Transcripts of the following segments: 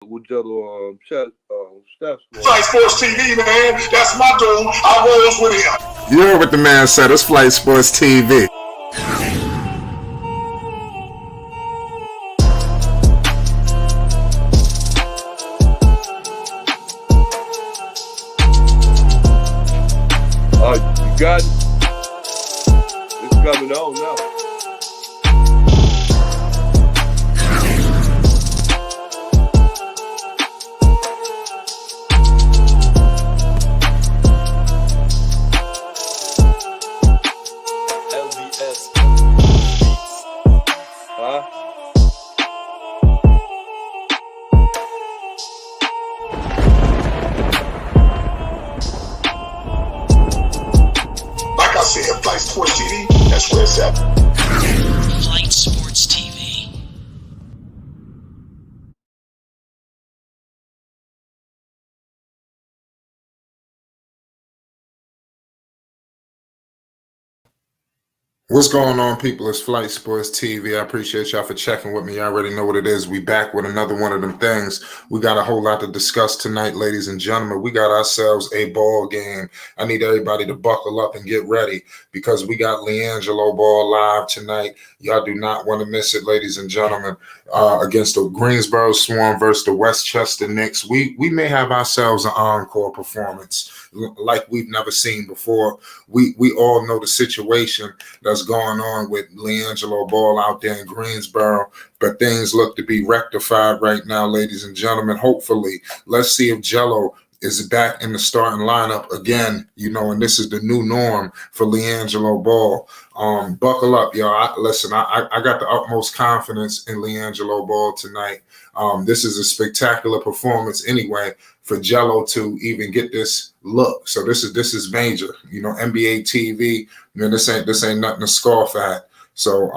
with Gelo Steph's Flight Sports TV, man. That's my dude. I rolls with him. You heard what the man said. It's Flight Sports TV. You got it. It's coming on now. Like I said, Flight Sports TV, that's where it's at. Flight Sports TV. What's going on, people? It's Flight Sports TV. I appreciate y'all for checking with me. Y'all already know what it is. We back with another one of them things. We got a whole lot to discuss tonight, ladies and gentlemen. We got ourselves a ball game. I need everybody to buckle up and get ready because we got LiAngelo Ball live tonight. Y'all do not want to miss it, ladies and gentlemen. Against the Greensboro Swarm versus the Westchester Knicks. We may have ourselves an encore performance like we've never seen before. We all know the situation that's going on with LiAngelo Ball out there in Greensboro, but things look to be rectified right now, ladies and gentlemen. Hopefully, let's see if Gelo is back in the starting lineup again, and this is the new norm for LiAngelo Ball. Buckle up, y'all. I got the utmost confidence in LiAngelo Ball tonight. This is a spectacular performance anyway for Gelo to even get this look. So this is major. NBA TV, this ain't nothing to scoff at. So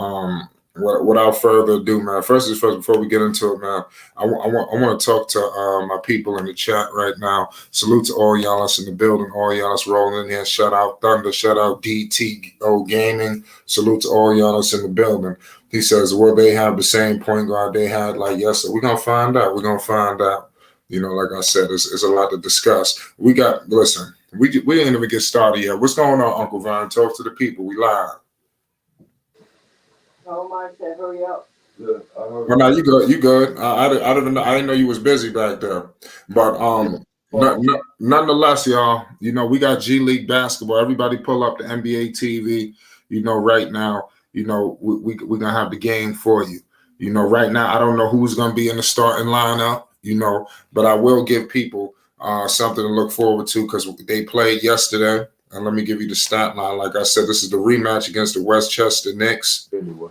without further ado, man, first before we get into it, man, I want to talk to my people in the chat right now. Salute to all y'all that's in the building, all y'all that's rolling in here. Shout out Thunder, shout out DTO Gaming. Salute to all y'all that's in the building. He says, will they have the same point guard they had like yesterday? We're going to find out. Like I said, it's a lot to discuss. We didn't even get started yet. What's going on, Uncle Vine? Talk to the people. We live. Oh, Mike said, hurry up. Yeah, well, no, you good. You good. I didn't know you was busy back there. But nonetheless, y'all, we got G League basketball. Everybody pull up the NBA TV. Right now, we're gonna have the game for you. Right now, I don't know who's gonna be in the starting lineup. But I will give people something to look forward to because they played yesterday. And let me give you the stat line. Like I said, this is the rematch against the Westchester Knicks. Anyway.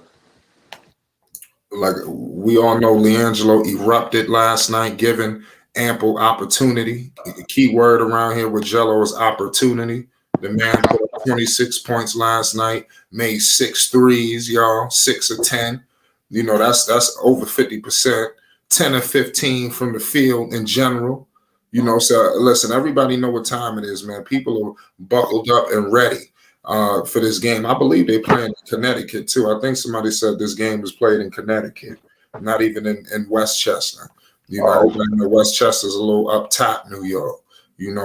Like we all know, LiAngelo erupted last night, given ample opportunity. The key word around here with Gelo is opportunity. The man put up 26 points last night, made 6 threes, y'all, 6 of 10. That's over 50%. 10 or 15 from the field in general. So listen, everybody know what time it is, man. People are buckled up and ready for this game. I believe they playing in Connecticut too. I think somebody said this game was played in Connecticut, not even in Westchester. Westchester's a little up top New York,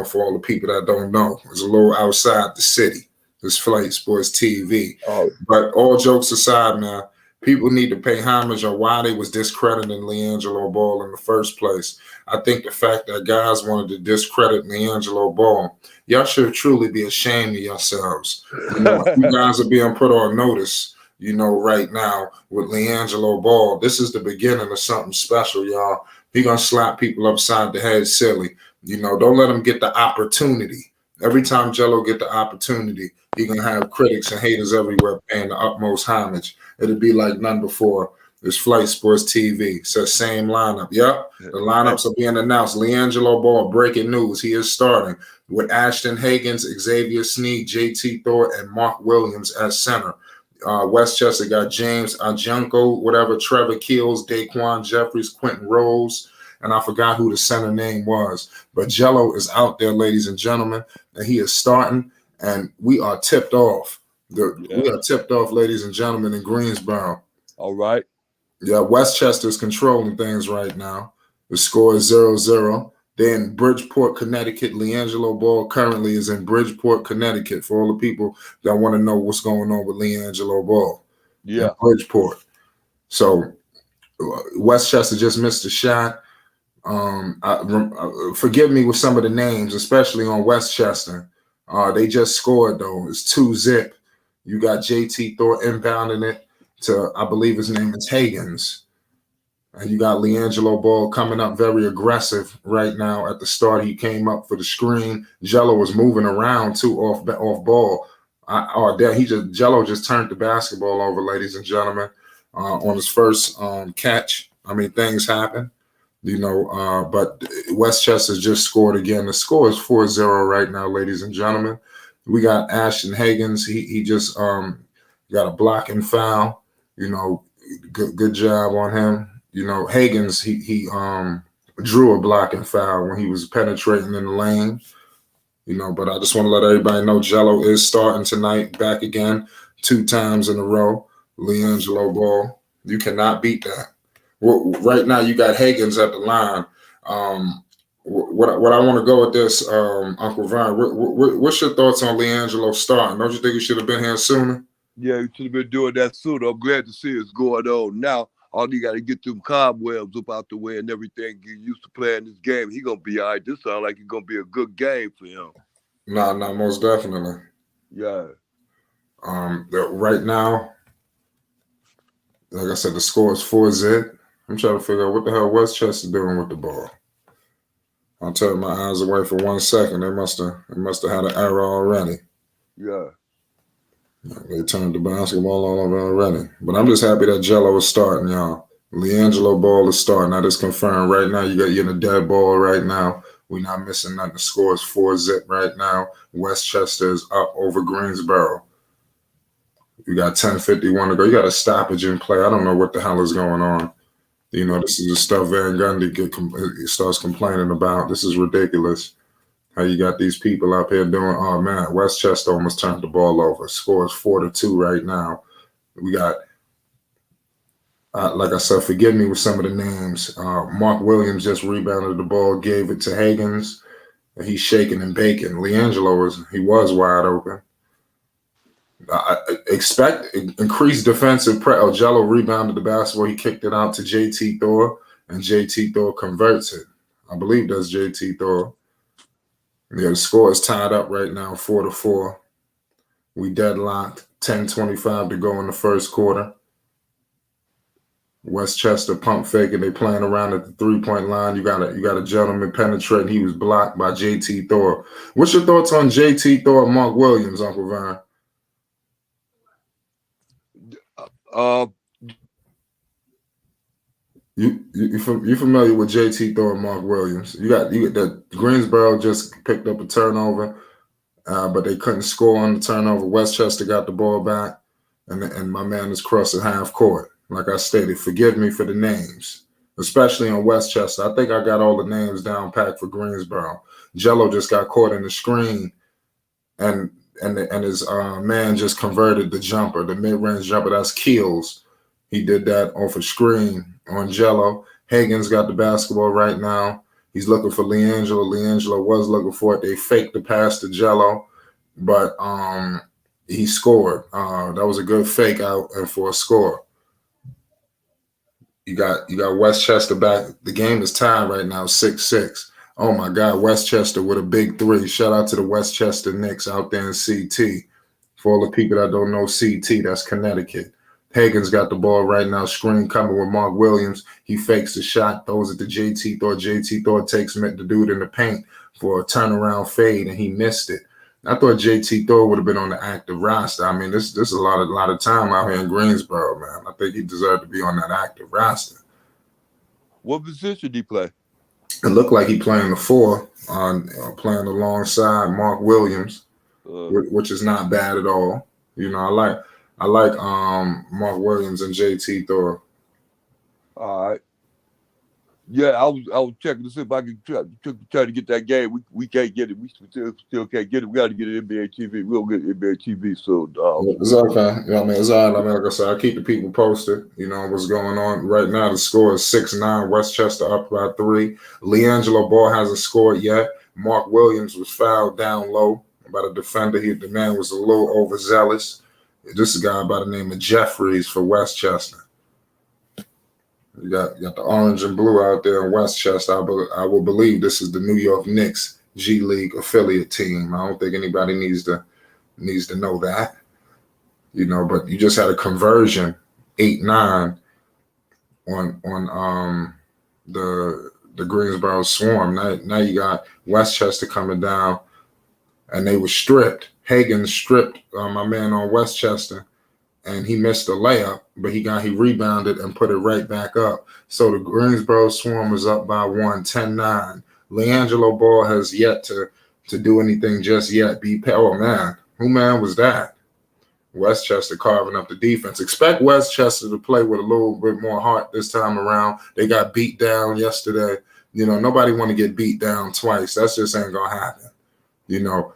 for all the people that don't know. It's a little outside the city. It's Flight Sports TV. Oh. But all jokes aside, man, people need to pay homage on why they was discrediting LiAngelo Ball in the first place. I think the fact that guys wanted to discredit LiAngelo Ball, y'all should truly be ashamed of yourselves. You guys are being put on notice, right now with LiAngelo Ball. This is the beginning of something special, y'all. He gonna slap people upside the head silly. Don't let him get the opportunity. Every time Gelo get the opportunity, he gonna have critics and haters everywhere paying the utmost homage. It'll be like none before. It's Flight Sports TV. It's the same lineup. Yep. The lineups are being announced. LiAngelo Ball, breaking news. He is starting with Ashton Hagans, Xavier Sneed, JT Thor, and Mark Williams as center. Westchester got James Ajanko, Trevor Keels, Daquan Jeffries, Quentin Rose, and I forgot who the center name was. But Gelo is out there, ladies and gentlemen, and he is starting, and we are tipped off. We are tipped off, ladies and gentlemen, in Greensboro. All right. Yeah, Westchester is controlling things right now. The score is 0-0. They're in Bridgeport, Connecticut. LiAngelo Ball currently is in Bridgeport, Connecticut. For all the people that want to know what's going on with LiAngelo Ball in Yeah. Bridgeport. So Westchester just missed a shot. Forgive me with some of the names, especially on Westchester. They just scored, though. It's 2-0. You got JT Thor inbounding it to, I believe his name is Higgins. And you got LiAngelo Ball coming up very aggressive right now. At the start, he came up for the screen. Gelo was moving around too off ball. Gelo just turned the basketball over, ladies and gentlemen, on his first catch. I mean, things happen, but Westchester just scored again. The score is 4-0 right now, ladies and gentlemen. We got Ashton Higgins. He just got a blocking foul. Good job on him. Higgins, he drew a blocking foul when he was penetrating in the lane. But I just want to let everybody know Gelo is starting tonight, back again 2 times in a row. LiAngelo Ball, you cannot beat that. Well, right now you got Higgins at the line. What I want to go with this, Uncle Vine, what's your thoughts on LiAngelo starting? Don't you think he should have been here sooner? Yeah, you should have been doing that sooner. I'm glad to see it's going on now. All you got to get them cobwebs up out the way and everything. Get used to playing this game. He gonna be all right. This sounds like it's gonna be a good game for him. No, most definitely. Yeah. Right now, like I said, the score is 4-0. I'm trying to figure out what the hell Westchester doing with the ball. I'll turn my eyes away for 1 second. They must have had an error already. Yeah. They turned the basketball all over already. But I'm just happy that Gelo is starting, y'all. LiAngelo Ball is starting. That is confirmed right now. You're in a dead ball right now. We're not missing nothing. The score is 4-0 right now. Westchester is up over Greensboro. You got 10:51 to go. You got a stoppage in play. I don't know what the hell is going on. This is the stuff Van Gundy starts complaining about. This is ridiculous. How you got these people up here doing, oh man, Westchester almost turned the ball over. Score is 4-2 right now. We got, like I said, forgive me with some of the names. Mark Williams just rebounded the ball, gave it to Higgins. He's shaking and baking. LiAngelo was wide open. Expect increased defensive pressure. Gelo rebounded the basketball. He kicked it out to JT Thor, and JT Thor converts it. I believe that's JT Thor. Yeah, the score is tied up right now, 4-4. We deadlocked, 10:25 to go in the first quarter. Westchester pump faking. They playing around at the 3-point line. You got a gentleman penetrating. He was blocked by JT Thor. What's your thoughts on JT Thor and Mark Williams, Uncle Vine? You familiar with JT Thor and Mark Williams? You got the Greensboro just picked up a turnover, but they couldn't score on the turnover. Westchester got the ball back, and my man is crossing half court. Like I stated, forgive me for the names, especially on Westchester. I think I got all the names down packed for Greensboro. Gelo just got caught in the screen, and his man just converted the jumper, the mid-range jumper. That's Keels. He did that off a screen on Gelo. Higgins got the basketball right now. He's looking for LiAngelo. LiAngelo was looking for it. They faked the pass to Gelo, but he scored. That was a good fake out and for a score. You got Westchester back. The game is tied right now, 6-6. Oh my God, Westchester with a big 3. Shout out to the Westchester Knicks out there in CT. For all the people that don't know CT, that's Connecticut. Higgins got the ball right now, screen coming with Mark Williams. He fakes the shot, throws it to JT Thor. JT Thor takes the dude in the paint for a turnaround fade, and he missed it. I thought JT Thor would have been on the active roster. I mean, this is a lot of time out here in Greensboro, man. I think he deserved to be on that active roster. What position did he play? It looked like he playing the 4, playing alongside Mark Williams, which is not bad at all. I like Mark Williams and JT Thor. All right. Yeah, I was checking to see if I could try to get that game. We can't get it. We still can't get it. We got to get it NBA TV. We'll get NBA TV soon. It's okay. You know what I mean? It's all right. I mean, like I said, I keep the people posted. You know what's going on right now. The score is 6-9. Westchester up by 3. LiAngelo Ball hasn't scored yet. Mark Williams was fouled down low by the defender. The man was a little overzealous. This is a guy by the name of Jeffries for Westchester. You got the orange and blue out there in Westchester. I will believe this is the New York Knicks G League affiliate team. I don't think anybody needs to know that. You know, but you just had a conversion 8-9 on the Greensboro Swarm. Now you got Westchester coming down, and they were stripped. Hagan stripped my man on Westchester, and he missed a layup, but he rebounded and put it right back up. So the Greensboro Swarm is up by 1, 10-9. LiAngelo Ball has yet to do anything just yet. Oh man, who man was that? Westchester carving up the defense. Expect Westchester to play with a little bit more heart this time around. They got beat down yesterday. You know, nobody want to get beat down twice. That just ain't gonna happen. You know,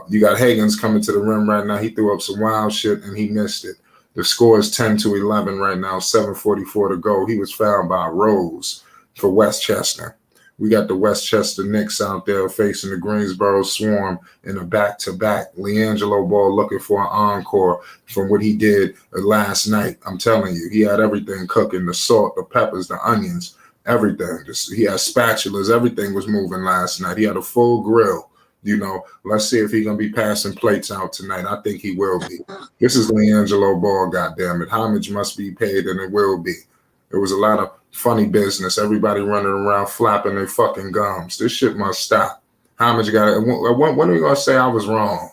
you got Higgins coming to the rim right now. He threw up some wild shit and he missed it. The score is 10-11 right now, 7:44 to go. He was fouled by Rose for Westchester. We got the Westchester Knicks out there facing the Greensboro Swarm in a back-to-back. LiAngelo Ball looking for an encore from what he did last night. I'm telling you, he had everything cooking, the salt, the peppers, the onions, everything. He had spatulas. Everything was moving last night. He had a full grill. You know, let's see if he's going to be passing plates out tonight. I think he will be. This is LiAngelo Ball, goddammit. Homage must be paid, and it will be. There was a lot of funny business. Everybody running around flapping their fucking gums. This shit must stop. Homage got it. When are we going to say I was wrong?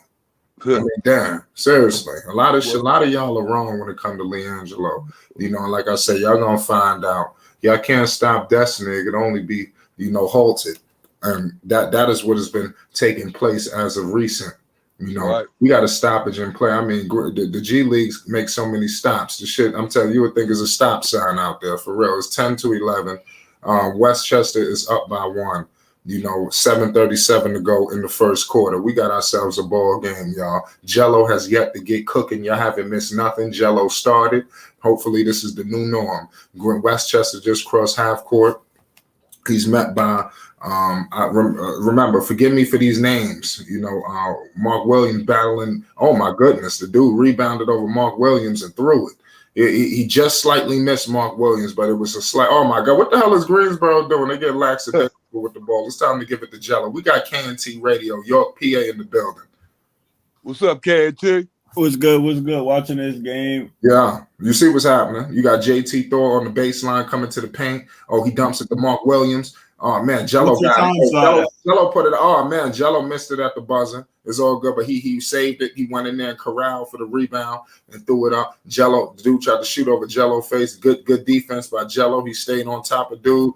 I mean, damn, seriously. A lot of y'all are wrong when it comes to LiAngelo. You know, like I said, y'all going to find out. Y'all can't stop destiny. It can only be, halted. And that is what has been taking place as of recent. You know, right. We got a stoppage in play. I mean, the G Leagues make so many stops. The shit, I'm telling you, would think is a stop sign out there for real. It's 10-11. Westchester is up by 1. 7:37 to go in the first quarter. We got ourselves a ball game, y'all. Gelo has yet to get cooking. Y'all haven't missed nothing. Gelo started. Hopefully, this is the new norm. Westchester just crossed half court. He's met by remember, forgive me for these names. Mark Williams battling. Oh my goodness, the dude rebounded over Mark Williams and threw it. He just slightly missed Mark Williams, but it was a slight. Oh my God, what the hell is Greensboro doing? They get lackadaisical with the ball. It's time to give it to Gelo. We got KNT Radio, York, PA in the building. What's up, KNT? What's good? Watching this game. Yeah, you see what's happening. You got JT Thor on the baseline coming to the paint. Oh, he dumps it to Mark Williams. Oh man, Gelo got it. Gelo put it. Oh man, Gelo missed it at the buzzer. It's all good, but he saved it. He went in there and corralled for the rebound and threw it up. Gelo, the dude tried to shoot over Gelo's face. Good defense by Gelo. He stayed on top of dude.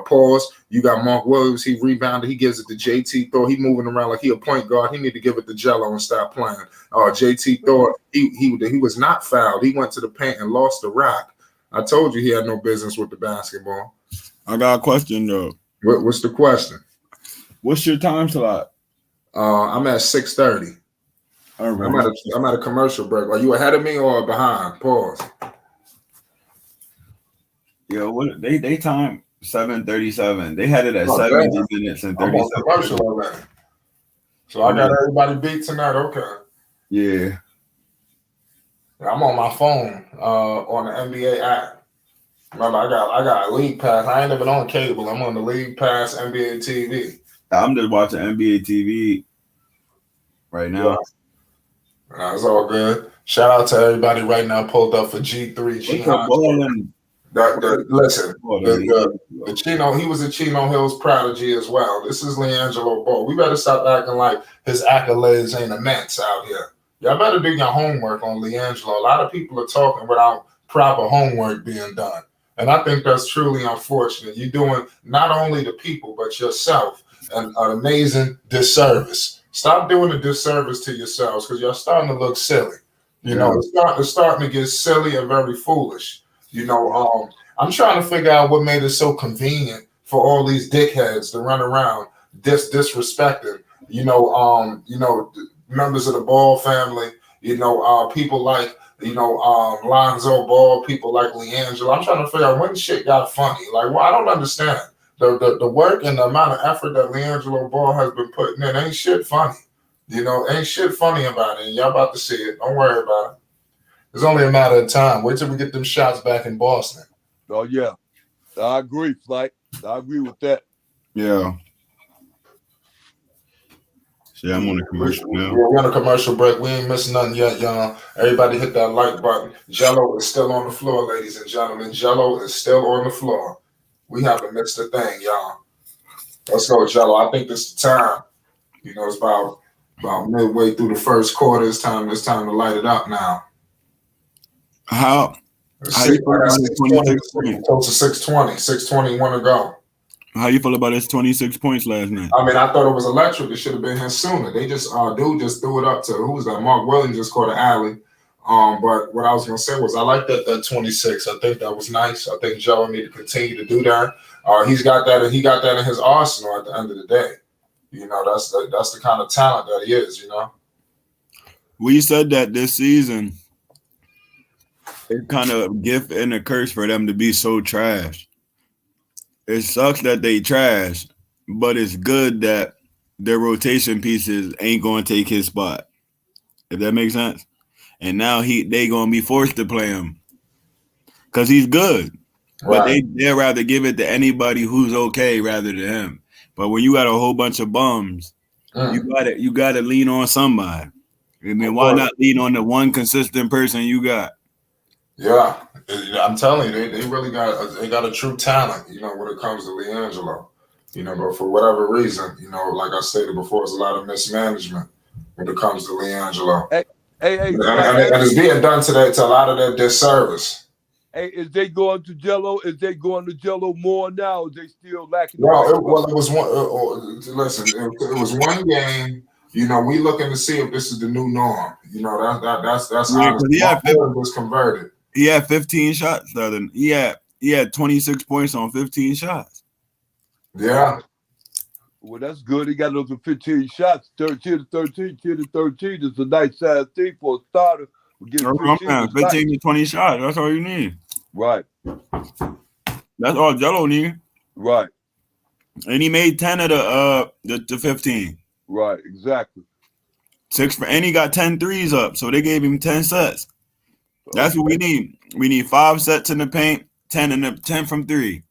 Pause. You got Mark Williams. He rebounded. He gives it to JT Thor. He moving around like he a point guard. He need to give it to Gelo and stop playing. JT Thor. He was not fouled. He went to the paint and lost the rock. I told you he had no business with the basketball. I got a question though. What's the question? What's your time slot? I'm at 6:30. Right. I'm at a commercial break. Are you ahead of me or behind? Pause. Yeah, what they time 7:37. They had it at 70 minutes and 37. Commercial already. So I got everybody beat tonight. Okay. Yeah. I'm on my phone on the NBA app. Remember, I got a league pass. I ain't even on cable. I'm on the league pass NBA TV. I'm just watching NBA TV right now. Yeah. It's all good. Shout out to everybody right now pulled up for G3. Listen, the Chino, he was a Chino Hills prodigy as well. This is LiAngelo Ball. We better stop acting like his accolades ain't immense out here. Y'all better do your homework on LiAngelo. A lot of people are talking without proper homework being done. And I think that's truly unfortunate. You're doing not only the people, but yourself an amazing disservice. Stop doing a disservice to yourselves because you're starting to look silly. It's starting to get silly and very foolish. I'm trying to figure out what made it so convenient for all these dickheads to run around disrespecting, members of the Ball family, people like, LiAngelo Ball, people like LiAngelo. I'm trying to figure out when shit got funny. Like, well, I don't understand. The work and the amount of effort that LiAngelo Ball has been putting in ain't shit funny. Ain't shit funny about it. And y'all about to see it. Don't worry about it. It's only a matter of time. Wait till we get them shots back in Boston. Oh, yeah. I agree, Flight. I agree with that. Yeah. See, I'm on a commercial now. We're on a commercial break. We ain't missing nothing yet, y'all. Everybody hit that like button. Gelo is still on the floor, ladies and gentlemen. Gelo is still on the floor. We haven't missed a thing, y'all. Let's go, Gelo. I think this is the time. It's about midway through the first quarter. It's time to light it up now. How you feel about his 26 points? Close to 620. 621 to go. How you feel about his 26 points last night? I mean, I thought it was electric. It should have been here sooner. They just dude just threw it up to, who was that? Mark Williams just caught an alley. But what I was gonna say was I like that 26. I think that was nice. I think Joe need to continue to do that. He's got that, and he got that in his arsenal at the end of the day. That's the kind of talent that he is. We said that this season, it's kind of a gift and a curse for them to be so trash. It sucks that they trash, but it's good that their rotation pieces ain't going to take his spot. If that makes sense. And now they going to be forced to play him because he's good. Right. But they'd rather give it to anybody who's okay rather than him. But when you got a whole bunch of bums, you got to lean on somebody. I mean, why not lean on the one consistent person you got? Yeah, I'm telling you, they really got a true talent, when it comes to LiAngelo. But for whatever reason, like I stated before, it's a lot of mismanagement when it comes to LiAngelo. Hey, and it's being done today to a lot of their disservice. Hey, is they going to Gelo? Is they going to Gelo more now? Or is they still lacking? It was one. Listen, it was one game. We looking to see if this is the new norm. That's honest. He was converted. He had 15 shots the other. He had 26 points on 15 shots. Yeah. Well, that's good. He got those 15 shots, 13 to 13. 10 to 13 is a nice size thing for a starter. 15 to 20 shots. That's all you need. Right. That's all Gelo need. Right. And he made 10 of the 15. Right, exactly. And he got 10 threes up, so they gave him 10 sets. That's what we need. We need 5 sets in the paint, 10 from 3.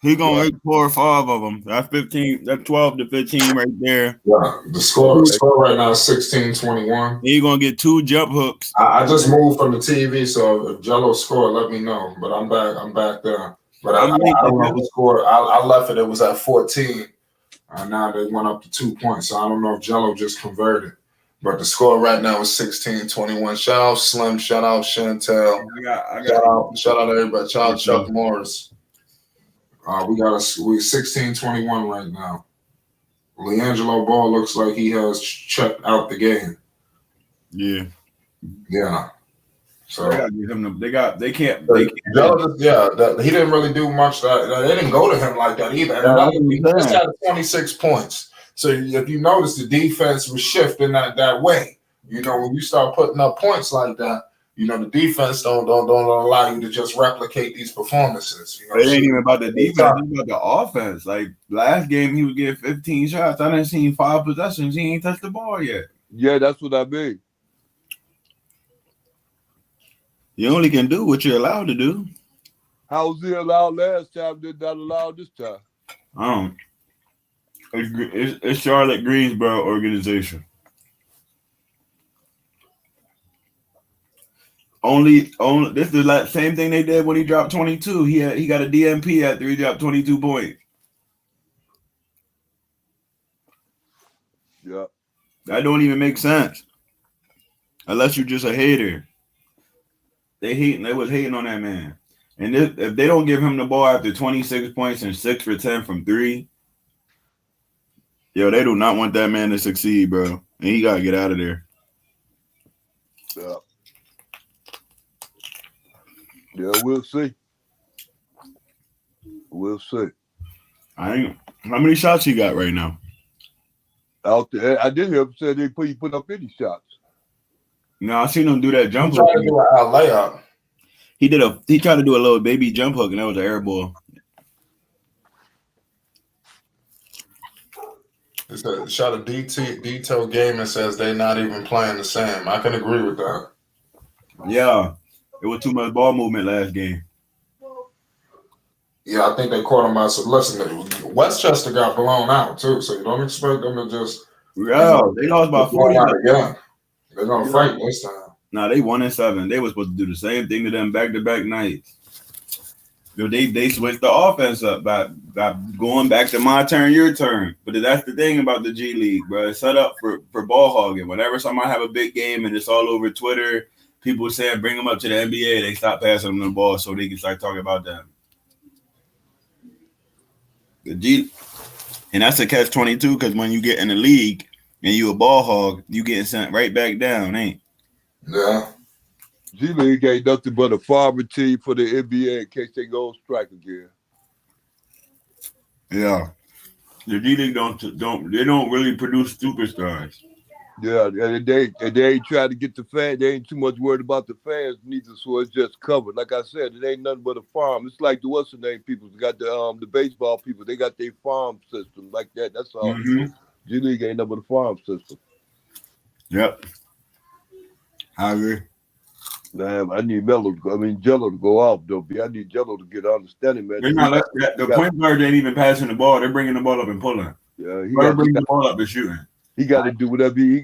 He gonna hit 4 or 5 of them. That's 15. That's 12 to 15 right there. Yeah, the score right now is 16-21. He gonna get 2 jump hooks. I just moved from the TV, so if Gelo scored, let me know. But I'm back there. But I don't know who scored. I left it. It was at 14. Now they went up to 2 points. So I don't know if Gelo just converted. But the score right now is 16-21. Shout out Slim. Shout out Chantel. Shout out everybody. Shout out Chuck Morris. We 16-21 right now. LiAngelo Ball looks like he has checked out the game. Yeah. Yeah. So they gotta give him they can't. He didn't really do much. They didn't go to him like that either. He just had 26 points. So if you notice, the defense was shifting that way. When you start putting up points like that, the defense don't allow you to just replicate these performances. It ain't even about the defense; it's about the offense. Like last game, he would get 15 shots. I didn't see 5 possessions. He ain't touched the ball yet. Yeah, that's what I mean. You only can do what you're allowed to do. How was he allowed last time? Did not allow this time? It's Charlotte Greensboro organization. Only this is the same thing they did when he dropped 22. He got a DMP after he dropped 22 points. Yeah. That don't even make sense. Unless you're just a hater. They was hating on that man. And if they don't give him the ball after 26 points and 6 for 10 from 3, they do not want that man to succeed, bro. And he gotta get out of there. Yeah. Yeah, we'll see. We'll see. How many shots he got right now? Out there, I did hear him say he put up any shots. No, I seen him do that jump He hook. tried to do a layup. He tried to do a little baby jump hook, and that was an air ball. It's a shot of detail game and says they're not even playing the same. I can agree with that. Yeah, it was too much ball movement last game. Yeah, I think they caught him by some. Listen, Westchester got blown out too, so you don't expect them to just. Yeah, they lost by 40. Again. They're gonna fight this time. Nah, they 1-7. They were supposed to do the same thing to them back-to-back nights. They switched the offense up by going back to my turn, your turn. But that's the thing about the G League, bro. It's set up for ball hogging. Whenever somebody have a big game and it's all over Twitter, people saying bring them up to the NBA, they stop passing them the ball so they can start talking about them. And that's a catch-22 because when you get in the league and you a ball hog, you getting sent right back down, ain't? Yeah. G League ain't nothing but a farmer team for the NBA in case they go on strike again. Yeah. The G League don't really produce superstars. Yeah, and they ain't trying to get the fans. They ain't too much worried about the fans neither, so it's just covered. Like I said, it ain't nothing but a farm. It's like the what's the name people got the baseball people. They got their farm system like that. That's all. Mm-hmm. G League ain't nothing but a farm system. Yep. I agree. Man, I need Gelo to go off though. I need Gelo to get understanding, man. The point guard ain't even passing the ball. They're bringing the ball up and pulling. Yeah, he got to bring the ball up and shooting. He got to do whatever he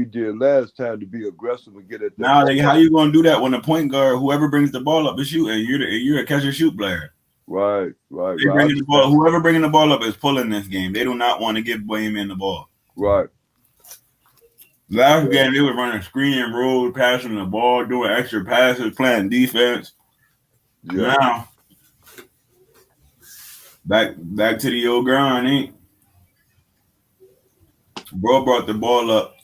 did last time to be aggressive and get at that. Now, how you gonna do that when the point guard, whoever brings the ball up is shooting? You're a catch and shoot player. Right. Bringing the ball. Whoever bringing the ball up is pulling this game. They do not want to give Bohemian the ball. Right. Last game they were running screen and roll, passing the ball, doing extra passes, playing defense. Yeah. Now, back to the old grind, ain't? Bro brought the ball up,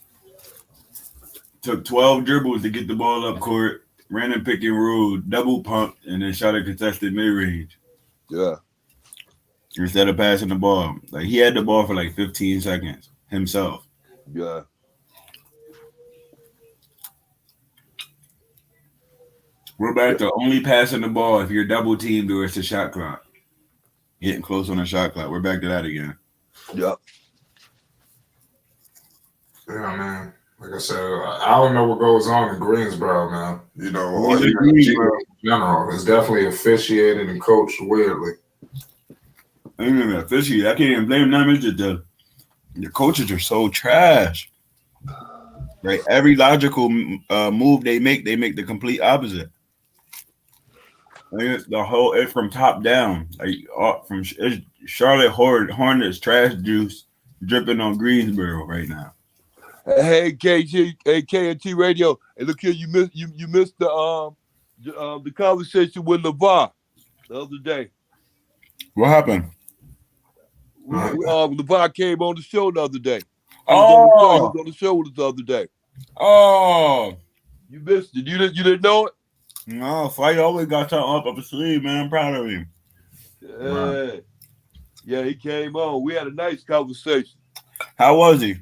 took 12 dribbles to get the ball up court, ran and pick and roll, double pumped, and then shot a contested mid-range. Yeah. Instead of passing the ball. Like, he had the ball for like 15 seconds himself. Yeah. We're back to only passing the ball if you're double teamed or it's a shot clock. Getting close on a shot clock. We're back to that again. Yep. Yeah, man. Like I said, I don't know what goes on in Greensboro, man. You know, or even in general. It's definitely officiated and coached weirdly. I ain't even officiated. I can't even blame them. It's just the coaches are so trash. Right? Every logical move they make the complete opposite. Like it's from top down. Like from Charlotte Hornets trash juice dripping on Greensboro right now. Hey, KNT Radio. Hey, look here, you missed the conversation with LeVar the other day. What happened? LeVar came on the show the other day. He was on the show with us the other day. Oh, you missed it. You didn't know it? No, Fight always got something up his sleeve, man. I'm proud of him. Yeah, he came on. We had a nice conversation. How was he?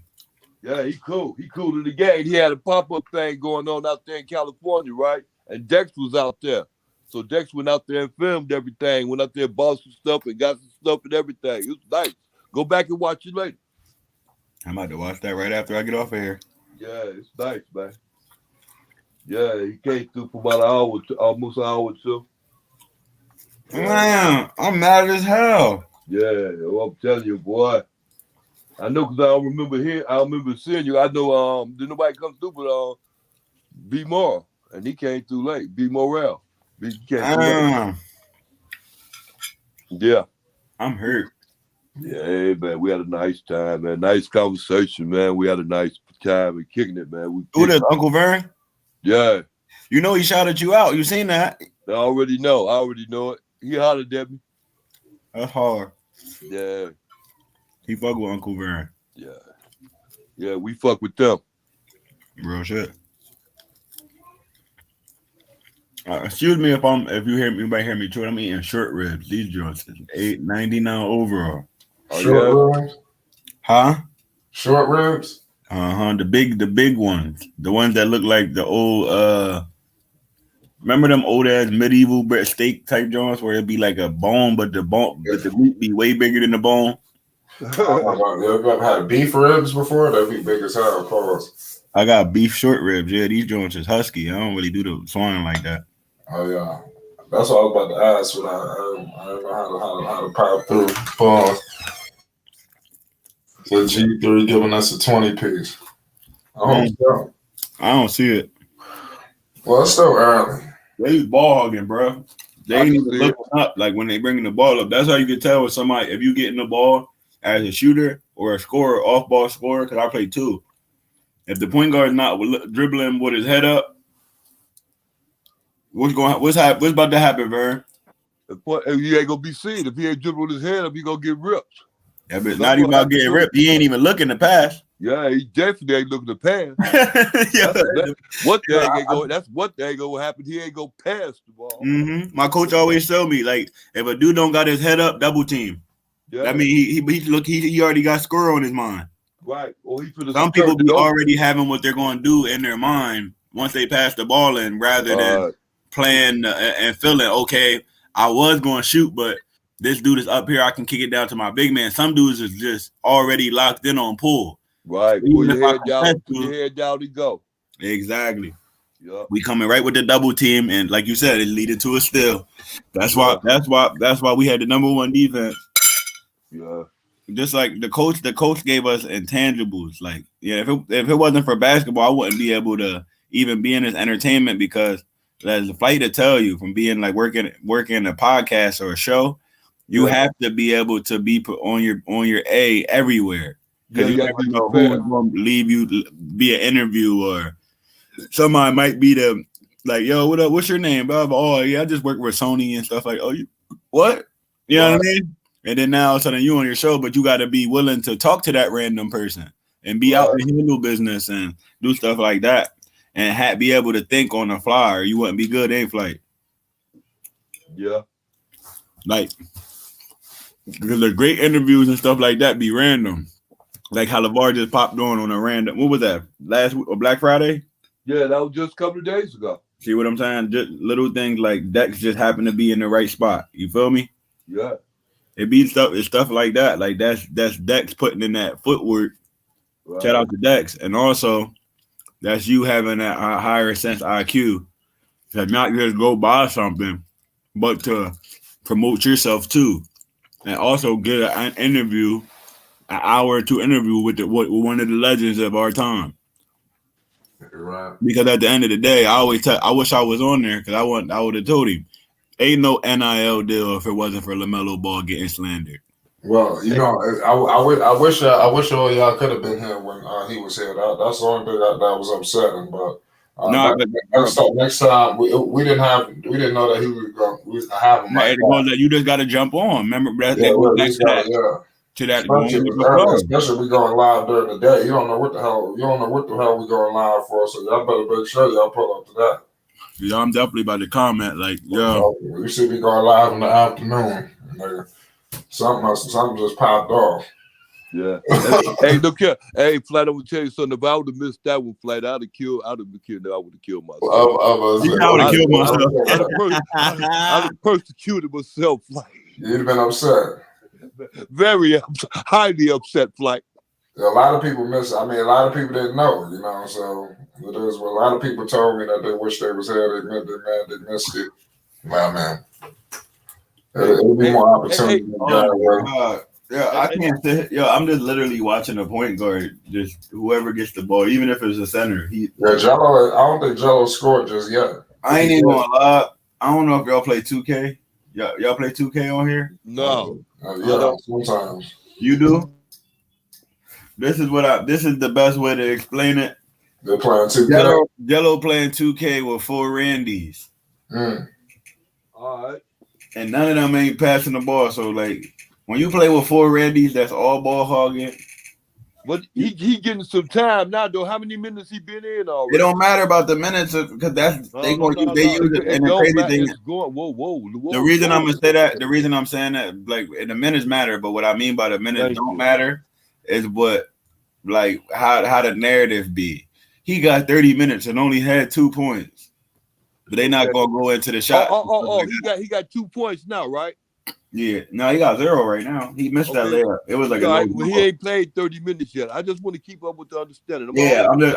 Yeah, he cool. He cool in the game. He had a pop-up thing going on out there in California, right? And Dex was out there. So Dex went out there and filmed everything. Went out there and bought some stuff and got some stuff and everything. It was nice. Go back and watch it later. I'm about to watch that right after I get off of here. Yeah, it's nice, man. Yeah, he came through for about almost an hour or two. Man, I'm mad as hell. Yeah, well, I'm telling you, boy. I know because I remember seeing you. I know did nobody come through but B Moore. And he came through late. B Morrell. He came through late. Yeah. I'm hurt. Yeah, hey, man, we had a nice time, man. Nice conversation, man. We had a nice time and kicking it, man. Who this, Uncle Vern? Yeah. You know he shouted you out. You seen that? I already know it. He hollered at me. That's hard. Yeah. He fuck with Uncle Vern. Yeah. Yeah, we fuck with them. Real shit. Excuse me if you hear me, anybody hear me too. I'm eating short ribs. These joints is $8.99 overall. Oh, Short yeah? ribs. Huh? Short ribs. The big ones, the ones that look like the old remember them old ass medieval steak type joints where it'd be like a bone, but the meat be way bigger than the bone. Oh my God. You ever had beef ribs before? That'd be big as hell, pause. I got beef short ribs. Yeah, these joints is husky. I don't really do the swine like that. Oh yeah. That's what I was about to ask, but I don't know how to power through. Pause. So G3 giving us a 20 piece. I hope so. I don't see it. Well, it's still early. They ball hogging, bro. They I ain't can even see looking up. Like when they bringing the ball up, that's how you can tell with somebody if you getting the ball as a shooter or a scorer, off ball scorer. Because I play two. If the point guard is not dribbling with his head up, what's about to happen, Vern? If he ain't gonna be seen. If he ain't dribbling his head up, he gonna get ripped. Yeah, but not even about getting ripped. He ain't even looking to pass. Yeah, he definitely ain't looking to pass. Yeah. That's what thing gonna happen. He ain't gonna pass the ball. Mm-hmm. My coach always tell me, like, if a dude don't got his head up, double team. Yeah. I mean, he already got score on his mind. Right. Or he Some people be already having what they're going to do in their mind once they pass the ball in, rather than playing and feeling, okay, I was going to shoot, but this dude is up here. I can kick it down to my big man. Some dudes is just already locked in on pull. Right. Pull your head down, he go. Exactly. Yep. We coming right with the double team, and like you said, it leading to a steal. That's why we had the number one defense. Yeah. Just like the coach gave us intangibles. Like, yeah, if it wasn't for basketball, I wouldn't be able to even be in this entertainment, because there's a fight to tell you from being like working a podcast or a show. You have to be able to be put on your A everywhere, because you never know who's going to leave you be an interview, or somebody might be the like, yo, what up? What's your name? Blah, blah. Oh yeah, I just work with Sony and stuff. Like, oh, you what? You know what I mean? And then now all of a sudden you on your show, but you got to be willing to talk to that random person and be out and handle business and do stuff like that, and be able to think on the fly, or you wouldn't be good in flight. Yeah. Like, because the great interviews and stuff like that be random. Like how LeVar just popped on a random. What was that? Last week or Black Friday? Yeah, that was just a couple of days ago. See what I'm saying? Just little things like Dex just happen to be in the right spot. You feel me? Yeah. It's stuff like that. Like that's Dex putting in that footwork. Right. Shout out to Dex. And also that's you having that higher sense IQ to not just go buy something, but to promote yourself too. And also get an interview, an hour or two interview with one of the legends of our time. Right. Because at the end of the day, I wish I was on there, because I would have told him, ain't no NIL deal if it wasn't for LaMelo Ball getting slandered. Well, you know, I wish all y'all could have been here when he was here. That's the only thing that was upsetting. But next time we didn't know that he was going to have him. Right, that you just got to jump on. Remember, to that. Especially we going live during the day. You don't know what the hell we going live for. So y'all better make sure y'all pull up to that. Yeah, I'm definitely about to comment. Like, yo, you should be going live in the afternoon. Something just popped off. Yeah. Hey, look here. Hey, Flat, I'm gonna tell you something. If I would have missed that one, Flat, I would have killed myself. I would have killed myself. I'd have persecuted myself, Flight. You'd have been upset. Very highly upset, Flight. A lot of people miss it. I mean, a lot of people didn't know, you know. So it is. Well, a lot of people told me that they wish they was here. They missed it. Well, man, it'll be more opportunity. Yeah, I can't say. Yo, I'm just literally watching a point guard, just whoever gets the ball, even if it's a center. Gelo. I don't think Gelo scored just yet. I ain't even gonna lie. I don't know if y'all play 2K. Y'all play 2K on here? No. Yeah, sometimes. You do? This is the best way to explain it. They're playing 2K. Gelo playing 2K with 4 Randys. All right. And none of them ain't passing the ball. So like when you play with 4 Randys, that's all ball hogging. But he getting some time now, though. How many minutes he been in already? It don't matter about the minutes because that's they use it. And the crazy thing is going whoa. The reason I'm gonna say that, the reason I'm saying that, like, the minutes matter, but what I mean by the minutes don't matter is what, like, how the narrative be. He got 30 minutes and only had 2 points, but they not gonna go into the shot. He got 2 points now, right? Yeah, no, he got 0 right now. He missed that layup. It was like well, he ain't played 30 minutes yet. I just want to keep up with the understanding.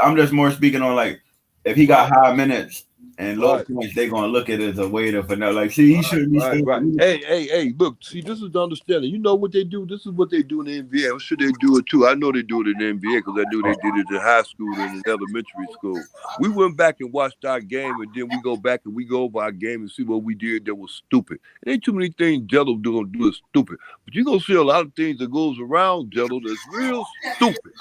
I'm just more speaking on, like, if he got high minutes and low points, they gonna look at it as a way to finesse. Like, see, he shouldn't be right. Hey, look, see, this is the understanding. You know what they do? This is what they do in the NBA. I'm sure they do it too. I know they do it in the NBA because I knew they did it in high school and in elementary school. We went back and watched our game, and then we go back and we go over our game and see what we did that was stupid. It ain't too many things Gelo gonna do is stupid, but you gonna see a lot of things that goes around Gelo that's real stupid.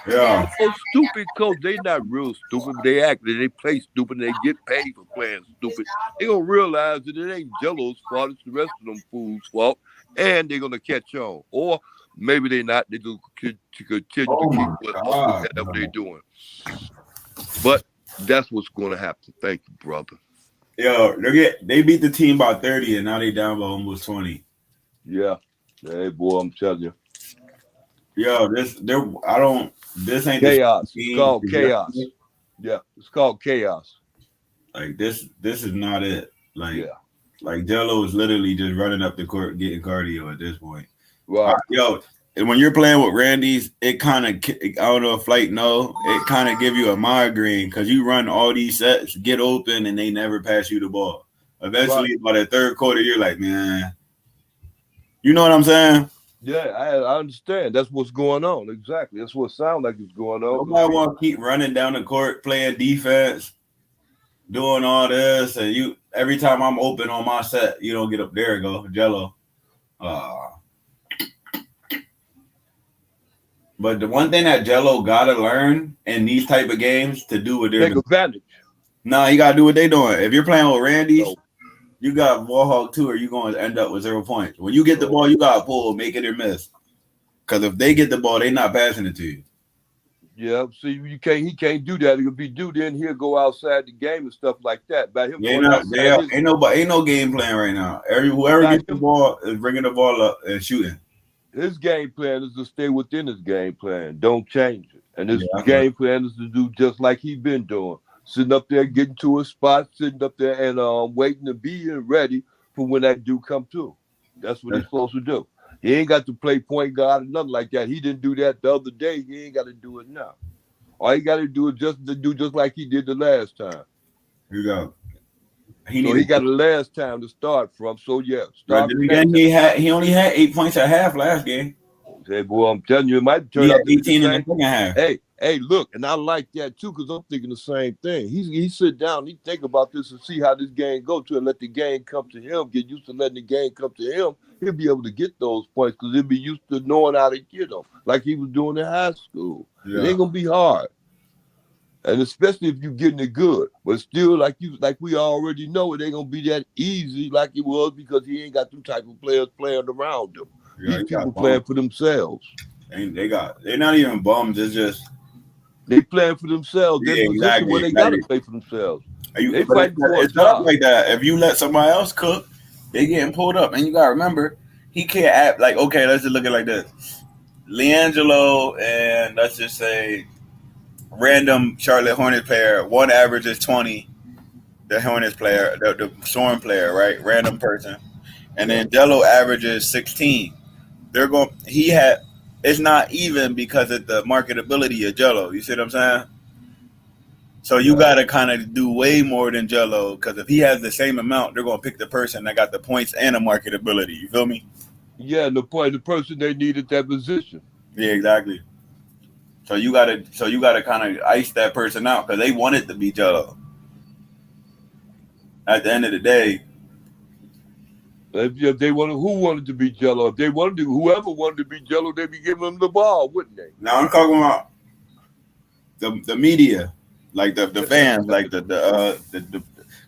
Yeah, so stupid, coach. They not real stupid. But they act, they play stupid, and they get paid for playing stupid. They gonna realize that it ain't Gelo's fault; it's the rest of them fools' fault, and they're gonna catch on. Or maybe they not. They do continue to keep whatever they're doing. But that's what's gonna happen. Thank you, brother. Yo, they beat the team by 30, and now they down by almost 20. Yeah, hey boy, I'm telling you. Yo, this ain't chaos. It's called chaos. Yeah, it's called chaos. Like this is not it. Like Gelo is literally just running up the court getting cardio at this point. Right. Yo, and when you're playing with Randy's, it kind of, I don't know if it kind of give you a migraine because you run all these sets, get open, and they never pass you the ball. Eventually, by the third quarter, you're like, man, you know what I'm saying? Yeah, I understand. That's what's going on. Exactly. That's what it sounds like it's going on. Nobody want to keep running down the court, playing defense, doing all this, and every time I'm open on my set, you don't get up. There you go, Gelo. But the one thing that Gelo gotta learn in these type of games to do what they're doing. Take advantage. No, you gotta do what they're doing. If you're playing with Randy's, you got ball hog too, or you're going to end up with 0 points. When you get the ball, you gotta pull, make it or miss. Because if they get the ball, they're not passing it to you. Yeah, see, he can't do that. He'll be due, then he'll go outside the game and stuff like that. By him ain't no game plan right now. Whoever gets the ball is bringing the ball up and shooting. His game plan is to stay within his game plan. Don't change it. And his game plan is to do just like he's been doing. Sitting up there, getting to a spot, sitting up there and waiting to be ready for when that dude come through. That's what he's supposed to do. He ain't got to play point guard or nothing like that. He didn't do that the other day. He ain't got to do it now. All he got to do is just like he did the last time. Here you go. He got the last time to start from. So yeah, start. Again, he only had 8 points at half last game. Hey boy, I'm telling you, it might turn out 18 in the second half. Hey, look, and I like that too because I'm thinking the same thing. He sit down, he think about this and see how this game go to, and let the game come to him. Get used to letting the game come to him. He'll be able to get those points because he'll be used to knowing how to get them, like he was doing in high school. Yeah. It ain't gonna be hard. And especially if you're getting it good, but still, like we already know, it ain't gonna be that easy like it was because he ain't got them type of players playing around him. Yeah, these people playing for themselves. They're not even bums. It's just they playing for themselves. Yeah, exactly. Where they gotta play for themselves. They fight for it's not like that. If you let somebody else cook, they getting pulled up, and you gotta remember he can't act like okay. Let's just look at it like this: LiAngelo and let's just say random Charlotte Hornets player. One average is 20. The Hornets player, the Storm player, right? Random person, and then Gelo averages 16. It's not even because of the marketability of Gelo. You see what I'm saying? So you got to kind of do way more than Gelo because if he has the same amount, they're going to pick the person that got the points and the marketability. You feel me? Yeah, the person they need at that position. Yeah, exactly. So you got to kind of ice that person out because they want it to be Gelo. At the end of the day, if they wanted, who wanted to be Gelo? If they wanted to, whoever wanted to be Gelo, they'd be giving them the ball, wouldn't they? Now I'm talking about the media, like the fans, like the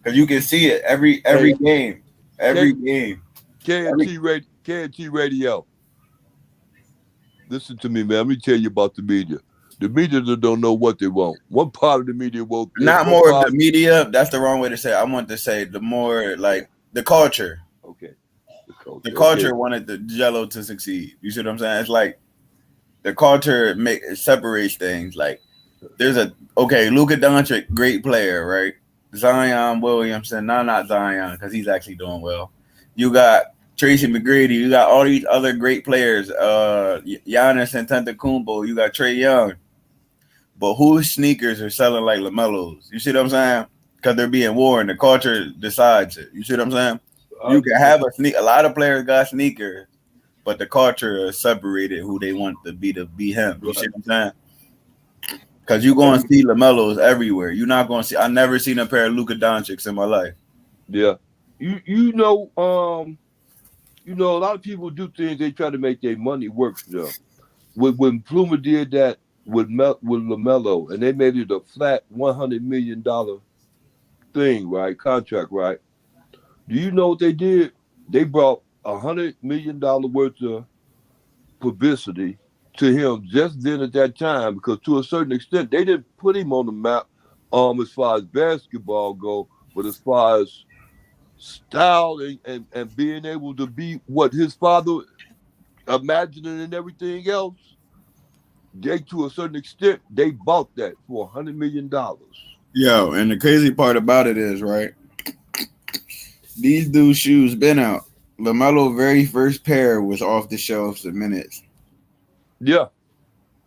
because you can see it every game, every game. KNT radio. Listen to me, man. Let me tell you about the media. The media don't know what they want. One part of the media won't. Not more of the media. That's the wrong way to say it. I want to say the more like the culture. Okay. The culture wanted the Gelo to succeed. You see what I'm saying? It's like the culture separates things. Like there's Luka Doncic, great player, right? Zion Williamson, not Zion because he's actually doing well. You got Tracy McGrady. You got all these other great players. Giannis Antetokounmpo. You got Trae Young. But whose sneakers are selling like LaMelo's? You see what I'm saying? Because they're being worn. The culture decides it. You see what I'm saying? You can have a lot of players got sneakers, but the culture is separated who they want to be him. You see what I'm saying? Because you're going to see LaMelo's everywhere. You're not going to see. I never seen a pair of Luka Doncic's in my life. Yeah, you know, a lot of people do things. They try to make their money work for them. When Pluma did that with LaMelo, and they made it a flat $100 million thing, right? Contract, right? Do you know what they did? They brought $100 million worth of publicity to him just then at that time, because to a certain extent, they didn't put him on the map as far as basketball go, but as far as style and being able to be what his father imagining and everything else, they, to a certain extent, they bought that for $100 million. Yo, and the crazy part about it is, right, these dudes' shoes been out. LaMelo very first pair was off the shelves in minutes. Yeah.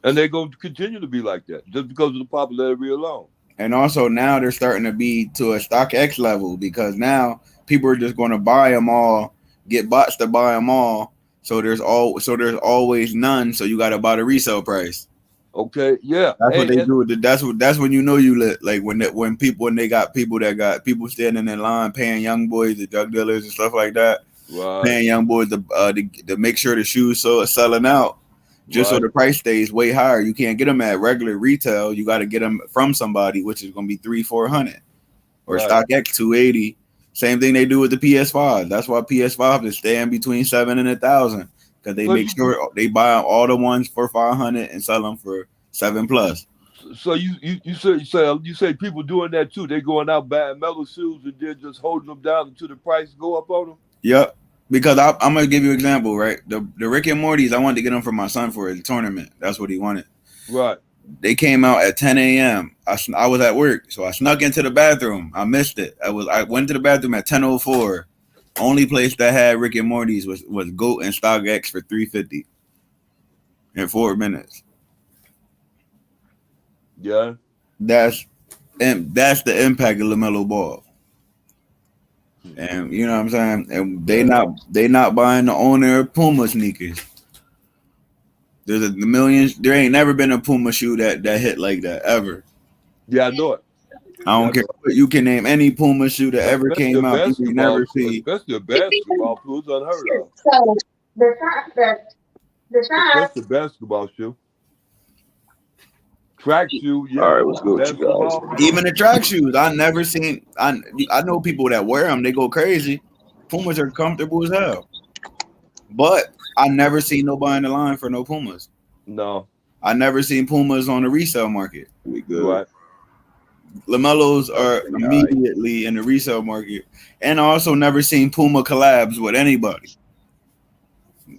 And they're going to continue to be like that just because of the popularity alone. And also now they're starting to be to a StockX level because now people are just going to buy them all, get bots to buy them all. So there's always none. So you got to buy the resale price. Okay, yeah, that's what they do. That's when you know you lit. Like when they got people standing in line paying young boys, the drug dealers and stuff like that, right. Paying young boys to make sure the shoes selling out. Just so the price stays way higher. You can't get them at regular retail. You got to get them from somebody, which is going to be $300-$400 or StockX $280. Same thing they do with the PS5. That's why PS5 is staying between $7,000 and $1,000 because they make sure they buy all the ones for $500 and sell them for $7+. So you say people doing that too? They going out buying Melo shoes and then just holding them down until the price go up on them. Yep. Because I'm gonna give you an example, right? The Rick and Morty's, I wanted to get them for my son for a tournament. That's what he wanted. Right. They came out at 10 a.m. I was at work, so I snuck into the bathroom. I missed it. I went to the bathroom at 10:04. Only place that had Rick and Morty's was GOAT and StockX for $350 in 4 minutes. Yeah. That's the impact of LaMelo Ball. And you know what I'm saying? And they not buying the owner of Puma sneakers. There's the millions. There ain't never been a Puma shoe that hit like that ever. Yeah, I know it. I don't care. You can name any Puma shoe that ever came out. You never see. Especially a basketball shoe, it's unheard of. So that's the basketball shoe. Track shoe, yeah. All right, what's good with you guys? Even the track shoes, I never seen. I know people that wear them, they go crazy. Pumas are comfortable as hell, but I never seen nobody in the line for no Pumas. No, I never seen Pumas on the resale market. We good. Right. LaMelos are immediately in the resale market, and I also never seen Puma collabs with anybody.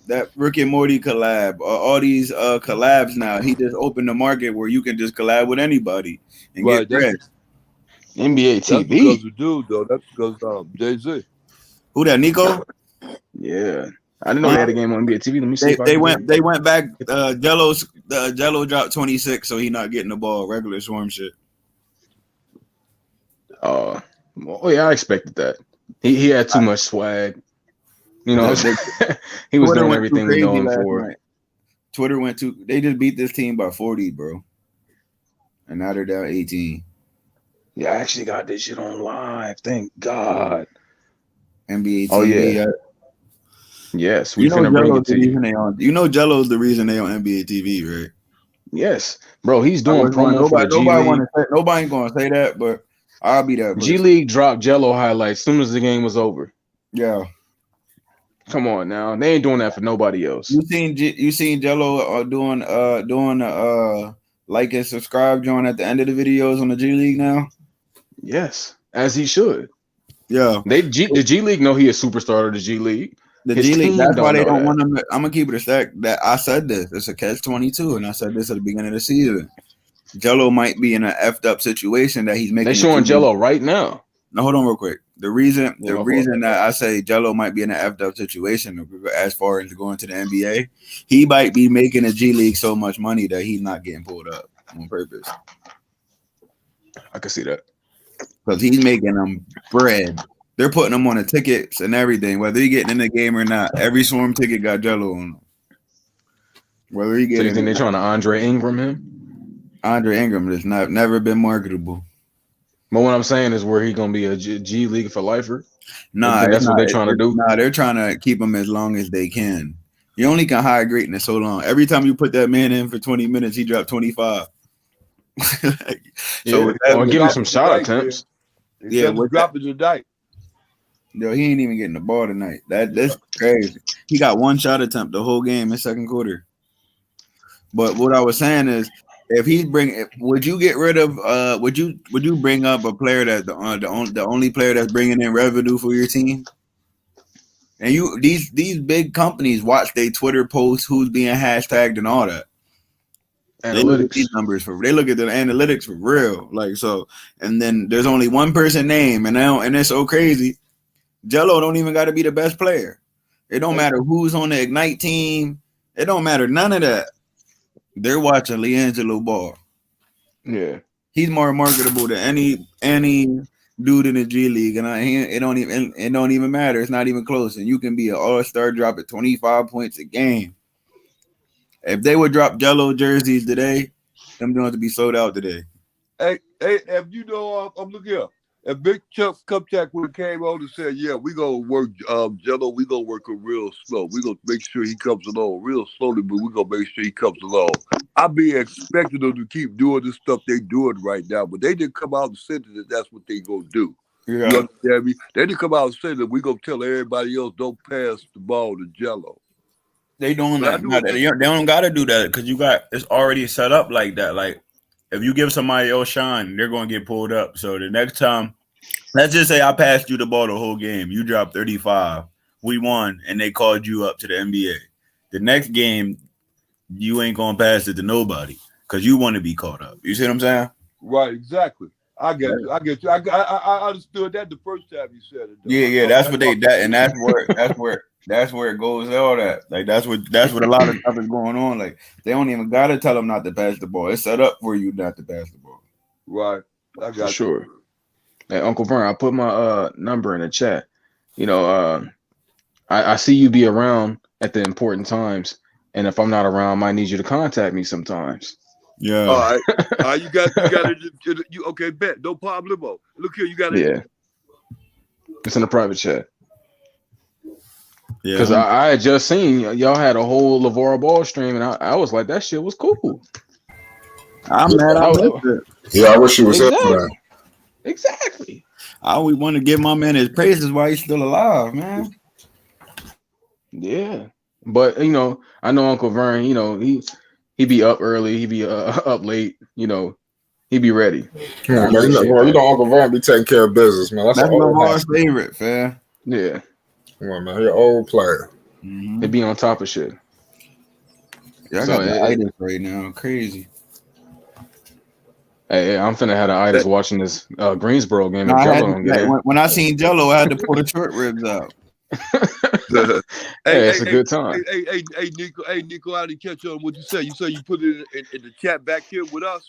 That Rick and Morty collab, all these collabs now, he just opened the market where you can just collab with anybody and get bread. NBA TV. That's because of dude, though. That's because Jay-Z. Who that, Nico? Yeah. I didn't know they had a game on NBA TV. Let me see. They went back. Gelo dropped 26, so he not getting the ball. Regular swarm shit. Oh yeah, I expected that. He had too much swag. You know, he was doing everything we know him for. Night. Twitter went too. They just beat this team by 40, bro, and now they're down 18. Yeah, I actually got this shit on live. Thank God. NBA TV. Oh yeah. Yes, we finna bring it to you. You know, Gelo's the reason they on NBA TV, right? Yes, bro. He's doing promo for the G League. Nobody gonna say that, but I'll be that. G League dropped Gelo highlights as soon as the game was over. Yeah. Come on now, they ain't doing that for nobody else. You seen Gelo doing like and subscribe join at the end of the videos on the G League now? Yes, as he should. Yeah, the G League know he a superstar of the G League. the His G League. team That's why they don't know want him. I'm gonna keep it a stack. That I said this. It's a catch-22, and I said this at the beginning of the season. Gelo might be in an effed up situation that he's making. They showing Gelo right now. Now hold on real quick. The reason that I say Gelo might be in an effed up situation as far as going to the NBA, he might be making the G League so much money that he's not getting pulled up on purpose. I can see that because he's making them bread. They're putting them on the tickets and everything, whether he's getting in the game or not. Every Swarm ticket got Gelo on them. Whether he so you think they're trying to Andre Ingram him? Andre Ingram has never been marketable. But what I'm saying is, where he gonna be a G League for lifer? Nah, that's what they're trying to do. Nah, they're trying to keep him as long as they can. You only can hire greatness so long. Every time you put that man in for 20 minutes, he dropped 25. Or give him some shot attempts. Yeah, we're dropping tonight. Yo, he ain't even getting the ball tonight. That's crazy. He got one shot attempt the whole game in second quarter. But what I was saying is, would you get rid of? Would you bring up a player that's the only player that's bringing in revenue for your team? And these big companies watch their Twitter posts, who's being hashtagged and all that. They look at these numbers they look at the analytics for real, like so. And then there's only one person name, and it's so crazy. Gelo don't even got to be the best player. It don't matter who's on the Ignite team. It don't matter none of that. They're watching LiAngelo Ball. Yeah, he's more marketable than any dude in the G League, and it don't even matter. It's not even close. And you can be an all-star, drop at 25 points a game. If they would drop Gelo jerseys today, them going to be sold out today. Hey, if you know, I'm looking here. If Big Chuck Cupjack would have came on and said, "Yeah, we gonna work Gelo, we gonna work him real slow. We gonna make sure he comes along real slowly, but we gonna make sure he comes along." I be expecting them to keep doing the stuff they doing right now, but they didn't come out and say that that's what they gonna do. Yeah. You understand me? They didn't come out and say that we gonna tell everybody else don't pass the ball to Gelo. They doing that. They don't got to do that because it's already set up like that. Like if you give somebody else shine, they're going to get pulled up. So the next time, let's just say I passed you the ball the whole game. You dropped 35. We won, and they called you up to the NBA. The next game, you ain't going to pass it to nobody because you want to be caught up. You see what I'm saying? Right, exactly. I get you. I understood that the first time you said it. Though. Yeah. That's where it goes all that. Like that's what a lot of stuff is going on. Like they don't even gotta tell them not to pass the ball. It's set up for you not to pass the ball. Right. I got sure. Hey, Uncle Vern, I put my number in the chat. You know, I see you be around at the important times, and if I'm not around, I might need you to contact me sometimes. Yeah. All right. You got it. You okay? Bet. No problemo. Look here. You got it. Yeah. It's in the private chat. Yeah. Because I had just seen y'all had a whole LeVar Ball stream, and I was like, that shit was cool. I'm mad. I wish he was here for that. Exactly. I always want to give my man his praises while he's still alive, man. Yeah. But, you know, I know Uncle Vern, you know, he be up early, he be up late, you know, he be ready. Yeah, man, you know Uncle Vern be taking care of business, man. That's LeVar's favorite, fam. Yeah. Come on, man. You're an old player. They be on top of shit. Yeah, I got the itis right now. Crazy. Hey, I'm finna have the itis watching this Greensboro game. When I seen Gelo, I had to pull the short ribs out. It's a good time. Hey, Nico, I didn't catch on what you said. You said you put it in the chat back here with us?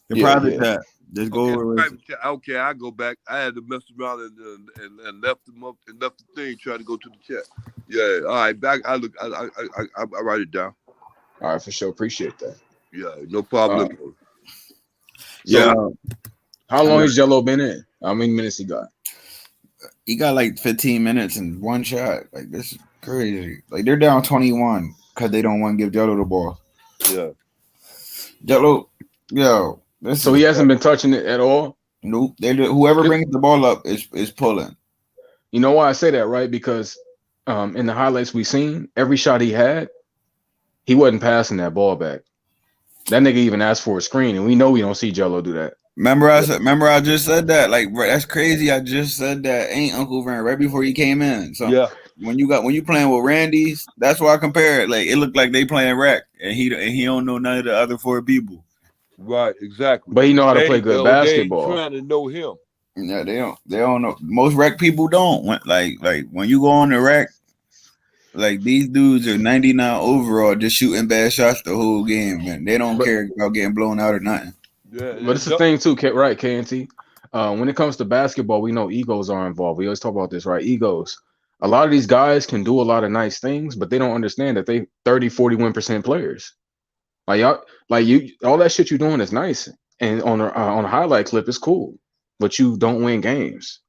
The private chat. Just go over it. Okay, I go back. I had to mess around and left them up and left the thing trying to go to the chat. Yeah, all right. Back. I write it down. All right, for sure. Appreciate that. Yeah, no problem. So, how long has Gelo been in? How many minutes he got? He got like 15 minutes and one shot. Like this is crazy. Like they're down 21 because they don't want to give Gelo the ball. Yeah, Gelo, yo. So he hasn't been touching it at all? Nope. Whoever brings the ball up is pulling. You know why I say that, right? Because in the highlights we seen, every shot he had, he wasn't passing that ball back. That nigga even asked for a screen, and we know we don't see Gelo do that. Remember I just said that. Like, bro, that's crazy. I just said that. Ain't Uncle Vern right before he came in. So Yeah. when you playing with Randy's, that's why I compare it. Like, it looked like they playing rec, and he don't know none of the other 4 people. Right, exactly. But he know how to play good They ain't basketball. trying to know him. Yeah, they don't know. Most rec people don't. Like when you go on the rec, like these dudes are 99 overall, just shooting bad shots the whole game, man. They don't care about getting blown out or nothing. Yeah, But it's the thing too, right, KNT? When it comes to basketball, we know egos are involved. We always talk about this, right? Egos. A lot of these guys can do a lot of nice things, but they don't understand that they 30, 41% players. Like y'all, like you, all that shit you're doing is nice, and on a highlight clip, it's cool, but you don't win games.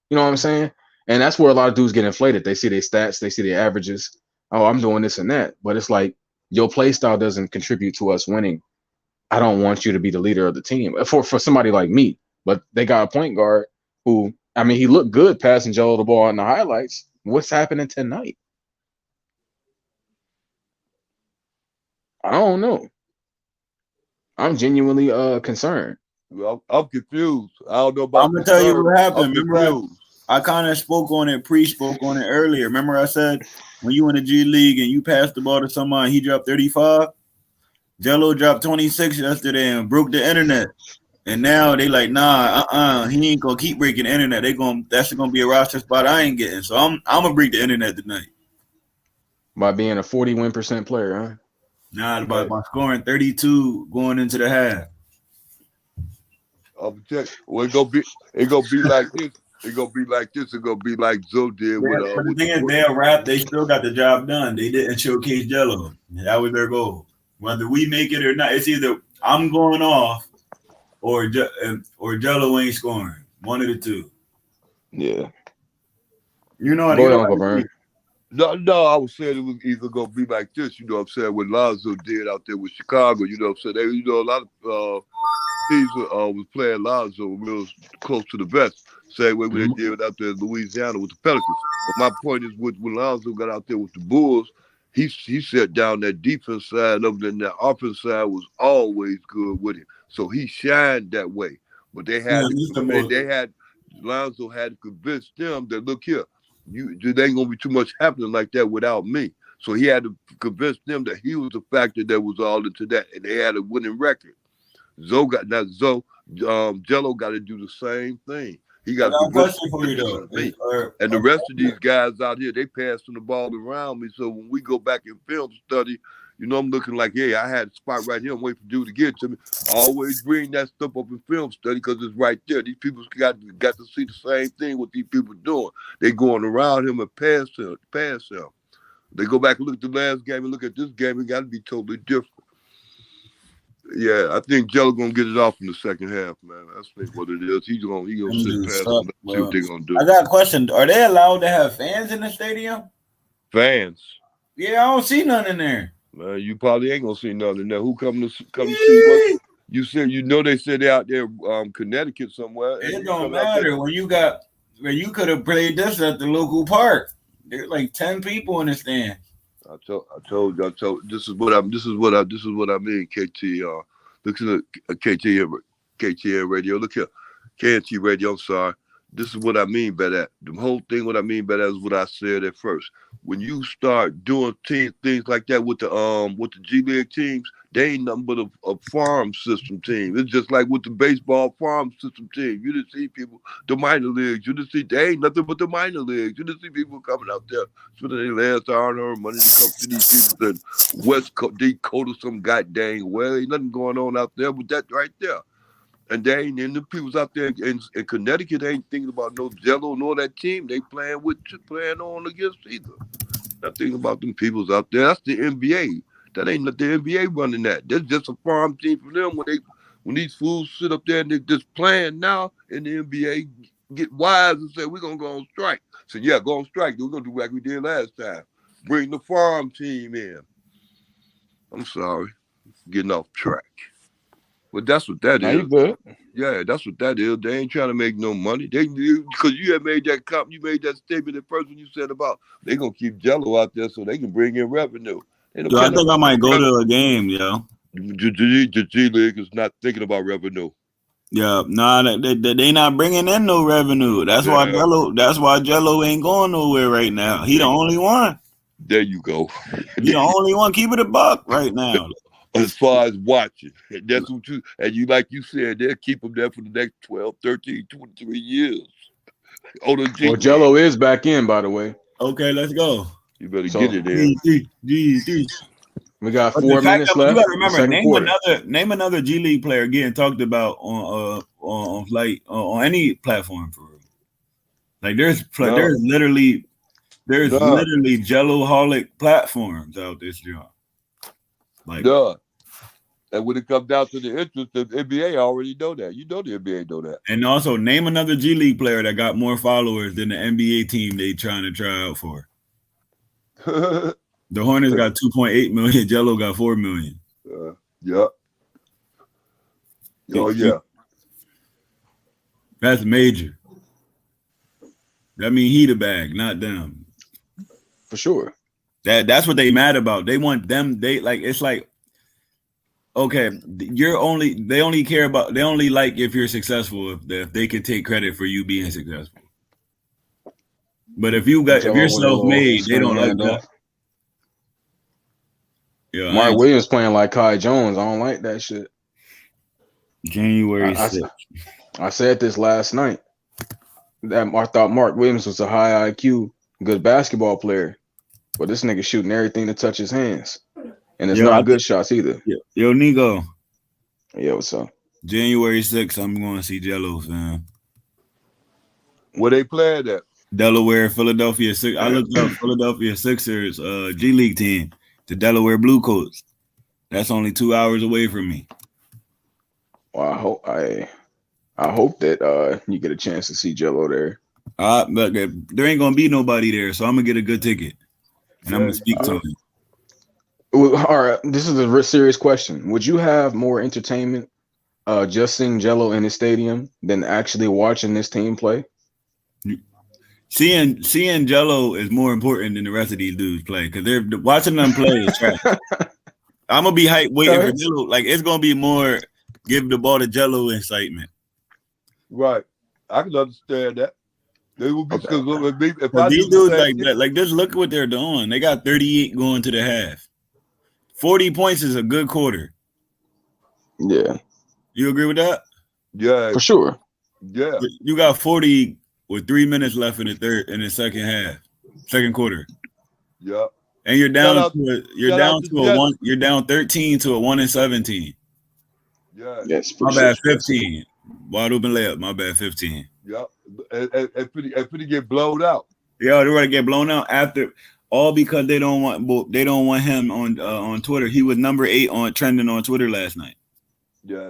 You know what I'm saying? And that's where a lot of dudes get inflated. They see their stats, they see their averages. Oh, I'm doing this and that, but it's like your play style doesn't contribute to us winning. I don't want you to be the leader of the team for somebody like me. But they got a point guard who, I mean, he looked good passing Gelo the ball in the highlights. What's happening tonight? I don't know. I'm genuinely concerned. Well, I'm confused. I don't know about. I'm gonna tell you what happened. Remember, I kind of spoke on it earlier. Remember, I said when you in the G League and you passed the ball to somebody, he dropped 35. Gelo dropped 26 yesterday and broke the internet. And now they like, nah, he ain't gonna keep breaking the internet. That's gonna be a roster spot I ain't getting. So I'm gonna break the internet tonight. By being a 41% player, huh? Nah, by scoring 32 going into the half. I'm tell you, well, it gonna be like this. It's gonna be like this. It's gonna be like Zoe did with But the thing is, they'll rap. They still got the job done. They didn't showcase Gelo. That was their goal. Whether we make it or not, it's either I'm going off or Gelo ain't scoring. One of the two. Yeah. You know Go ahead, Uncle Vern. No, I was saying it was either gonna be like this, you know what I'm saying, what Lonzo did out there with Chicago, you know what I'm saying. They, you know, a lot of teams was playing Lonzo real close to the vest. Same way when they did out there in Louisiana with the Pelicans. But my point is when Lonzo got out there with the Bulls, he set down that defense side of it, and that offense side was always good with him. So he shined that way. But they had Lonzo had to convince them that look here, there ain't gonna be too much happening like that without me. So he had to convince them that he was the factor that was all into that, and they had a winning record. Gelo got to do the same thing. He got a question for you though. And the rest of these guys out here, they passing the ball around me. So when we go back in film study, you know, I'm looking like, hey, I had a spot right here. I'm waiting for dude to get to me. Always bring that stuff up in film study because it's right there. These people got to see the same thing what these people doing. They going around him and pass him. They go back and look at the last game and look at this game. It got to be totally different. Yeah, I think Gelo gonna get it off in the second half, man. That's what it is. He's gonna sit past them, see what they're gonna do. I got a question. Are they allowed to have fans in the stadium? Fans? Yeah, I don't see none in there. Man, you probably ain't gonna see nothing in there. Who come to see what? You said they said they're out there, Connecticut somewhere. It don't matter when you could have played this at the local park. There's like 10 people in the stand. I told you. This is what I mean. KT, listen to KTN radio. Look here, KNT radio. I'm sorry. This is what I mean by that. The whole thing. What I mean by that is what I said at first. When you start doing things like that with the G League teams, they ain't nothing but a farm system team. It's just like with the baseball farm system team. You didn't see people, the minor leagues. You didn't see, they ain't nothing but the minor leagues. You didn't see people coming out there spending their last hard-earned money to come to these people in West Dakota, some goddamn well. Ain't nothing going on out there but that right there. And they ain't, and the people's out there in Connecticut ain't thinking about no Gelo nor that team they playing on against either. Not thinking about them people's out there. That's the NBA. That ain't the NBA running that. That's just a farm team for them when these fools sit up there and they're just playing now in the NBA, get wise and say, we're gonna go on strike. So yeah, go on strike. We're gonna do like we did last time. Bring the farm team in. I'm sorry. Getting off track. But that's what that Now is. you good. Yeah, that's what that is. They ain't trying to make no money. Because you had made that you made that statement at first when you said about they gonna keep Gelo out there so they can bring in revenue. They don't Yo, care I think I about might go revenue. to a game, yo. The G League is not thinking about revenue. Yeah, nah, they not bringing in no revenue. That's why Yeah. Gelo ain't going nowhere right now. He the only one. There you go. He the only one. Keep it a buck right now. As far as watching, that's what you like you said, they'll keep him there for the next 12, 13, 23 years. On the G Well, League. Gelo is back in, by the way. Okay, let's go. You better So, get it in. G. We got But 4 minutes you left. gotta in the remember, second quarter. name another G League player getting talked about on flight on any platform for real. Like there's literally Gelo-holic platforms out this job. Like And when it comes down to the interest, the NBA already know that. You know the NBA know that. and also name another G League player that got more followers than the NBA team they trying to try out for. The Hornets got 2.8 million. Gelo got 4 million. Yeah. Oh yeah. That's major. That mean he the bag, not them. For sure. That's what they mad about. They want them. They like it's like okay, they only like if you're successful if they can take credit for you being successful. But if you're self-made, they don't like that. Yeah, Mark Williams playing like Kai Jones. I don't like that shit. January 6th. I said this last night. That I thought Mark Williams was a high IQ, good basketball player. But this nigga shooting everything that touches hands. And it's not good shots either. Yo, Nigo. Yeah, what's up? January 6th, I'm going to see Gelo, fam. Where they playing at? Delaware, Philadelphia. I looked up Philadelphia Sixers G League team, the Delaware Blue Coats. That's only 2 hours away from me. Well, I hope that you get a chance to see Gelo there. But there ain't gonna be nobody there, so I'm gonna get a good ticket and I'm gonna speak to him. Well, all right, this is a serious question. Would you have more entertainment just seeing Gelo in the stadium than actually watching this team play? Seeing Gelo is more important than the rest of these dudes play because they're watching them play is trash. I'm gonna be hyped waiting for Gelo. Like it's gonna be more give the ball to Gelo excitement. Right, I can understand that. They will be if these dudes like just look what they're doing. They got 38 going to the half. 40 points is a good quarter. Yeah, you agree with that? Yeah, for sure. Yeah, you got 40 with 3 minutes left in the second quarter. Yeah, and you're down you're down 13 to a 1-17. Yeah, yes. My bad, 15. Wide open layup. My bad, 15. Yeah, and pretty get blown out. Yeah, they're gonna get blown out after all because they don't want him on Twitter. He was number 8 on trending on Twitter last night. Yeah.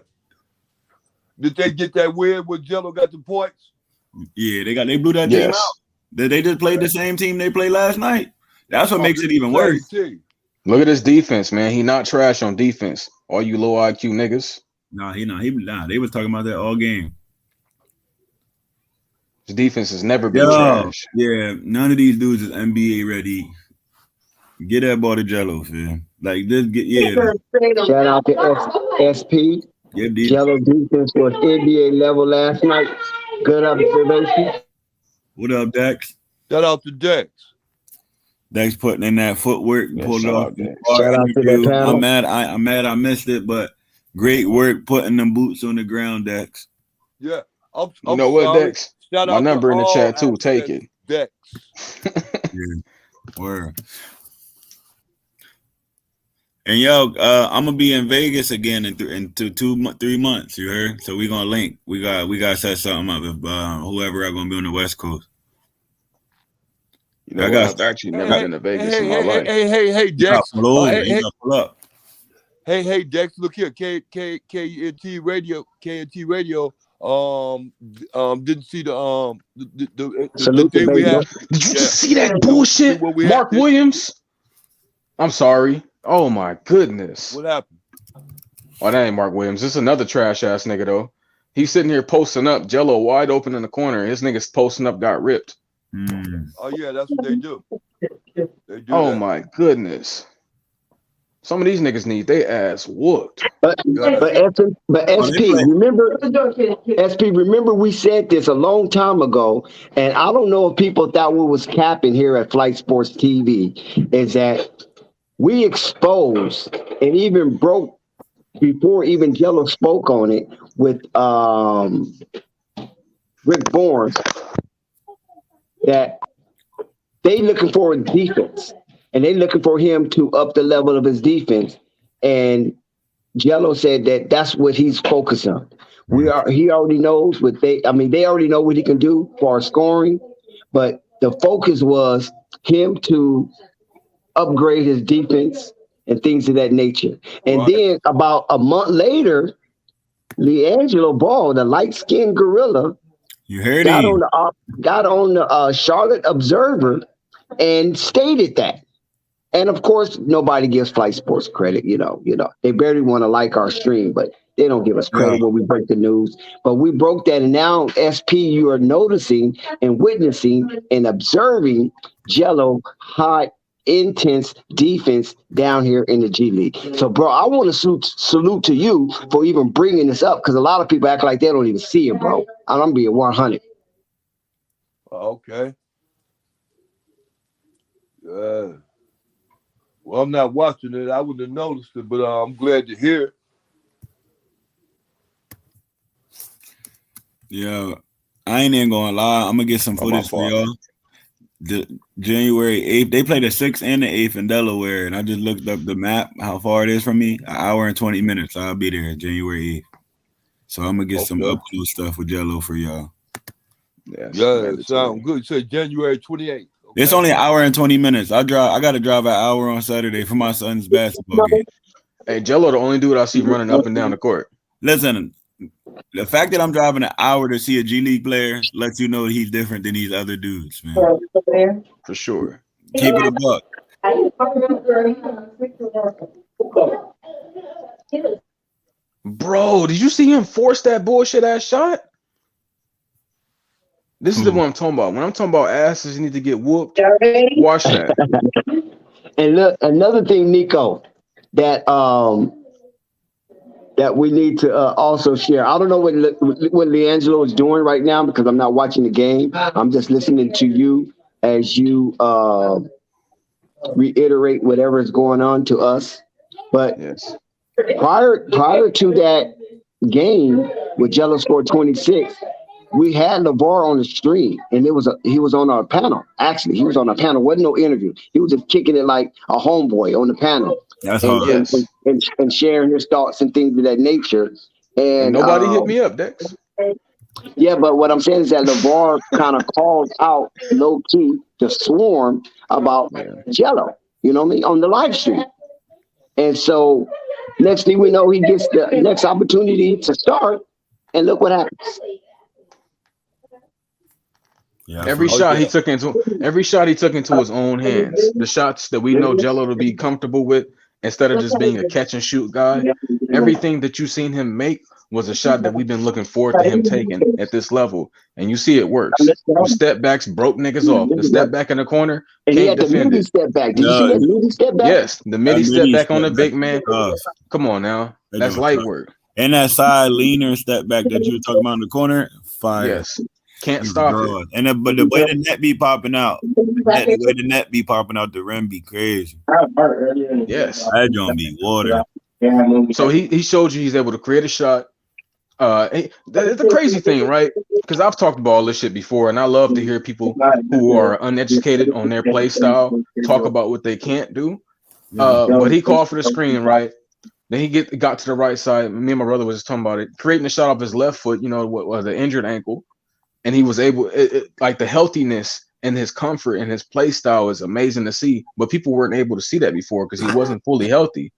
Did they get that win when Gelo got the points? Yeah, they blew that team out. They just played the same team they played last night. That's what makes it even worse. Look at his defense, man. He not trash on defense. All you low IQ niggas. Nah, they was talking about that all game. His defense has never been trash. Yeah, none of these dudes is NBA ready. Get that ball to Gelo, fam. Like this, Shout out to SP. Gelo defense was NBA level last night. Good observation. What up, Dex? Shout out to Dex. Dex putting in that footwork, pulled it off. Shout out to the panel. I'm mad I missed it, but great work putting them boots on the ground, Dex. Yeah. You know what, Dex? My number in the chat too. Take it. Dex. Yeah. Word. And yo, I'm gonna be in Vegas again in 3 months. You heard? So we gonna link. We got to set something up with whoever are gonna be on the West Coast. You know, I've actually never been to Vegas in my life. Hey, Dex. Pull up. Hey, Dex. Look here, KNT Radio. Didn't see the thing we had. Did you see that bullshit, Mark Williams? I'm sorry. Oh my goodness. What happened? Oh, that ain't Mark Williams. This is another trash ass nigga though. He's sitting here posting up, Gelo wide open in the corner. His niggas posting up got ripped. Oh yeah, that's what they do. They do Oh that. my goodness. Some of these niggas need their ass whooped. But SP, remember we said this a long time ago, and I don't know if people thought we was capping here at Flight Sports TV, is that we exposed and even broke before even Gelo spoke on it with Rick Bourne that they looking for a defense and they looking for him to up the level of his defense. And Gelo said that that's what he's focused on. He already knows what they already know what he can do for scoring, but the focus was him to upgrade his defense and things of that nature. And then about a month later, LiAngelo Ball, the light-skinned gorilla, you heard got on the Charlotte Observer and stated that. And of course, nobody gives Flight Sports credit. You know, they barely want to like our stream, but they don't give us credit when we break the news. But we broke that, and now SP, you are noticing and witnessing and observing Gelo high intense defense down here in the G League. So, bro, I want to salute to you for even bringing this up, because a lot of people act like they don't even see it, bro. And I'm being 100. Okay. Well, I'm not watching it. I wouldn't have noticed it, but I'm glad to hear it. Yeah, I ain't even gonna lie. I'm gonna get some footage for y'all. The January 8th, they play the 6th and the 8th in Delaware, and I just looked up the map, how far it is from me. An hour and 20 minutes. I'll be there January 8th. So I'm gonna get some up close stuff with Gelo for y'all. Yeah, sound good. You said January 28th. Okay. It's only an hour and 20 minutes. I gotta drive an hour on Saturday for my son's basketball game. Hey, Gelo, the only dude I see running up and down the court. Listen, the fact that I'm driving an hour to see a G League player lets you know that he's different than these other dudes, man. For sure. Keep it a buck. Bro, did you see him force that bullshit ass shot? This is the one I'm talking about. When I'm talking about asses need to get whooped, watch that. And look, another thing, Nico, that that we need to also share. I don't know what LiAngelo is doing right now because I'm not watching the game. I'm just listening to you as you reiterate whatever is going on to us. But prior to that game, where Gelo scored 26, we had LeVar on the stream, and he was on our panel. Actually, he was on our panel. Wasn't no interview. He was just kicking it like a homeboy on the panel. That's hard. And sharing his thoughts and things of that nature. And nobody hit me up, Dex. Yeah, but what I'm saying is that LeVar kind of called out low key the swarm about Gelo, you know what I mean, on the live stream. And so next thing we know, he gets the next opportunity to start, and look what happens. Yeah, every shot he took into his own hands. The shots that we know Gelo to be comfortable with, instead of just being a catch and shoot guy, everything that you've seen him make was a shot that we've been looking forward to him taking at this level. And you see it works. The step backs broke niggas off. The step back in the corner, can't defend it. Step back. Did you see that midi step back? Yes, the midi step back on the big man. Come on now. That's light work. And that side leaner step back that you were talking about in the corner, fire. Yes. Can't stop it. And but the way the net be popping out, the rim be crazy. Yes. That don't be water. So he showed you he's able to create a shot. The crazy thing, right? Because I've talked about all this shit before, and I love to hear people who are uneducated on their play style talk about what they can't do. But he called for the screen, right? Then he got to the right side. Me and my brother was just talking about it, creating a shot off his left foot. You know what was an injured ankle. And he was able, like the healthiness and his comfort and his play style is amazing to see. But people weren't able to see that before because he wasn't fully healthy.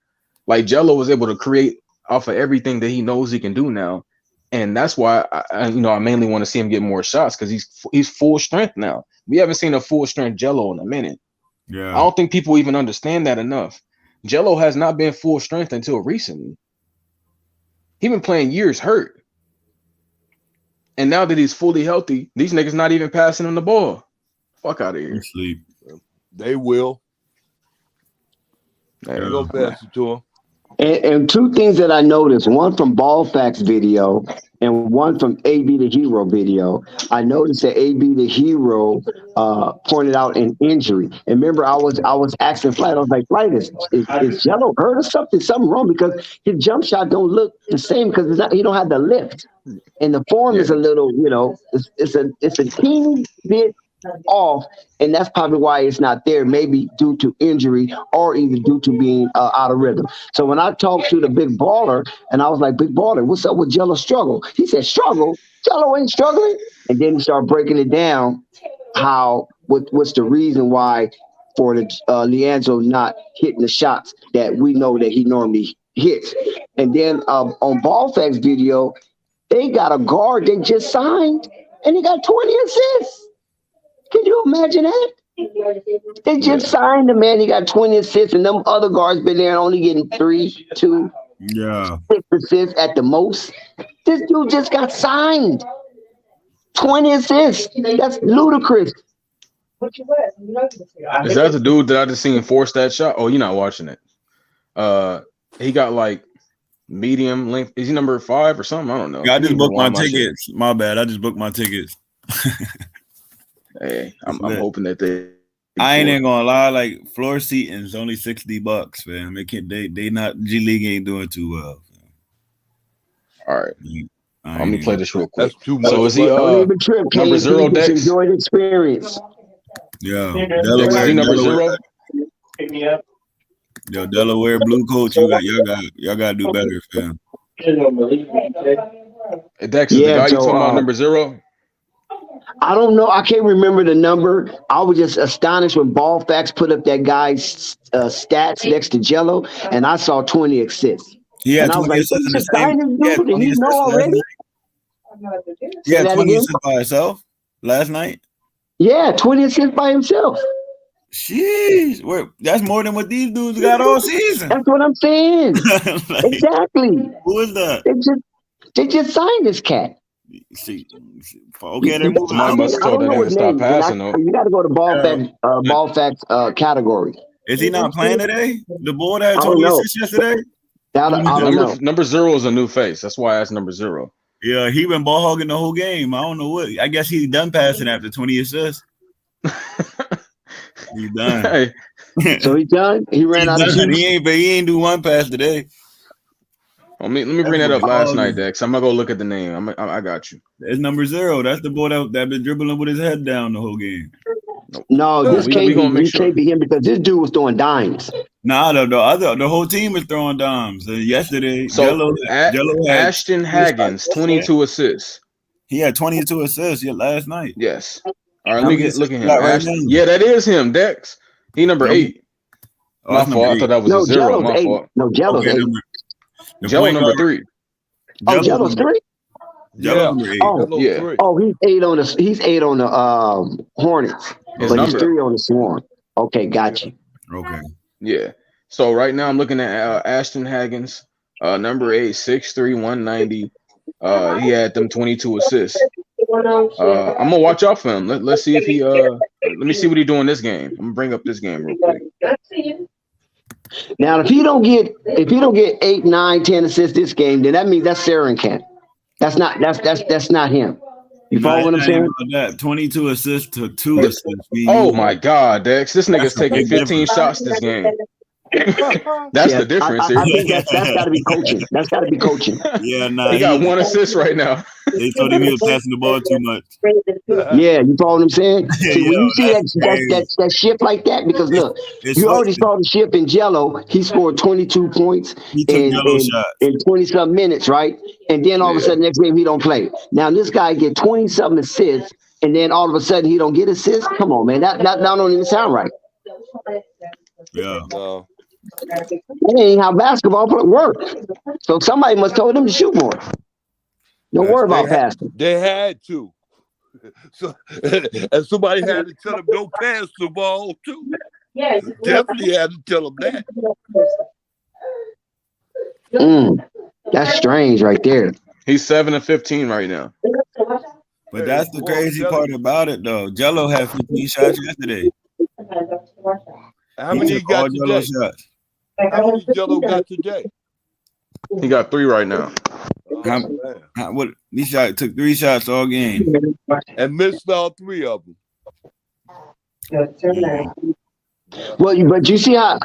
Like Gelo was able to create off of everything that he knows he can do now, and that's why I mainly want to see him get more shots because he's full strength now. We haven't seen a full strength Gelo in a minute. Yeah, I don't think people even understand that enough. Gelo has not been full strength until recently. He been playing years hurt. And now that he's fully healthy, these niggas not even passing him the ball. Fuck out of here. Sleep. They will. Man, They gonna pass it to him. And two things that I noticed, one from Ball Facts video and one from AB the Hero video. I noticed that AB the Hero pointed out an injury. And remember, I was asking Flight, I was like, Flight, is Gelo hurt or something? Something wrong because his jump shot don't look the same because he don't have the lift. And the form is a little, it's a teeny bit off, and that's probably why it's not there, maybe due to injury or either due to being out of rhythm. So when I talked to the big baller and I was like, big baller, what's up with Gelo struggle? He said, struggle? Gelo ain't struggling. And then he started breaking it down what's the reason why for the LiAngelo not hitting the shots that we know that he normally hits. And then on Ball Facts video, they got a guard they just signed and he got 20 assists. Can you imagine that? They just signed the man. He got 20 assists, and them other guards been there only getting 3, 2, 6 assists at the most. This dude just got signed. 20 assists. That's ludicrous. Is that the dude that I just seen force that shot? Oh, you're not watching it. He got like medium length. Is he number 5 or something? I don't know. I just booked my tickets. My bad. I just booked my tickets. Hey, I'm hoping that they. I ain't even gonna lie. Like floor seating is only $60, man. They not G League ain't doing too well. All right, let me play this real quick. That's too much. So is he number 0 Dex? Enjoy the experience. Yeah, Is he number 0? Yo, Delaware blue coach, y'all gotta do better, fam. Dex, is the guy you talking about number 0? I don't know. I can't remember the number. I was just astonished when Ball Facts put up that guy's stats next to Gelo, and I saw 20 assists. Yeah, and I was like, in the same. Did he know already? Yeah, 20 assists by himself last night. Yeah, 20 assists by himself. Jeez, that's more than what these dudes got all season. That's what I'm saying. Like, exactly. Who is that? They just signed this cat. See, okay, they're moving. Somebody must have told that nigga to stop passing, though. You got to go to Ball Facts category. Is he not playing today? The board had 20 assists yesterday. I don't know. Number 0 is a new face. That's why I asked number 0. Yeah, he been ball hogging the whole game. I don't know what. I guess he's done passing after 20 assists. He's done. Hey. So he's done. He ran out of juice. He ain't do one pass today. Let me bring that up last night, Dex. I'm gonna go look at the name. I got you. It's number 0. That's the boy that been dribbling with his head down the whole game. No, this can't be him because this dude was throwing dimes. Nah, the whole team was throwing dimes. Yesterday, so Gelo had Ashton Haggins, 22 assists. He had 22 assists last night. Yes. All right, let me look at him. Yeah, that is him, Dex. He number 8. My fault. I thought that was a 0. My fault. No, Gelo's 8. Gelo number 3. Oh, Gelo's 3? Gelo number 8. Oh, yeah. Oh, he's 8 on the Hornets. But he's 3 on the Swarm. Okay, got you. Okay. Yeah. So right now I'm looking at Ashton Haggins, number 8, 6'3", 190. He had them 22 assists. I'm gonna watch out for him. Let's see if he let me see what he doing this game. I'm gonna bring up this game real quick. Now, if he don't get 8, 9, 10 assists this game, then that means that's Sarenkamp. That's not him. You follow what I'm saying? That 22 assists to 2 assists. Oh my God, Dex! This nigga's taking 15 shots this game. That's the difference here. I think that's got to be coaching. That's got to be coaching. Yeah, nah. He got 1 assist right now. They told him he was passing the ball too much. Yeah, you follow what I'm saying? See, when you see that shift like that, because look, you already saw the shift in Gelo. He scored 22 points in 20-something minutes, right? And then all of a sudden, next game, he don't play. Now, this guy get 20-something assists, and then all of a sudden, he don't get assists? Come on, man. That don't even sound right. Yeah. That ain't how basketball works. So somebody must told him to shoot more. Don't worry about passing. They had to. So, and somebody had to tell them don't pass the ball too. Definitely had to tell them that. That's strange right there. He's 7-15 right now. But that's the crazy part about it, though. Gelo had 15 shots yesterday. How He many he took all got Gelo today? shots. How many Gelo got today? He got 3 right now. What? He took 3 shots all game. And missed all 3 of them. Well, but you see how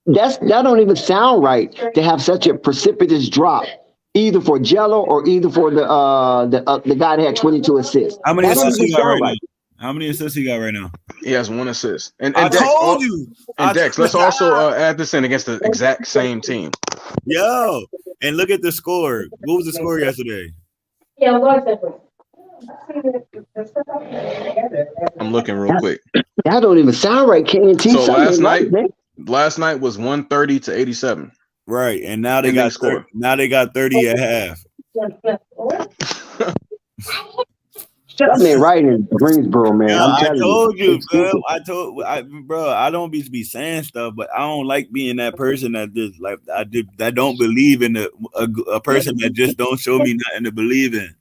that don't even sound right to have such a precipitous drop, either for Gelo or either for the guy that had 22 assists. How many That don't assists he even got sound right now? How many assists he got right now? He has 1 assist. And I Dex, told you. And Dex, let's also add this in against the exact same team. Yo, and look at the score. What was the score yesterday? I'm looking real quick. That don't even sound right. KNT. So last night was 130 to 87. Right, and now they got score. Now they got 30 at half. That man right in Greensboro, man. Yeah, I'm I telling told you, you. bro. I don't be saying stuff, but I don't like being that person that just that don't believe in a person that just don't show me nothing to believe in.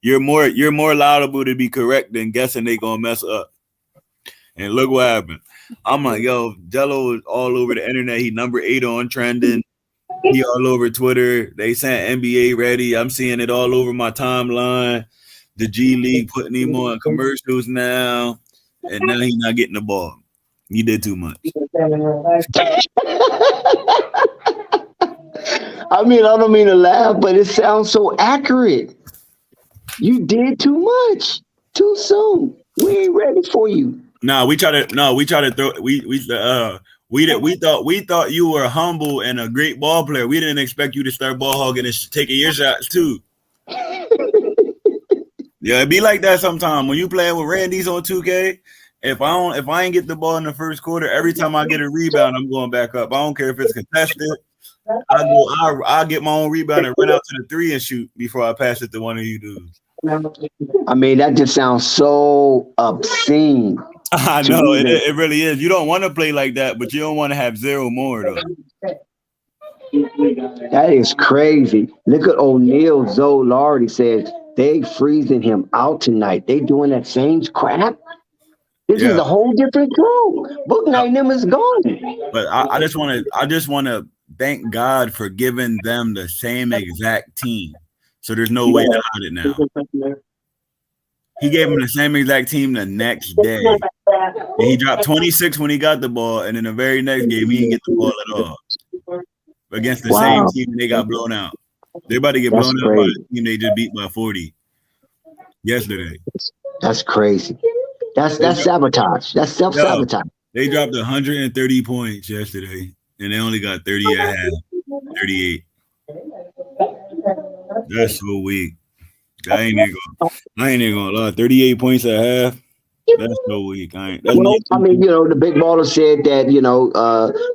You're more liable to be correct than guessing they gonna mess up. And look what happened. I'm like, yo, Gelo is all over the internet. He number 8 on trending. He all over Twitter. They saying NBA ready. I'm seeing it all over my timeline. The G League putting him on commercials now, and now he's not getting the ball. He did too much. I mean, I don't mean to laugh, but it sounds so accurate. You did too much, too soon. We ain't ready for you. We tried to throw. We thought you were humble and a great ball player. We didn't expect you to start ball hogging and taking your shots too. Yeah, it be like that sometimes when you playing with Randy's on 2K. If I ain't get the ball in the first quarter, every time I get a rebound, I'm going back up. I don't care if it's contested. I'll get my own rebound and run out to the 3 and shoot before I pass it to one of you dudes. I mean, that just sounds so obscene. I know it really is. You don't want to play like that, but you don't want to have 0 more though. That is crazy. Look at O'Neal Zolardi says they freezing him out tonight. They doing that same crap. This is a whole different crew. Book Night and them is gone. But I just want to thank God for giving them the same exact team. So there's no way to hide it now. He gave him the same exact team the next day. And he dropped 26 when he got the ball, and in the very next game, he didn't get the ball at all. Against the same team, they got blown out. They're about to get blown out by a team they just beat by 40 yesterday. That's crazy. That's sabotage. That's self-sabotage. They dropped 130 points yesterday, and they only got 30 at half, 38. That's so weak. I ain't even gonna lie. 38 points at half. That's so weak. I mean, the big baller said that,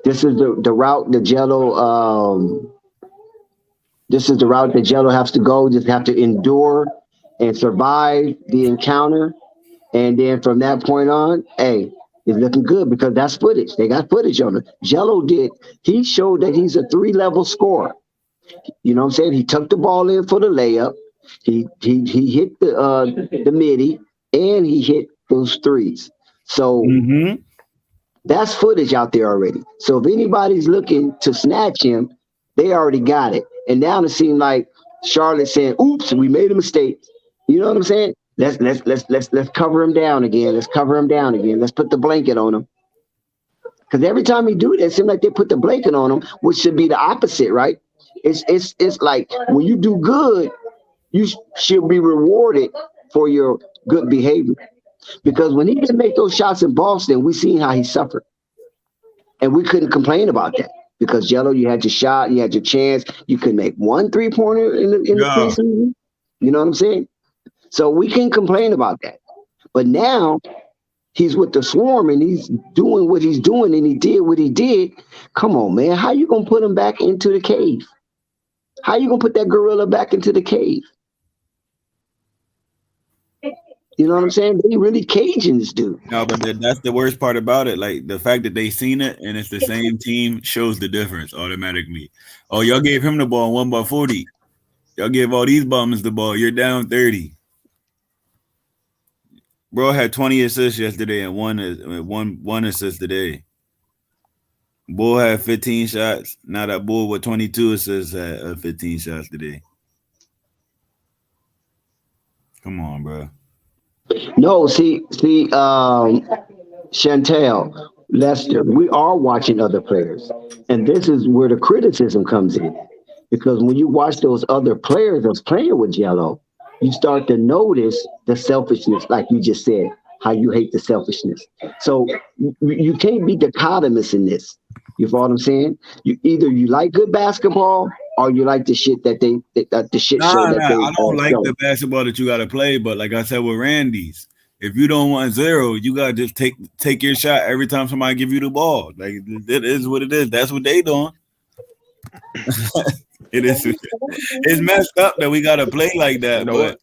this is the route that Gelo this is the route that Gelo has to go, just have to endure and survive the encounter. And then from that point on, hey, it's looking good because that's footage. They got footage on it. Gelo did. He showed that he's a 3-level scorer. You know what I'm saying? He tucked the ball in for the layup. He hit the midi, and he hit those threes. So that's footage out there already. So if anybody's looking to snatch him, they already got it. And now it seems like Charlotte saying, "Oops, we made a mistake." You know what I'm saying? Let's cover him down again. Let's cover him down again. Let's put the blanket on him. Because every time he do that, it seems like they put the blanket on him, which should be the opposite, right? It's like when you do good, you should be rewarded for your good behavior. Because when he didn't make those shots in Boston, we seen how he suffered. And we couldn't complain about that. Because Gelo, you had your shot, you had your chance. You could make 1 3-pointer in the preseason. You know what I'm saying? So we can't complain about that. But now he's with the Swarm and he's doing what he's doing and he did what he did. Come on, man. How you going to put him back into the cave? How you going to put that gorilla back into the cave? You know what I'm saying? They really caging this dude. No, but that's the worst part about it. Like the fact that they seen it and it's the same team shows the difference automatically. Oh, y'all gave him the ball 1/40. Y'all gave all these bums the ball. You're down 30. Bro had 20 assists yesterday and one assist today. Bull had 15 shots. Now that Bull with 22 assists had 15 shots today. Come on, bro. No, see, Chantel, Lester, we are watching other players. And this is where the criticism comes in. Because when you watch those other players that's playing with Gelo, you start to notice the selfishness, like you just said, how you hate the selfishness. So you can't be dichotomous in this. You follow what I'm saying? You like good basketball or you like the shit that the shit show that they I don't like show. the basketball that you got to play, but like I said with Randy's, if you don't want zero, you got to just take your shot every time somebody give you the ball. Like it is what it is. That's what they doing. It is. It's messed up that we got to play like that, You know but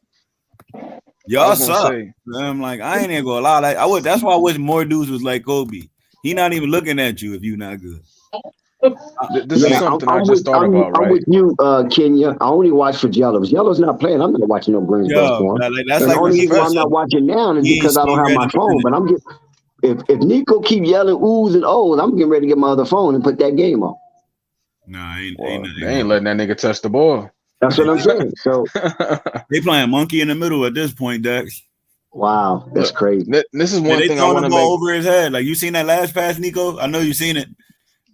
what? y'all suck. Say, I'm like, I ain't even gonna lie. Like that's why I wish more dudes was like Kobe. He not even looking at you if you not good. This is something I just thought about, right? I'm with you, Kenya. I only watch for Gelo. If Gelo's not playing, I'm not watching no Greensboro for him. That's And like the only reason why I'm not watching now is because I don't have my phone. But I'm just if Nico keep yelling oohs and ohs, I'm getting ready to get my other phone and put that game on. Nah, ain't they ain't letting that nigga touch the ball. That's what I'm saying. So they playing monkey in the middle at this point, Dex. Wow, that's crazy. This is one thing I want to make over his head. Like you seen that last pass, Nico? I know you seen it.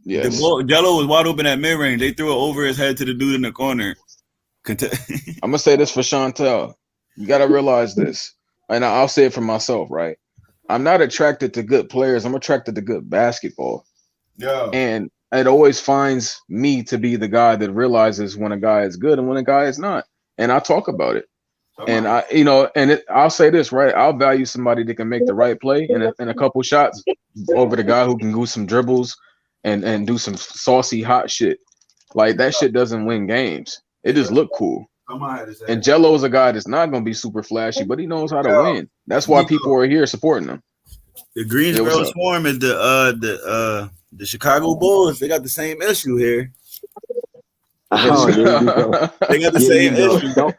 Yes. The ball, Gelo was wide open at mid range. They threw it over his head to the dude in the corner. I'm gonna say this for Chantel. You gotta realize this, and I'll say it for myself, right? I'm not attracted to good players. I'm attracted to good basketball. Yeah. And it always finds me to be the guy that realizes when a guy is good and when a guy is not. And I talk about it. And I'll say this, right? I'll value somebody that can make the right play in a couple shots over the guy who can do some dribbles and do some saucy hot shit. Like that shit doesn't win games. It just look cool. And Gelo is a guy that's not gonna be super flashy, but he knows how to win. That's why people are here supporting him. The Greensboro Swarm is the Chicago Bulls. They got the same issue here. Oh, there you go. They got the same issue.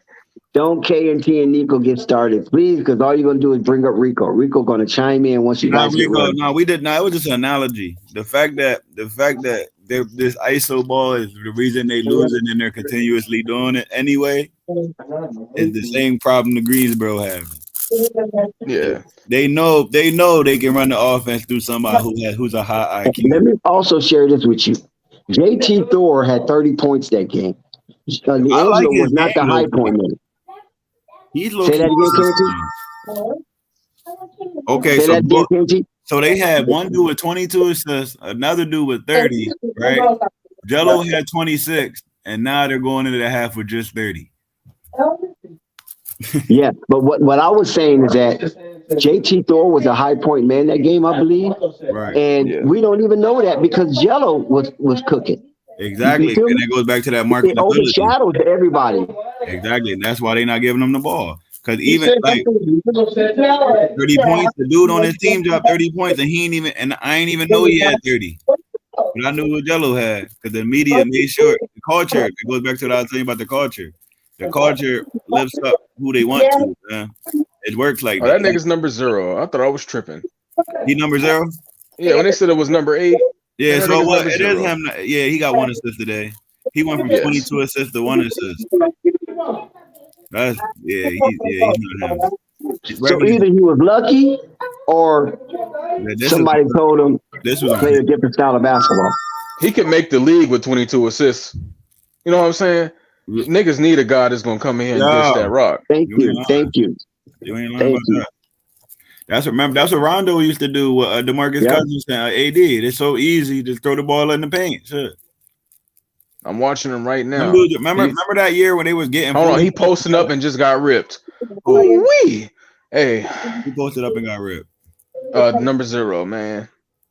Don't K&T and Nico get started, please, because all you're gonna do is bring up Rico. Rico gonna chime in once you guys get ready. No, we did not. It was just an analogy. The fact that this ISO ball is the reason they losing and they're continuously doing it anyway is the same problem the Greensboro have. Yeah, They know they can run the offense through somebody who's a high IQ. Let me also share this with you. JT Thor had 30 points that game. LiAngelo was not the high point man. Say that again, Kenzie. Okay, so they had one dude with 22 assists, another dude with 30, right? Gelo had 26, and now they're going into the half with just 30. Yeah, but what I was saying is that JT Thor was a high point man that game, I believe. Right. And we don't even know that because Gelo was cooking. Exactly. And that goes back to that market. It overshadowed everybody. Exactly. And that's why they're not giving them the ball. Because even like 30 points, the dude on his team dropped 30 points, and I ain't even know he had 30. But I knew what Gelo had because the media made sure the culture. It goes back to what I was saying about the culture. The culture lifts up who they want to. Man. It works like that. That nigga's number 0. I thought I was tripping. He number 0? Yeah, when they said it was number 8. Yeah, so it is him. Yeah, he got 1 assist today. He went from 22 assists to 1 assist. That's he's not him. So either he was lucky or somebody told him this was play a different style of basketball. He could make the league with 22 assists. You know what I'm saying? Niggas need a guy that's gonna come in and dish that rock. Thank you. You ain't lying about that. That's what Rondo used to do with DeMarcus Cousins and AD. It's so easy to throw the ball in the paint. Shit. I'm watching him right now. Remember that year when they was getting? Hold on, he posting up and just got ripped. Ooh-wee. Hey, he posted up and got ripped. Number 0, man.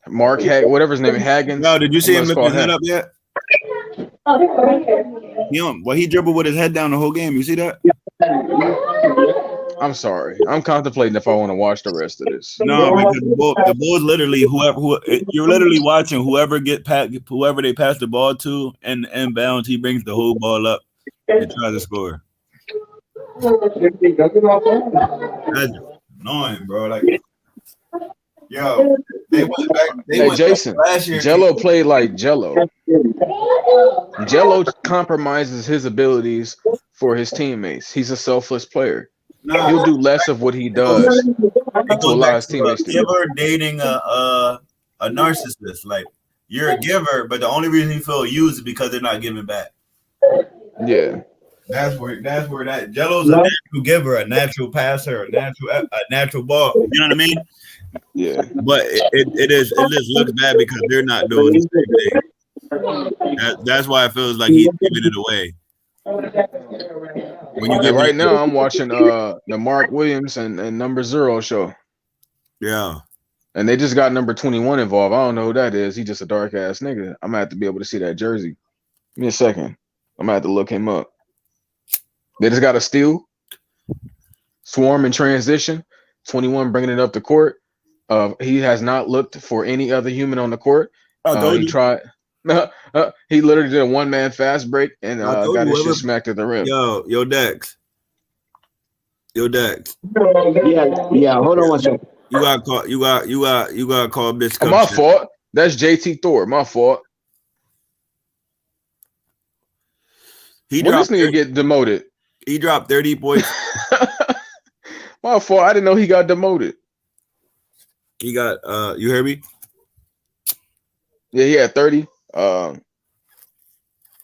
Mark whatever his name is, Haggins. No, did you see him lift his head up yet? He dribbled with his head down the whole game. You see that? I'm sorry. I'm contemplating if I want to watch the rest of this. No, because the Bulls literally you're literally watching whoever they pass the ball to and inbounds, he brings the whole ball up and tries to score. That's annoying, bro. Like, yo, they went back. Hey, Jason, last year. Gelo played like Gelo. Gelo compromises his abilities for his teammates. He's a selfless player. He'll do less of what he does to allow his teammates to do. Giver dating a narcissist. Like, you're a giver, but the only reason you feel used is because they're not giving back. Yeah. That's where that Gelo's a natural giver, a natural passer, a natural ball. You know what I mean? Yeah. But it just looks bad because they're not doing the same thing. That's why it feels like he's giving it away. When you right now, I'm watching the Mark Williams and number 0 show. Yeah. And they just got number 21 involved. I don't know who that is. He's just a dark ass nigga. I'm gonna have to be able to see that jersey. Give me a second. I'm gonna have to look him up. They just got a steal. Swarm in transition. 21 bringing it up the court. He has not looked for any other human on the court. He tried. He literally did a one-man fast break and got his shit smacked at the rim. Yo, Dex. Yeah. Hold on one second. You got call. You got call bitch. My fault. That's JT Thor. My fault. When this nigga get demoted? He dropped 30 points. My fault. I didn't know he got demoted. He got you hear me? Yeah, he had 30. But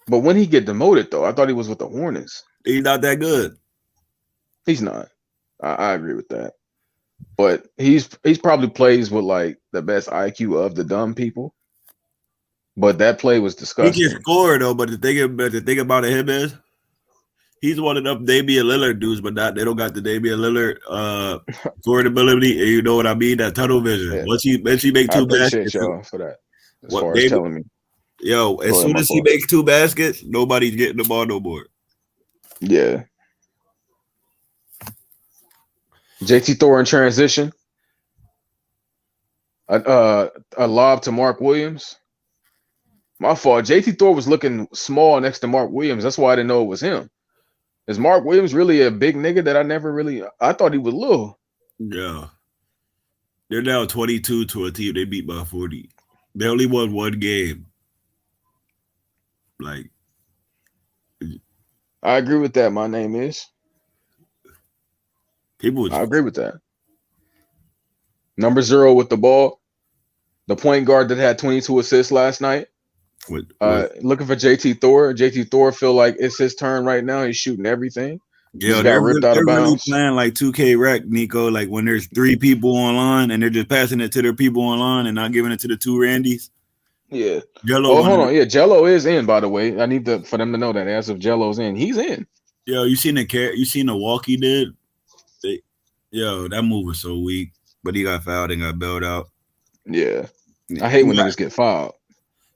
when he get demoted though, I thought he was with the Hornets. He's not that good. He's not. I agree with that. But he's probably plays with like the best IQ of the dumb people. But that play was disgusting. He can score though, but the thing about him is he's one of them Damian Lillard dudes, but they don't got the Damian Lillard scoring ability. And you know what I mean? That tunnel vision. Yeah. Once he make two baskets, I appreciate y'all for that. As what far as telling me. Yo, as soon as he makes 2 baskets, nobody's getting the ball no more. Yeah. JT Thor in transition. A lob to Mark Williams. My fault. JT Thor was looking small next to Mark Williams. That's why I didn't know it was him. Is Mark Williams really a big nigga that I thought he was little. Yeah. They're now 22 to a team they beat by 40. They only won 1 game. Like, I agree with that. My name is. I agree with that. Number 0 with the ball. The point guard that had 22 assists last night. Looking for JT Thor. JT Thor feel like it's his turn right now. He's shooting everything. Yeah, they're really playing like 2K rec, Nico. Like when there's 3 people online and they're just passing it to their people online and not giving it to the 2 Randys. Yeah. Gelo. Hold on. Yeah, Gelo is in, by the way. I need for them to know that as of Gelo's in. He's in. Yo, you seen the walk he did? That move was so weak. But he got fouled and got bailed out. Yeah. I hate when niggas get fouled.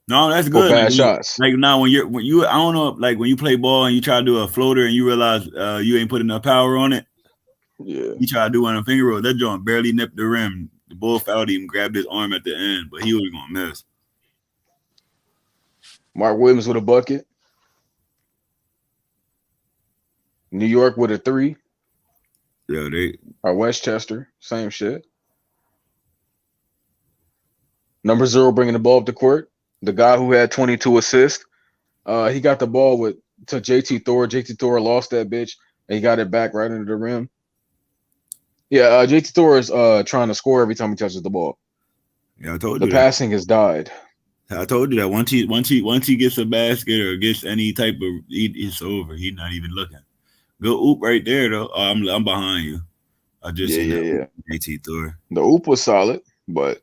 No, that's good. Bad shots. Like now when you I don't know, like when you play ball and you try to do a floater and you realize you ain't putting enough power on it. Yeah. You try to do one on a finger roll. That joint barely nipped the rim. The ball fouled him, grabbed his arm at the end, but he was gonna miss. Mark Williams with a bucket. New York with a 3. Yeah, or Westchester, same shit. Number 0 bringing the ball up the court. The guy who had 22 assists. He got the ball to JT Thor. JT Thor lost that bitch, and he got it back right under the rim. Yeah, JT Thor is trying to score every time he touches the ball. Yeah, I told you the passing has died. I told you that once he gets a basket or gets any type of, it's over. He's not even looking. Good oop right there though. Oh, I'm behind you. I just seen that JT Thor. The oop was solid, but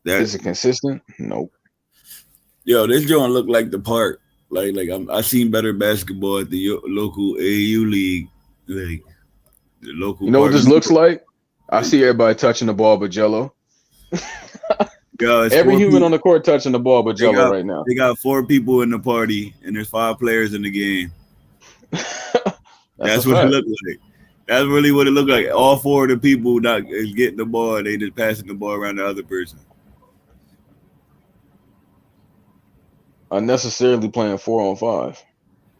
is it consistent? Nope. Yo, this joint look like the park. Like I seen better basketball at the local AAU league. Like the local. You know what this looks like? I see everybody touching the ball but Gelo. Yo, every human on the court touching the ball but Gelo right now. They got 4 people in the party and there's 5 players in the game. That's what it looked like. That's really what it looked like. All four of the people not is getting the ball, they just passing the ball around the other person. Unnecessarily playing 4-on-5.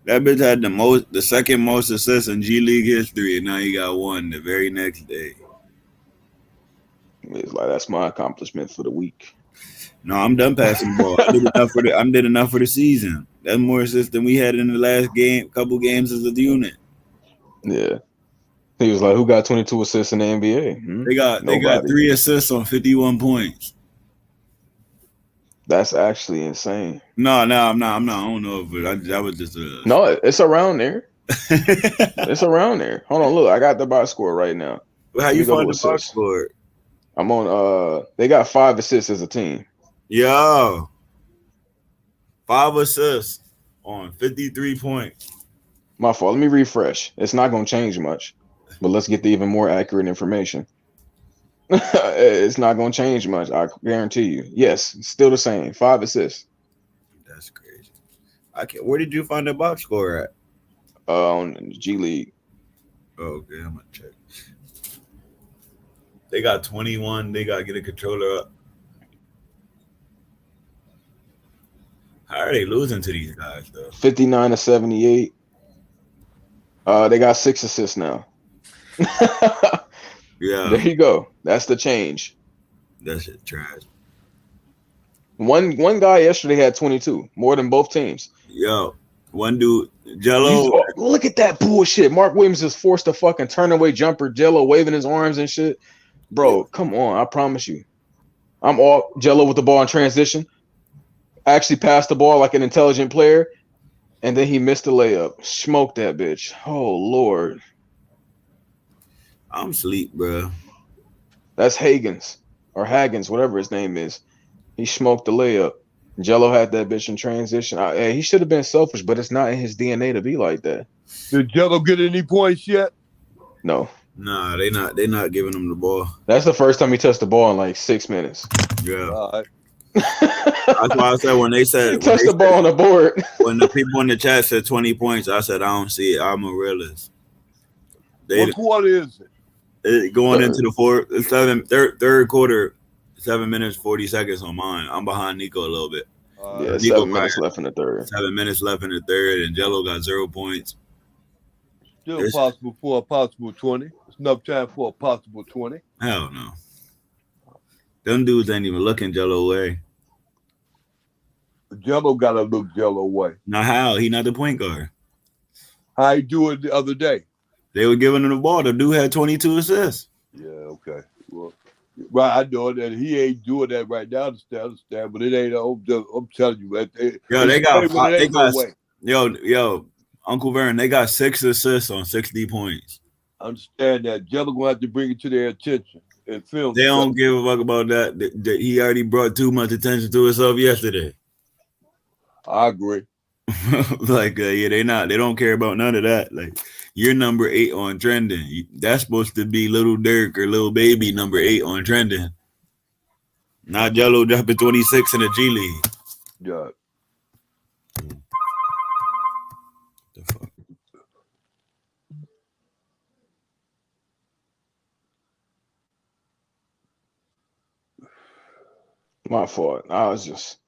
That bitch had the second most assists in G League history, and now he got one the very next day. It's like that's my accomplishment for the week. No, I'm done passing the ball. I did enough for the season. That's more assists than we had in the last couple games as a unit. Yeah. He was like, who got 22 assists in the NBA? They got 3 assists on 51 points. That's actually insane. No, I'm not. I don't know, but that was just a... No, it's around there. It's around there. Hold on, look. I got the box score right now. How you find the box score? I'm on, they got 5 assists as a team. Yo. 5 assists on 53 points. My fault. Let me refresh. It's not going to change much, but let's get the even more accurate information. It's not going to change much. I guarantee you. Yes, it's still the same. 5 assists. That's crazy. Where did you find the box score at? On G League. Oh, okay, I'm going to check. They got 21. They got to get a controller up. How are they losing to these guys, though? 59-78. They got 6 assists now. Yeah. There you go. That's the change. That shit trash. One guy yesterday had 22, more than both teams. Yo, one dude, Gelo. Look at that bullshit. Mark Williams is forced to fucking turn away jumper. Gelo waving his arms and shit. Bro, come on. I promise you. I'm all Gelo with the ball in transition. Actually passed the ball like an intelligent player. And then he missed the layup. Smoked that bitch. Oh, Lord. I'm asleep, bro. That's Haggins or Haggins, whatever his name is. He smoked the layup. Gelo had that bitch in transition. He should have been selfish, but it's not in his DNA to be like that. Did Gelo get any points yet? No. Nah, they not giving him the ball. That's the first time he touched the ball in like 6 minutes. Yeah. All right. That's why I said when they said he touched the ball on the board. When the people in the chat said 20 points, I said I don't see it. I'm a realist. What quarter is it? Going into the third quarter, 7 minutes 40 seconds on mine. I'm behind Nico a little bit. Yeah, 7 minutes left in the third. 7 minutes left in the third, and Gelo got 0 points. Still possible for a possible 20. It's enough time for a possible 20. Hell no. Them dudes ain't even looking Gelo way. Gelo got to look Gelo way. Now how? He not the point guard. How he do it the other day? They were giving him the ball. The dude had 22 assists. Yeah, okay. Well, right, I know that he ain't doing that right now. Understand, but it ain't. I'm telling you, Uncle Vern, they got 6 assists on 60 points. I understand that. Gelo gonna have to bring it to their attention and film. They don't give a fuck about that. He already brought too much attention to himself yesterday. I agree. Like, they don't care about none of that. Like, you're number 8 on trending. That's supposed to be Little Dirk or Little Baby number 8 on trending. Not Gelo dropping 26 in the G League. Yeah. The fuck? My fault. I was just.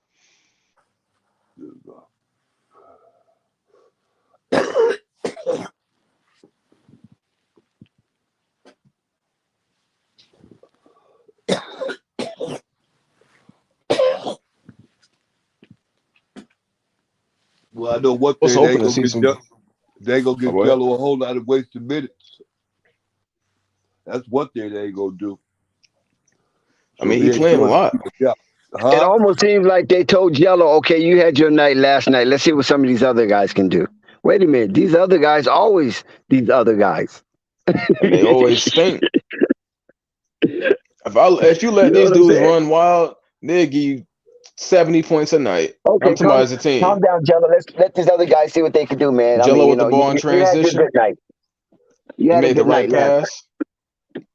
Well, I know what Let's they hope ain't to gonna see get. some. They gonna give What? Gelo a whole lot of wasted minutes. That's what they ain't gonna do. I mean, he playing a lot. Yeah. It almost seems like they told Gelo, okay, you had your night last night. Let's see what some of these other guys can do. Wait a minute. These other guys always these other guys. And they always stink. If you let these dudes run wild, they'll give you 70 points a night. Okay, I'm talking about as a team. Calm down, Gelo. Let's let these other guys see what they can do, man. Gelo with the ball in transition. You had your good night. You had made a good the right night last pass. night.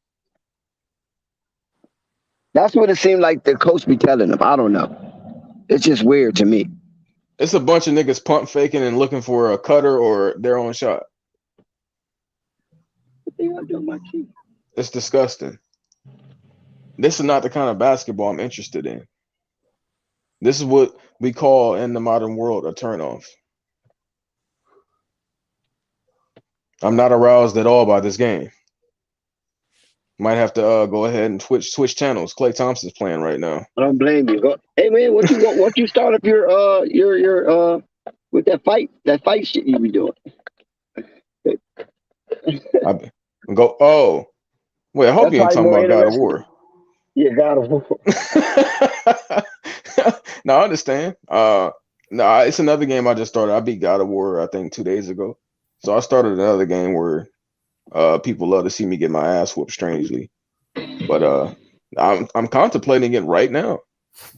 That's what it seemed like the coach be telling them. I don't know. It's just weird to me. It's a bunch of niggas pump faking and looking for a cutter or their own shot. What they gonna do with my key? It's disgusting. This is not the kind of basketball I'm interested in. This is what we call in the modern world a turnoff. I'm not aroused at all by this game. Might have to go ahead and switch channels. Klay Thompson's playing right now. I don't blame you. Hey man, what you want? What you start up your with that fight shit you be doing? Go. Oh, wait. I hope you ain't talking about God of War. Yeah, God of War. No, I understand. No, it's another game I just started. I beat God of War, I think, 2 days ago. So I started another game where people love to see me get my ass whooped strangely. But I'm contemplating it right now.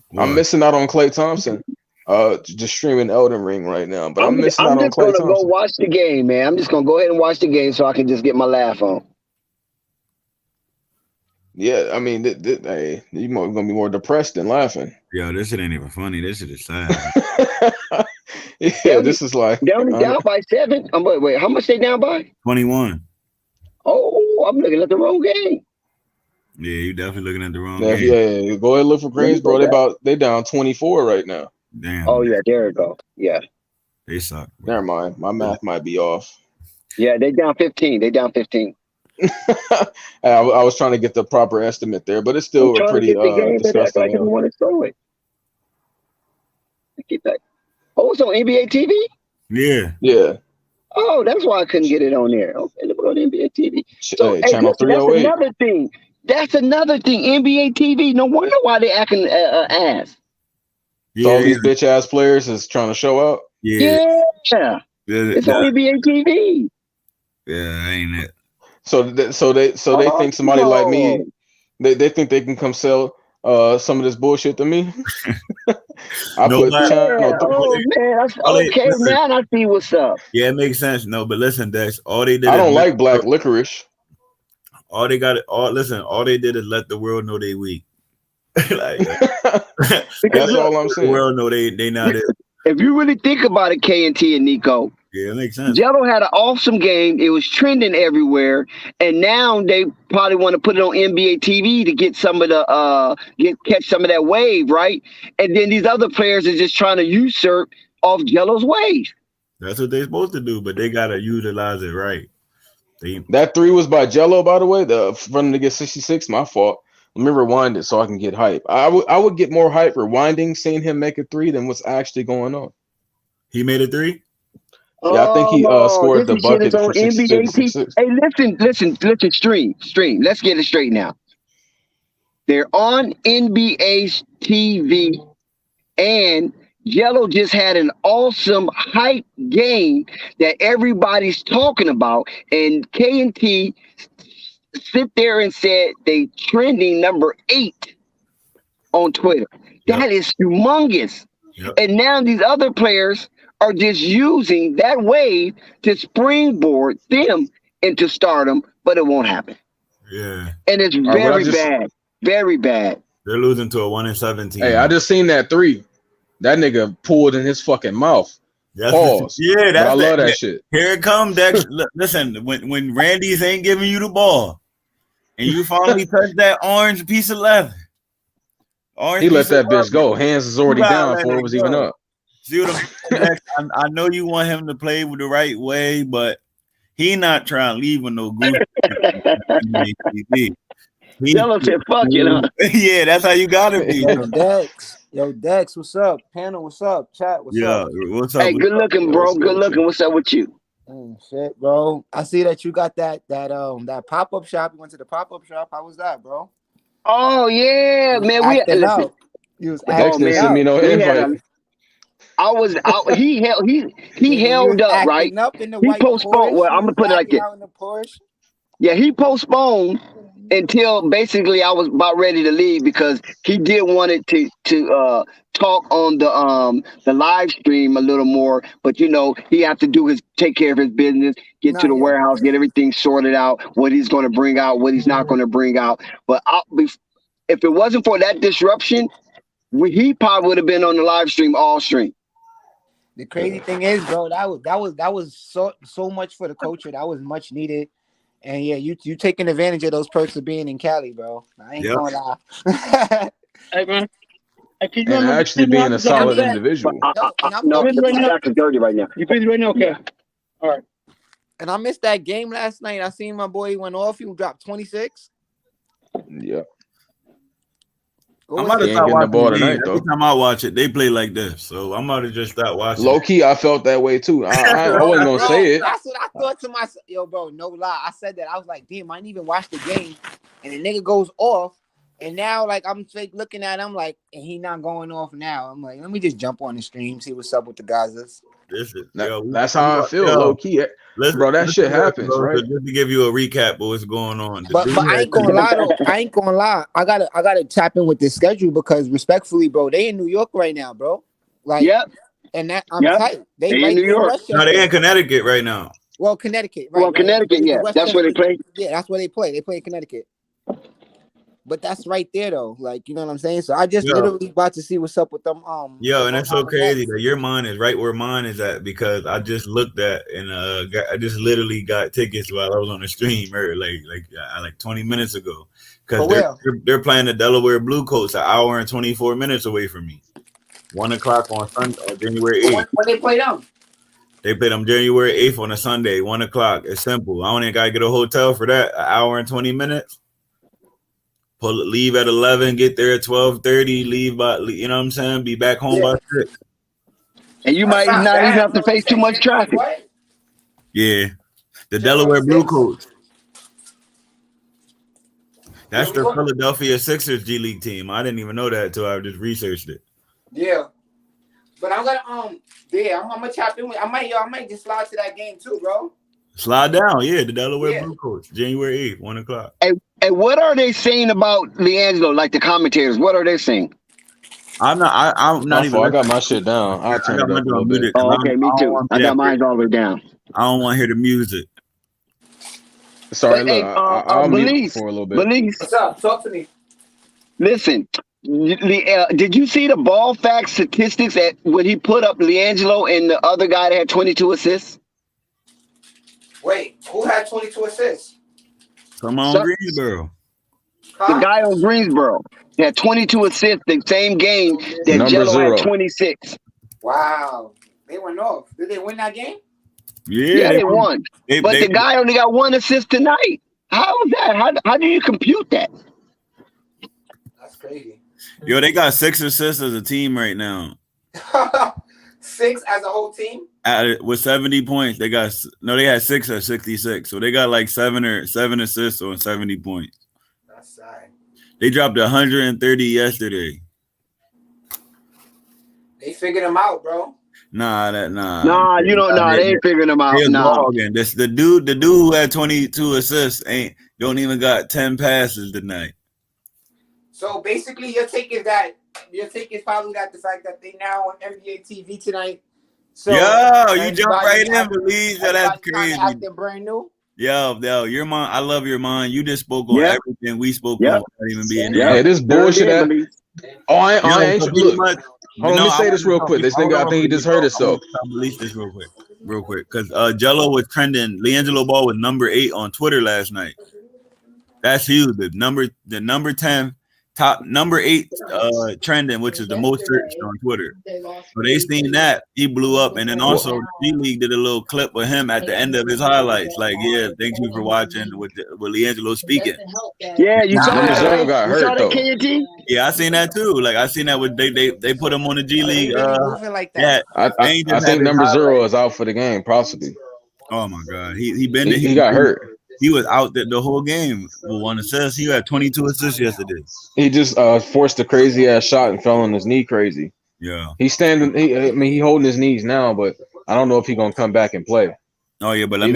What? I'm missing out on Klay Thompson. Just streaming Elden Ring right now. But I'm missing out on Klay Thompson. I'm just gonna go watch the game, man. I'm just gonna go ahead and watch the game so I can just get my laugh on. Yeah, I mean, hey, you're gonna be more depressed than laughing. Yo, this shit ain't even funny. This shit is sad. Yeah, this is like they're only down by 7. Wait, how much they down by? 21. Oh, I'm looking at the wrong game. Yeah, you definitely looking at the wrong game. Yeah, go ahead and look for Greensboro. They down 24 right now. Damn. Oh yeah, there we go. Yeah, they suck. Bro. Never mind, my math might be off. Yeah, they down 15. I was trying to get the proper estimate there, but it's still a pretty disgusting. Like want to throw it. Keep that. Oh, it's on NBA TV? Yeah. Oh, that's why I couldn't get it on there. Okay, let me go to NBA TV. So, channel 308. That's another thing. NBA TV. No wonder why they acting ass. So all these bitch ass players is trying to show out. Yeah. It's on NBA TV. Yeah, ain't it? So they think somebody like me, they think they can come sell some of this bullshit to me. I put channel. Oh man, okay. Now I see what's up. Yeah, it makes sense. No, but listen, Dex. All they did. I don't like black licorice. All they did is let the world know they weak. Like, that's all I'm saying. The world know they not it. If you really think about it, K&T and Nico. Yeah, it makes sense. Gelo had an awesome game. It was trending everywhere, and now they probably want to put it on NBA TV to get some of the catch some of that wave, right? And then these other players are just trying to usurp off Gelo's wave. That's what they're supposed to do, but they gotta utilize it right. That 3 was by Gelo, by the way. The running to get 66, my fault. Let me rewind it so I can get hype. I would get more hype rewinding, seeing him make a 3 than what's actually going on. He made a 3? Yeah, I think he scored the bucket for 66. Hey, listen, stream. Let's get it straight now. They're on NBA TV, and Gelo just had an awesome hype game that everybody's talking about, and K&T sit there and said they trending number 8 on Twitter. That is humongous. Yep. And now these other players are just using that wave to springboard them into stardom, but it won't happen. Yeah. And it's bad. Very bad. They're losing to a 1-17. Hey, I just seen that 3. That nigga pulled in his fucking mouth. Pause. I love that shit. Here it comes, Dex. Listen, when Randy's ain't giving you the ball and you finally touch that orange piece of leather. He let that bitch go. Hands is already down before it was even up. See what I know you want him to play with the right way, but he not trying to leave with no goofy. Gelo said, fuck it, huh? Yeah, that's how you gotta be. Yo, Dex, what's up? Panel, what's up? Chat, what's up? What's up? Hey, good looking, bro. Good looking. What's up with you? Shit, bro. I see that you got that pop-up shop. You went to the pop-up shop. How was that, bro? Oh yeah, man. You was Dex didn't send me no invite. He held up, right? He postponed. Well, I'm gonna put it like this. Yeah, he postponed until basically I was about ready to leave because he did want it to talk on the live stream a little more, but you know he have to take care of his business, get to the warehouse, get everything sorted out, what he's going to bring out, what he's not going to bring out. But if it wasn't for that disruption, he probably would have been on the live stream all stream. The crazy thing is, bro, that was so much for the culture. That was much needed. And yeah, you taking advantage of those perks of being in Cali, bro. I ain't Yep. gonna lie. Hey man, hey, can you And remember actually being a solid individual. Yo, and I'm No, low-key busy right now? that's dirty right now. You busy right now? Okay. All right. and I missed that game last night. I seen my boy went off. He dropped 26. Yeah. What I'm was about to He ain't start getting the watching ball the game. tonight, Every though. time I watch it, they play like this. So I'm about to just start watching. Low key, I felt that way too. I wasn't gonna Bro, say it. that's what I thought to myself. Yo, bro, no lie. I said that. I was like, damn, I didn't even watch the game. And the nigga goes off. And now, like, I'm fake looking at him, like, and he not going off now. I'm like, let me just jump on the stream, see what's up with the guys. This is, That's how I feel, low key. Bro, that shit happens, right? Just to give you a recap of what's going on. But I ain't gonna lie though. I ain't gonna lie. I gotta tap in with this schedule because respectfully, bro, they in New York right now, bro. Like, Yep. and that I'm Yep. tight. They They right in New there York. Westchester. No, they in Connecticut right now. Well, Connecticut, right? Well, Connecticut, yeah. That's where they play. Yeah, that's where they play. They play in Connecticut. But that's right there though. Like, you know what I'm saying? So I just literally about to see what's up with them. Yo, and it's so crazy that your mind is right where mine is at because I just looked at and I just literally got tickets while I was on the stream like 20 minutes ago because they're playing the Delaware Blue Coats an hour and 24 minutes away from me. 1 o'clock on Sunday, January 8th. When they play them? They played them January 8th on a Sunday, 1 o'clock. It's simple. I don't even gotta get a hotel for that. An hour and 20 minutes. Leave at 11, get there at 12:30, leave by, you know what I'm saying? Be back home by 6. And you might not even have to face too much traffic. Yeah. The Delaware Blue Coats. That's the Philadelphia Sixers G League team. I didn't even know that until I just researched it. Yeah. But I'm gonna I'm gonna tap in with I might just slide to that game too, bro. Slide down, yeah, the Delaware Blue Coats, January 8th, 1 o'clock. And what are they saying about LiAngelo? Like the commentators, what are they saying? I'm not even. I got my shit down. I'll turn it up a little bit. Oh, okay, me too. I got mine all the way down. I don't want to hear the music. Sorry, But, look, I'll mute for a little bit. Belize, What's up? Talk to me. listen, did you see the ball fact statistics at when he put up LiAngelo and the other guy that had 22 assists? Wait, who had 22 assists? Come on, Greensboro. The guy on Greensboro had 22 assists the same game that Number Gelo 0. had 26. Wow. They went off. Did they win that game? Yeah, they won. But the guy only got 1 assist tonight. How is that? How do you compute that? That's crazy. Yo, they got 6 assists as a team right now. 6 as a whole team? With 70 points, they had 6 at 66. So they got like 7 assists on 70 points. That's sad. They dropped 130 yesterday. They figured him out, bro. Nah. You don't know. They ain't figuring them out. Nah. The dude who had 22 assists don't even got 10 passes tonight. So basically, your take is probably that the fact that they now on NBA TV tonight. So you jump right in, believe that's crazy. Acting brand new. Yo, your mind. I love your mind. You just spoke on everything we spoke on without even being there. Yeah, this bullshit. I ain't. Look, let me say this real quick. This nigga, I think he just heard himself. I'll release this real quick, because Gelo was trending. LiAngelo Ball was number 8 on Twitter last night. That's huge. The number 10. Top number 8 trending, which is the most searched on Twitter. So they seen that he blew up, and then also G League did a little clip with him at the end of his highlights. Like, yeah, thank you for watching with LiAngelo speaking. Yeah, you saw that. Got hurt though. Yeah, I seen that too. Like I seen that with they put him on the G League. Yeah, I think number 0 is out for the game, possibly. Oh my God, he got hurt. He was out the whole game with 1 assist. He had 22 assists yesterday. He just forced a crazy ass shot and fell on his knee crazy. Yeah. He's standing. He holding his knees now, but I don't know if he's gonna come back and play. Oh yeah, but he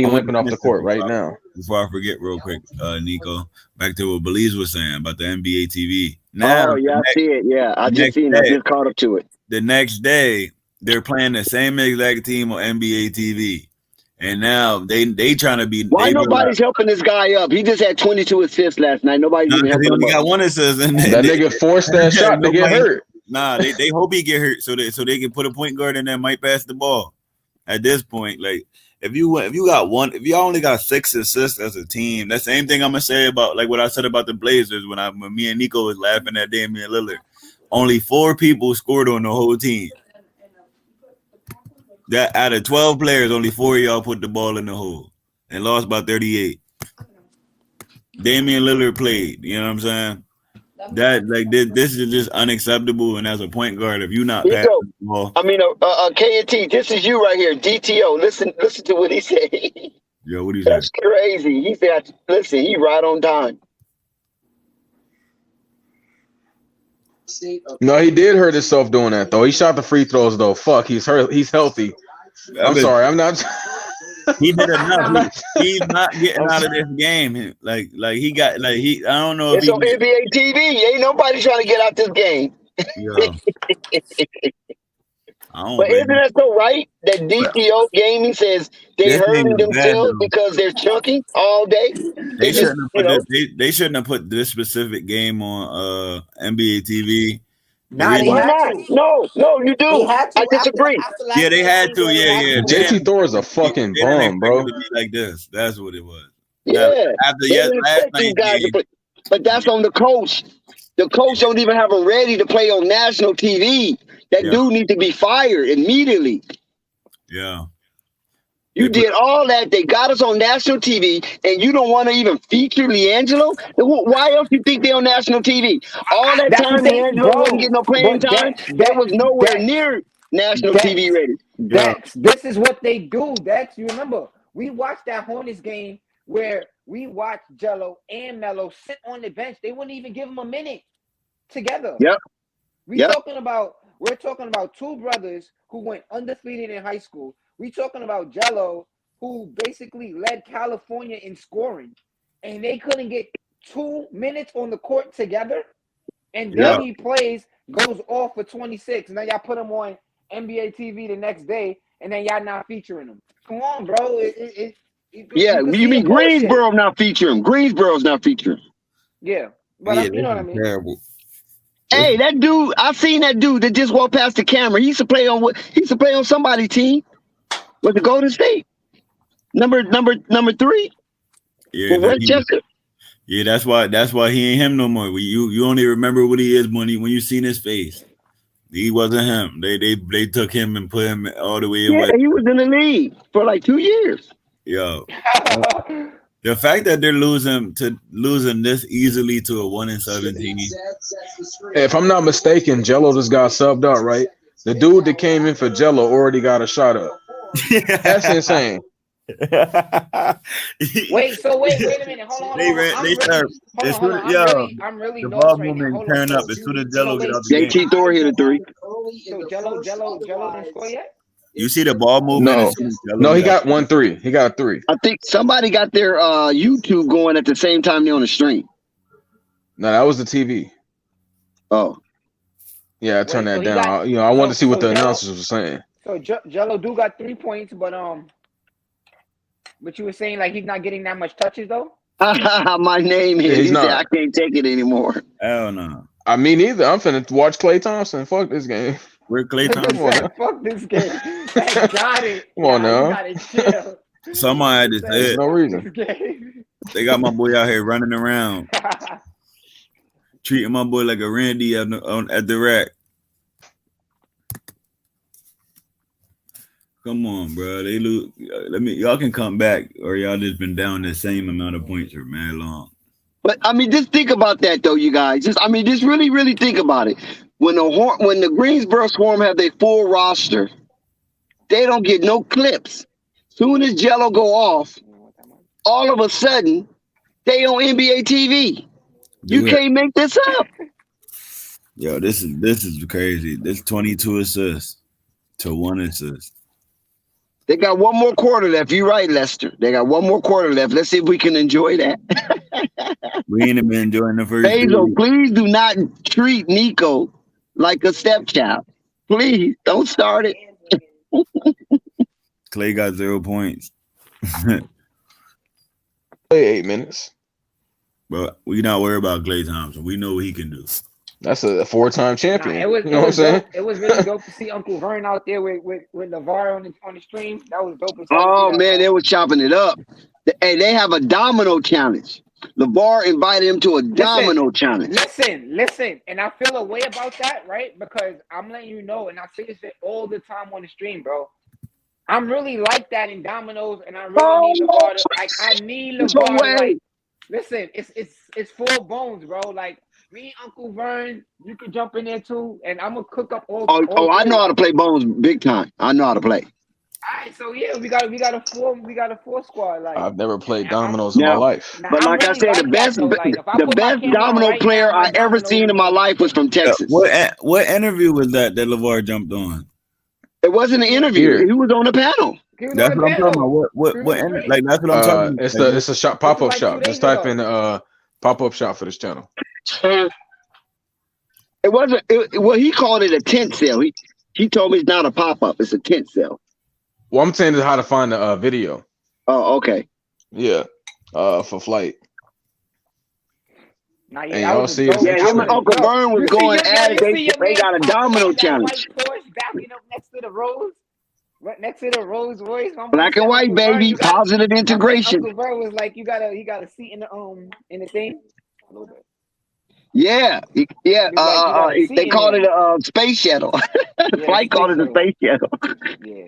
limping off the court right now. Before I forget, real quick, Nico, back to what Belize was saying about the NBA TV. Now, I see it. Yeah, I just seen it. I just caught up to it. The next day, they're playing the same exact team on NBA TV. And now they trying to be. Why nobody's helping this guy up? He just had 22 assists last night. Nobody's even helping him up. He only got 1 assist. And that nigga forced that shot to get hurt. Nah, they hope he get hurt so they can put a point guard in there might pass the ball. At this point, like if you if y'all only got 6 assists as a team, that same thing I'm gonna say about like what I said about the Blazers when me and Nico was laughing at Damian Lillard. Only 4 people scored on the whole team. That out of 12 players, only 4 of y'all put the ball in the hole and lost by 38. Damian Lillard played. You know what I'm saying? That like this is just unacceptable. And as a point guard, if you're not Here you passing go. the ball, I mean, KNT, this is you right here. DTO. Listen to what he said. yo, what do you say? That's crazy. He said, listen, he right on time. No, he did hurt himself doing that though. He shot the free throws though. Fuck, he's hurt. He's healthy. I'm sorry. I'm not. He did I'm enough. not- He's not getting out of this game. Like he got like he. I don't know if It's he. on NBA TV. Ain't nobody trying to get out this game. Yeah. I don't. But isn't Man. that so right? That DTO gaming says they This hurting game is bad, themselves though. because they're chunking all day. They just, shouldn't have put this, they shouldn't have put this specific game on NBA TV. Nah, they Why had not? to. No, you They do. had to. I disagree. After last Yeah, they year's had to. season, they Yeah. had to. JT Thor is a fucking They didn't bum, expect bro. it to be like this. That's what it was. Yeah. After They last didn't expect these night's guys to game, play. But that's on the coach. The coach don't even have them ready to play on national TV. That Yeah. dude needs to be fired immediately. yeah. You did all that. They got us on national TV, and you don't want to even feature LiAngelo? Why else you think they're on national TV? All that That's time, what they, LiAngelo bro. wasn't getting no playing But time. They was nowhere near national TV ready. Dex, this is what they do, Dex. You remember, we watched that Hornets game where we watched Gelo and Melo sit on the bench. They wouldn't even give them a minute together. Yep. We're talking about 2 brothers who went undefeated in high school. We're talking about Gelo, who basically led California in scoring, and they couldn't get 2 minutes on the court together. And then he goes off for 26. And then y'all put him on NBA TV the next day, and then y'all not featuring him. Come on, bro. You mean Greensboro not featuring? Greensboro's not featuring. Yeah, but you know what I mean. Terrible. Hey, that dude! I seen that dude that just walked past the camera. He used to play on somebody's team. Was the Golden State number 3? Yeah, Westchester. Yeah, that's why he ain't him no more. You only remember what he is when you seen his face. He wasn't him. They took him and put him all the way in. Yeah, he was in the league for like 2 years. Yo, the fact that they're losing this easily to a 1-17. If I'm not mistaken, Gelo just got subbed out, right? The dude that came in for Gelo already got a shot up. That's insane. wait a minute. Hold on. I'm really the nervous ball right now. movement Hold turn on. up as soon as Gelo get out the game. JT Thor hit a 3. So Gelo didn't score yet? You see the ball movement? No, he got 1-3. He got a 3. I think somebody got their YouTube going at the same time they're on the stream. No, that was the TV. Oh. Yeah, I turned that down. I wanted to see what the announcers were saying. So Gelo do got 3 points, but you were saying like he's not getting that much touches though? My name is. He said I can't take it anymore. Hell no. I mean, either. I'm finna watch Klay Thompson. Fuck this game. Where Klay Thompson? Fuck this game. Got it. Come on now. Somebody had to say There's it. no reason. They got my boy out here running around, treating my boy like a Randy at the rack. Come on, bro. They lose. Y'all can come back, or y'all just been down the same amount of points for mad long. But I mean, just think about that though, you guys. Just really, really think about it. When the Greensboro Swarm have their full roster, they don't get no clips. Soon as Gelo go off, all of a sudden they on NBA TV. You can't make this up. Yo, this is crazy. This 22 assists to 1 assist. They got one more quarter left. You're right, Lester. They got one more quarter left. Let's see if we can enjoy that. We ain't been enjoying the first. Basil, please do not treat Nico like a stepchild. Please don't start it. Klay got 0 points. Play 8 minutes. But we not worried about Klay Thompson. We know what he can do. That's a 4-time Nah, champion. it was You know what I'm saying? dope. It was really dope to see Uncle Vern out there with LeVar on the stream. That was dope as hell to see Oh that, man, man. they were chopping it up. Hey, they have a domino challenge. LeVar invited him to a domino challenge. Listen, and I feel a way about that, right? Because I'm letting you know, and I say this shit all the time on the stream, bro. I'm really like that in dominoes, and I really need LeVar. I need No LeVar. way. Like, listen, it's full bones, bro. Like me, Uncle Vern, you could jump in there too, and I'm gonna cook up all. Oh, I know how to play bones big time. I know how to play. All right, so yeah, we got a four squad. Like I've never played I'm dominoes in my Now, life. now but I'm like I really said, like that though. Like if I the put my best camera on domino right player now, my I ever dominoes seen in my gonna life was from Texas. What interview was that LeVar jumped on? It wasn't an interview. Here. He was on the panel. He was That's on what the I'm talking about. panel. What He was on the stream. like that's what I'm talking about. It's Like, the it's a shop This was pop-up like 2 shop. days Just type ago. in pop-up shop for this channel. It wasn't. Well, he called it a tent sale. He told me it's not a pop up. It's a tent sale. Well, I'm saying is how to find the video. Oh, okay. Yeah. For flight. Nah, And that y'all was a see it's dope. Yeah, him and interesting. Uncle Vern was You going see at it. your They man got a popping domino up that challenge. white Porsche backing up next to the Rose, right next to the Rolls Royce. My boy Black and said, white, Uncle Vern, baby. you got. Positive My man integration. Uncle Vern was like, you got a seat in the thing. A little bit. Yeah, yeah. He's like, you got a seat They in called it there. a space shuttle. Yeah, Flight called it a space shuttle. Yeah.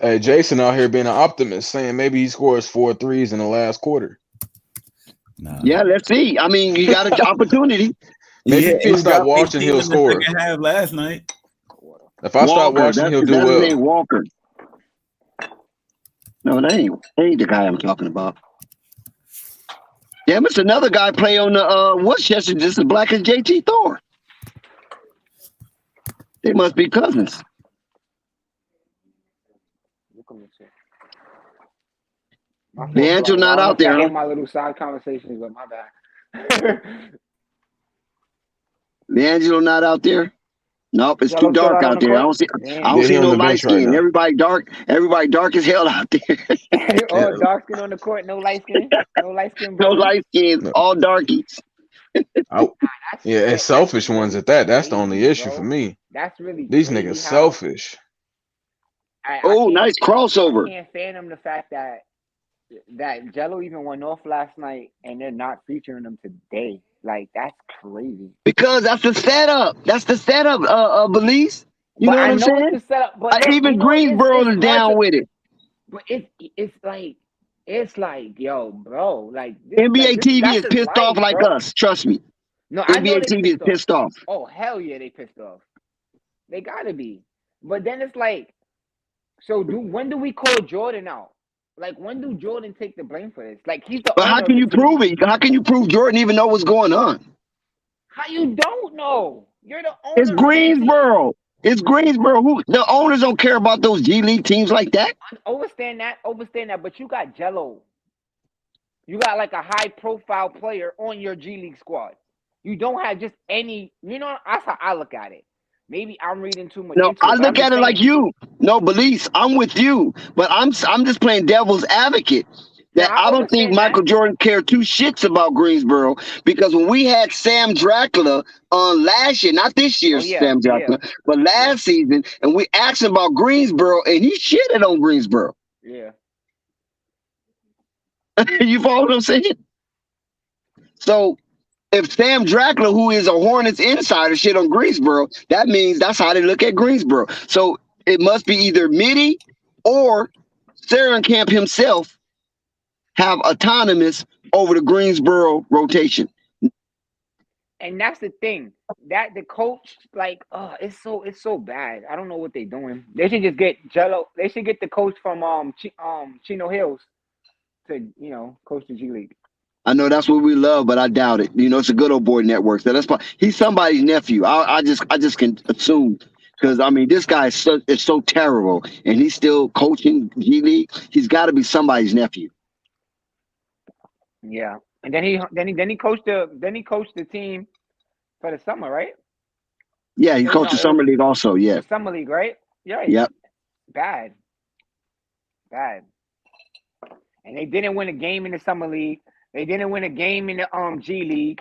Hey, Jason out here being an optimist, saying maybe he scores 4 threes in the last quarter. nah. Yeah, let's see. I mean, you got an opportunity. Maybe if he he stop dropped watching, 18 he'll in the score. second half last night. If I stop Walker, watching, he'll do that's his name, well. Walker. No, that ain't the guy I'm talking about. Damn, it's another guy play on the Westchester just as black as JT Thor. They must be cousins. LiAngelo not out there. I Huh? have my little side conversations, but my bad. LiAngelo not out there. Nope, it's Gelo too dark still out on out the there. I court? don't see. Damn. I don't Yeah, see he on no the light bench right skin. now. Everybody dark as hell out there. Oh, dark skin on the court, no light skin, no light skin, No brother. light skins, No. all darkies. Yeah, and selfish ones at that. That's the only crazy, issue bro. for me. That's really These crazy niggas how- selfish. Oh, can't- nice crossover. I can't fathom the fact that Gelo even went off last night and they're not featuring him today. Like that's crazy. Because that's the setup. That's the setup, Belize. You know what I'm saying? It's the setup, but look, Even you know, Greensboro it's is hard down to- with it. But it's like, yo, bro, like NBA TV that's is his pissed off life, like bro. us. Trust me. No, I know NBA they TV is pissed off. Oh hell yeah, they pissed off. They gotta be. But then it's like, so when do we call Jordan out? Like when do Jordan take the blame for this? Like he's the. But how owner can of you the team. prove it? How can you prove Jordan even know what's going on? How you don't know? You're the owner. It's of the team. Greensboro. It's Greensboro. Who the owners don't care about those G League teams like that. Overstand that. But you got Gelo. You got like a high profile player on your G League squad. You don't have just any. You know, that's how I look at it. Maybe I'm reading too much. No, into it, I but look I'm at it just like saying. you. No, Belize, I'm with you. But I'm just playing devil's advocate. That No, I I don't think understand Michael that. Jordan cared two shits about Greensboro because when we had Sam Dracula on last year, not this year's Sam Dracula, but last season, and we asked him about Greensboro, and he shitted on Greensboro. Yeah. You follow what I'm saying? So if Sam Dracula, who is a Hornets insider, shit on Greensboro, that means that's how they look at Greensboro. So it must be either Mitty or Camp himself have autonomous over the Greensboro rotation. And that's the thing. That the coach, like, it's so bad. I don't know what they're doing. They should just get Gelo. They should get the coach from Chino Hills to coach the G League. I know that's what we love, but I doubt it. You know, it's a good old boy network. So that's he's somebody's nephew. I just can assume because I mean this guy is so terrible, and he's still coaching G League. He's got to be somebody's nephew. Yeah, and then he coached the team for the summer, right? Yeah, he coached the summer league also. Yeah, the summer league, right? Yeah. Yep. Bad. And they didn't win a game in the summer league. They didn't win a game in the G League.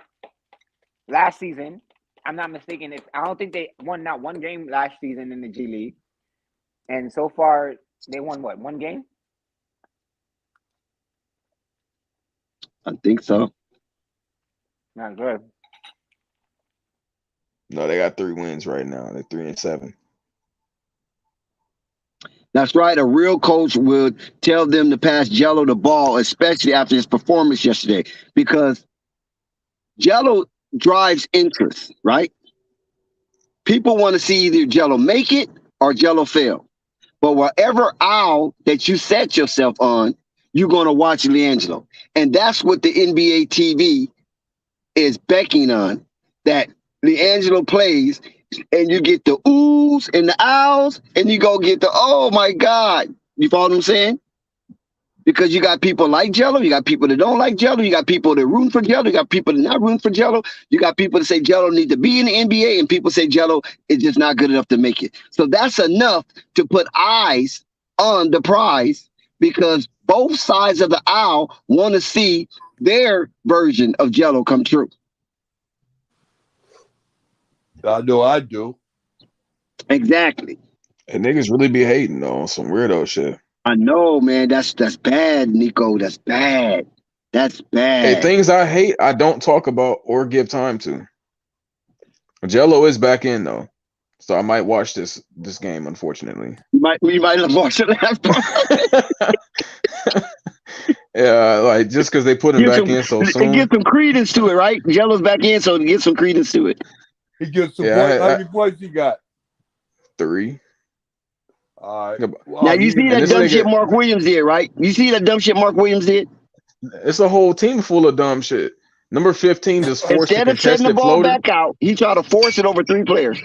last season. I'm not mistaken. I don't think they won not one game last season in the G League, and so far they won what, one game? I think so. Not good. No, they got 3 wins right now. They're 3-7. That's right. A real coach would tell them to pass Gelo the ball, especially after his performance yesterday, because Gelo drives interest, right? People want to see either Gelo make it or Gelo fail. But whatever aisle that you set yourself on, you're going to watch LiAngelo. And that's what the NBA TV is becking on, that LiAngelo plays, and you get the oohs and the owls, and you go get the, oh my God. You follow what I'm saying? Because you got people like Gelo, you got people that don't like Gelo, you got people that root for Gelo, you got people that not root for Gelo, you got people that say Gelo need to be in the NBA, and people say Gelo is just not good enough to make it. So that's enough to put eyes on the prize, because both sides of the aisle want to see their version of Gelo come true. I know I do. Exactly. And niggas really be hating though on some weirdo shit. I know, man. That's bad, Nico. That's bad. That's Hey, bad. things I hate, I don't talk about or give time to. Gelo is back in though, so I might watch this game. Unfortunately, We might have watched the last part. yeah, like just because they put him back in so soon. Get some credence to it, right? Gelo's back in, so to get some credence to it. He gets some points. How many points he got? 3. All right. Now you see that dumb shit Mark Williams did, right? You see that dumb shit Mark Williams did? It's a whole team full of dumb shit. Number 15 just forced Instead of setting the ball back out, he tried to force it over 3 players.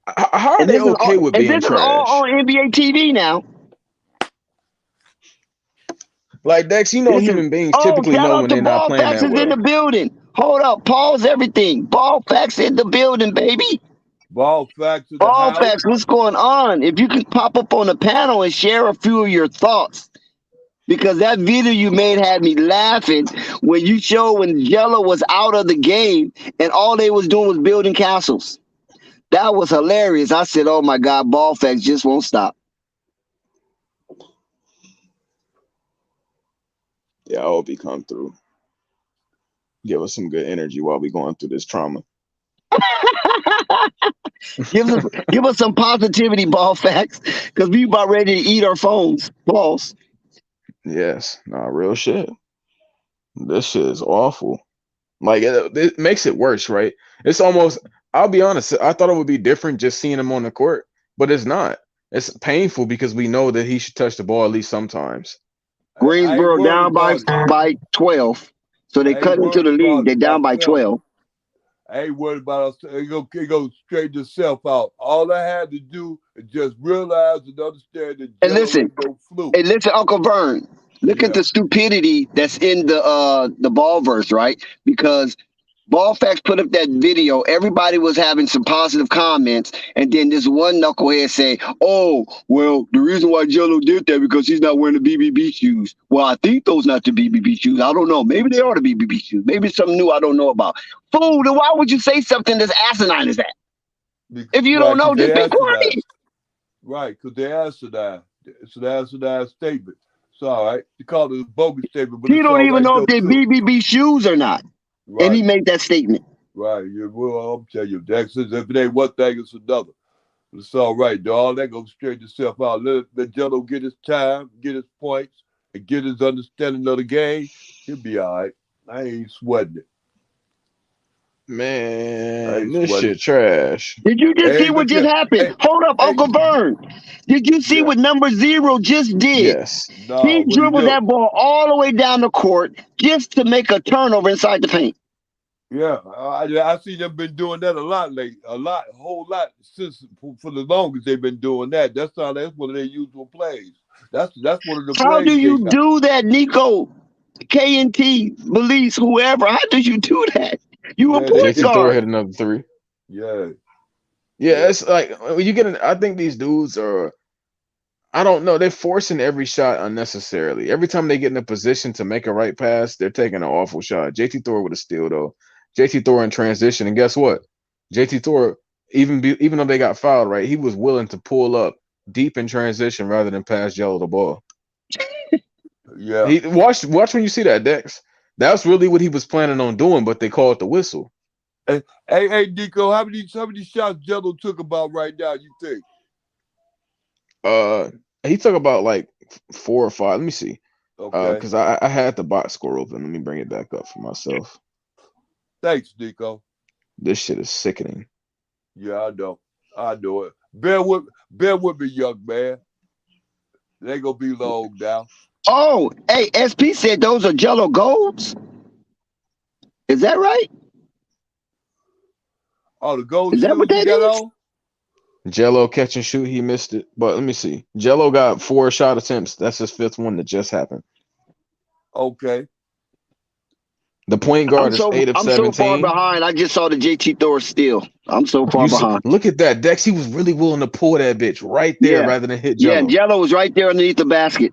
How are they okay with being trash? This is all on NBA TV now. Like Dex, you know, human beings typically know when they're not playing that well. Ball Facts is in the building. Hold up, pause everything. Ball Facts in the building, baby. Ball Facts. Ball Facts, what's going on? If you could pop up on the panel and share a few of your thoughts, because that video you made had me laughing when you showed when Gelo was out of the game and all they was doing was building castles. That was hilarious. I said, "Oh my God, Ball Facts just won't stop." Yeah, I hope he come through. Give us some good energy while we going through this trauma. give us some positivity, Ball Facts, because we about ready to eat our phones. Balls. Yes, real shit. This shit is awful. Like it makes it worse, right? It's almost. I'll be honest. I thought it would be different just seeing him on the court, but it's not. It's painful because we know that he should touch the ball at least sometimes. Greensboro down by 12. So they cut into the lead. They're down by 12. I ain't worried about us. It go straighten itself out. All I had to do is just realize and understand that. And listen, Uncle Vern. Look at the stupidity that's in the ball verse, right? Because Ball Facts put up that video. Everybody was having some positive comments, and then this one knucklehead say, "Oh, well, the reason why Gelo did that because he's not wearing the BBB shoes." Well, I think those not the BBB shoes. I don't know. Maybe they are the BBB shoes. Maybe it's something new I don't know about. Fool! Then why would you say something as asinine as that? If you don't know, just be quiet. Right, because they asinine. It's an asinine statement. It's all right. You call it a bogus statement, but he don't even know if they're BBB shoes or not. Right. And he made that statement. Right. Yeah, well, I'm telling you, Dex, if it ain't one thing, it's another. But it's all right, dog. That goes straighten itself out. Let Gelo get his time, get his points, and get his understanding of the game. He'll be all right. I ain't sweating it. Man, this shit trash. Did you just see what just happened? Hold up, Uncle Vern. Did you see what number 0 just did? Yes. He dribbled that ball all the way down the court just to make a turnover inside the paint. Yeah, I see them been doing that a whole lot since for the longest they've been doing that. That's one of their usual plays. That's one of the plays. How do you do that, Nico? KNT, Belize, whoever. How do you do that? You a point guard. Hit another 3. Yeah. Yeah, it's like when you get. I think these dudes are. I don't know. They're forcing every shot unnecessarily. Every time they get in a position to make a right pass, they're taking an awful shot. JT Thor with a steal though. JT Thor in transition, and guess what? JT Thor, even though they got fouled, right? He was willing to pull up deep in transition rather than pass Gelo the ball. Yeah. He watch when you see that, Dex. That's really what he was planning on doing, but they called the whistle. Hey, Nico, how many shots Gelo took about right now, you think? He took about like 4 or 5. Let me see. Okay. Because I had the box score open. Let me bring it back up for myself. Thanks, Nico. This shit is sickening. Yeah, I know it. Bear with me, young man. They ain't gonna be long now. Oh, hey, SP said those are Gelo golds. Is that right? Oh, the gold Is that shoes what you that got is? on? Gelo catch and shoot. He missed it, but let me see. Gelo got 4 shot attempts. That's his 5th one that just happened. Okay. The point guard is 8 of I'm 17. so far behind. I just saw the JT Thor steal. I'm so far behind. Look at that, Dex. He was really willing to pull that bitch right there rather than hit Yeah, Gelo. Gelo was right there underneath the basket.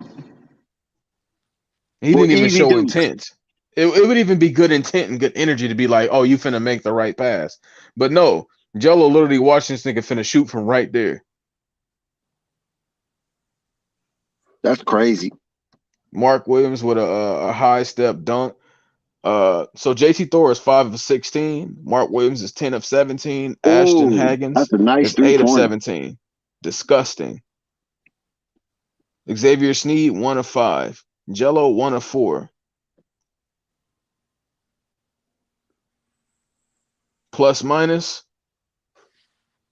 He Well, didn't even easy show dukes. intent. It would even be good intent and good energy to be like, oh, you finna make the right pass. But no, Gelo literally watched this nigga finna shoot from right there. That's crazy. Mark Williams with a high step dunk. So JT Thor is 5 of 16. Mark Williams is 10 of 17. Ashton Ooh, Haggins that's a nice is 8 of 3-pointer. 17. Disgusting. Xavier Sneed 1 of 5. Gelo 1 of 4. Plus minus.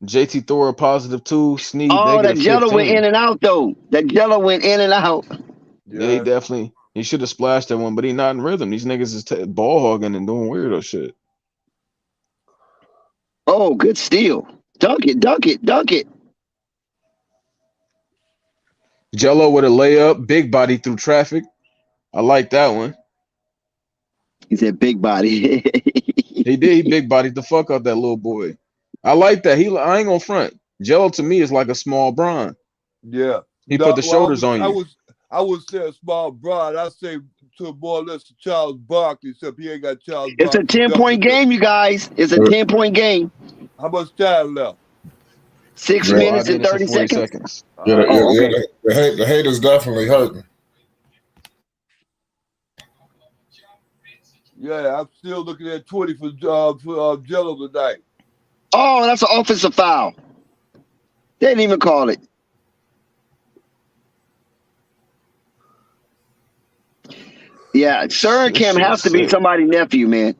JT Thor a positive 2. Sneed Oh, negative that Gelo 15. went in and out though. That Gelo went in and out. Yeah, he should have splashed that one, but he not in rhythm. These niggas is ball hogging and doing weirdo shit. Oh, good steal. Dunk it, dunk it, dunk it. Gelo with a layup, big body through traffic. I like that one. He said big body. He did. He big bodied the fuck out that little boy. I like that. I ain't gonna front. Gelo to me is like a small Bron. Yeah. He put the shoulders on you. I would say a small Bron. I say to more or less Charles Barkley, except he ain't got Charles It's a Barkley. 10-point game, you guys. It's a 10-point game. How much time left? 6 minutes and 30 seconds. Yeah, okay. The haters definitely hurting. Yeah, I'm still looking at 20 for Gelo tonight. Oh, that's an offensive foul. They didn't even call it. Yeah, Suricam has to be somebody's nephew, man.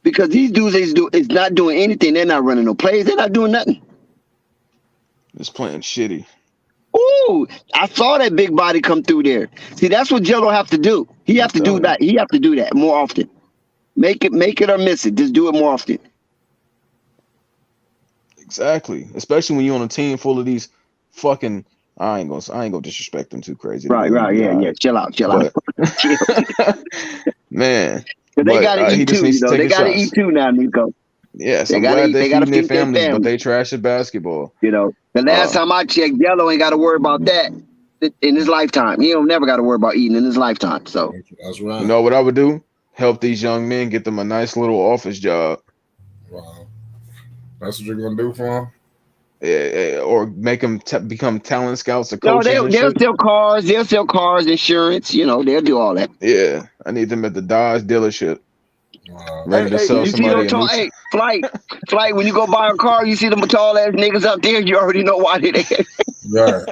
Because these dudes is not doing anything. They're not running no plays. They're not doing nothing. Just playing shitty. Ooh, I saw that big body come through there. See, that's what Gelo have to do. He have to do that. He have to do that more often. Make it or miss it. Just do it more often. Exactly. Especially when you're on a team full of these fucking. I ain't gonna disrespect them too crazy. Right. Yeah. Chill out. Man. They gotta eat too, you know. They gotta eat too now, Nico. Yes, I'm glad they're feeding their families, but they trash at basketball. You know, the last time I checked, Gelo ain't got to worry about that in his lifetime. He don't never got to worry about eating in his lifetime. So that's right. You know what I would do? Help these young men, get them a nice little office job. Wow, that's what you're gonna do for them? Yeah, or make them become talent scouts or coaches. No, they'll sell cars. They'll sell cars, insurance. You know, they'll do all that. Yeah, I need them at the Dodge dealership. Wow. Ready to sell somebody. Flight. When you go buy a car, you see them tall ass niggas up there. You already know why they're there. Right.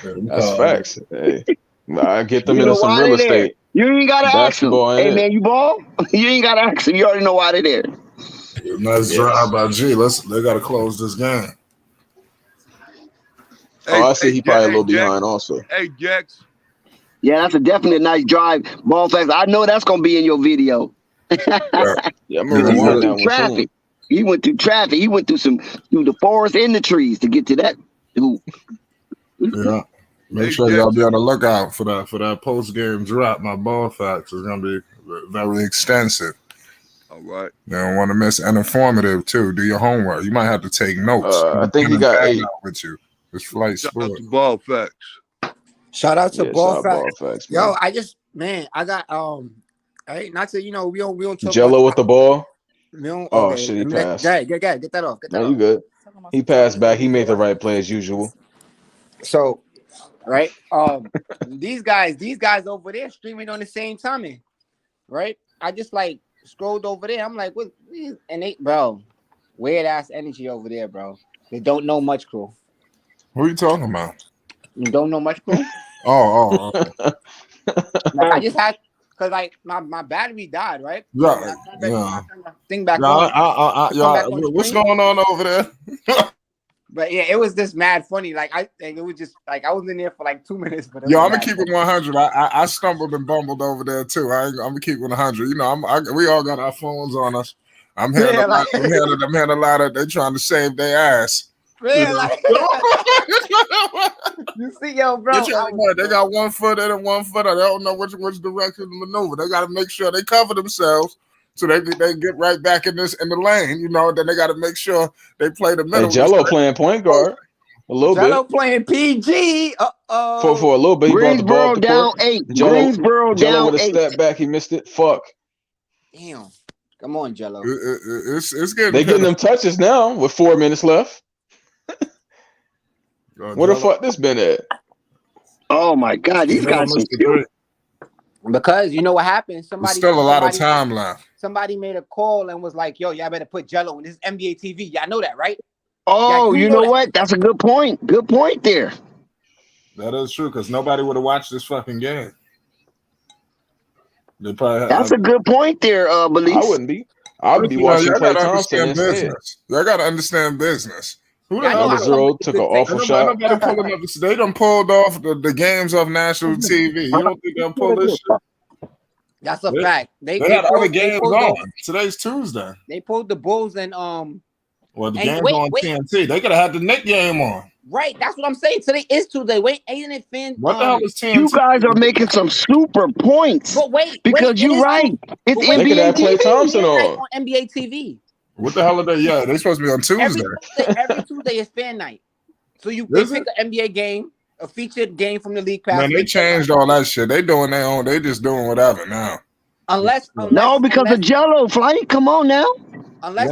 That's facts. Hey, I get them into some real estate. You ain't gotta ask them. Hey man, you ball? You ain't gotta ask them. You already know why they're there. Nice drive by G. They gotta close this game. I see he probably a little behind also. Hey, Jax. Yeah, that's definitely a nice drive. Ball facts. I know that's gonna be in your video. Yeah, I'm gonna rewind that one traffic. He went through traffic. He went through the forest and the trees to get to that. Yeah. Make sure y'all be on the lookout for that post game drop. My ball facts is gonna be very extensive. All right. You don't want to miss and informative too. Do your homework. You might have to take notes. I think he got 8 with you. It's Flight Shout out Sport. to Ball Facts. Shout out to Yeah, Ball shout out Facts. Ball Facts, man. Yo, I got hey, not to we don't talk Jello about with the ball. we don't, Oh okay. shit, he passed. Get that off. Get that No, off. you good. He passed back. He made the right play as usual. So, right, these guys over there streaming on the same timing, right? I just like scrolled over there. I'm like, what? And they, bro, weird ass energy over there, bro. They don't know much, crew. What are you talking about? You don't know much, crew. Oh. Like, I just had because like my battery died, right? Yeah. Thing back Yeah, on. what's going on over there? But yeah, it was just mad funny. Like it was just like I was in there for like 2 minutes. But Yo, I'm gonna keep it 100. I stumbled and bumbled over there too. I'm gonna keep it 100. You know, we all got our phones on us. I'm hearing a lot. I'm hearing a lot of they trying to save their ass. Yeah, like, you see, yo, bro. They got 1 foot in and 1 foot out. They don't know which direction to maneuver. They got to make sure they cover themselves so they get right back in the lane. You know, then they got to make sure they play the middle. Hey, Gelo playing point guard a little bit. Gelo playing PG. For a little bit, he brought the ball up the down court. 8. Gelo Greensboro with a step back. He missed it. Fuck. Damn. Come on, Gelo. It's getting. They getting them touches now with 4 minutes left. Where the fuck this been at? Oh my God, these guys are cute. Because you know what happened? There's still a lot of time left. Somebody made a call and was like, "Yo, y'all better put Gelo in this is NBA TV." Y'all know that, right? Oh, you know what? That's a good point. Good point there. That is true because nobody would have watched this fucking game. They probably That's a good point there, Belize. I wouldn't be. I would be watching Clay Thompson instead. They got to understand business. Who the hell took an awful shot. They done pulled off the games off national TV. You don't think they'll pull this shit? That's a fact. They had other games on. Today's Tuesday. They pulled the Bulls and Well, the game's on TNT. They could have had the Knicks game on. Right, that's what I'm saying. Today is Tuesday. Wait, ain't it Finn? What the hell is TNT? You guys are making some super points. But wait, because you're right. It's NBA they could have Clay Thompson on NBA TV. What the hell are they? Yeah, they're supposed to be on Tuesday. Every Tuesday is fan night. So you pick an NBA game, a featured game from the league pass. Man, they changed all that shit. They doing their own. They just doing whatever now. Unless of Gelo flight. Come on now. Unless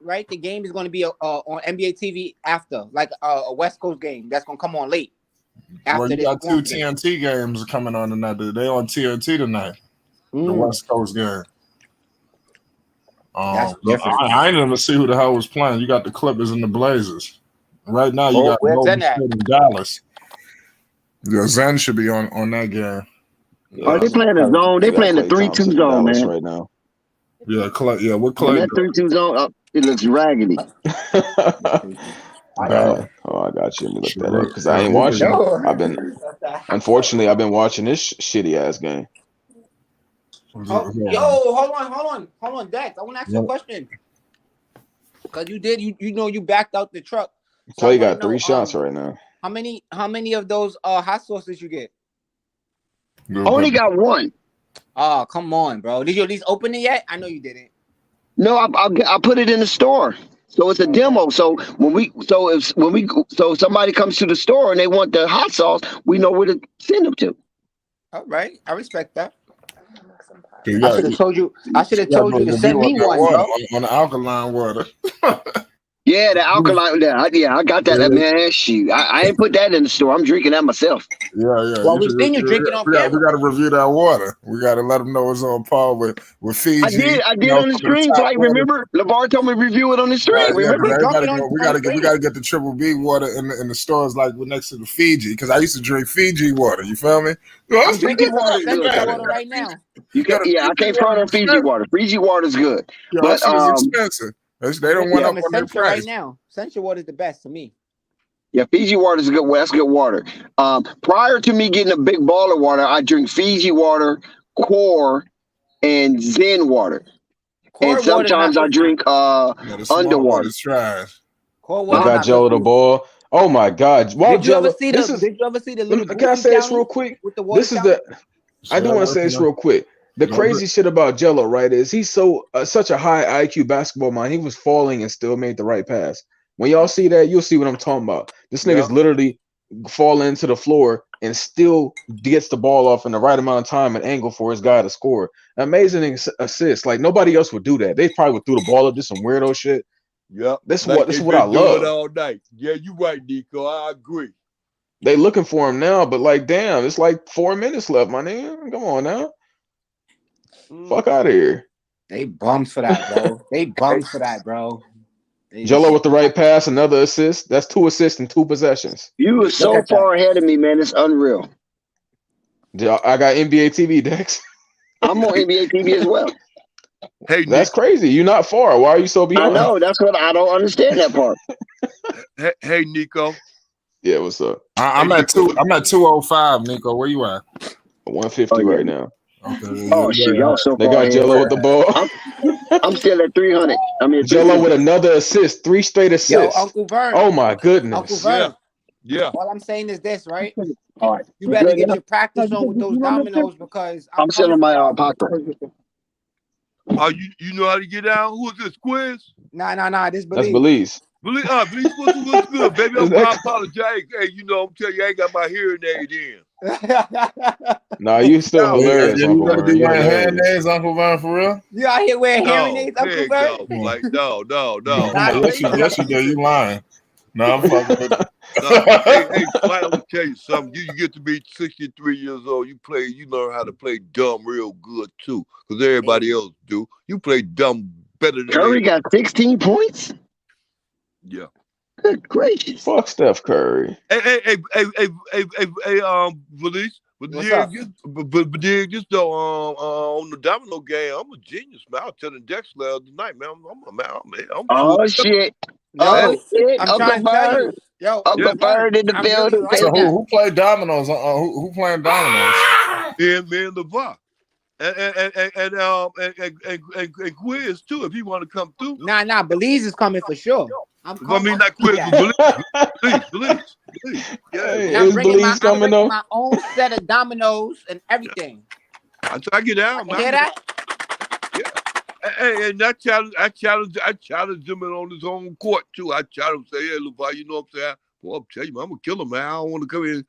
right, the game is going to be on NBA TV after, like a West Coast game that's going to come on late. After you got 2 TNT games coming on tonight. They on TNT tonight. The West Coast game. That's different. I ain't even see who the hell was playing. You got the Clippers and the Blazers. Right now, you got Golden State and Dallas. Yeah, Zen should be on that game. Yeah, they playing the zone. They playing the 3-2 zone, man. Right now. Yeah, Clay. Yeah, what Clay? That 3-2 zone, it looks raggedy. I got you. Let me look that up because I ain't watching. I've been watching this shitty ass game. Hold on, Dex. I want to ask you a question. Because you backed out the truck. So Clay got 3 shots right now. How many of those hot sauces you get? Only got 1. Oh, come on, bro. Did you at least open it yet? I know you didn't. No, I put it in the store. So it's a demo. So if somebody comes to the store and they want the hot sauce, we know where to send them to. All right, I respect that. I should have told you to send me one, bro. On the alkaline water. Yeah, the alkaline. Yeah, I got that. Man, shoot, I ain't put that in the store. I'm drinking that myself. Yeah. Well, we've seen you drinking on camera. We got to review that water. We got to let them know it's on par with Fiji. I did on the stream. Like, remember, LeVar told me to review it on the stream. We got to get the Triple B water in the stores like next to the Fiji because I used to drink Fiji water. You feel me? I'm drinking water right now. I can't front on Fiji water. Fiji water is good, but it's expensive. They don't want up on their price right now. Essential water is the best to me. Yeah, Fiji water is good. That's good water. Prior to me getting a big ball of water, I drink Fiji water, Core, and Zen water. And sometimes I drink underwater. Trash. I got Gelo the ball. Oh my God! Did you ever see the little? Can I say this real quick? This is the. I do want to say this real quick. The crazy shit about Gelo, right, is he's such a high IQ basketball mind. He was falling and still made the right pass. When y'all see that, you'll see what I'm talking about. This nigga's literally falling into the floor and still gets the ball off in the right amount of time and angle for his guy to score. Amazing assist. Like nobody else would do that. They probably would throw the ball up, just some weirdo shit. Yeah, This like is what I love. all night. Yeah, you right, Nico. I agree. They looking for him now, but like, damn, it's like 4 minutes left, my nigga. Come on now. Fuck out of here. They bums for that, bro. They bums for that, bro. Gelo with the right pass, another assist. That's 2 assists and 2 possessions. You were so far ahead of me, man. It's unreal. I got NBA TV, Dex. I'm on NBA TV as well. Hey, that's crazy. You're not far. Why are you so behind? I know. That's what I don't understand that part. Hey, Nico. Yeah, what's up? I'm at 205, Nico. Where you at? 150 right now. Okay. Oh shit, y'all so They far got Gelo with the ball. I'm still at 300. I mean, Gelo with another assist, 3 straight assists. Yo, Uncle Vern. Oh my goodness. Uncle Vern. Yeah. All I'm saying is this, right? All right. You better get your practice on with those dominoes because I'm still in my pocket. Oh, you know how to get down? Who is this, Quiz? Nah. This That's Belize. Belize. Belize what's good, baby. I apologize. Hey, I'm telling you, I ain't got my hearing aid in. Nah, you still hilarious, You Uncle gonna Vern. be wearing hearing aids, Uncle Vern, for real? You out here wearing hearing aids, Uncle Vern? Like, no. Yes, you do. You lying. No, I'm fucking with you. Hey, Mike, I'm gonna tell you something. You get to be 63 years old. You learn how to play dumb real good too, because everybody else do. You play dumb better than Curry got 16 points. Yeah. Good gracious. Fuck Steph Curry. Hey, Valise. But then just though, on the domino game, I'm a genius, man. I was telling Dex last night, man. Oh shit. I'm Uncle trying to tell you. Yo, Uncle Vern in the building. Really So who played dominoes? Who playing dominoes? Me and LeVar. And Quiz too, if he want to come through. Nah, Belize is coming for sure. Not Quiz, but Belize. Yeah. Hey, I'm bringing coming up? my own set of dominoes and everything. I try to get out, man. Hear that? Yeah. Hey, and I challenge him on his own court too. I challenge him, say, hey, LeVar, you know what I'm saying? Well, I'm telling you, I'm gonna kill him, man. I don't want to come in,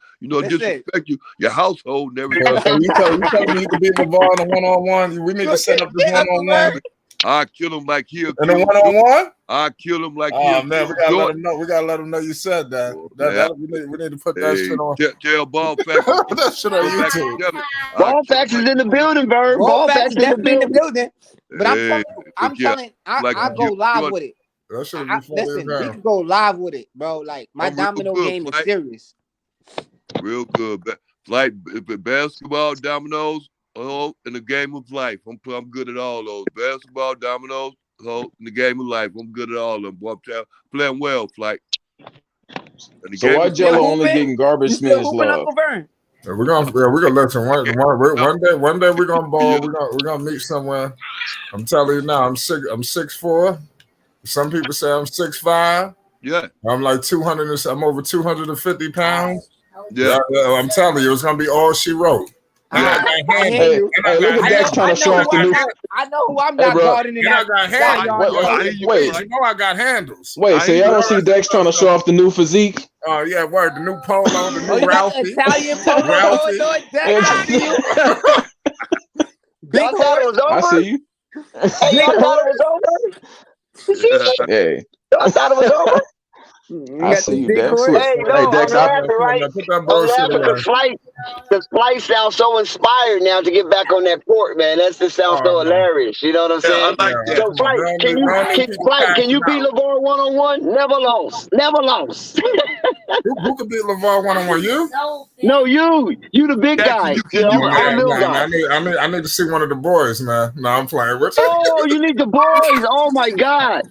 disrespect your household and everything. So you tell me you can beat LeVar in a one-on-one. We need to set up this one-on-one. I kill him like he'll in a one-on-one. I kill him like he'll. Man, we gotta let him know. We gotta let him know you said that. We need to put that shit on. Tell Ball Facts. Put that shit on YouTube. Ball Facts is in the building, Bird. Ball Facts is in the building. But I'm telling, I go live with it. Listen, we can go live with it, bro. Like my domino game is serious. Real good, like basketball, dominoes, in the game of life. I'm good at all those. Basketball, dominoes, in the game of life. I'm good at all of them. Boy, I'm playing well, Flight. So why Gelo only getting garbage minutes love? We're gonna listen. One day we're gonna ball. We're gonna meet somewhere. I'm telling you now. I'm 6'4". Some people say I'm 6'5". Yeah. I'm like 200. I'm over 250 pounds. Yeah. I'm telling you, it's gonna be all she wrote. Hey, look at Dex trying to show off the new. I know who I'm not guarding in that. I got handles. Wait, you know I got handles. Wait, so y'all don't see Dex trying to show off the new physique? Oh yeah, word. The new polo, the new Ralphie. Italian polo. Big thought it was over. I see you. Hey, y'all thought it was over. Hey. I thought it was over. I see you, Dex. Hey, Dex, I'm happy, right? Put that bullshit away. The flight sounds so inspired now to get back on that court, man. That just sounds so hilarious. You know what I'm saying? I like that. So, can you beat LeVar one-on-one? Never lost. Who could beat LeVar one-on-one? You? No, you. You the big guy. I'm the little guy. I need to see one of the boys, man. No, I'm playing with you. Oh, you need the boys. Oh my God.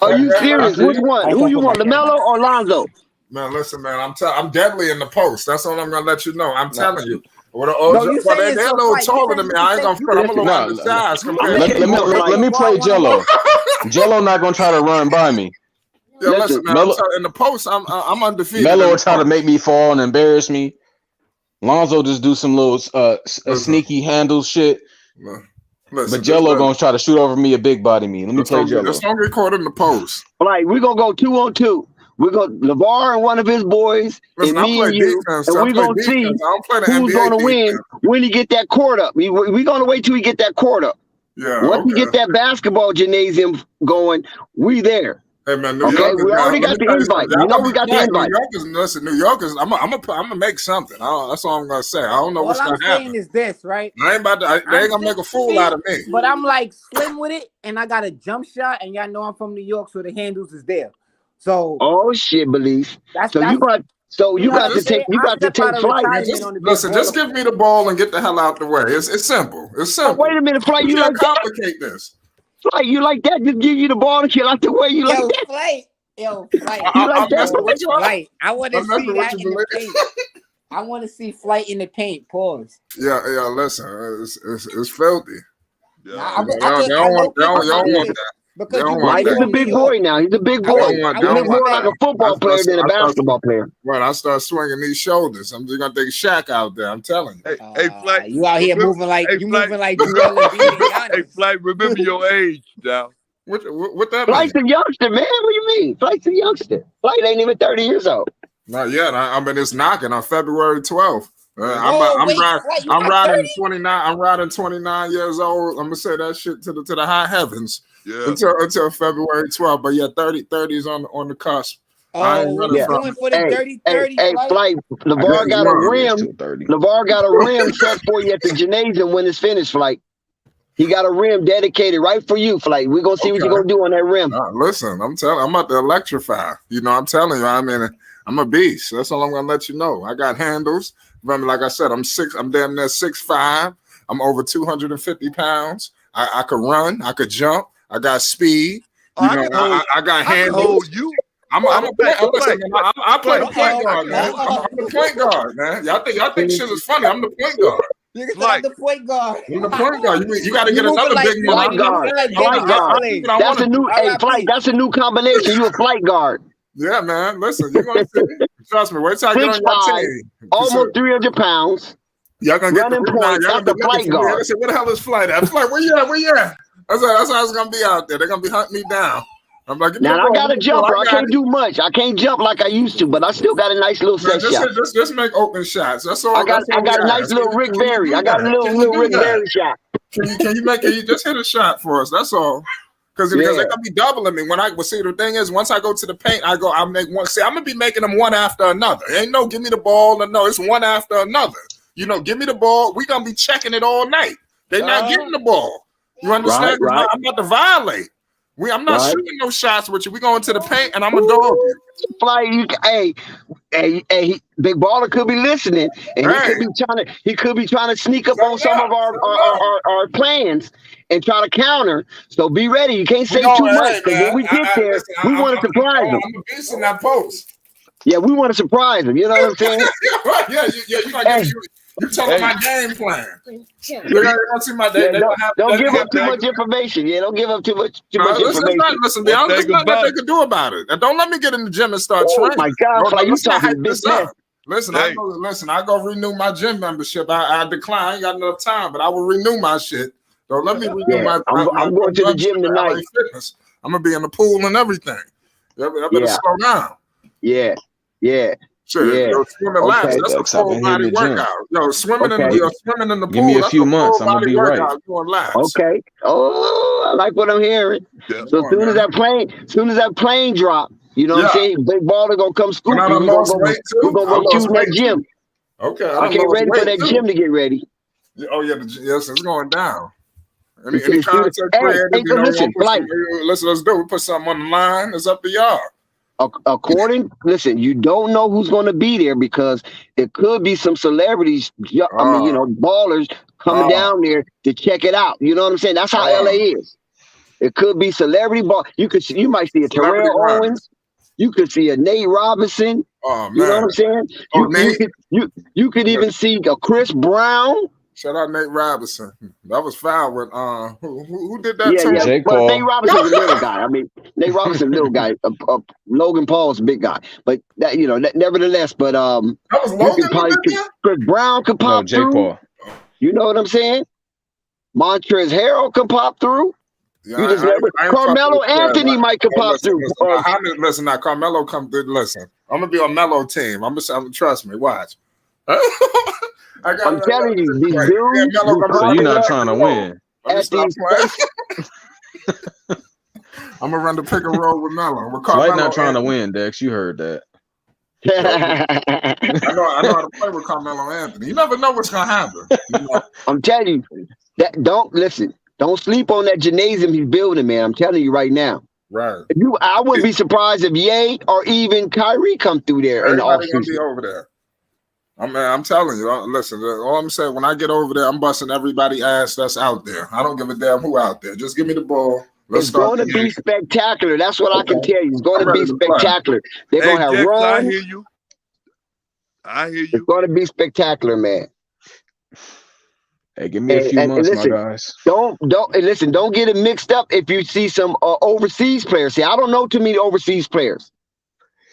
Are you serious? Which one? Who you want, LaMelo or Lonzo? Man, listen, man. I'm deadly in the post. That's all I'm gonna let you know. I'm telling you. They're a little taller than me. I ain't gonna front. I'm a little undersized. Let me play Gelo. Gelo not gonna try to run by me. Yeah, listen, man. In the post, I'm undefeated. Melo will try to make me fall and embarrass me. Lonzo just do some little sneaky handle shit. Listen, But Gelo gonna try to shoot over me a big body me. Let me play let's Gelo. don't get caught in the post. Like we're gonna go 2-on-2. We're gonna LeVar and one of his boys, Listen, and I me play and you, defense. and I we're play gonna see defense. I don't play the who's NBA gonna win defense. when he get that court up. We're gonna wait till he get that court up. Yeah, Once we okay. get that basketball gymnasium going, we there. Hey man, New Okay, Yorkers, we already let got me the tell you invite. something. You know Y'all we got the quiet. invite. New Yorkers, listen, New Yorkers. I'm gonna make something. That's all I'm gonna say. I don't know All what's I'm gonna saying happen. is this, right? I ain't about to. They ain't gonna make a fool out of me. But I'm like slim with it, and I got a jump shot, and y'all know I'm from New York, so the handles is there. So Oh shit, Belief. that's So you got you know to what I'm take saying? I step out of flight. retirement on the big Listen, just baller. give me the ball and get the hell out the way. It's simple. It's Oh, simple. wait a minute, Flight. You You can't like that? complicate this. Flight, you like that? Just give you the ball and kill out the way. You like that? Flight. Yo, Flight. You like I'm that? messing with you. Flight. I want to I'm messing see with that you, in the Belief. paint. I want to see Flight in the paint. Pause. Yeah. Listen, it's filthy. Yeah. I They don't want that. They because don't you want Like really he's that. a from New big York. boy now. He's a big I boy. want- They I He don't look want more that. like a football player than a basketball player. Right, I start swinging these shoulders. I'm just gonna take Shaq out there. I'm telling you. Hey, Flight. You out here moving like Hey, you Flight. moving like Joel Embiid and Hey, Giannis. Flight. Remember your age now. What that Flight's mean? a youngster, man. What do you mean? Flight's a youngster. Flight ain't even 30 years old. Not yet. I mean, it's knocking on February 12th. Oh, wait, riding. Flight, you I'm not riding 30? 29. I'm riding 29 years old. I'm gonna say that shit to the high heavens Yeah. until February 12th. But yeah, 30 is on the cusp. I ain't Oh, running we from going it. for the Hey, 30-30 Flight. Flight. I LeVar got a run. rim. 30. LeVar got a rim set for you at the gymnasium when it's finished, Flight. He got a rim dedicated right for you, Flight. We're gonna see what you're gonna do on that rim. Listen, I'm about to electrify. You know, I'm telling you. I mean, I'm a beast. That's all I'm gonna let you know. I got handles. Remember, like I said, I'm damn near 6'5". I'm over 250 pounds. I could run. I could jump. I got speed. You know, I got handles. You. I play the point guard, man. I'm the point guard, man. Y'all think shit is funny. I'm the point guard. Nigga said I'm the point guard. I'm the point guard. You got to get moving another like- big man. Flight guard. Flight guard. That's a new Flight. That's a new combination. You a flight guard. Yeah, man. Listen, you're gonna see. Trust me. Wait till I get on your 6'5", team. almost 300 pounds. Y'all gonna get running the point. y'all That's the flight guard. I said, where the hell is Flight at? Flight, where you at? Where you at? That's how it's gonna be out there. They're gonna be hunting me down. I'm like, Now I got a jumper. I can't do. do much. I can't jump like I used to, but I still got a nice little set shot. Just make open shots. That's all. I got a nice little Rick Barry. I got a little Rick Barry shot. Can you make it? You just hit a shot for us. That's all. Because they're gonna be doubling me when see the thing is once I go to the paint, I make one. See, I'm gonna be making them one after another. Ain't no give me the ball or no, it's one after another. You know, give me the ball. We gonna be checking it all night. They're not getting the ball. You understand? Right. I'm about to violate. I'm not shooting no shots with you. We going to the paint and I'm a dog you. Fly, hey, Big Baller could be listening, and he could be trying to sneak up on some of our plans and try to counter. So be ready. You can't say too much because when we get there, we want to surprise him. I'm a beast in that post. Yeah, we want to surprise him. You know what I'm saying? You telling my game plan. You're gonna see my day. Don't give up too much information. Yeah, don't give up too much information. Listen, there's nothing that they can do about it. And don't let me get in the gym and start training. Oh my God, you talking big man. Listen, I go renew my gym membership. I decline. I ain't got enough time, but I will renew my shit. Don't let me renew my. I'm going to the gym tonight. I'm gonna be in the pool and everything. I better slow down. Yeah. Sure, swimming laps. That's a full body workout. Swimming in the pool. Give me a few months. I'm gonna be right. Okay. Oh, I like what I'm hearing. Yeah. So as soon as that plane drop, you know what I'm saying? Big Baller gonna come scoop you. We're gonna go shoot in that gym. Okay. I get ready for that gym to get ready. Oh yeah, yes, it's going down. Any content created, listen, let's do. We put something on the line. It's up to y'all. Listen, you don't know who's going to be there because it could be some celebrities, ballers coming down there to check it out. You know what I'm saying? That's how LA is. It could be celebrity ball. You might see a Terrell Owens. You could see a Nate Robinson. Oh man, you know what I'm saying? You could even see a Chris Brown. Shout out Nate Robinson. That was foul with who did that? Yeah. Jake Paul. Nate Robinson's a little guy. I mean, Nate Robinson's a little guy. Logan Paul's a big guy. But that nevertheless, but that was Logan. Chris Brown could pop Jake through. Paul. You know what I'm saying? Montrezl Harrell can pop through. Yeah, You just I never. ain't fucking Carmelo with that. Anthony might could pop Listen, through. listen, now Carmelo come through. Listen, I'm gonna be on Melo team. I'm trust me. Watch. I'm telling you, these Yeah, dudes Melo be gonna be So you're popping not up trying to win. at these places. I'm gonna run the pick and roll with Melo. With Flight Carmelo not trying to Anthony. win, Dex. You heard that. I know how to play with Carmelo Anthony. You never know what's gonna happen. You know? I'm telling you, that don't listen. Don't sleep on that gymnasium he's building, man. I'm telling you right now. Right. I wouldn't be surprised if Ye or even Kyrie come through there in the Everybody gonna be offseason. over there. I'm telling you. Listen, all I'm saying, when I get over there, I'm busting everybody ass that's out there. I don't give a damn who out there. Just give me the ball. It's going to be spectacular. That's what I can tell you. It's going to be spectacular. They're Hey, going to have Dex, I runs. hear you. I hear It's you. going to be spectacular, man. Hey, give me a few months, listen, my guys. Don't get it mixed up if you see some overseas players. See, I don't know too many overseas players,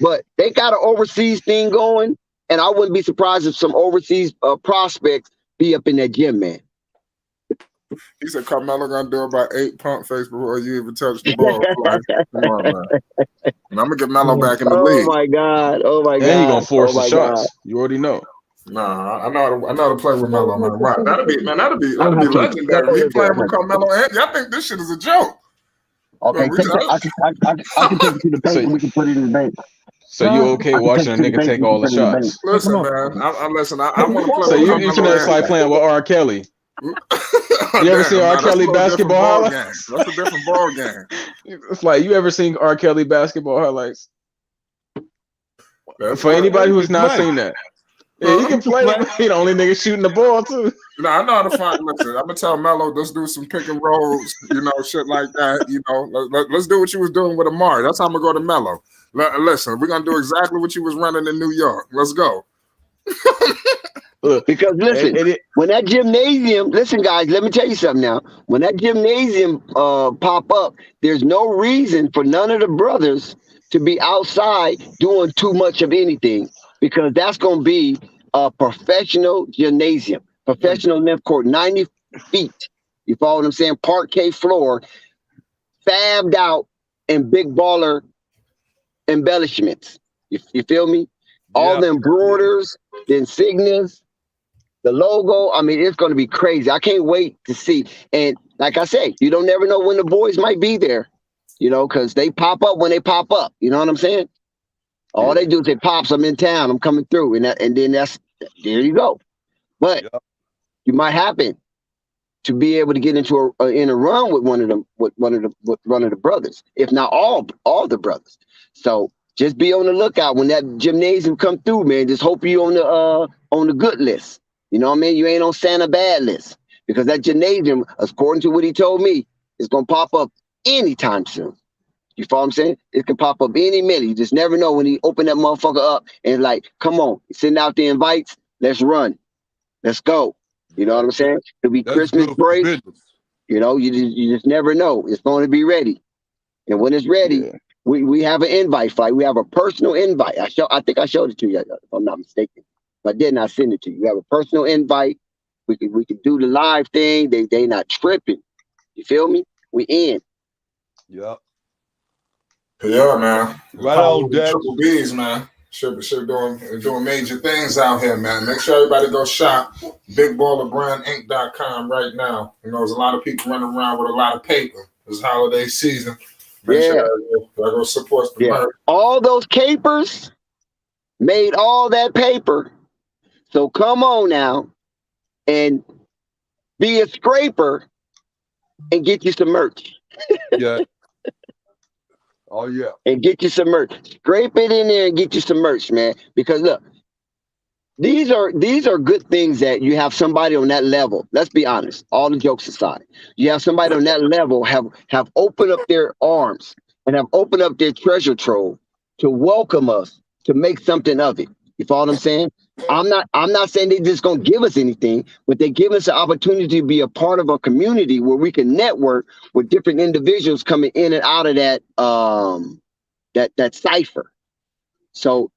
but they got an overseas thing going, and I wouldn't be surprised if some overseas prospects be up in that gym, man. He said Carmelo gonna do about 8 pump fakes before you even touch the ball. Like, come on, man. And I'm gonna get Melo back in the league. Oh my God! Oh my God! And he gonna force the God. shots. You already know. Nah, I know how to play with Melo, man. Right. That'd be legendary. If he playing with Carmelo Anthony, I think this shit is a joke. Okay, I can take it to the bank and we can put it in the bank. So you okay watching a nigga take all the shots? Listen, man. I want to play So with you Carmelo finna like playing with R. Kelly. You ever seen R. Kelly basketball highlights? That's a different ball game. It's like, you ever seen R. Kelly basketball highlights? That's For anybody who's not play. seen that. Yeah, he can play. He the only nigga shooting the ball too. No, I know how to find. Listen, I'm gonna tell Melo, let's do some pick and rolls, shit like that. Let's do what you was doing with Amari. That's how I'm gonna go to Melo. Listen, we're gonna do exactly what you was running in New York. Let's go. Because listen, when that gymnasium, listen, guys, let me tell you something now. When that gymnasium pop up, there's no reason for none of the brothers to be outside doing too much of anything, because that's going to be a professional gymnasium, professional length court, 90 feet. You follow what I'm saying? Parquet floor, fabbed out in big baller embellishments. You feel me? All the embroiders, the insignias, the logo. I mean, it's going to be crazy. I can't wait to see. And like I say, you don't never know when the boys might be there, because they pop up when they pop up. You know what I'm saying? All they do is they pops. I'm in town. I'm coming through, and then there you go. But you might happen to be able to get into in a run with one of the brothers, if not all the brothers. So just be on the lookout when that gymnasium come through, man. Just hope you on the good list. You know what I mean? You ain't on Santa bad list, because that gymnasium, according to what he told me, is gonna pop up anytime soon. You follow what I'm saying? It can pop up any minute. You just never know when he open that motherfucker up and like, come on, send out the invites. Let's run. Let's go. You know what I'm saying? It'll be Christmas break. You just never know. It's going to be ready. And when it's ready, we have an invite fight. We have a personal invite. I think I showed it to you, if I'm not mistaken. If I didn't, I send it to you. We have a personal invite. We could do the live thing. They not tripping. You feel me? We in. Yep. Yeah, man. Right on, Dex. Triple B's, man. Should doing major things out here, man. Make sure everybody go shop BigBallerBrandInc.com right now. There's a lot of people running around with a lot of paper. It's holiday season. Make sure I go support the merch. All those capers made all that paper. So come on now and be a scraper and get you some merch. Yeah. Oh yeah. And get you some merch. Scrape it in there and get you some merch, man. Because look, these are good things that you have somebody on that level. Let's be honest. All the jokes aside, you have somebody on that level have opened up their arms and have opened up their treasure trove to welcome us to make something of it. You follow what I'm saying? I'm not saying they're just gonna give us anything, but they give us an opportunity to be a part of a community where we can network with different individuals coming in and out of that that cipher. So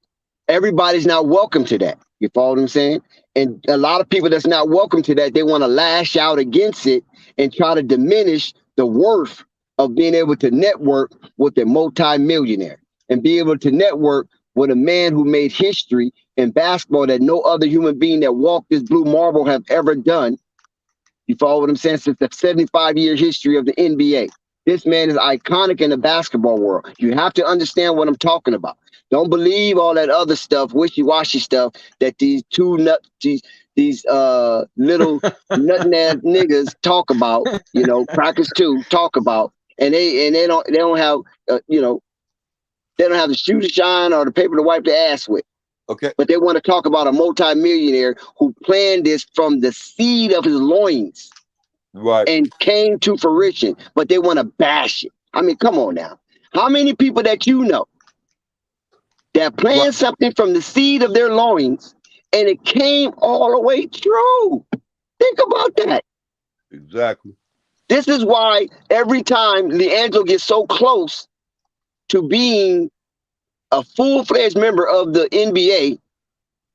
everybody's now welcome to that. You follow what I'm saying? And a lot of people that's not welcome to that, they want to lash out against it and try to diminish the worth of being able to network with a multi-millionaire and be able to network with a man who made history in basketball that no other human being that walked this blue marble have ever done. You follow what I'm saying? Since the 75-year history of the NBA. This man is iconic in the basketball world. You have to understand what I'm talking about. Don't believe all that other stuff, wishy-washy stuff that these little nut-ass niggas talk about, crackers too talk about, and they don't have they don't have the shoe to shine or the paper to wipe their ass with. Okay. But they want to talk about a multimillionaire who planned this from the seed of his loins. Right. And came to fruition, but they want to bash it. I mean, come on now. How many people that you know that planned something from the seed of their loins and it came all the way true? Think about that. Exactly. This is why every time LiAngelo gets so close to being a full-fledged member of the NBA,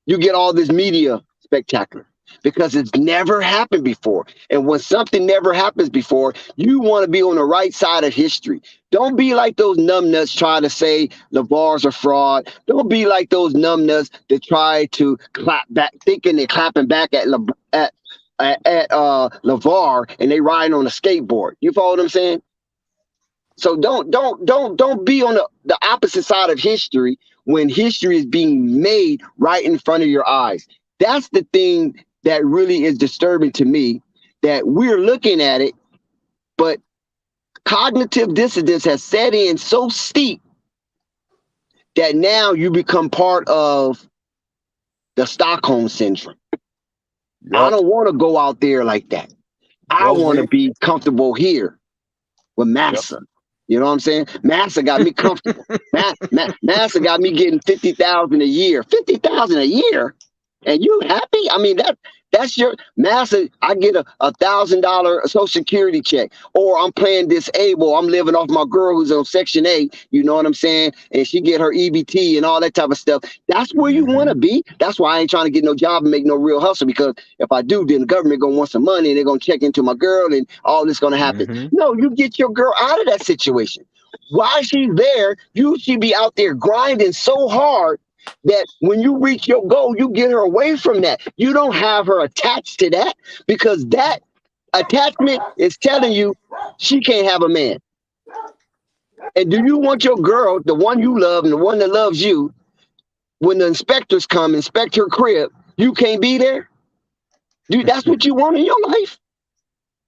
you get all this media spectacular. Because it's never happened before. And when something never happens before, you want to be on the right side of history. Don't be like those numbnuts trying to say LeVar's a fraud. Don't be like those numbnuts that try to clap back, thinking they're clapping back at LeVar and they riding on a skateboard. You follow what I'm saying? So don't be on the opposite side of history when history is being made right in front of your eyes. That's the thing that really is disturbing to me, that we're looking at it, but cognitive dissonance has set in so steep that now you become part of the Stockholm syndrome. Yep. I don't want to go out there like that. I want to be comfortable here with Massa. Yep. You know what I'm saying? Massa got me comfortable. Massa got me getting $50,000 a year. $50,000 a year? And you happy? I mean, that's your Massa. I get a $1,000 Social Security check, or I'm playing disabled. I'm living off my girl who's on Section 8. You know what I'm saying? And she get her EBT and all that type of stuff. That's where you want to be. That's why I ain't trying to get no job and make no real hustle, because if I do, then the government gonna want some money and they're gonna check into my girl and all this gonna happen. No, you get your girl out of that situation. While she's there, you should be out there grinding so hard that when you reach your goal, you get her away from that. You don't have her attached to that, because that attachment is telling you she can't have a man. And do you want your girl, the one you love and the one that loves you, when the inspectors come inspect her crib, you can't be there? Dude, that's what you want in your life?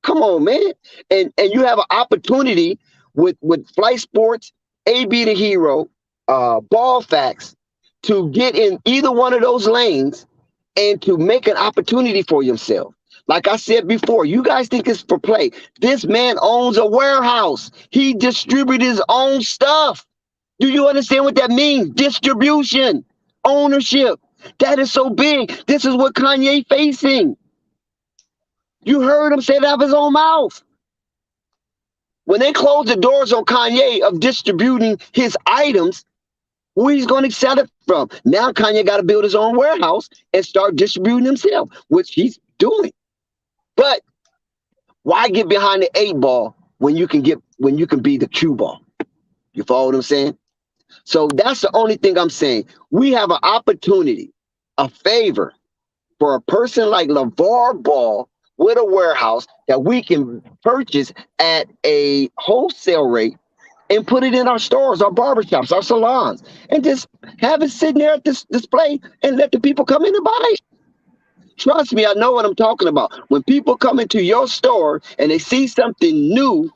Come on, man. And you have an opportunity with Flight Sports, AB the Hero, Ball Facts, to get in either one of those lanes and to make an opportunity for yourself. Like I said before, you guys think it's for play. This man owns a warehouse. He distributes his own stuff. Do you understand what that means? Distribution, ownership. That is so big. This is what Kanye facing. You heard him say it out of his own mouth. When they close the doors on Kanye of distributing his items, where he's going to sell it from? Now Kanye got to build his own warehouse and start distributing himself, which he's doing. But why get behind the 8 ball when you can be the cue ball? You follow what I'm saying? So that's the only thing I'm saying. We have an opportunity, a favor for a person like LeVar Ball with a warehouse that we can purchase at a wholesale rate and put it in our stores, our barbershops, our salons, and just have it sitting there at this display and let the people come in and buy it. Trust me, I know what I'm talking about. When people come into your store and they see something new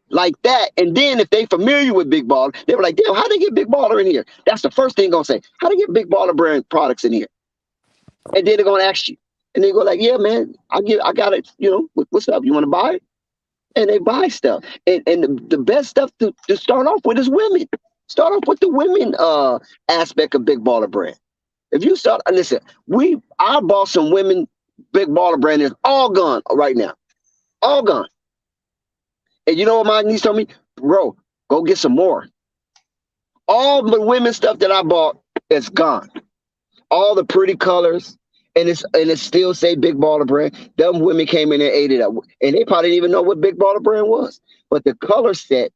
like that, and then if they familiar with Big Baller, they were like, damn, how they get Big Baller in here? That's the first thing gonna say. How they get Big Baller brand products in here? And then they're gonna ask you. And they go like, yeah, man, I got it, what's up? You wanna buy it? And they buy stuff. And the best stuff to start off with is women. Start off with the women aspect of Big Baller brand. If you start, listen, I bought some women Big Baller brand is all gone right now. All gone. And you know what my niece told me? Bro, go get some more. All the women stuff that I bought is gone. all the pretty colors, and it still say Big Baller Brand. Them women came in and ate it up, and they probably didn't even know what Big Baller Brand was. But the color set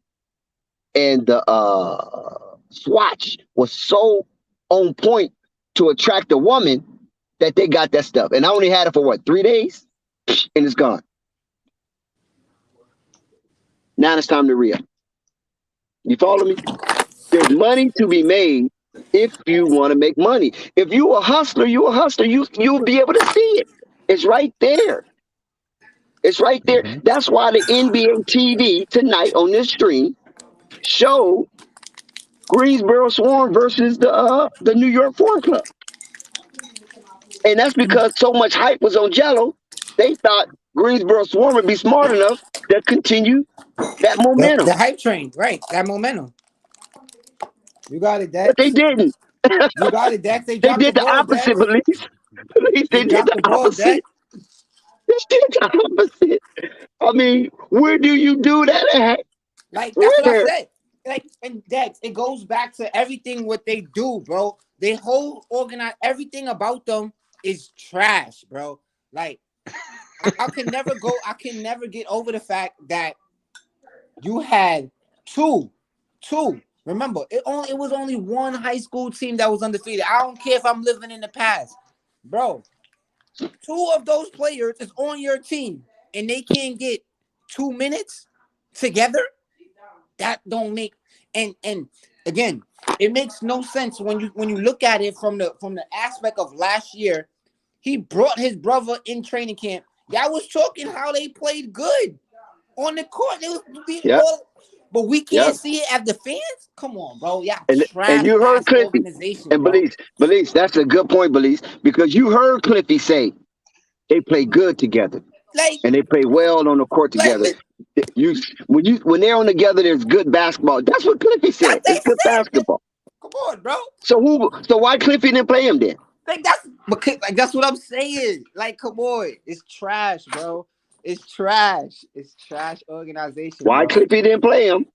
and the swatch was so on point to attract a woman that they got that stuff. And I only had it for what, 3 days, and it's gone. Now it's time to re-up. You follow me? There's money to be made if you want to make money. If you a hustler, you'll be able to see it. It's right there. It's right there. Mhm. That's why the NBA TV tonight on this stream showed Greensboro Swarm versus the New York Forum Club. And that's because so much hype was on Gelo, they thought Greensboro Swarm would be smart enough to continue that momentum. The hype train, right? That momentum. You got it, Dex. But they didn't. You got it, Dex. They They dropped did the the ball, opposite, Dex. Belize. They did dropped the the ball, opposite. Dex. They did the opposite. I mean, where do you do that at? Like, that's what I Where? said. Like, and Dex, it goes back to everything what they do, bro. They whole organize everything about them is trash, bro. Like, I can never get over the fact that you had two. Remember, it was only one high school team that was undefeated. I don't care if I'm living in the past, bro. 2 of those players is on your team, and they can't get 2 minutes together. That don't make and again, it makes no sense when you look at it from the aspect of last year. He brought his brother in training camp. Y'all was talking how they played good on the court. They was beating all, but we can't see it as the fans. Come on, bro. Y'all And you heard trash Cliffy organization, and bro. Belize. That's a good point, Belize, because you heard Cliffy say they play good together. Like, and they play well on the court together. When they're on together, there's good basketball. That's what Cliffy said. It's good basketball. Come on, bro. So why Cliffy didn't play him then? Like that's what I'm saying. Like, come on, it's trash, bro. It's trash. It's trash organization. Why bro. Cliffy didn't play him?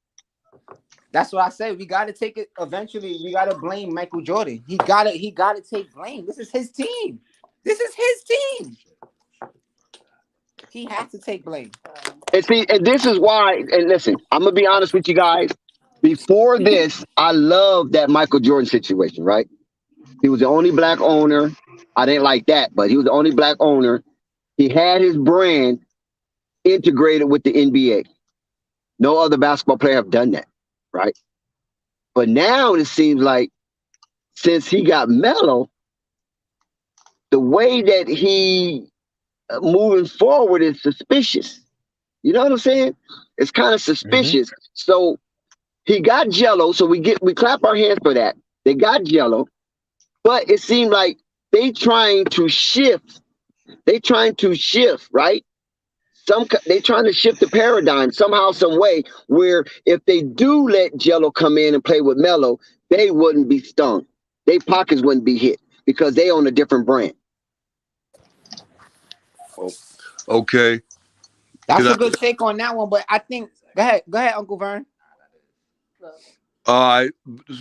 That's what I said. We got to take it. Eventually, we got to blame Michael Jordan. He got to take blame. This is his team. He has to take blame. And see, and this is why. And listen, I'm gonna be honest with you guys. Before this, I loved that Michael Jordan situation. Right? He was the only black owner. I didn't like that, but he was the only black owner. He had his brand integrated with the NBA. No other basketball player have done that, right? But now it seems like since he got Melo, the way that he moving forward is suspicious. You know what I'm saying? It's kind of suspicious. Mm-hmm. So he got Gelo. So we clap our hands for that. They got Gelo, but it seemed like they trying to shift, right? They trying to shift the paradigm somehow, some way, where if they do let Gelo come in and play with Melo, they wouldn't be stung. Their pockets wouldn't be hit because they own a different brand. Okay. That's a good take on that one, but I think go ahead, Uncle Vern. All right.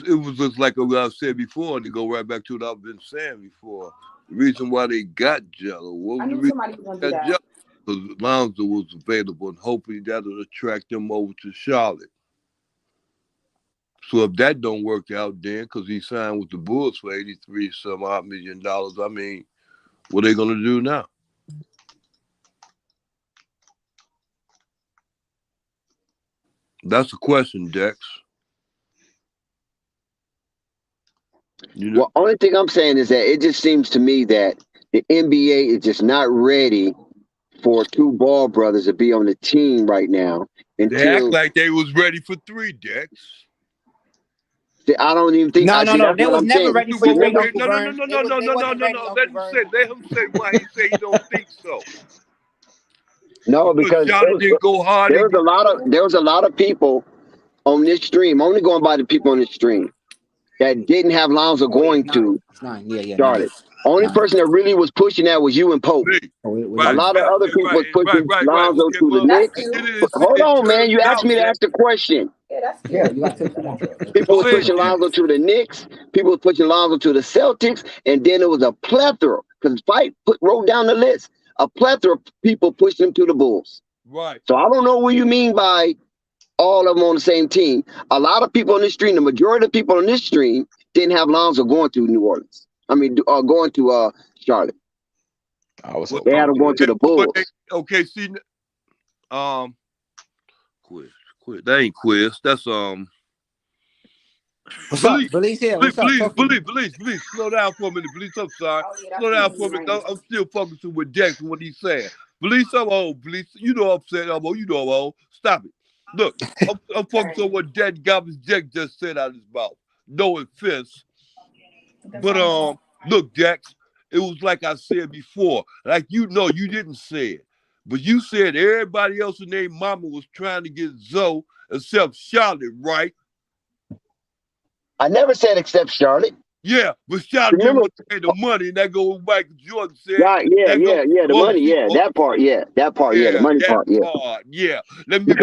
It was just like what I said before, and to go right back to what I've been saying before. The reason why they got Gelo, what was the reason they got Gelo? Because Lonzo was available, and hopefully that'll attract them over to Charlotte. So if that don't work out, then because he signed with the Bulls for $83-some-odd million, I mean, what are they gonna do now? That's a question, Dex. Well, only thing I'm saying is that it just seems to me that the NBA is just not ready for 2 Ball brothers to be on the team right now. They act like they was ready for 3, Dex. I don't even think. No. They was never ready for 3. Okay, no. Let him say why he say he don't think so. No, because didn't go hard. There was a lot of people on this stream. I'm only going by the people on this stream that didn't have Lonzo going to It's 9. Yeah, 9. Charlotte. Only 9. person that really was pushing that was you and Pope. Me. Oh, it Right, A lot of other people was pushing right. Lonzo Okay, to the well, Knicks. I didn't But see hold it on, man. turning You asked out me to yet. ask the question. Yeah, you got to come on, bro. People was Go ahead, pushing Jimmy. Lonzo to the Knicks. People was pushing Lonzo to the Celtics. And then it was a plethora, because Fight wrote down the list. A plethora of people pushed him to the Bulls. Right. So I don't know what you mean by all of them on the same team. A lot of people on this stream, the majority of people on this stream, didn't have Lonzo going to New Orleans. I mean, going to Charlotte. I was Well, They had him hoping going to the Bulls. okay, see, quiz. That ain't quiz. That's What's up? Belize here. What's up? Please. Slow down for a minute. Please, I'm sorry. Slow down for a minute. I'm still focusing with Jackson what he's saying. Please, I'm old. Please, you know I'm saying I'm old. You know I'm old. Stop it. Look, I'm focusing on what Jack just said out of his mouth. No offense, but look, Jax, it was like I said before. Like you didn't say it, but you said everybody else in their mama was trying to get Zoe except Charlotte, right? I never said except Charlotte. Yeah, but Charlotte didn't want to pay the money, and that goes back to Jordan said. Right, the money, that part, the money part, yeah. Let me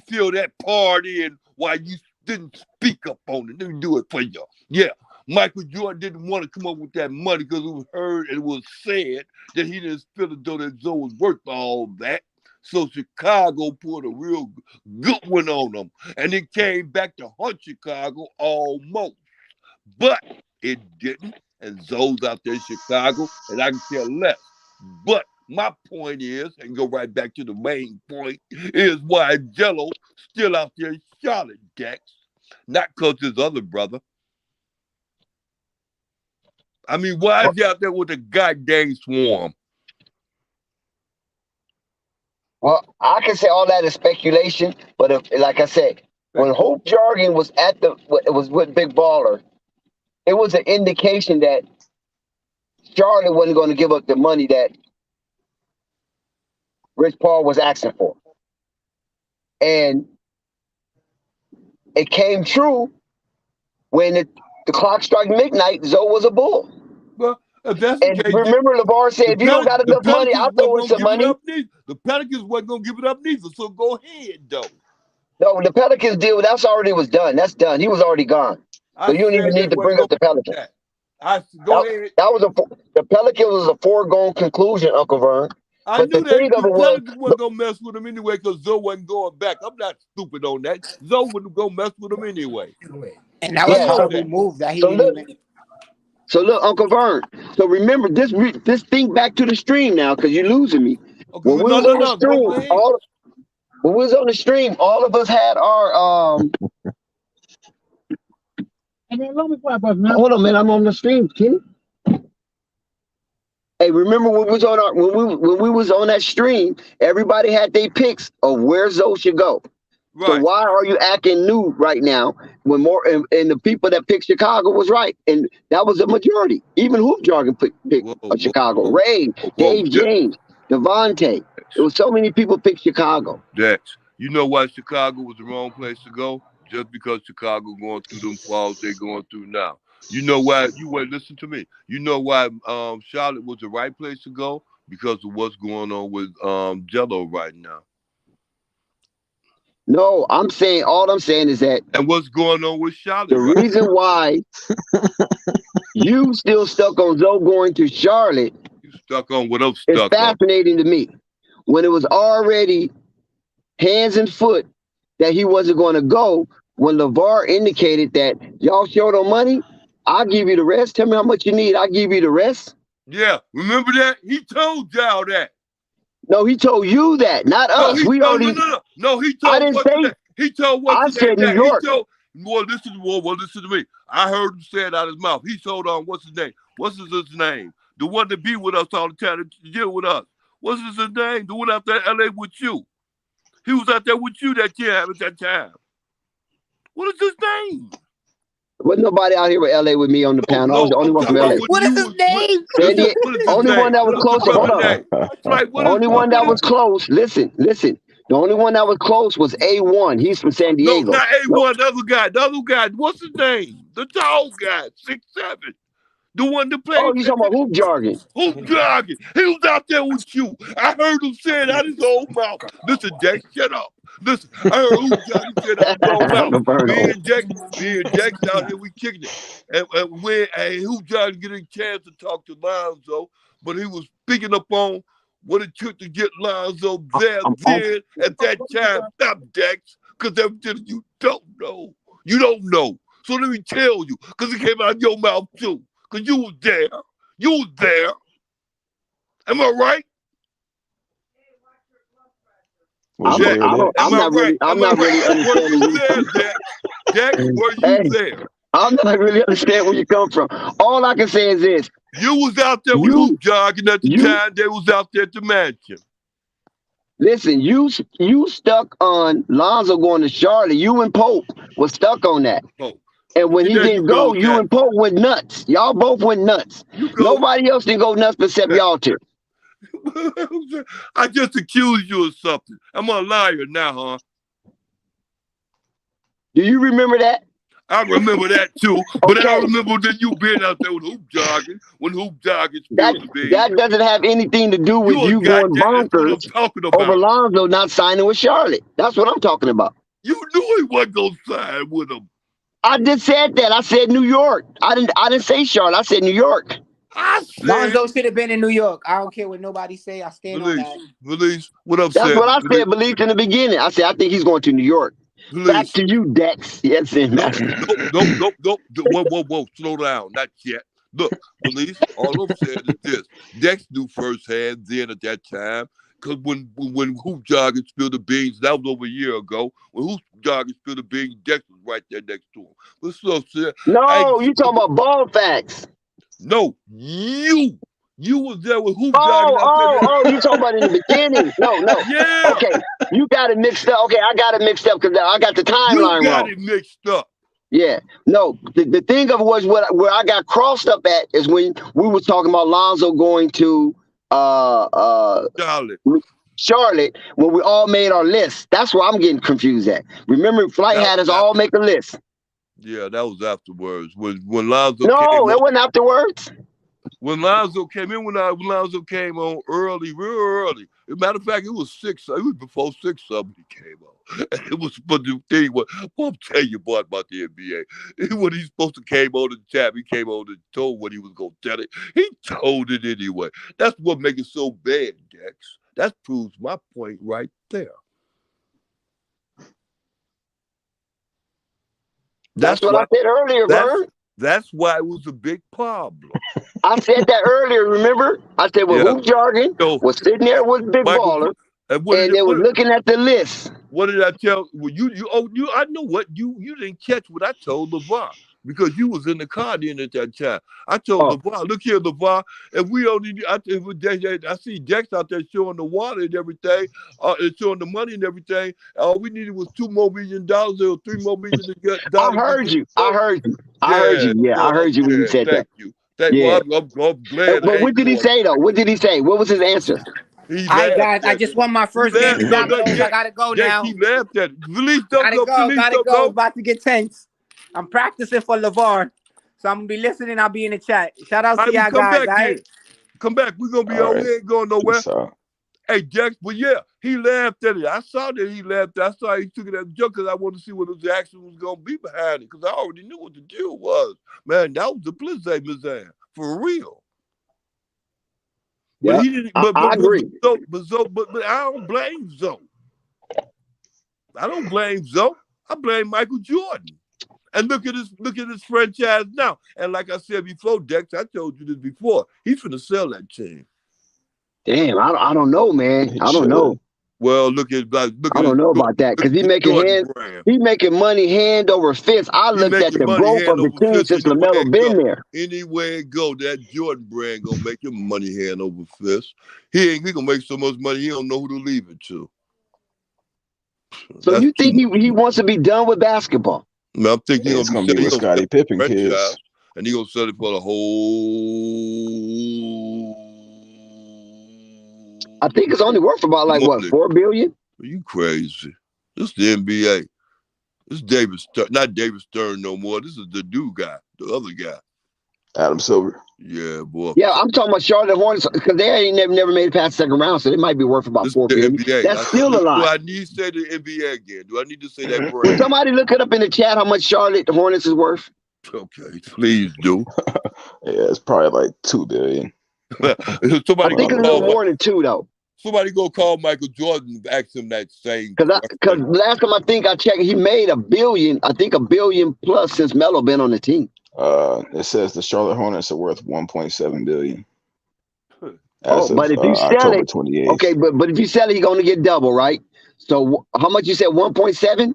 fill that part in while you didn't speak up on it. Let me do it for you. Yeah, Michael Jordan didn't want to come up with that money because it was heard and it was said that he didn't feel as though that Zoe was worth all that. So Chicago put a real good one on them, and it came back to hunt Chicago almost. But it didn't, and Zoe's out there in Chicago, and I can care less. But my point is, and go right back to the main point, is why Gelo still out there in Charlotte, Dex. Not because his other brother. I mean, why is he out there with a goddamn swarm? Well, I can say all that is speculation, but like I said, when Hope Jargon was with Big Baller, it was an indication that Charlotte wasn't going to give up the money that Rich Paul was asking for. And it came true when the clock struck midnight, Zoe was a Bull. Well, if that's and the case, remember, LeVar said, if you don't got enough money, I'll throw in some money. The Pelicans wasn't going to give it up neither, so go ahead, though. No, the Pelicans deal, that's already was done. That's done. He was already gone. So you don't even need to bring up the Pelicans. Go ahead. The Pelicans was a foregone conclusion, Uncle Vern. I knew that the Pelicans wasn't going to mess with him anyway because Zoe wasn't going back. I'm not stupid on that. Zoe wouldn't go mess with him anyway. And that was a horrible move that he didn't even... So look, Uncle Vern. So remember this thing back to the stream now, because you're losing me. Okay, when we was on the stream, all of us had our Hold on, man. I'm on the stream, Kenny. Hey, remember when we was on that stream? Everybody had their picks of where Zoe should go. Right. So why are you acting new right now when more and the people that picked Chicago was right, and that was a majority. Even Hoop Jargon picked Chicago. Ray, Dave James, Devontae. There was so many people picked Chicago. Dex, you know why Chicago was the wrong place to go? Just because Chicago going through them falls they're going through now. You know why? Listen to me. You know why Charlotte was the right place to go? Because of what's going on with Gelo right now. No, all I'm saying is that. And what's going on with Charlotte? The reason why you still stuck on Zoe going to Charlotte. You stuck on what I'm stuck on. It's fascinating to me. When it was already hands and foot that he wasn't going to go, when LeVar indicated that y'all showed on money, I'll give you the rest. Tell me how much you need. I'll give you the rest. Yeah, remember that? He told y'all that. No, he told you that, not us. No, he told I didn't say. He told what? I said New York. Listen to me. I heard him say it out of his mouth. He told what's his name? What's his name? The one that be with us all the time, to deal with us. What's his name? The one out there in LA with you. He was out there with you at that time. What is his name? Wasn't nobody out here with LA with me on the panel. I was the only one from LA. What is his name? Only one that was close. Hold on. Only one that was close. Listen. The only one that was close was A1. He's from San Diego. No, not A1. The other guy. What's his name? the tall guy, 6'7", the one that played. Oh, you talking about hoop jargon? Hoop jogging. He was out there with you. I heard him say it out his own mouth. Listen, Dex, shut up. Listen, I heard hoop jogging say it out his own mouth. Me and Dex out here, we kicking it. And when hoop jogging getting a chance to talk to Lonzo, but he was speaking up on what it took to get Lonzo there then at that time. Stop, Dex, because everything you don't know. You don't know. So let me tell you, because it came out of your mouth too. Because you was there. You was there. Am I right? Was Dex, you there, Dex? I'm not really understanding. Were you there, Dex? Dex, were you there? I'm not really understanding where you come from. All I can say is this. You was out there with hoop jogging at the time. They was out there at the mansion. Listen, you stuck on Lonzo going to Charlotte. You and Pope was stuck on that. Oh. And when he didn't go, you and Pope went nuts. Y'all both went nuts. Nobody else didn't go nuts except y'all two. I just accused you of something. I'm a liar now, huh? Do you remember that? I remember that too, but I remember that you being out there with hoop jogging when hoop jogging. That doesn't have anything to do with you going bonkers over Lonzo not signing with Charlotte. That's what I'm talking about. You knew he wasn't gonna sign with him. I just said that. I said New York. I didn't say Charlotte. I said New York. Lonzo should have been in New York. I don't care what nobody say. I stand on that. Release. What I'm saying. That's what I said. Release. Believed in the beginning. I said I think he's going to New York. Release. Back to you, Dex. Yes, Nope. Whoa. Slow down. Not yet. Look, Release. All I'm saying is this: Dex knew firsthand then at that time. Because when hoop jogging spilled the beans, that was over a year ago. When hoop jogging spilled the beans, Dex was right there next to him. What's up, sir? No, you talking about ball facts. No, you was there with hoop jogging. Oh, you talking about in the beginning? No. Yeah. Okay, you got it mixed up. Okay, I got it mixed up because I got the timeline wrong. You got it mixed up. Yeah. No, the thing of it was where I got crossed up at is when we were talking about Lonzo going to Charlotte when we all made our list. That's where I'm getting confused at. Remember, Flight had us all make a list. Yeah, that was afterwards. When Lonzo came it wasn't afterwards. When Lonzo came in, when Lonzo came on real early. As a matter of fact, it was 6. It was before 6 somebody came on. It was, but the thing was, I'm telling you boy about the NBA. When he's supposed to came on the chat, he came on and told what he was gonna tell it. He told it anyway. That's what makes it so bad, Dex. That proves my point right there. That's what I said earlier, Vern. That's why it was a big problem. I said that earlier, remember? I said, hoop jargon was sitting there with Big Baller, and they were looking at the list. What did I tell? Well, I know what you didn't catch what I told LeVar because you was in the car then at that time. I told LeVar, look here, LeVar, if we only, I see Dex out there showing the water and everything, and showing the money and everything. All we needed was $2 more million or $3 more million to get. I heard you. Yeah, I heard you when you said that. Thank you. I'm glad. But what did he say though? What did he say? What was his answer? I just won my first game. I gotta go now. He laughed at it. Release, gotta go. About to get tense. I'm practicing for LeVar, so I'm gonna be listening. I'll be in the chat. Shout out to y'all guys. Right? Come back. We're gonna be over here. Ain't going nowhere. Hey, Dex, but yeah, he laughed at it. I saw that he laughed. I saw he took it as a joke because I wanted to see what his action was gonna be behind it because I already knew what the deal was. Man, that was the blizzard, Mizan, for real. Yeah, I agree. But I don't blame Zoe. I don't blame Zoe. I blame Michael Jordan. And look at his franchise now. And like I said before, Dex, I told you this before. He's finna sell that team. Damn, I don't know, man. I don't know. Well, I don't know about that because he making money hand over fist. I looked at the growth of the team since LaMelo been there. Anywhere it go, that Jordan brand gonna make him money hand over fist. He gonna make so much money he don't know who to leave it to. So that's you think he wants to be done with basketball? No, I'm thinking he's gonna be with Scottie Pippen kids, and he gonna sell it for the whole. I think it's only worth about $4 billion. Are you crazy? This is the NBA. This is David Stern, not David Stern no more. This is the new guy, the other guy. Adam Silver. Yeah, boy. Yeah, I'm talking about Charlotte Hornets because they ain't never made it past the second round, so they might be worth about This is $4 the billion. NBA. That's still a Do lot. I need to say the NBA again? Do I need to say that Will brand? somebody look it up in the chat how much Charlotte Hornets is worth? Okay, please do. Yeah, it's probably like $2 billion. Somebody I think it's a little more than 2 though. Somebody go call Michael Jordan and ask him that same. Because last time I think I checked, he made $1 billion. I think $1 billion plus since Melo been on the team. It says the Charlotte Hornets are worth $1.7 billion. But if you sell October it, 28th. okay, but if you sell it, you're gonna get double, right? So how much you said? 1.7?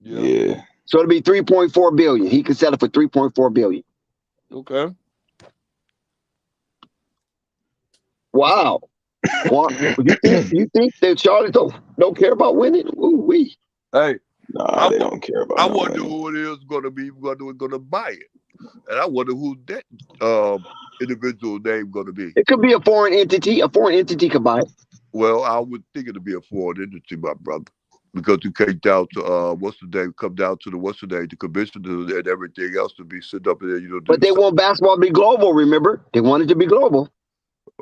Yeah. So it'll be 3.4 billion. He could sell it for 3.4 billion. Okay. Wow. Well, you think that Charlotte don't care about winning? Ooh wee. Hey, Nah, they don't care about. I wonder who it is going to be. Going to buy it, and I wonder who that individual name going to be. It could be a foreign entity. A foreign entity could buy it. Well, I would think it'd be a foreign entity, my brother, because you came down to come down to the commissioner and everything else to be sitting up there. But they want basketball to be global. Remember, they want it to be global.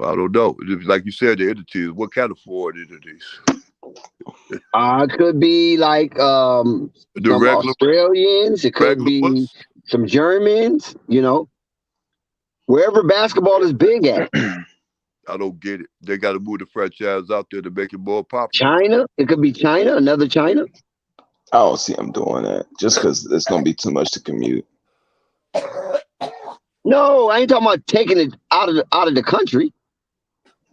I don't know. Like you said, the entities. What kind of foreign entities? It could be like some Australians. It could be some Germans. Wherever basketball is big at. I don't get it. They got to move the franchise out there to make it more popular. China. It could be China. Another China. I don't see them doing that just because it's going to be too much to commute. No, I ain't talking about taking it out of the country.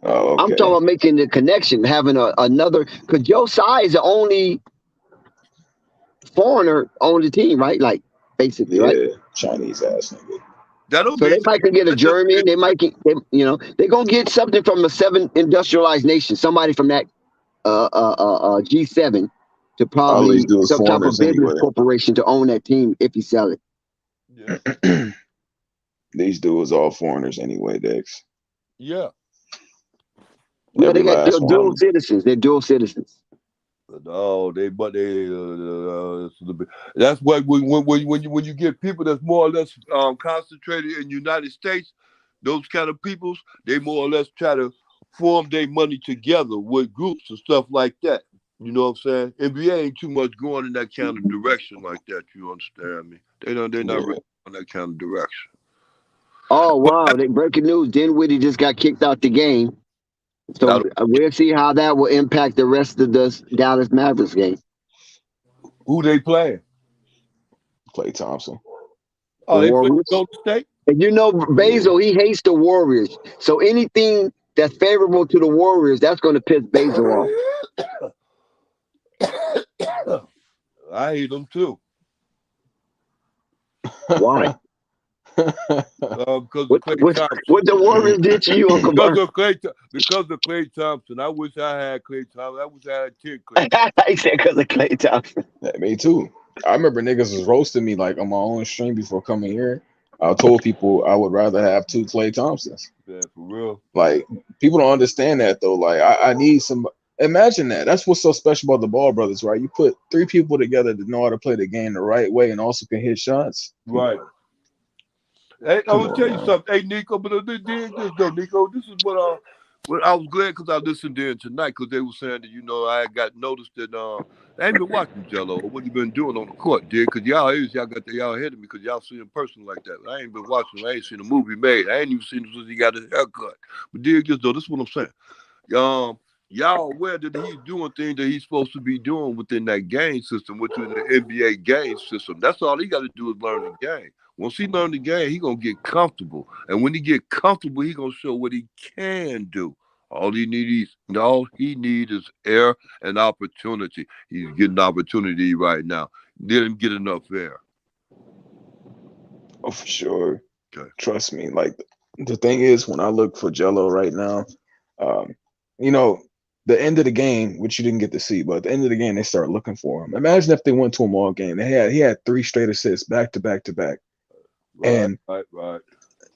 Oh, okay. I'm talking about making the connection, having another. Because Joe Tsai is the only foreigner on the team, right? Like basically, right? Yeah, Chinese ass nigga. So they might get a German. They might get, they're gonna get something from a 7 industrialized nation. Somebody from that G7 to probably some type of business corporation to own that team if you sell it. Yeah. These dudes all foreigners anyway, Dex. Yeah. Yeah, they're dual citizens. They're dual citizens. No, that's what when you get people that's more or less concentrated in the United States, those kind of peoples, they more or less try to form their money together with groups and stuff like that. You know what I'm saying? NBA ain't too much going in that kind of direction like that. You understand me? They're not really on that kind of direction. Oh wow! Breaking news: Dinwiddie just got kicked out the game. So we'll see how that will impact the rest of the Dallas Mavericks game. Who they playing? Klay Thompson. Oh, they play Golden State? And Basil, he hates the Warriors. So anything that's favorable to the Warriors, that's going to piss Basil off. I hate them too. Why? Because what the Warriors did to you, Uncle because of Klay Thompson. I wish I had Klay Thompson. I wish I had 10 Klay Thompson. He said because of Klay Thompson. Yeah, me too. I remember niggas was roasting me like on my own stream before coming here. I told people I would rather have 2 Klay Thompsons. Yeah, for real. Like people don't understand that though. Like I need some. Imagine that. That's what's so special about the Ball brothers, right? You put 3 people together that know how to play the game the right way and also can hit shots. Right. Hey, I will tell you something. Hey, Nico, but Nico, this is what I was glad because I listened in tonight because they were saying that, I got noticed that I ain't been watching Gelo or what you been doing on the court, dude, because y'all ahead of me because y'all see him person like that. I ain't been watching. I ain't seen a movie made. I ain't even seen him since he got his haircut. But this is what I'm saying. Y'all aware that he's doing things that he's supposed to be doing within that game system, which is the NBA game system. That's all he got to do is learn the game. Once he learn the game, he gonna get comfortable. And when he get comfortable, he gonna show what he can do. All he needs is air and opportunity. He's getting opportunity right now. Didn't get enough air. Oh, for sure. Okay. Trust me. Like the thing is, when I look for Gelo right now, the end of the game, which you didn't get to see, but at the end of the game, they start looking for him. Imagine if they went to him all game. He had 3 straight assists back to back to back. Right.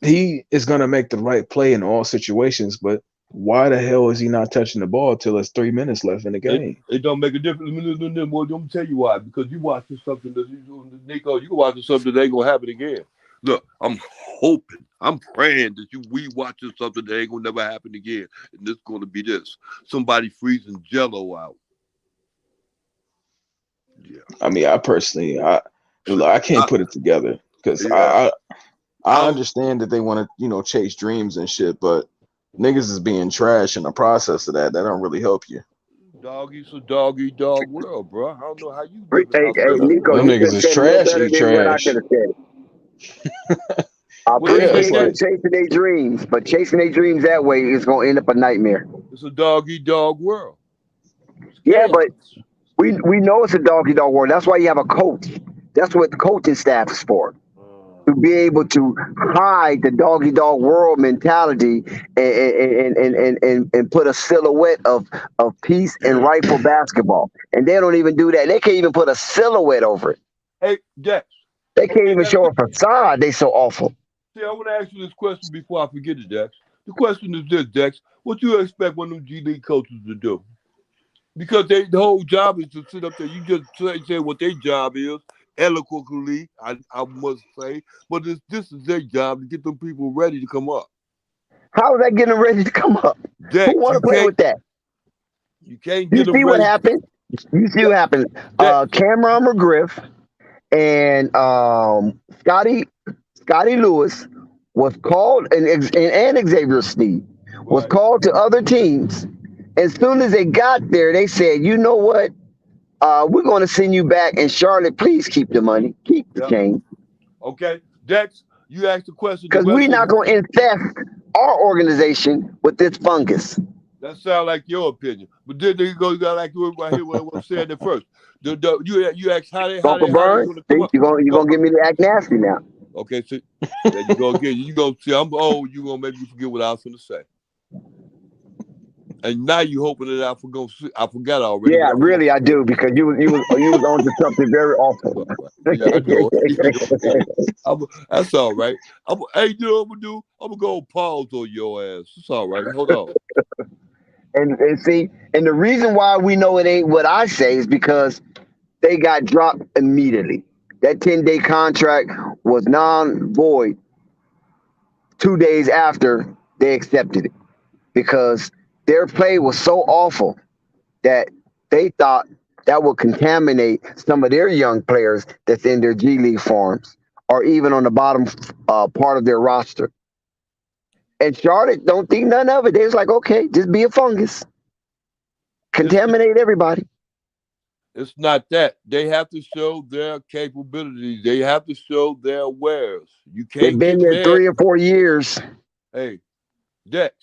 He is going to make the right play in all situations, but why the hell is he not touching the ball till it's 3 minutes left in the game? It don't make a difference. Well, let me tell you why. Because you watching something that you doing, Nico. You watching something that ain't gonna happen again. Look, I'm hoping, I'm praying that we watching something that ain't gonna never happen again, and this gonna be this: somebody freezing Gelo out. Yeah. I mean, I personally, I can't put it together because Yeah. I understand that they want to, chase dreams and shit, but niggas is being trash in the process of that. That don't really help you. Doggy's a dog world, bro. I don't know how you Hey, living out there. Nico, Them you niggas could is have said it no trash, better eat than what I trash. could have said. I What they appreciate say, them chasing their dreams, but chasing their dreams that way is going to end up a nightmare. It's a dog world. It's Yeah, chaos. but we know it's a dog world. That's why you have a coach. That's what the coaching staff is for. To be able to hide the dog world mentality and put a silhouette of peace and rightful basketball. And they don't even do that. They can't even put a silhouette over it. Hey, Dex. They can't even show a facade. They so awful. See, I want to ask you this question before I forget it, Dex. The question is this, Dex. What you expect one of them G League coaches to do? Because the whole job is to sit up there. You just say what their job is, eloquently, I must say. But this is their job to get them people ready to come up. How is that getting ready to come up? Dex, Who want to play with that? You can't You get them see what ready. happened? You see what happened? Cameron McGriff and Scotty Lewis was called, and Xavier Sneed was called to other teams. As soon as they got there, they said, "You know what? We're going to send you back. And Charlotte, please keep the money, keep the change." Okay, Dex, you asked the question. Because we're not going to infest our organization with this fungus. That sounds like your opinion, but then you got like right here what I'm saying at first. You asked how they Uncle Burns, going to come up. you're gonna get me to act nasty now. Okay, so there you go again. You gonna see I'm old. You gonna make me forget what I was gonna say. And now you hoping that I forgot already. Yeah, really, I do, because you was on to something very awful. Yeah, I know. That's all right. Hey, you know what I'm gonna do? I'm gonna go pause on your ass. It's all right. Hold on. And see, and the reason why we know it ain't what I say is because they got dropped immediately. That 10-day contract was non-void 2 days after they accepted it, because their play was so awful that they thought that would contaminate some of their young players that's in their G League farms or even on the bottom part of their roster. And Charlotte don't think none of it. They was like, okay, just be a fungus. Contaminate everybody. It's not that. They have to show their capabilities. They have to show their wares. You can't They've been there 3 or 4 years. Hey, Dex,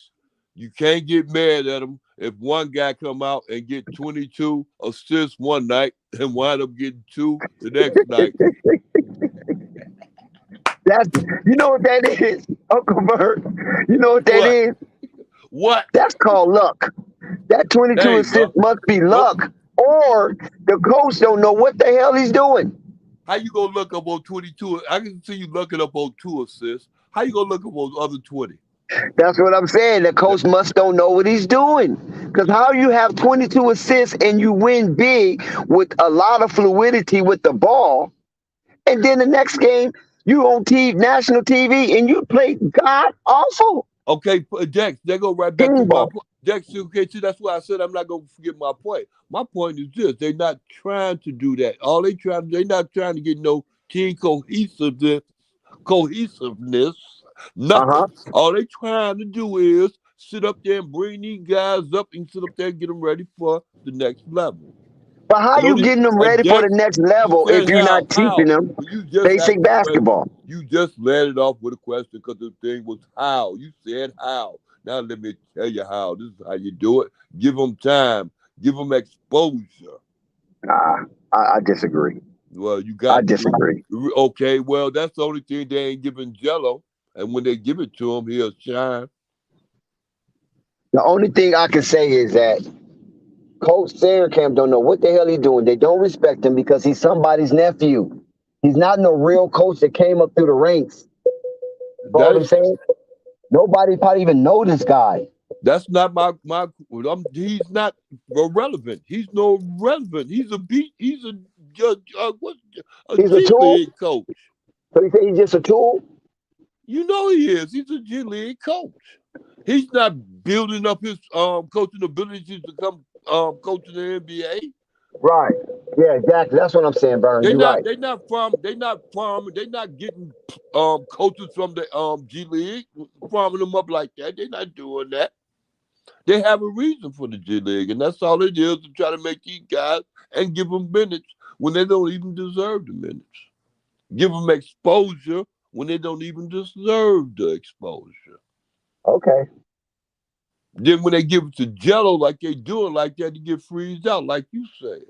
you can't get mad at them if one guy come out and get 22 assists one night and wind up getting 2 the next night. You know what that is, Uncle Bert? You know what that is? What? That's called luck. That 22 assists must be luck. Or the coach don't know what the hell he's doing. How you gonna look up on 22? I can see you looking up on 2 assists. How you gonna look up on the other 20? That's what I'm saying. The coach must don't know what he's doing. Because how you have 22 assists and you win big with a lot of fluidity with the ball, and then the next game you on national TV and you play god awful. Okay, Dex, they go right back to my point. Dex, okay, see, that's why I said I'm not gonna forget my point. My point is this: they're not trying to do that. They're not trying to get no team cohesiveness. Nothing. All they trying to do is sit up there and bring these guys up and sit up there and get them ready for the next level. But how you getting them ready for the next level if you're not teaching them basic basketball? You just let it off with a question because the thing was how. You said how. Now let me tell you how. This is how you do it. Give them time. Give them exposure. I disagree. Well, you got. I disagree. Okay, well, that's the only thing they ain't giving Gelo, and when they give it to him, he'll shine. The only thing I can say is that Coach Sandcamp don't know what the hell he's doing. They don't respect him because he's somebody's nephew. He's not no real coach that came up through the ranks. You know what I'm saying? Nobody probably even know this guy. That's not my. He's not relevant. He's no relevant. He's a beat. He's a what? A He's a G tool. League coach. So you say he's just a tool? You know he is. He's a G League coach. He's not building up his coaching abilities to come coach in the NBA. Right. Yeah, exactly. That's what I'm saying, Burn. You're right. They're not getting coaches from the G League, farming them up like that. They're not doing that. They have a reason for the G League, and that's all it is, to try to make these guys and give them minutes when they don't even deserve the minutes. Give them exposure when they don't even deserve the exposure. Okay. Then when they give it to Gelo like they doing like that, they get freezed out, like you said.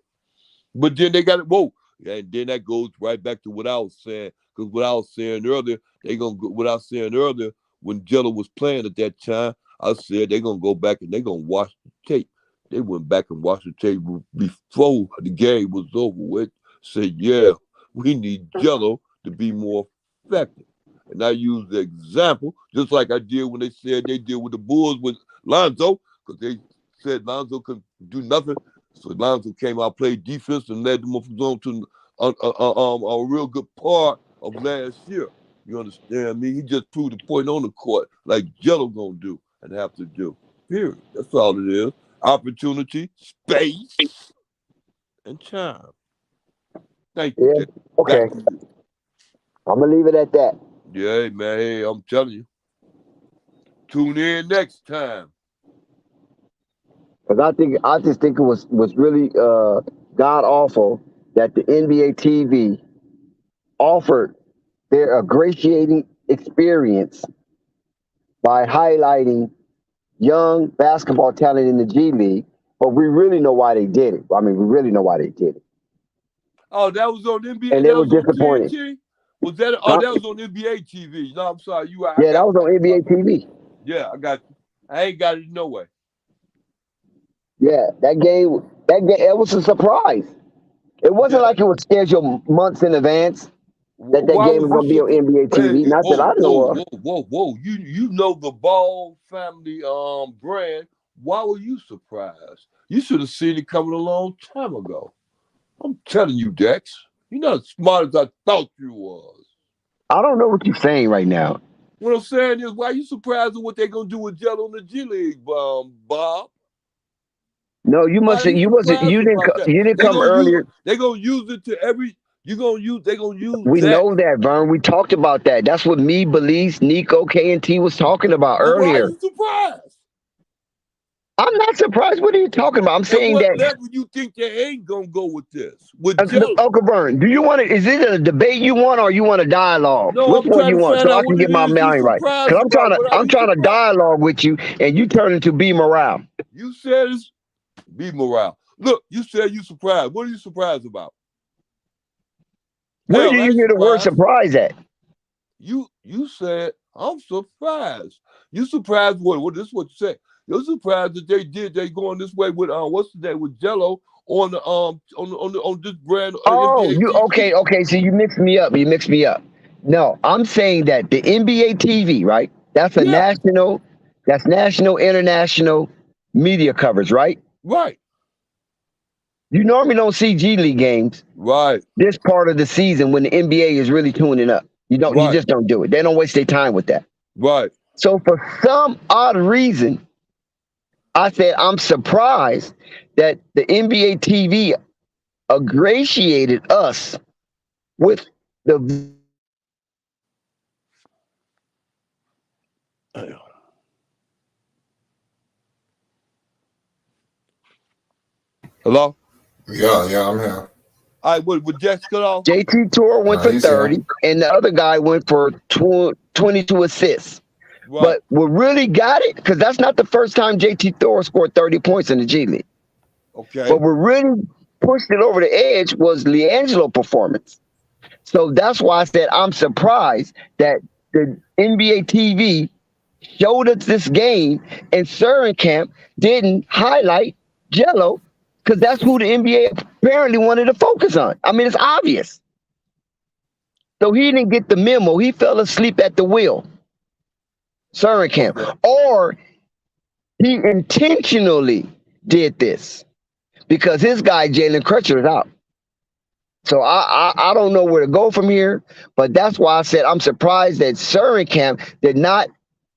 But then they got it. Whoa, and then that goes right back to what I was saying. Because what I was saying earlier, what I was saying earlier when Gelo was playing at that time, I said they're gonna go back and they're gonna watch the tape. They went back and watched the tape before the game was over with. Said, yeah, we need Gelo to be more effective. And I used the example, just like I did when they said they did with the Bulls with Lonzo, because they said Lonzo could do nothing. So Lonzo came out, played defense, and led them on to a real good part of last year. You understand me? He just proved the point on the court, like Gelo gonna do and have to do. Period. That's all it is. Opportunity, space, and time. Thank you. Yeah. Okay. Back to you. I'm gonna leave it at that. Yeah, man. Hey, I'm telling you. Tune in next time. Because I just think it was really god awful that the NBA TV offered their ingratiating experience by highlighting young basketball talent in the G League, but we really know why they did it. I mean, we really know why they did it. Oh, that was on NBA. And they That were was on disappointed. TNT. Was that? Oh, that was on NBA TV. No, I'm sorry. Yeah, that was on NBA TV. Yeah, I got you. I ain't got it no way. Yeah, that game, it was a surprise. It wasn't like it was scheduled months in advance that Why game was was going to be on NBA TV. Not that I know of. Whoa. You know the Ball family brand. Why were you surprised? You should have seen it coming a long time ago. I'm telling you, Dex. You're not as smart as I thought you was. I don't know what you're saying right now. What I'm saying is, why are you surprised at what they're gonna do with Gelo in the G League, Bob? No, you didn't come earlier. They're gonna use it to every. They're gonna use We that. know that, Vern. We talked about that. That's what me, Belize, Nico, K&T was talking about earlier. Why are you surprised? I'm not surprised. What are you talking about? I'm saying what that. What level you think they ain't gonna go with this? With Uncle Vern, do you want to? Is it a debate you want, or you want a dialogue? No, which one you want, so I can get my mind right? Because I'm trying to dialogue with you, and you turn into B morale. You said it's B morale. Look, you said you surprised. What are you surprised about? Where do you hear the word surprise at? You said I'm surprised. You surprised what? This is what you said. You're surprised that they going this way with what's the name with Gelo on the on this brand. Oh, okay. So you mixed me up. No, I'm saying that the NBA TV, right? That's national, international media coverage, right? Right. You normally don't see G League games, right? This part of the season when the NBA is really tuning up. You just don't do it. They don't waste their time with that. Right. So for some odd reason, I said I'm surprised that the NBA TV ingratiated us with the. Hello? Yeah, I'm here. All right, would Jax cut off? JT Tour went for 30, and the other guy went for 22 assists. Right. But what really got it, because that's not the first time JT Thor scored 30 points in the G League. Okay. But what really pushed it over the edge was LiAngelo performance. So that's why I said I'm surprised that the NBA TV showed us this game and Camp didn't highlight Gelo, because that's who the NBA apparently wanted to focus on. I mean, it's obvious. So he didn't get the memo. He fell asleep at the wheel. Camp. Or He intentionally did this because his guy Jalen Crutcher is out. So I don't know where to go from here, but that's why I said I'm surprised that Camp did not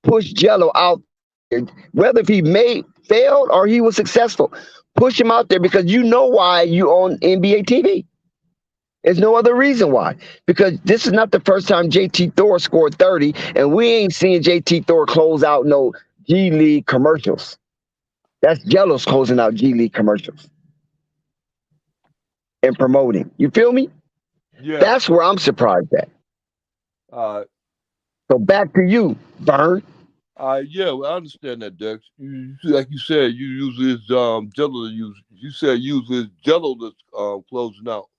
push Gelo out there, whether if he failed or he was successful. Push him out there because you know why you on NBA TV. There's no other reason why. Because this is not the first time JT Thor scored 30, and we ain't seeing JT Thor close out no G League commercials. That's Gelo's closing out G League commercials and promoting. You feel me? Yeah. That's where I'm surprised at. So back to you, Vern. Yeah, well, I understand that, Dex. Like you said, you use his Gelo to use. You said use his Gelo to closing out.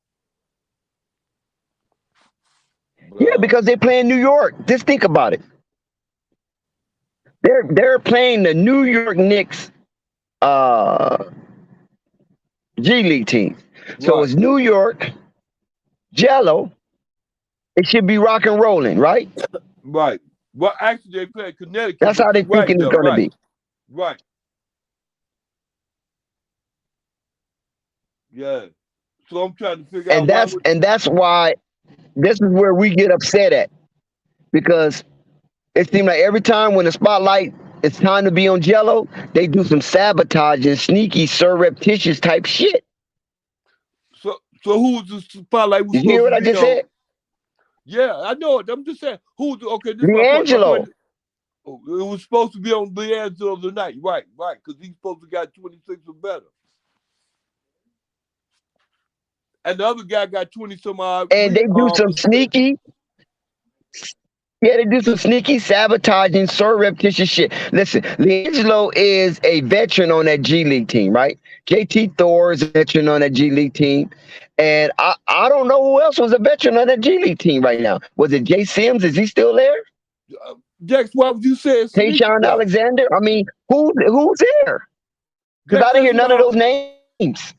But, Yeah, because they play in New York. Just think about it. They're playing the New York Knicks G League team. So it's New York, Gelo. It should be rock and rolling, right? Right. Well, actually, they play Connecticut. That's how they thinking it's going to be. Right. Yeah. So I'm trying to figure out. That's why this is where we get upset at, because it seems like every time when the spotlight it's time to be on Gelo, they do some sabotaging, sneaky, surreptitious type shit. So who was the spotlight? Did you hear what I just said? Yeah, I know it. I'm just saying okay. This LiAngelo. It was supposed to be on LiAngelo tonight, right? Because he's supposed to got 26 or better. And the other guy got 20 some odd. And they do some sneaky. Yeah, they do some sneaky, sabotaging, surreptitious shit. Listen, LiAngelo is a veteran on that G League team, right? JT Thor is a veteran on that G League team. And I don't know who else was a veteran on that G League team right now. Was it Jay Sims? Is he still there? Dex, why would you say it's Tayshaun Alexander? I mean, who's there? Because I didn't hear none of those names.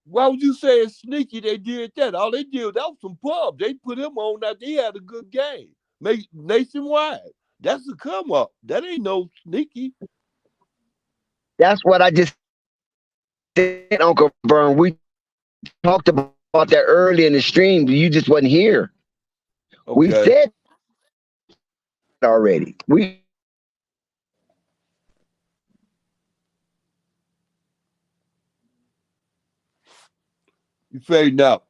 Why would you say it's sneaky they did that? All they did, that was some pub. They put him on that they had a good game. Nationwide. That's a come up. That ain't no sneaky. That's what I just said, Uncle Vern. We talked about that early in the stream. You just wasn't here. Okay. We said already. You fading out.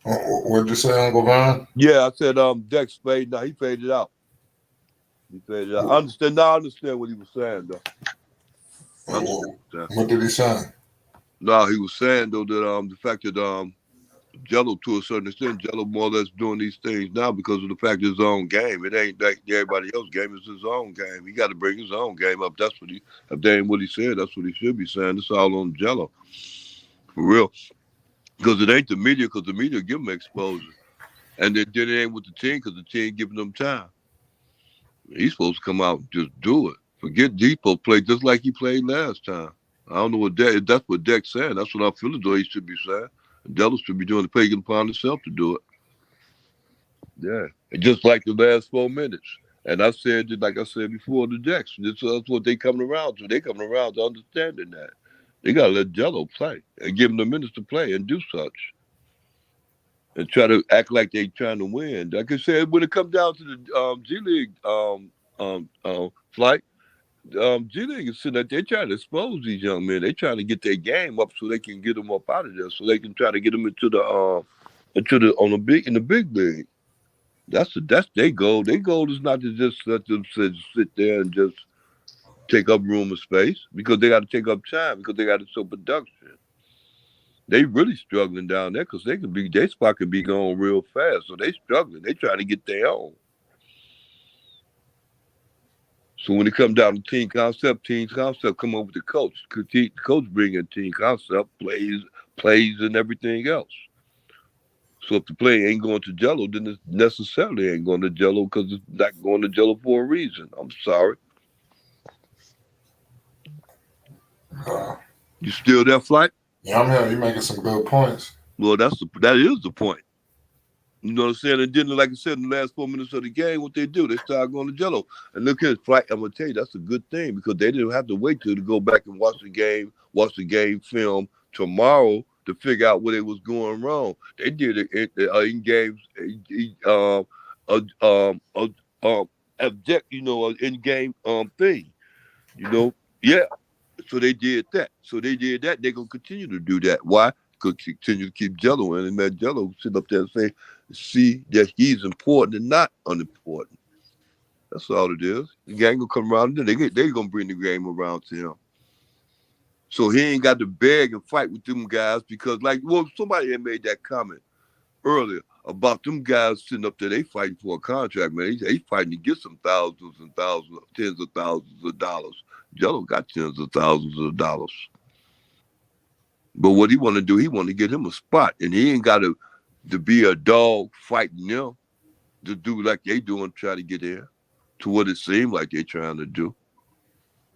What did you say, Uncle Vaughn? Yeah, I said Dex faded out. He faded out. I understand what he was saying though. What did he say? No, he was saying though that the fact that Gelo, to a certain extent, Gelo more or less doing these things now because of the fact of his own game. It ain't like everybody else's game. It's his own game. He got to bring his own game up. That's what if that ain't what he said, that's what he should be saying. It's all on Gelo. For real. Because it ain't the media, because the media give him exposure. And then it ain't with the team, because the team giving them time. He's supposed to come out and just do it. Forget Depot play just like he played last time. I don't know what that's what Dex said. That's what I feel as though he should be saying. Gelo should be doing the taking upon himself to do it. Yeah. And just like the last 4 minutes. And I said, like I said before, the Dex. That's what they coming around to. They coming around to understanding that. They got to let Gelo play and give him the minutes to play and do such. And try to act like they trying to win. Like I said, when it comes down to the G League flight, G League is sitting there, they trying to expose these young men. They trying to get their game up so they can get them up out of there, so they can try to get them into the big league. That's their goal. Their goal is not to just let them sit there and just take up room and space, because they got to take up time, because they got to show production. They really struggling down there because their spot could be going real fast. So they struggling. They trying to get their own. So when it comes down to team concept come up with the coach. The coach bring in team concept, plays and everything else. So if the play ain't going to Gelo, then it necessarily ain't going to Gelo, because it's not going to Gelo for a reason. I'm sorry. You still there, Flight? Yeah, I'm here. You making some good points. Well, that is the point. You know what I'm saying? And then, like I said, in the last 4 minutes of the game, what they do, they start going to Gelo. And look at his flight. I'm gonna tell you, that's a good thing because they didn't have to wait till to go back and watch the game film tomorrow to figure out what it was going wrong. They did it in games, uh, um, uh, object, in game thing. You know, yeah. So they did that. They're gonna continue to do that. Why? Because continue to keep Jello in, and let Jello sit up there and see that he's important and not unimportant. That's all it is. The gang gonna come around, and they gonna bring the game around to him. So he ain't got to beg and fight with them guys because, somebody had made that comment earlier about them guys sitting up there. They fighting for a contract, man. They fighting to get some thousands and thousands, tens of thousands of dollars. Jello got tens of thousands of dollars. But what he want to do, he want to get him a spot, and he ain't got to be a dog fighting them to do like they doing, try to get there to what it seems like they trying to do.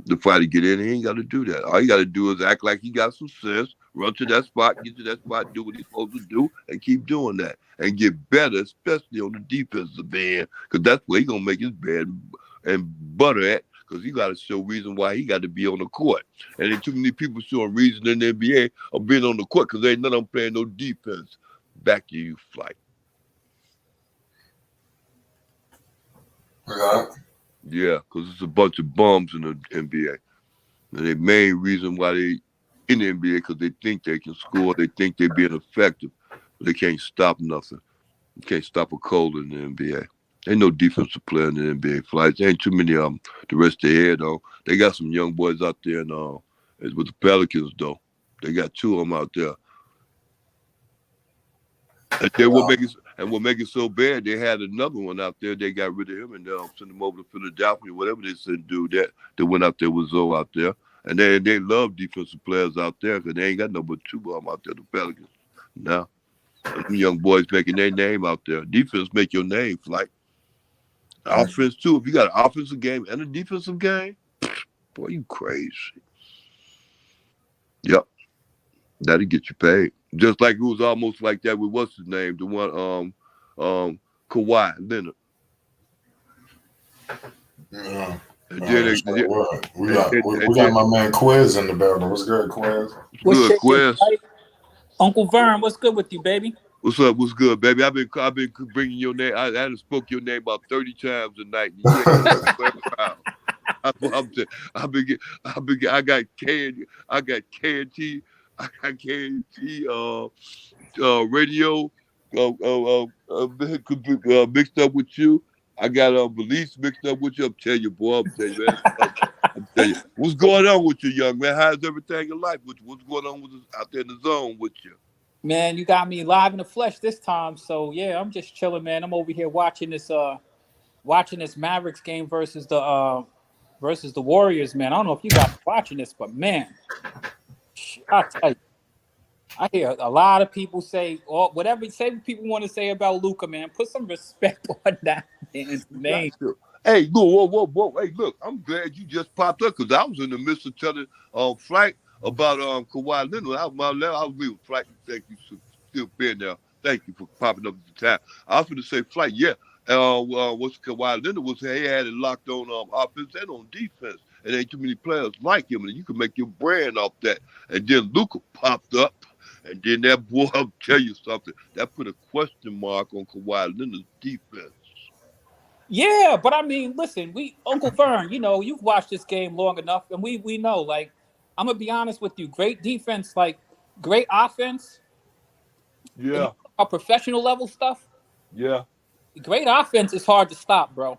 To fight to get in, he ain't got to do that. All he got to do is act like he got some sense, run to that spot, get to that spot, do what he's supposed to do, and keep doing that, and get better, especially on the defensive end, because that's where he gonna make his bread and butter at. Because he got to show reason why he got to be on the court. And then too many people showing reason in the NBA of being on the court because ain't none of them playing no defense. Back to you, Flight. Yeah, because it's a bunch of bums in the NBA. And the main reason why they in the NBA because they think they can score, they think they're being effective, but they can't stop nothing. You can't stop a cold in the NBA. Ain't no defensive player in the NBA. Flights ain't too many of them. The rest of their head though. They got some young boys out there, and with the Pelicans though, they got two of them out there. And then what make it so bad? They had another one out there. They got rid of him and sent him over to Philadelphia, whatever they sent do that. They went out there with Zoe out there, and they love defensive players out there because they ain't got no but two of them out there. The Pelicans now, them young boys making their name out there. Defense make your name, Flight. Offense too. If you got an offensive game and a defensive game, boy, you crazy. Yep, that'll get you paid. Just like it was almost like that with what's his name, the one Kawhi Leonard. Yeah. And then we got my man Quiz in the building. What's good, Quiz? What's good, Quiz? Uncle Vern, what's good with you, baby? What's up? What's good, baby? I've been bringing your name. I done spoke your name about 30 times a night. I got KNT radio mixed up with you. I got Belize mixed up with you. I'm telling you, boy. I'm telling you, man. I'm telling you. What's going on with you, young man? How's everything in life with you? What's going on with us out there in the zone with you? Man, you got me live in the flesh this time. So yeah, I'm just chilling, man. I'm over here watching this Mavericks game versus the Warriors, man. I don't know if you guys are watching this, but man, I tell you, I hear a lot of people say, or whatever people want to say about Luka, man. Put some respect on that man's name. Hey, whoa. Hey, look, I'm glad you just popped up because I was in the midst of telling Frank about Kawhi Leonard. I was leaving Frank. Thank you for still being there. Thank you for popping up at the time. I was going to say, Frank, yeah. What's Kawhi Leonard was he had it locked on offense and on defense. And ain't too many players like him, and you can make your brand off that. And then Luka popped up, and then that boy, I'll tell you something, that put a question mark on Kawhi Leonard's defense. Yeah, but I mean, listen, Uncle Vern, you've watched this game long enough, and we know, like, I'm gonna be honest with you, great defense, like great offense. Yeah. Our professional level stuff. Yeah. Great offense is hard to stop, bro.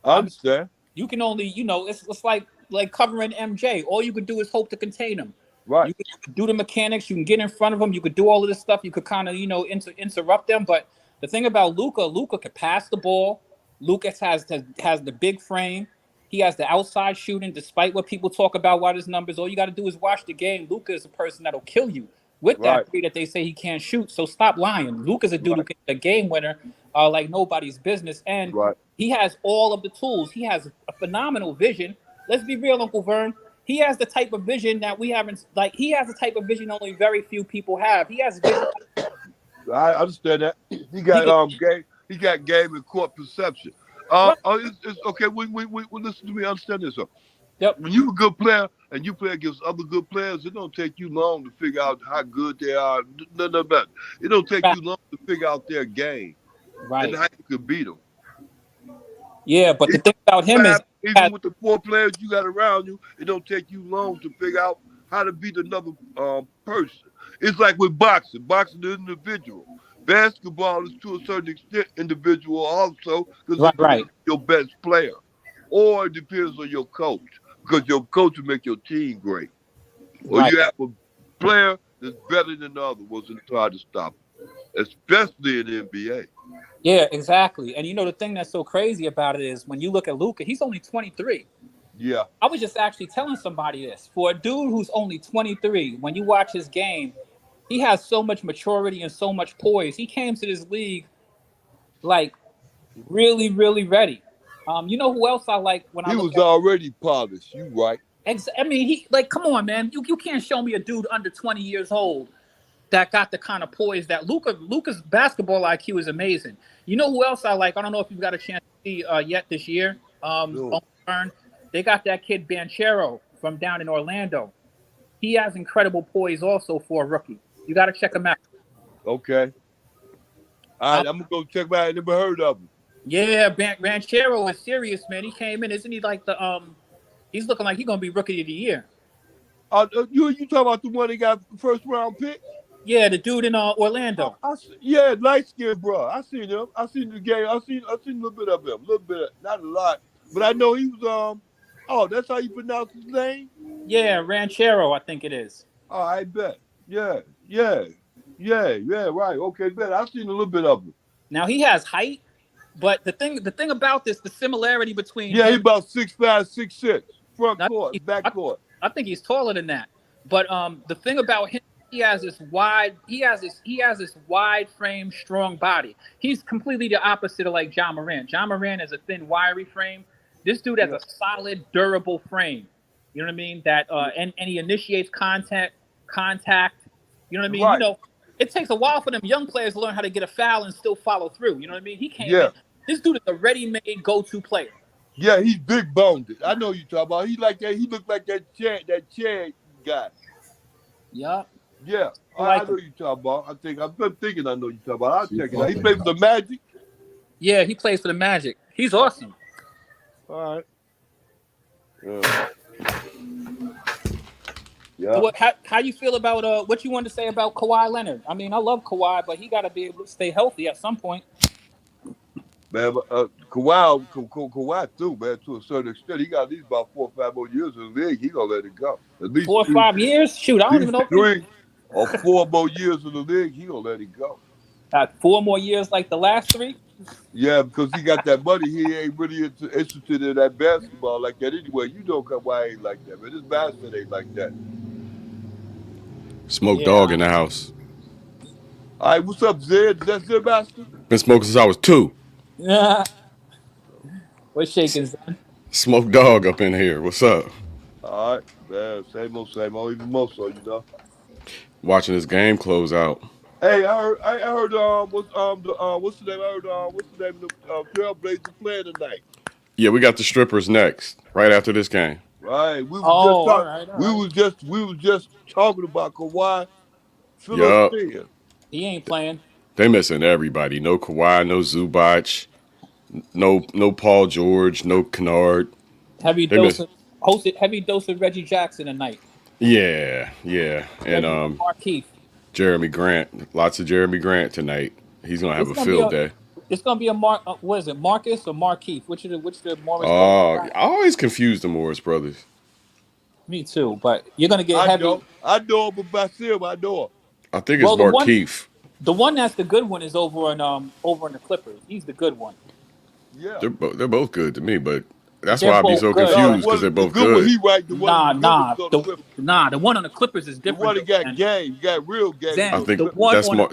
I understand. You can only, it's like covering MJ. All you can do is hope to contain him. Right. You can do the mechanics. You can get in front of him. You could do all of this stuff. You could kind of, interrupt them. But the thing about Luka can pass the ball. Luka has the big frame. He has the outside shooting. Despite what people talk about, what his numbers, all you got to do is watch the game. Luka is a person that'll kill you with that three that they say he can't shoot. So stop lying. Luka's a dude who can be a game winner like nobody's business. And he has all of the tools. He has a phenomenal vision. Let's be real, Uncle Vern. he has the type of vision that we haven't. Like he has the type of vision only very few people have. He has vision. I understand that. He got game. He got game and court perception. Right. It's okay. We listen to me. Understand this. Yep. When you're a good player and you play against other good players, it don't take you long to figure out how good they are. No, better. It don't take you long to figure out their game and how you can beat them. Yeah, but the thing about him is, even with the 4 players you got around you, it don't take you long to figure out how to beat another person. It's like with boxing. Boxing is individual. Basketball is to a certain extent individual also because it depends on your best player. Or it depends on your coach because your coach will make your team great. Or you have a player that's better than the other ones and try to stop them, especially in the NBA. Yeah, exactly. And you know the thing that's so crazy about it is when you look at Luka, he's only 23. Yeah. I was just actually telling somebody this. For a dude who's only 23, when you watch his game, he has so much maturity and so much poise. He came to this league like really, really ready. You know who else I like when he was already polished. You right. I mean, he like, come on, man. You can't show me a dude under 20 years old that got the kind of poise that Luka's basketball IQ is amazing. You know who else I like? I don't know if you've got a chance to see yet this year. They got that kid Banchero from down in Orlando. He has incredible poise also for a rookie. You got to check him out. Okay. All right, I'm gonna go check him out. I never heard of him. Yeah, Banchero is serious, man. He came in, isn't he? Like the he's looking like he's gonna be rookie of the year. You talking about the one that got first round pick? Yeah, the dude in Orlando. Yeah, light skinned bro. I seen him. I seen the game. I seen a little bit of him. A little bit, not a lot, but I know he was that's how you pronounce his name? Yeah, Ranchero, I think it is. Oh, I bet. Yeah, right. Okay, bet. I've seen a little bit of him. Now he has height, but the thing about this, the similarity between he's about 6'5", 6'6", front court, back court. I think he's taller than that. But the thing about him, he has this wide frame, strong body. He's completely the opposite of like John Morant. John Morant has a thin, wiry frame. This dude has a solid, durable frame. You know what I mean? That and he initiates contact. You know what I mean? Right. You know, it takes a while for them young players to learn how to get a foul and still follow through. You know what I mean? He came in. This dude is a ready-made go-to player. Yeah, he's big boned. I know you talking about. He like that. He looked like that Chad guy. Yeah. Yeah, I know you talking about. I've been thinking I know you talking about. I'll check it out. He plays for the Magic. Yeah, he plays for the Magic. He's awesome. All right. Yeah. So how you feel about what you wanted to say about Kawhi Leonard? I mean, I love Kawhi, but he got to be able to stay healthy at some point. Man, Kawhi too, man, to a certain extent. He got at least about 4 or 5 more years in the league. He gonna let it go. At least 4 or 5 years? Shoot, I don't even know. 3 or 4 more years in the league. He gonna let it go. 4 more years like the last 3? Yeah, because he got that money. He ain't really interested in that basketball like that anyway. You know Kawhi ain't like that, man. This basketball ain't like that. Smoke dog in the house. All right, what's up, Zed? Is that Zed Bastard? Been smoking since I was 2. Yeah. What's shaking, son? Smoke dog up in here. What's up? All right, man. Same old, even more so, you know. Watching this game close out. Hey, I heard what's the name? I heard what's the name of the Trailblazers playing tonight. Yeah, we got the strippers next, right after this game. Right. We was just talking about Kawhi. Yup. He ain't playing. They missing everybody. No Kawhi, no Zubac, no Paul George, no Kennard. Heavy dose of Reggie Jackson tonight. Yeah. And Markeith. Jeremy Grant. Lots of Jeremy Grant tonight. He's gonna have a field day. It's gonna be a what is it, Marcus or Markeith? Which the Morris? I always confuse the Morris brothers. Me too, but you're gonna get heavy. I know him about him. I know him. I think it's Markeith. The one that's the good one is over in the Clippers. He's the good one. Yeah, they're both good to me, but that's why I'd be so confused because they're both good. He right. The one the one on the Clippers is different. The one that got game, you got real game. I think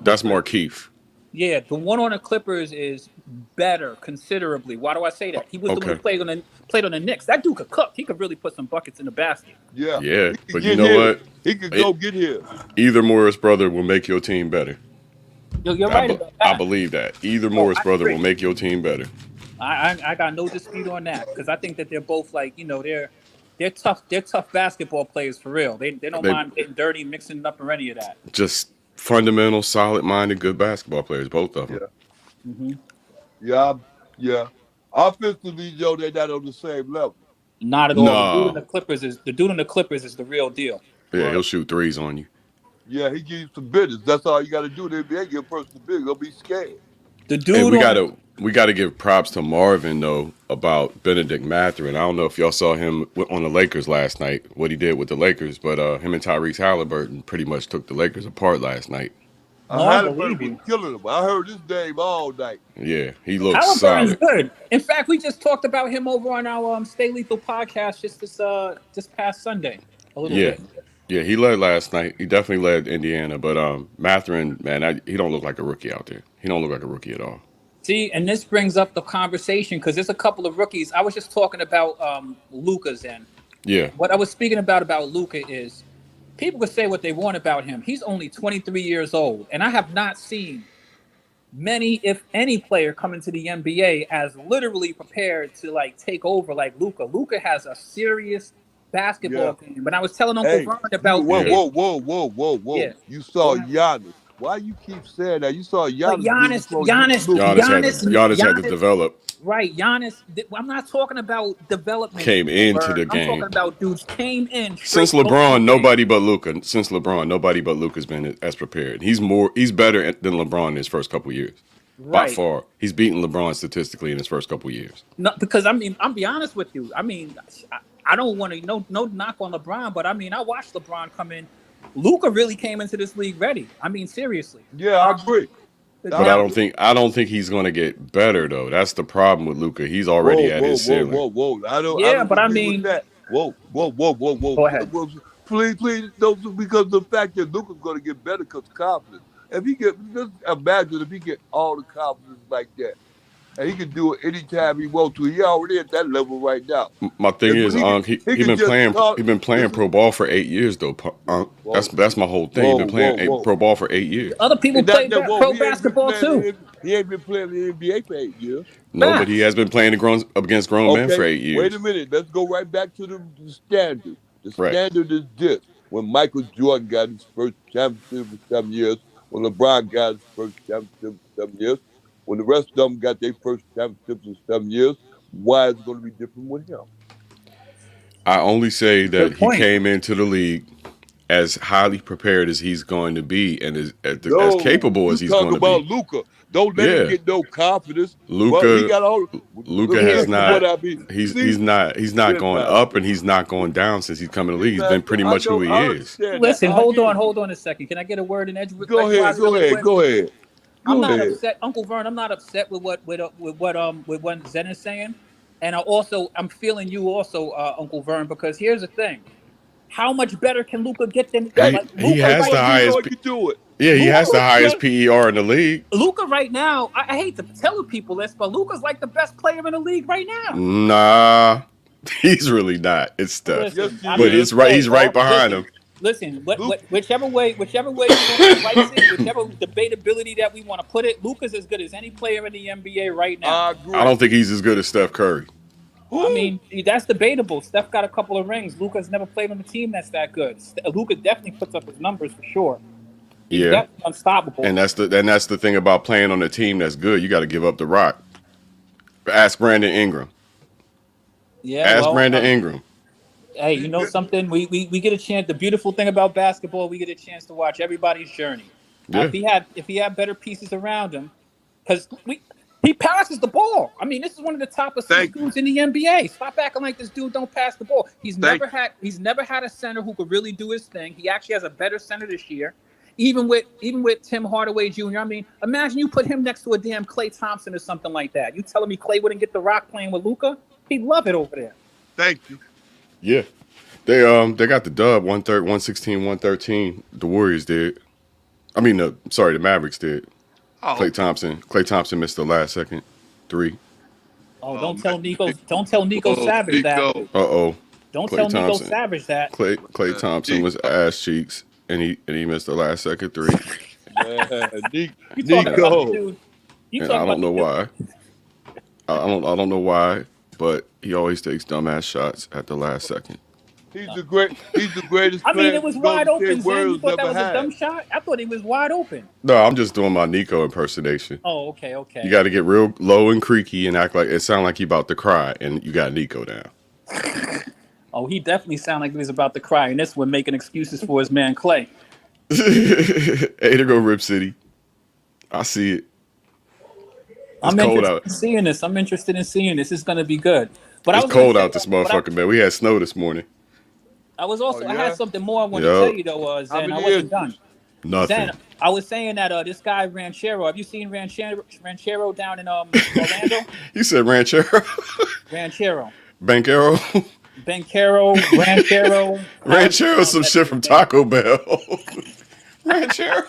that's Markeith. Yeah, the one on the Clippers is better considerably. Why do I say that? He was the one who Okay. played on the Knicks. That dude could cook. He could really put some buckets in the basket. Yeah. Yeah, He could but you get know his. what? He could go get his. Either Morris brother will make your team better. You're right about I that. believe that. Either Oh, Morris I brother agree. will make your team better. I got no dispute on that because I think that they're both like, you know, they're tough basketball players for real. They don't They- mind getting dirty, mixing it up or any of that. Just fundamental, solid-minded, good basketball players, both of them. Yeah. Mm-hmm. Yeah. Offensively, Joe, they're not on the same level. Not at all. No. The dude in the Clippers is the real deal. Yeah, Right. he'll shoot threes on you. Yeah, he gives you some business. That's all you got to do. The NBA give a person the business. Don't be scared. The dude Hey, we gotta give props to Marvin though about Benedict Mathurin. I don't know if y'all saw him on the Lakers last night, what he did with the Lakers, but him and Tyrese Halliburton pretty much took the Lakers apart last night. Halliburton was killing him. I heard his name all night. Yeah, he looks Halliburton's solid. good. In fact, we just talked about him over on our Stay Lethal podcast just this past Sunday. A little bit. Yeah, he led last night. He definitely led Indiana, but Mathurin, man, he don't look like a rookie out there. He don't look like a rookie at all. See, and this brings up the conversation because there's a couple of rookies. I was just talking about Luka's end. Yeah. What I was speaking about Luka is people could say what they want about him. He's only 23 years old, and I have not seen many, if any, player come into the NBA as literally prepared to like take over like Luka. Luka has a serious basketball game. But I was telling Uncle Vern about Whoa. Yeah. You saw Giannis. Why you keep saying that? You saw Giannis. Giannis had to develop. Right, Giannis. I'm not talking about development. Came into the I'm game. talking about dudes came in. Since LeBron, nobody but Luka. Since LeBron, nobody but Luka's been as prepared. He's better than LeBron in his first couple years. By far. He's beaten LeBron statistically in his first couple years. No, because I mean, I'll be honest with you. I mean, I don't want to no knock on LeBron, but I mean, I watched LeBron come in. Luka really came into this league ready. I mean, seriously. Yeah, I agree. But I don't think he's going to get better though. That's the problem with Luka. He's already at his ceiling. Whoa. I don't but I agree mean, with that. Whoa. Go ahead. Please, don't, because the fact that Luka's going to get better because of confidence. If he just imagine if he get all the confidence like that, and he can do it anytime he wants to. He already at that level right now. My thing is, he been playing pro ball for 8 years though. That's my whole thing. He's been playing pro ball for 8 years. Other people play pro basketball too. He ain't been playing the NBA for 8 years. No, but he has been playing against grown men for 8 years. Wait a minute. Let's go right back to the standard. The standard is this. When Michael Jordan got his first championship in 7 years, when LeBron got his first championship in 7 years, when the rest of them got their first championships in 7 years, why is it going to be different with him? I only say that he came into the league as highly prepared as he's going to be and as capable as he's going to be. Talk about Luka. Don't let him get no confidence. Luka has not. He's not going up and he's not going down since he's come in the league. He's been pretty much who he is. Listen, hold on a second. Can I get a word in edge? Go ahead. I'm not upset, Uncle Vern. I'm not upset with what Zen is saying, and I'm feeling you also, Uncle Vern, because here's the thing: how much better can Luka get than he has the highest? Yeah, he has the highest PER in the league. Luka right now, I hate to tell people this, but Luka's like the best player in the league right now. Nah, he's really not. It's Steph, but he's right behind him. Listen, whichever way you want to slice it, whichever debatability that we want to put it, Luka's as good as any player in the NBA right now. I don't think he's as good as Steph Curry. I mean, that's debatable. Steph got a couple of rings. Luka's never played on a team that's that good. Luka definitely puts up his numbers for sure. He's definitely unstoppable. And that's the thing about playing on a team that's good. You got to give up the rock. Ask Brandon Ingram. Brandon Ingram. Hey, you know something? We get a chance. The beautiful thing about basketball, we get a chance to watch everybody's journey. Yeah. If he had better pieces around him, because he passes the ball. I mean, this is one of the top dudes in the NBA. Stop acting like this dude don't pass the ball. He's never had a center who could really do his thing. He actually has a better center this year. Even with Tim Hardaway Jr. I mean, imagine you put him next to a damn Klay Thompson or something like that. You telling me Klay wouldn't get the rock playing with Luka? He'd love it over there. Thank you. Yeah. They got the dub 116-113. The Warriors did. I mean, the Mavericks did. Oh. Klay Thompson missed the last second. 3. Oh, Oh man, don't tell Nico Savage that. Nico. Don't Clay tell Nico Thompson. Savage that. Clay Thompson was ass cheeks, and he missed the last second 3. Man, You talking about the Nico. dude? You And talking I about don't the know dude? why. I don't know why, but he always takes dumbass shots at the last second. He's the greatest I mean, player it was the wide Golden open, State Zen. You Warriors thought that ever was a had. dumb shot? I thought it was wide open. No, I'm just doing my Nico impersonation. Oh, okay. You got to get real low and creaky and act like it sound like you about to cry, and you got Nico down. Oh, he definitely sounded like he was about to cry, and this one making excuses for his man Clay. Hey, to go Rip City. I see it. I'm cold interested out. in seeing this. I'm interested in seeing this. It's going to be good. But It's cold out this motherfucker, man. We had snow this morning. I was also. Oh, I yeah? had something more I wanted to tell you though, Zen. I wasn't done. Nothing. Zen, I was saying that this guy Ranchero. Have you seen Ranchero down in Orlando? You said Ranchero? Ranchero. Banquero? Ranchero. Ranchero's some shit from Taco Bell. Ranchero.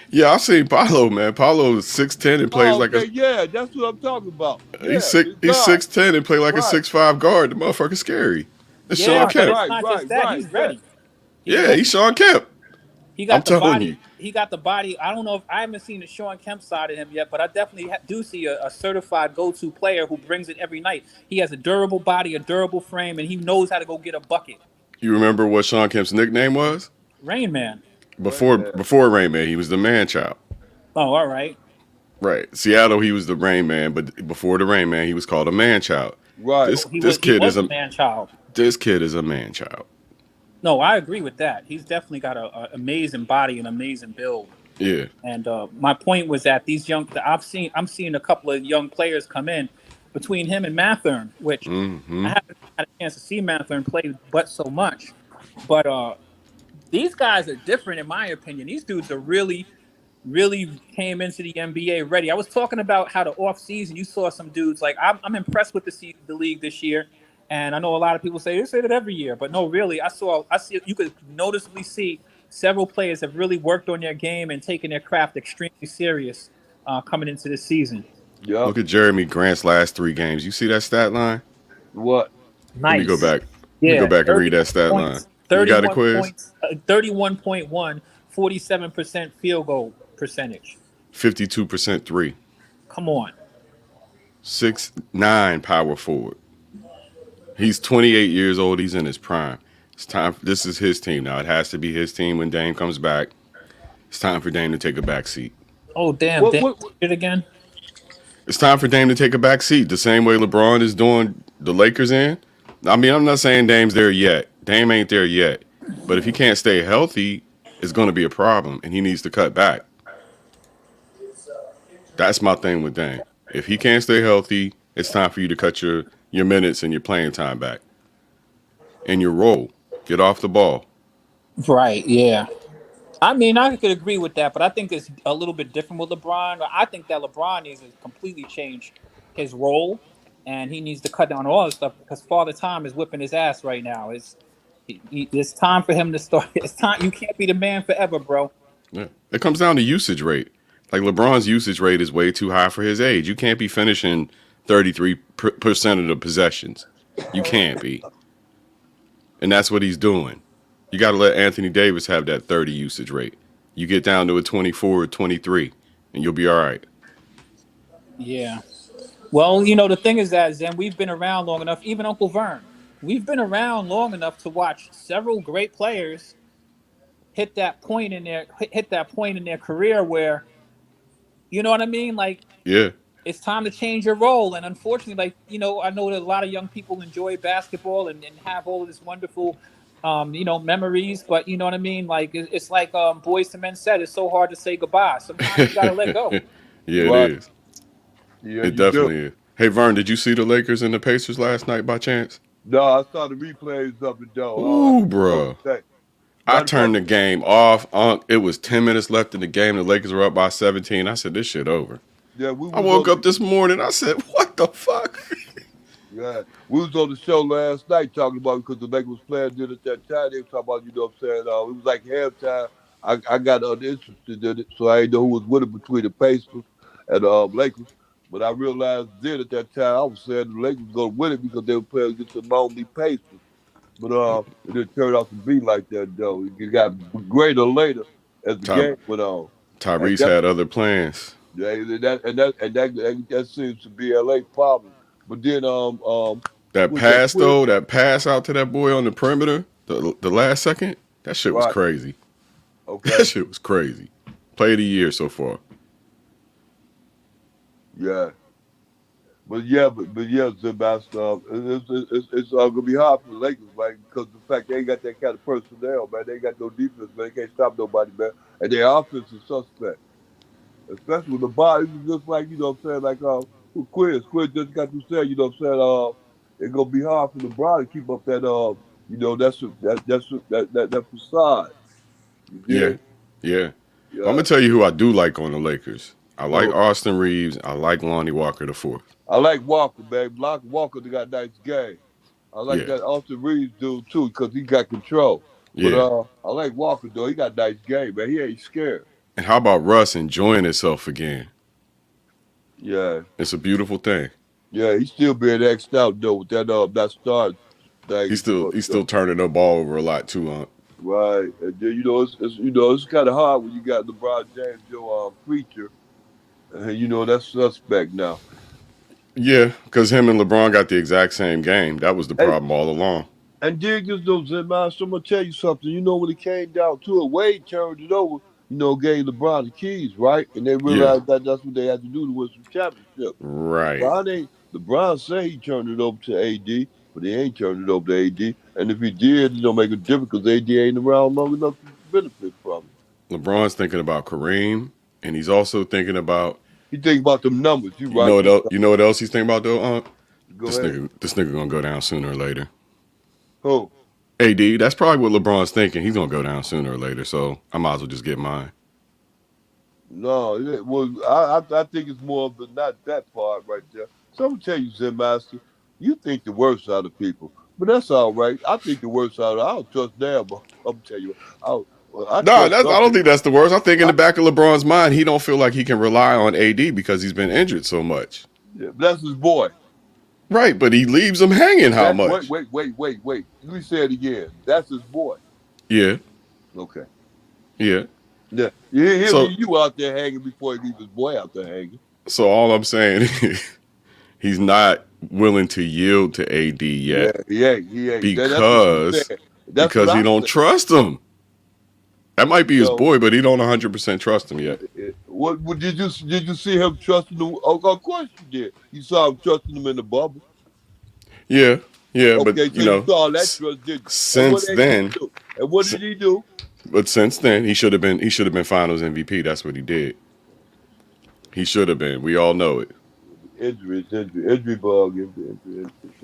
Yeah, I've seen Paulo, man. Paulo is 6'10" and plays like a. Yeah, that's what I'm talking about. Yeah, He's 6'10" and play like a 6'5" guard. The motherfucker's scary. It's Sean Kemp. But it's not just that. He's ready. He's Sean Kemp. He got I'm the telling body. you. He got the body. I don't know if I haven't seen the Sean Kemp side of him yet, but I definitely do see a certified go-to player who brings it every night. He has a durable body, a durable frame, and he knows how to go get a bucket. You remember what Sean Kemp's nickname was? Rain Man. Before Rain Man, he was the man child. Oh, all right. Right. Seattle, he was the Rain Man, but before the Rain Man, he was called a man child. Right. This kid is a man child. This kid is a man child. No, I agree with that. He's definitely got an amazing body and amazing build. Yeah. And my point was that I'm seeing a couple of young players come in between him and Mathern, which I haven't had a chance to see Mathern play but so much. But these guys are different in my opinion. These dudes are really came into the NBA ready. I was talking about how the off season you saw some dudes like I'm impressed with the league this year. And I know a lot of people say that every year, but no, really, I see you could noticeably see several players have really worked on their game and taken their craft extremely serious coming into this season. Yeah. Look at Jeremy Grant's last 3 games. You see that stat line? What? Nice. Let me go back. Yeah, Let me go back and read that stat line. You got a quiz? 31.1, 47% field goal percentage. 52% 3. Come on. 6'9" power forward. He's 28 years old. He's in his prime. It's time. This is his team now. It has to be his team when Dame comes back. It's time for Dame to take a back seat. Oh, damn. What it again? It's time for Dame to take a back seat. The same way LeBron is doing the Lakers in. I mean, I'm not saying Dame's there yet. Dame ain't there yet. But if he can't stay healthy, it's going to be a problem, and he needs to cut back. That's my thing with Dame. If he can't stay healthy, it's time for you to cut your minutes and your playing time back. And your role. Get off the ball. Right, yeah. I mean, I could agree with that, but I think it's a little bit different with LeBron. I think that LeBron needs to completely change his role, and he needs to cut down all this stuff because Father Time is whipping his ass right now. It's time for him to start. It's time. You can't be the man forever, bro. Yeah. It comes down to usage rate. Like LeBron's usage rate is way too high for his age. You can't be finishing 33% of the possessions. You can't be. And that's what he's doing. You got to let Anthony Davis have that 30 usage rate. You get down to a 24 or 23, and you'll be all right. Yeah. Well, the thing is that, Zen, we've been around long enough, even Uncle Vern, we've been around long enough to watch several great players hit that point in their career where, you know what I mean? Like, yeah, it's time to change your role. And unfortunately, I know that a lot of young people enjoy basketball and have all of this wonderful, memories. But you know what I mean? Like, it's like Boys to Men said, it's so hard to say goodbye. Sometimes you got to let go. Yeah, Right. it is. Yeah, It definitely is. Hey, Vern, did you see the Lakers and the Pacers last night by chance? No, I saw the replays of it though. Ooh, bro. I turned the game off. It was 10 minutes left in the game. The Lakers were up by 17. I said, this shit over. Yeah, I woke up this morning. I said, what the fuck? Yeah, we was on the show last night talking about because the Lakers was playing good at that time. They were talking about, you know what I'm saying? It was like halftime. I got uninterested in it, so I didn't know who was winning between the Pacers at Lakers. But I realized then at that time I was saying the Lakers was gonna win it because they were playing against the lonely Pacers. But it didn't turn out to be like that though. It got greater later as the Ty- game went on. And Tyrese that had other plans. that seems to be LA problem. But then That was that pass quick? though, that pass out to that boy on the perimeter, the last second, that shit was Right. crazy. Okay. That shit was crazy. Play of the year so far. Yeah. But yeah, Sebastian, it's gonna be hard for the Lakers, man, because the fact they ain't got that kind of personnel, man. They ain't got no defense, man. They can't stop nobody, man. And their offense is suspect, especially with the ball. It's just like what I'm saying, like who Quiz just got to say, what I'm saying, it's gonna be hard for LeBron to keep up that that facade. You Yeah, did, yeah. But I'm yeah. gonna tell you who I do like on the Lakers. I like So Austin Reeves. I like Lonnie Walker the fourth. I like Walker, man. Walker, they got nice game. I like Yeah, that Austin Reeves dude too, because he got control. But yeah. I like Walker though. He got nice game, man. He ain't scared. And how about Russ enjoying himself again? Yeah, It's a beautiful thing. yeah. He still being X'd out though with that star thing He's he still doing. he's still turning the ball over a lot too. Right, and then it's kind of hard when you got LeBron James, your preacher, and that's suspect now. Yeah, because him and LeBron got the exact same game. That was the Hey, problem all along. and then just those man, so I'm gonna tell you something. When it came down to it, Wade turned it over. Gave LeBron the keys, right? And they Yeah, realized that that's what they had to do to win some championships. right. LeBron say he turned it over to AD, but he ain't turned it over to AD. And if he did, it don't make a difference because AD ain't around long enough to benefit from it. LeBron's thinking about Kareem, and he's also thinking about He think about them numbers. You you know right? what else, you know what else he's thinking about though. Go This ahead. nigga gonna go down sooner or later. Who? AD, that's probably what LeBron's thinking. He's gonna go down sooner or later, so I might as well just get mine. No, well, I think it's more of the not that part right there. So I'm gonna tell you, Zen Master, you think the worst out of people, but that's all right. I think the worst out of I don't trust them. But I'm gonna tell you, I Nah, trust I some don't people. think that's the worst. I think in I, the back of LeBron's mind, he don't feel like he can rely on AD because he's been injured so much. yeah, that's his boy. Right, but he leaves him hanging how That much? wait. Let me say it again. That's his boy. Yeah, Okay. yeah. Yeah, he'll So leave you out there hanging before he leave his boy out there hanging. so all I'm saying is he's not willing to yield to AD Yeah, yet he ain't. That's what you because said. That's what he I don't said. trust him. That might be his So, boy, but he don't 100% trust him yet. what did you see him trusting him? Oh, of course you did. You saw him trusting him in the bubble. Yeah, yeah, but Okay, so you saw that trust, did you? And what since did he then, do? And what s- did he do? but since then, he should have been Finals MVP. That's what he did. He should have been. We all know it. Injury bug, injury.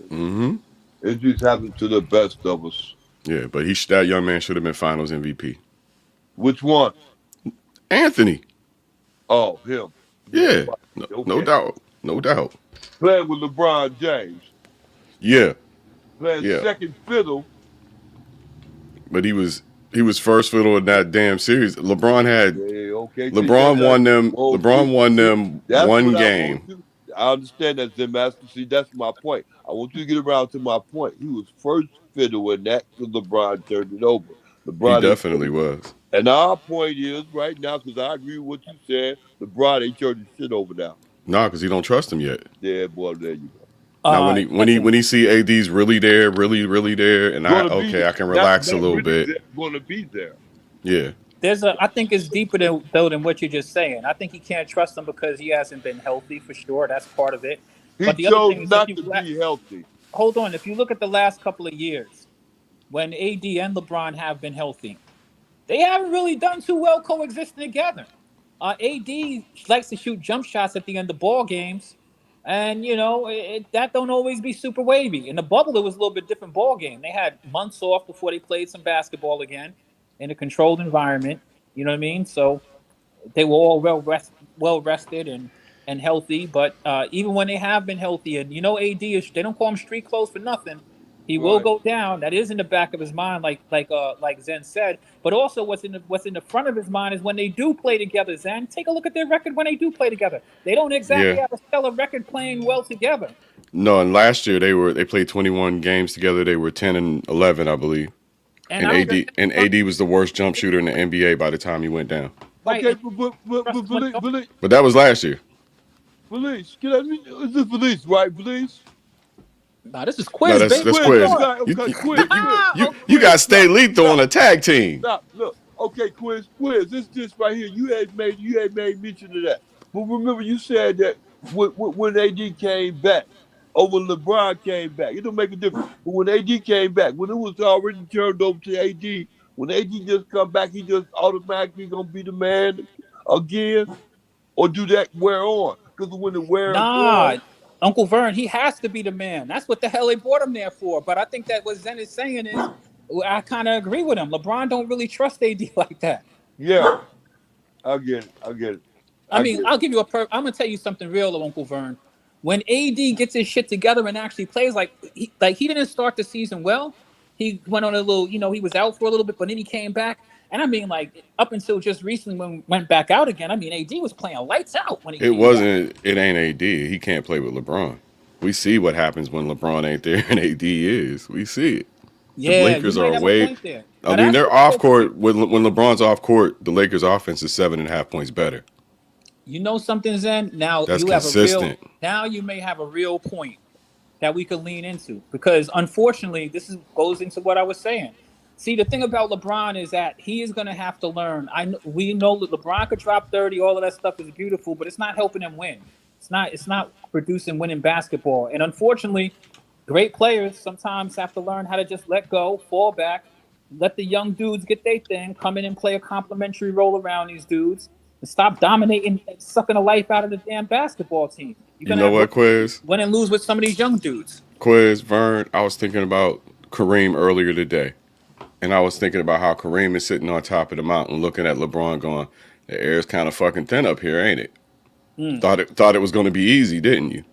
Hmm. Injuries happen to the best of us. Yeah, but that young man should have been Finals MVP. Which one? Anthony. Oh, him. Yeah, Yeah, no okay. doubt, no doubt. Playing with LeBron James, Yeah, playing yeah. second fiddle. But he was first fiddle in that damn series. Okay. See, LeBron won them. well, LeBron won see, them that's one what I want game. you. I understand that, Zen Master. See, that's my point. I want you to get around to my point. He was first fiddle in that because LeBron turned it over. He LeBron ain't turned definitely it. was. And our point is right now, because I agree with what you said, LeBron ain't turning shit over now. Nah, because he don't trust him yet. Yeah, boy, there you go. Now when he see AD's really there, really there, and I can relax a Not little really bit. there, gonna be there. Yeah. I think it's deeper than what you're just saying. I think he can't trust him because he hasn't been healthy for sure. That's part of it. He But the other chose thing is, not to be healthy. hold on, if you look at the last couple of years, when AD and LeBron have been healthy, they haven't really done too well coexisting together. AD likes to shoot jump shots at the end of ball games, and that don't always be super wavy. In the bubble, it was a little bit different ball game. They had months off before they played some basketball again in a controlled environment. You know what I mean? So they were all well rested and healthy. But even when they have been healthy, and AD is, they don't call him street clothes for nothing. He will Right. go down. That is in the back of his mind, like Zen said. But also, what's in the front of his mind is when they do play together. Zen, take a look at their record when they do play together. They don't exactly Yeah. have a stellar record playing well together. No, and last year they played 21 games together. They were 10-11, I believe. And And I don't think AD was the worst jump shooter in the NBA by the time he went down. right. Okay, And But that was last year. Felice, get at me. Is this Felice, right? Felice? nah, this is No, quiz, that's baby. Quiz, Quiz. okay, quiz. You got Stay Stop, Lethal on a tag team. stop. Look, okay, quiz. This right here. You had made mention of that. But remember, you said that when AD came back, or when LeBron came back, it don't make a difference. But when AD came back, when it was already turned over to AD, when AD just come back, he just automatically gonna be the man again, or do that wear on? Because when it wears Nah, on, Uncle Vern, he has to be the man. That's what the hell they brought him there for. But I think that what Zen is saying is, I kind of agree with him. LeBron don't really trust AD like that. yeah, I get it. I get it. I I mean, get it. I'll give you I'm gonna tell you something real, Uncle Vern. When AD gets his shit together and actually plays, he didn't start the season well. He went on a little, he was out for a little bit, but then he came back. And I mean, like up until just recently when he went back out again, I mean, AD was playing lights out when he It came back. it ain't AD. He can't play with LeBron. We see what happens when LeBron ain't there and AD is. We see it. The Yeah, you Lakers might are have a way. point there. I Now mean, that's they're what off court. When LeBron's off court, the Lakers' offense is 7.5 points better. you know something, Zen. Now That's you have a real. consistent. Now you may have a real point that we could lean into because unfortunately, goes into what I was saying. See, the thing about LeBron is that he is going to have to learn. We know that LeBron could drop 30. All of that stuff is beautiful, but it's not helping him win. It's not producing winning basketball. And unfortunately, great players sometimes have to learn how to just let go, fall back, let the young dudes get their thing, come in and play a complimentary role around these dudes, and stop dominating and sucking the life out of the damn basketball team. You're You gonna know have what, Quiz? win and lose with some of these young dudes. Quiz, Vern, I was thinking about Kareem earlier today. And I was thinking about how Kareem is sitting on top of the mountain looking at LeBron going, the air's kind of fucking thin up here, ain't it? Thought it was going to be easy, didn't you?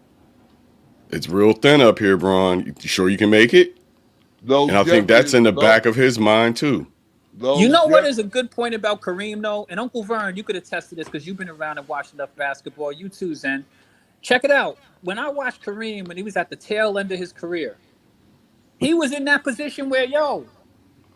It's real thin up here, Bron. You sure you can make it? And I think that's in the back of his mind, too. You know what is a good point about Kareem, though? And Uncle Vern, you could attest to this because you've been around and watched enough basketball. You too, Zen. Check it out. When I watched Kareem when he was at the tail end of his career, he was in that position where,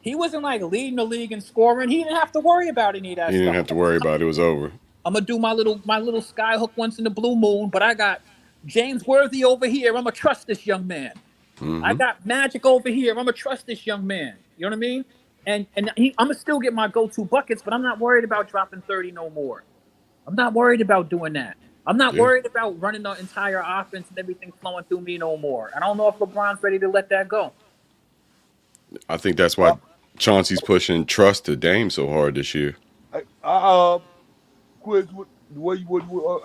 he wasn't like leading the league in scoring. He didn't have to worry about any of that He didn't stuff. have to worry about it. It was over. I'm gonna do my little sky hook once in the blue moon, but I got James Worthy over here. I'm gonna trust this young man. I got Magic over here. I'm gonna trust this young man. You know what I mean? And I'm gonna still get my go-to buckets, but I'm not worried about dropping 30 no more. I'm not worried about doing that. I'm not worried about running the entire offense and everything flowing through me no more. I don't know if LeBron's ready to let that go. I think that's why Chauncey's pushing trust to Dame so hard this year. Quiz,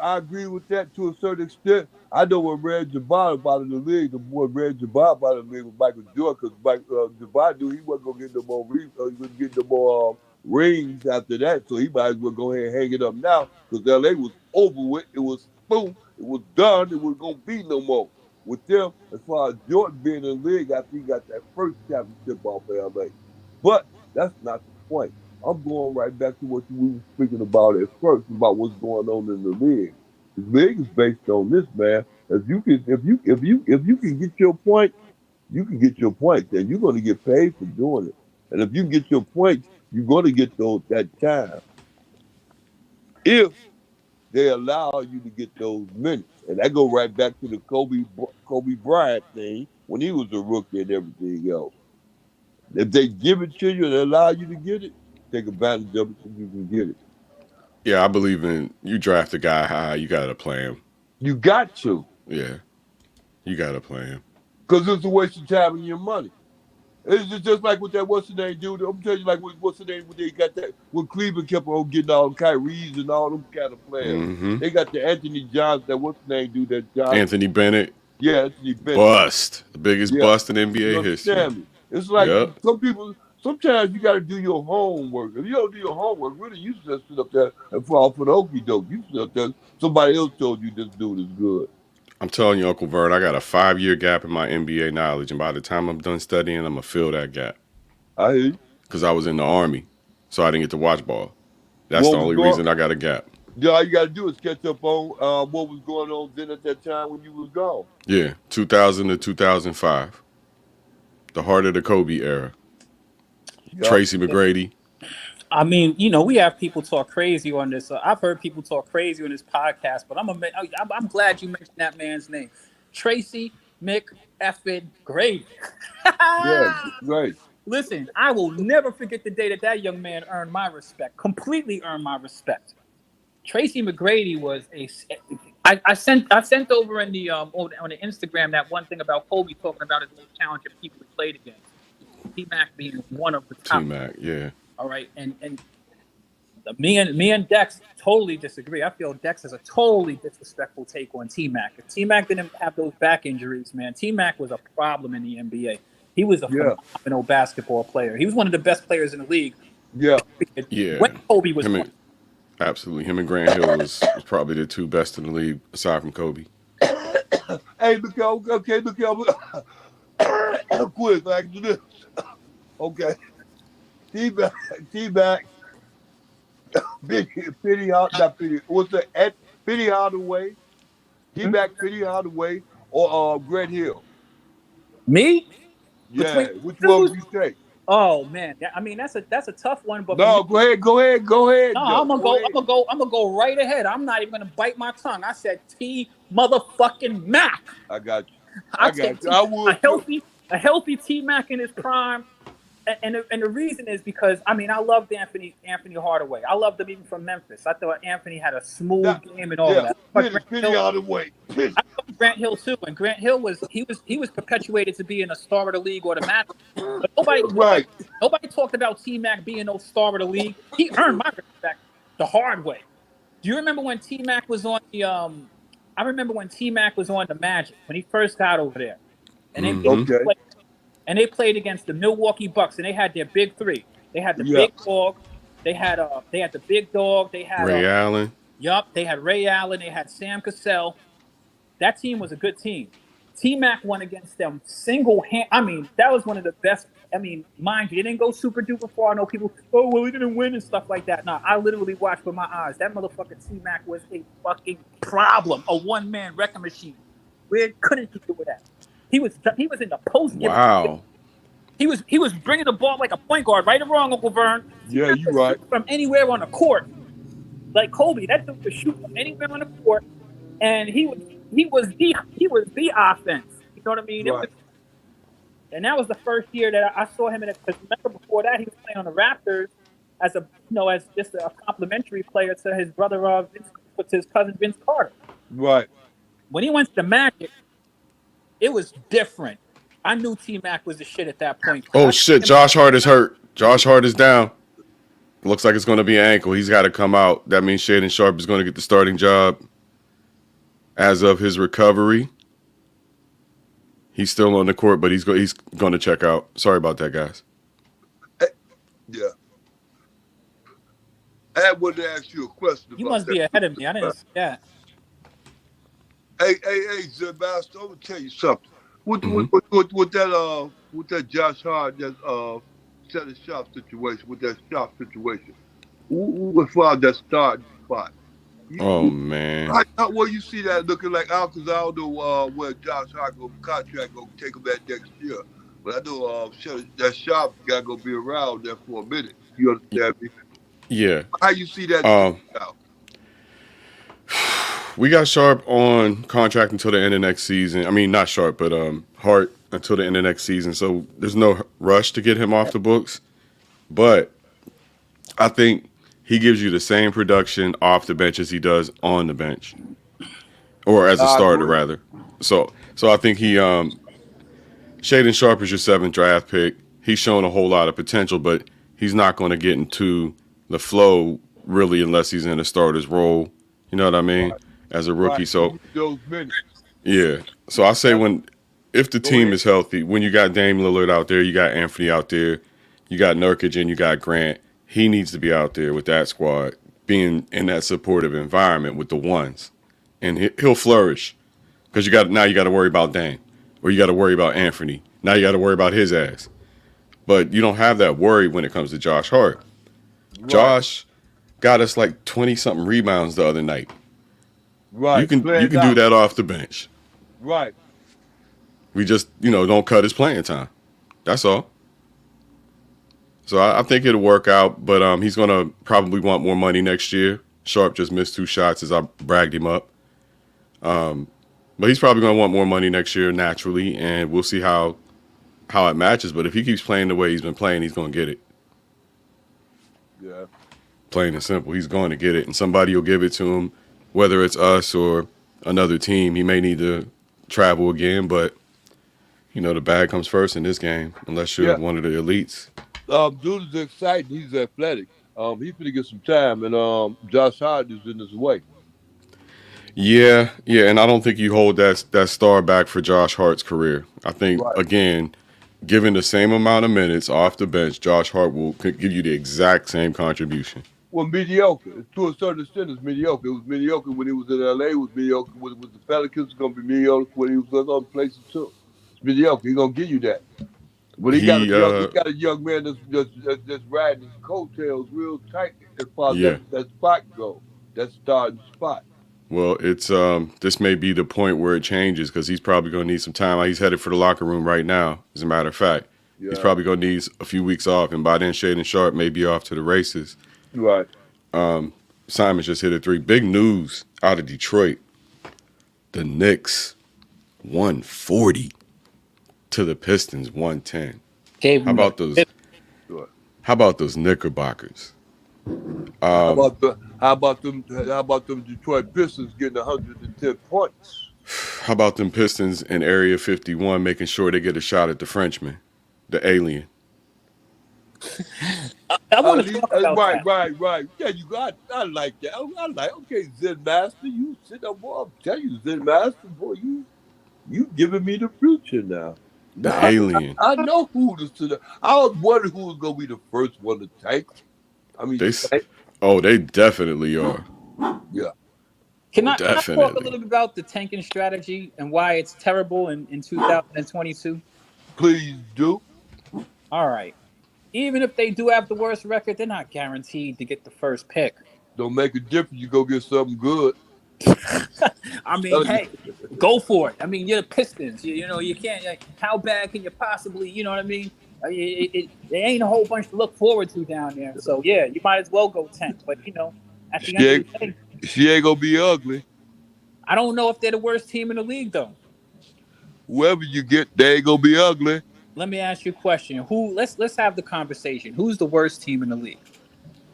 I agree with that to a certain extent. I know what Red Jabbar about in the league. The more Red Jabbar about in the league with Michael Jordan, because Jabbar knew he wasn't gonna get no more he was get no more rings after that. So he might as well go ahead and hang it up now because LA was over with. It was boom. It was done. It was gonna be no more with them. As far as Jordan being in the league after he got that first championship off of LA, but that's not the point. I'm going right back to what we were speaking about at first about what's going on in the league. The league is based on this, man. If you can get your point, you can get your point. Then you're going to get paid for doing it. And if you get your points, you're going to get that time. If they allow you to get those minutes, and that go right back to the Kobe Bryant thing when he was a rookie and everything else. If they give it to you and allow you to get it, take advantage of it so you can get it. Yeah, I believe in you draft a guy high, you got to play him. You got to. Yeah, you got to play him. Because it's a waste of time and your money. It's just like with that what's the name dude. I'm telling you, like what's the name when they got that when Cleveland kept on getting all Kyrie's and all them kind of players. They got the Anthony Johnson, that what's the name dude that Johnson. Anthony Bennett. Yeah, Anthony Bennett. Bust. The biggest bust in NBA history. Me? It's like some people. Sometimes you got to do your homework. If you don't do your homework, really, you just sit up there and fall for the okie doke. You sit up there. Somebody else told you this dude is good. I'm telling you, Uncle Vern, I got a 5-year gap in my NBA knowledge, and by the time I'm done studying, I'm gonna fill that gap. I hear you. Because I was in the Army, so I didn't get to watch ball. That's the What was only going? reason I got a gap. Yeah, all you got to do is catch up on what was going on then at that time when you was gone. Yeah, 2000 to 2005, the heart of the Kobe era. Yep. Tracy McGrady. I mean, we have people talk crazy on this. I've heard people talk crazy on this podcast, but I'm glad you mentioned that man's name, Tracy McGrady. Yeah, right. Listen, I will never forget the day that young man earned my respect. Completely earned my respect. Tracy McGrady was I sent over in the on the Instagram that one thing about Kobe talking about his most talented people he played against. T-Mac being one of the top. T-Mac, yeah. All right, and me and Dex totally disagree. I feel Dex has a totally disrespectful take on T-Mac. If T-Mac didn't have those back injuries, man, T-Mac was a problem in the NBA. He was a phenomenal basketball player. He was one of the best players in the league. Yeah. When Kobe was absolutely. Him and Grant Hill was probably the two best in the league aside from Kobe. Hey, look out. Okay, look out. Quick, like this. Okay. T-Mac. Pity Hardaway. T-Mac, Pity Hardaway, or Grant Hill. Me? Yeah. Which one would you take? Oh man, I mean that's a tough one. But no, go ahead. No, I'm gonna go right ahead. I'm not even gonna bite my tongue. I said T motherfucking Mac. I got you. I got you. I would a healthy T-Mac in his prime, and the reason is because I loved Anthony Hardaway. I loved him even from Memphis. I thought Anthony had a smooth game and all that. Pity Hardaway. I love Grant Hill too, and Grant Hill was perpetuated to being a star of the league automatically. But nobody talked about T-Mac being no star of the league. He earned my respect the hard way. Do you remember when T-Mac was on the I remember when T-Mac was on the Magic when he first got over there, and they played against the Milwaukee Bucks, and they had their big three. They had the big dog. They had the big dog. They had Ray Allen. Yup, they had Ray Allen. They had Sam Cassell. That team was a good team. T-Mac won against them single hand. That was one of the best. Mind you, it didn't go super duper far. I know people, he didn't win and stuff like that. No, I literally watched with my eyes. That motherfucker T-Mac was a fucking problem. A one-man wrecking machine. Where couldn't he do with that? He was in the post. Wow. He was bringing the ball like a point guard, right or wrong, Uncle Vern. Yeah, you're right. From anywhere on the court, like Kobe, that dude could shoot from anywhere on the court, and he was the offense. You know what I mean? Right. And that was the first year that I saw him in it. Because remember, before that, he was playing on the Raptors as just a complimentary player to his brother, to his cousin Vince Carter. Right. When he went to the Magic, it was different. I knew T-Mac was the shit at that point. Oh shit! Josh Hart is hurt. Josh Hart is down. Looks like it's going to be an ankle. He's got to come out. That means Shaedon Sharpe is going to get the starting job as of his recovery. He's still on the court, but he's going to check out. Sorry about that, guys. Yeah. I wanted to ask you a question. You must be ahead of me. I didn't see that. Hey, Sebastian, I'm gonna tell you something. With that Josh Hart, that Shaedon Sharpe situation, with that Sharpe situation, who found that starting spot? Man. Well, you see that looking like out because I don't know where Josh Hart contract going to take him at next year. But I know that Sharpe got to be around there for a minute. You understand me? Yeah. How you see that out? We got Sharpe on contract until the end of next season. I mean, not Sharpe, but Hart until the end of next season. So there's no rush to get him off the books. But I think he gives you the same production off the bench as he does on the bench, or as a starter rather. So I think Shaedon Sharpe is your 7th draft pick. He's shown a whole lot of potential, but he's not going to get into the flow really unless he's in a starter's role. You know what I mean? As a rookie. So yeah. So I say if the team is healthy, when you got Dame Lillard out there, you got Anthony out there, you got Nurkic and you got Grant. He needs to be out there with that squad, being in that supportive environment with the ones, and he'll flourish. because you got to worry about Dame, or you got to worry about Anthony. Now you got to worry about his ass. But you don't have that worry when it comes to Josh Hart. Right, Josh got us like 20 something rebounds the other night. You right. can Playing do out. that off the bench. Right. We just don't cut his playing time. That's all. So I think it'll work out, but he's gonna probably want more money next year. Sharp just missed 2 shots as I bragged him up. But he's probably gonna want more money next year naturally, and we'll see how it matches. But if he keeps playing the way he's been playing, he's gonna get it. Yeah. Plain and simple. He's going to get it, and somebody will give it to him, whether it's us or another team. He may need to travel again, but the bag comes first in this game, unless you're Yeah. one of the elites. Dude is exciting. He's athletic. He's gonna get some time, and Josh Hart is in his way. Yeah, and I don't think you hold that star back for Josh Hart's career. I think Right. again, given the same amount of minutes off the bench, Josh Hart could give you the exact same contribution. Well, mediocre. To a certain extent, it's mediocre. It was mediocre when he was in LA. It was mediocre with the Pelicans. It's gonna be mediocre when he was in other places too. It's mediocre. He's gonna give you that. But he got a young man that's riding his coattails real tight as far as that spot goes. That starting spot. Well, it's this may be the point where it changes because he's probably going to need some time. He's headed for the locker room right now. As a matter of fact, he's probably going to need a few weeks off, and by then Shaedon Sharp may be off to the races. Right. Simon just hit a 3. Big news out of Detroit. The Knicks 140 to the Pistons 110. How about those Knickerbockers? How about them Detroit Pistons getting 110 points? How about them Pistons in Area 51 making sure they get a shot at the Frenchman, the alien? I want to talk about that. Right. Yeah, I like that. Okay, Zen Master, you sit up, boy. I'll tell you, Zen Master, boy, you giving me the future now. The alien. I know who to sit up. I was wondering who was gonna be the first one to take. I mean, they definitely are. Yeah. Can I talk a little bit about the tanking strategy and why it's terrible in 2022? Please do. All right. Even if they do have the worst record, they're not guaranteed to get the first pick. Don't make a difference. You go get something good. I mean, hey, go for it. I mean, you're the Pistons. You can't. How bad can you possibly? You know what I mean? There ain't a whole bunch to look forward to down there. So yeah, you might as well go 10. But at the end of the day, she ain't gonna be ugly. I don't know if they're the worst team in the league though. Whoever you get, they ain't gonna be ugly. Let me ask you a question. Let's have the conversation. Who's the worst team in the league?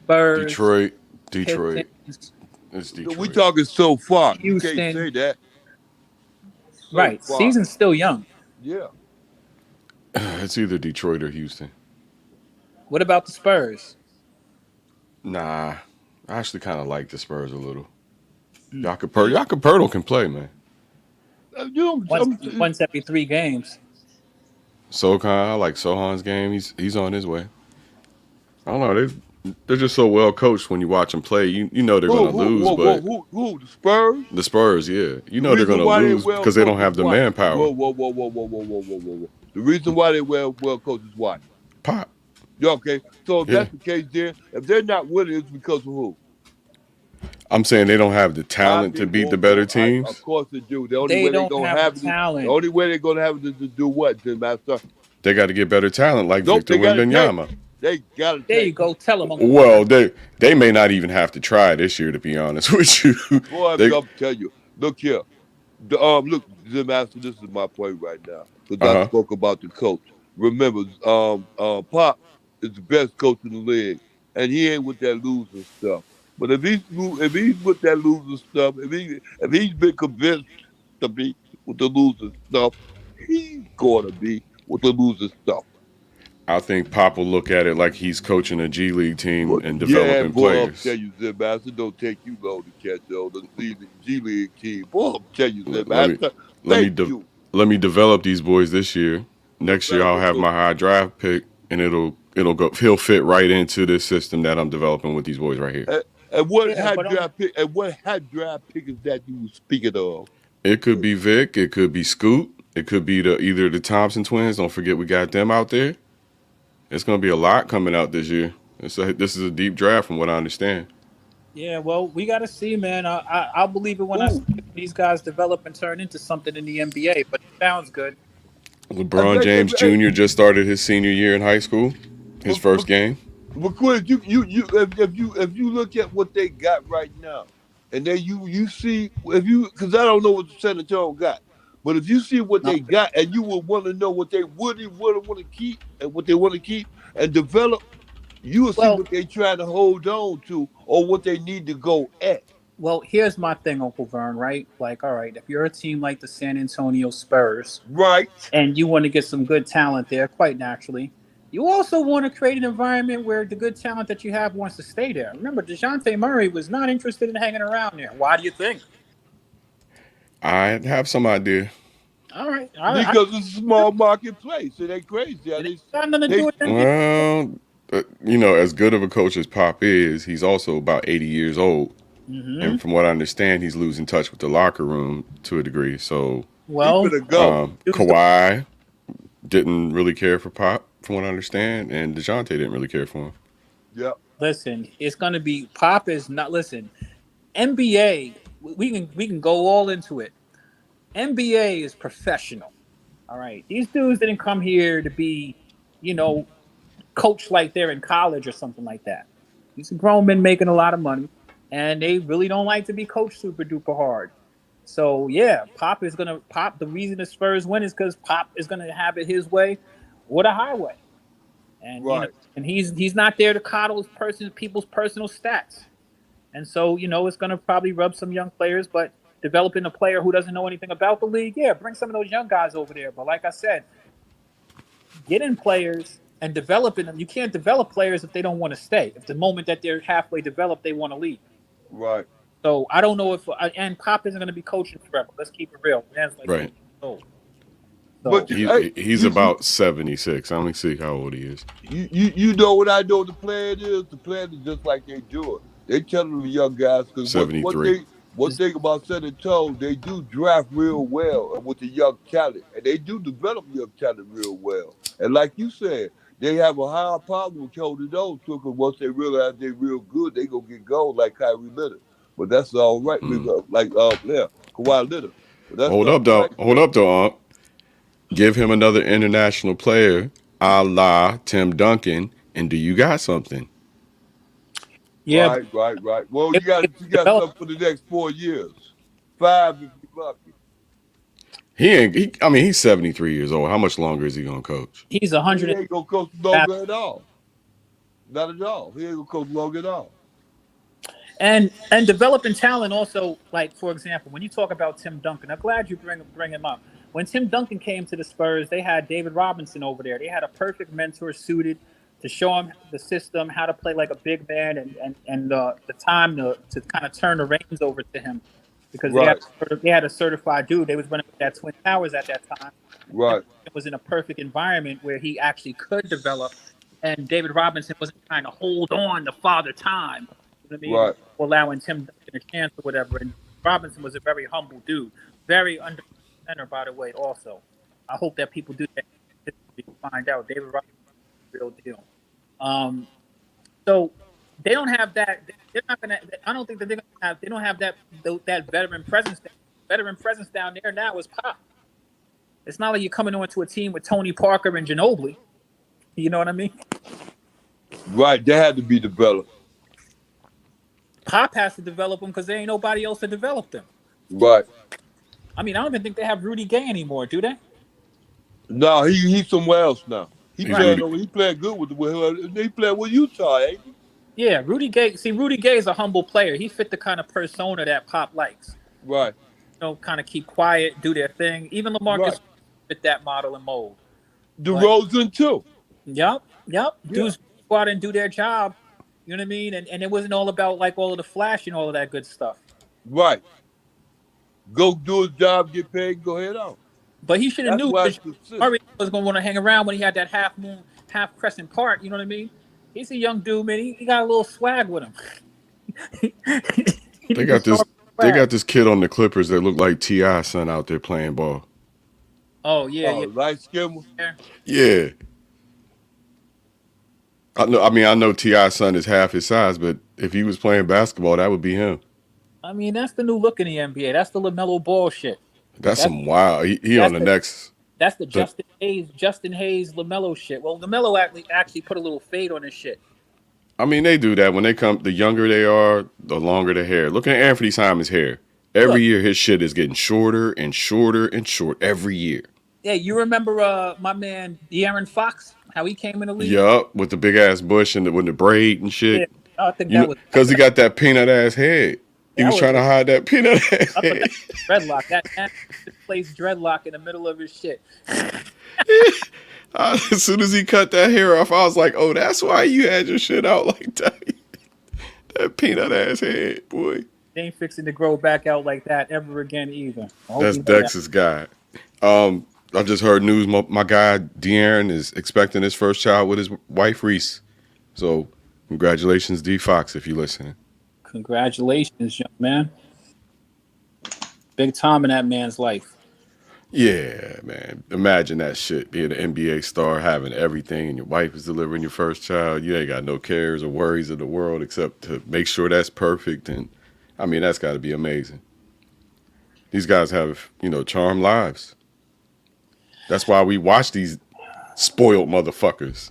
Spurs, Detroit. Pistons. It's Detroit. We talking so far. Houston. You can't say that. Right. Far. Season's still young. Yeah. It's either Detroit or Houston. What about the Spurs? Nah. I actually kind of like the Spurs a little. Jakob Poeltl can play, man. Once every 3 games. Sohan, I like Sohan's game. He's on his way. I don't know. They're just so well coached when you watch them play. You know they're going to lose, but who? The Spurs? The Spurs, yeah. You know they're going to lose because they don't have the manpower. Whoa. The reason why they well coached is why? Pop. Okay, so if that's the case, then if they're not winning, it's because of who? I'm saying they don't have the talent to beat the better teams. Of course they do. The only way they're going to have talent. The only way they're going to have it to do what, then, Master? They got to get better talent like Victor Wembanyama. They got it. There you go. Tell them. Well, they may not even have to try this year, to be honest with you. Boy, I'll tell you. Look here. Look, Master, this is my point right now. Because I spoke about the coach. Remember, Pop is the best coach in the league, and he ain't with that losing stuff. But if he's with that losing stuff, if he's been convinced to be with the losing stuff, he's going to be with the losing stuff. I think Pop will look at it like he's coaching a G League team and developing players. I'll tell you, Zim Master, don't take you long to catch on the G League team. Boy, I'll tell you, Zim Master, let me develop these boys this year. Next year, I'll have my high draft pick, and he'll fit right into this system that I'm developing with these boys right here. And what high draft pick is that you were speaking of? It could be Vic. It could be Scoot. It could be either the Thompson twins. Don't forget we got them out there. It's going to be a lot coming out this year. This is a deep draft from what I understand. Yeah, well, we got to see, man. I'll believe it when I see these guys develop and turn into something in the NBA. But it sounds good. LeBron James Jr. just started his senior year in high school. His first game. But Chris, if you look at what they got right now, and then you see because I don't know what the San Antonio got, but if you see what they got, and you would want to know what they would want to keep and what they want to keep and develop, you will see what they try to hold on to or what they need to go at. Well, here's my thing, Uncle Vern, right? Like, all right, if you're a team like the San Antonio Spurs, right, and you want to get some good talent there, quite naturally, you also want to create an environment where the good talent that you have wants to stay there. Remember, DeJounte Murray was not interested in hanging around there. Why do you think? I have some idea. All right. Because it's a small marketplace. It ain't crazy. Well, as good of a coach as Pop is, he's also about 80 years old. Mm-hmm. And from what I understand, he's losing touch with the locker room to a degree. So, Kawhi didn't really care for Pop, from what I understand, and DeJounte didn't really care for him. Yeah. Listen, it's going to be Pop is not. Listen, NBA. We can go all into it. NBA is professional. All right, these dudes didn't come here to be, coached like they're in college or something like that. These are grown men making a lot of money, and they really don't like to be coached super duper hard. So yeah, Pop. The reason the Spurs win is because Pop is gonna have it his way or the highway, and and he's not there to coddle people's personal stats, and so it's gonna probably rub some young players, but. Developing a player who doesn't know anything about the league, bring some of those young guys over there. But like I said, getting players and developing them, you can't develop players if they don't want to stay. If the moment that they're halfway developed, they want to leave. Right. So I don't know if and Pop isn't going to be coaching forever. Let's keep it real. Man's like right. So, but he's about 76. I don't see how old he is. You know what I know the plan is? The plan is just like they do it. They telling the young guys because 73. One thing about San Antonio, they do draft real well with the young talent, and they do develop young talent real well. And like you said, they have a higher problem with holding those two because once they realize they're real good, they gonna get gold like Kyrie Leonard. But that's all right. Kawhi Leonard. Hold up though. Give him another international player, a la Tim Duncan, and do you got something? Yeah. Right. Well, you got something for the next 4 years. 5 if you're lucky. He's 73 years old. How much longer is he gonna coach? He's 100. He ain't gonna coach longer at all. Not at all. He ain't gonna coach long at all. And developing talent also, like for example, when you talk about Tim Duncan, I'm glad you bring him up. When Tim Duncan came to the Spurs, they had David Robinson over there. They had a perfect mentor suited to show him the system, how to play like a big man, and the time to kind of turn the reins over to him, because they had a certified dude. They was running with that Twin Towers at that time. Right. It was in a perfect environment where he actually could develop, and David Robinson wasn't trying to hold on to father time. You know what I mean? Allowing Tim Duncan a chance or whatever. And Robinson was a very humble dude, very under center, by the way. Also, I hope that people do that. Find out David Robinson. Real deal. So they don't have that. They're not gonna. I don't think that they're gonna have. They don't have that veteran presence. Veteran presence down there now is Pop. It's not like you're coming onto a team with Tony Parker and Ginobili. You know what I mean? Right. They had to be developed. Pop has to develop them because there ain't nobody else to develop them. Right. I mean, I don't even think they have Rudy Gay anymore, do they? No, he's somewhere else now. He played good with he played with Utah, ain't he? Yeah, Rudy Gay. See, Rudy Gay is a humble player. He fit the kind of persona that Pop likes. Right. Kind of keep quiet, do their thing. Even LaMarcus fit that model and mold. DeRozan too. Yep. Dudes go out and do their job. You know what I mean? And it wasn't all about like all of the flash and all of that good stuff. Right. Go do his job, get paid, go head out. But he should have knew Murray was going to want to hang around when he had that half moon, half crescent part. You know what I mean? He's a young dude, man. He got a little swag with him. They got They got this kid on the Clippers that looked like T.I.'s son out there playing ball. Oh yeah, Oh, light skimmer. Yeah. I know T.I.'s son is half his size, but if he was playing basketball, that would be him. I mean, that's the new look in the NBA. That's the LaMelo Ball shit. That's That's some wild. He on the next. that's the Justin Hayes LaMelo shit. Well, LaMelo actually put a little fade on his shit. I mean, they do that when they come. The younger they are, the longer the hair. Look at Anthony Simon's hair. Every year, his shit is getting shorter and shorter and short every year. Yeah, you remember my man De'Aaron Fox? How he came in the league? Yup, with the big ass bush and with the braid and shit. Yeah, I think that was because he got that peanut ass head. He was trying to hide that peanut ass head. Dreadlock. That placed dreadlock in the middle of his shit. As soon as he cut that hair off, I was like, "Oh, that's why you had your shit out like that." That peanut ass head, boy. They ain't fixing to grow back out like that ever again either. That's Dex's guy. I just heard news. My guy De'Aaron is expecting his first child with his wife Reese. So, congratulations, D Fox, if you're listening. Congratulations, young man. Big time in that man's life. Yeah, man. Imagine that shit, being an NBA star, having everything, and your wife is delivering your first child. You ain't got no cares or worries in the world except to make sure that's perfect. And, I mean, that's got to be amazing. These guys have, charmed lives. That's why we watch these spoiled motherfuckers.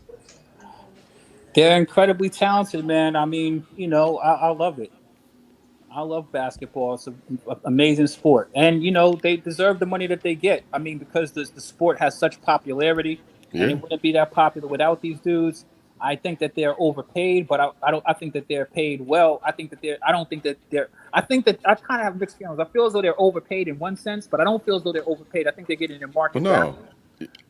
They're incredibly talented, man. I mean, I love it. I love basketball. It's an amazing sport. And, they deserve the money that they get. I mean, because the sport has such popularity, and it wouldn't be that popular without these dudes. I think that they're overpaid, but I think that they're paid well. I think that I kind of have mixed feelings. I feel as though they're overpaid in one sense, but I don't feel as though they're overpaid. I think they're getting their market value.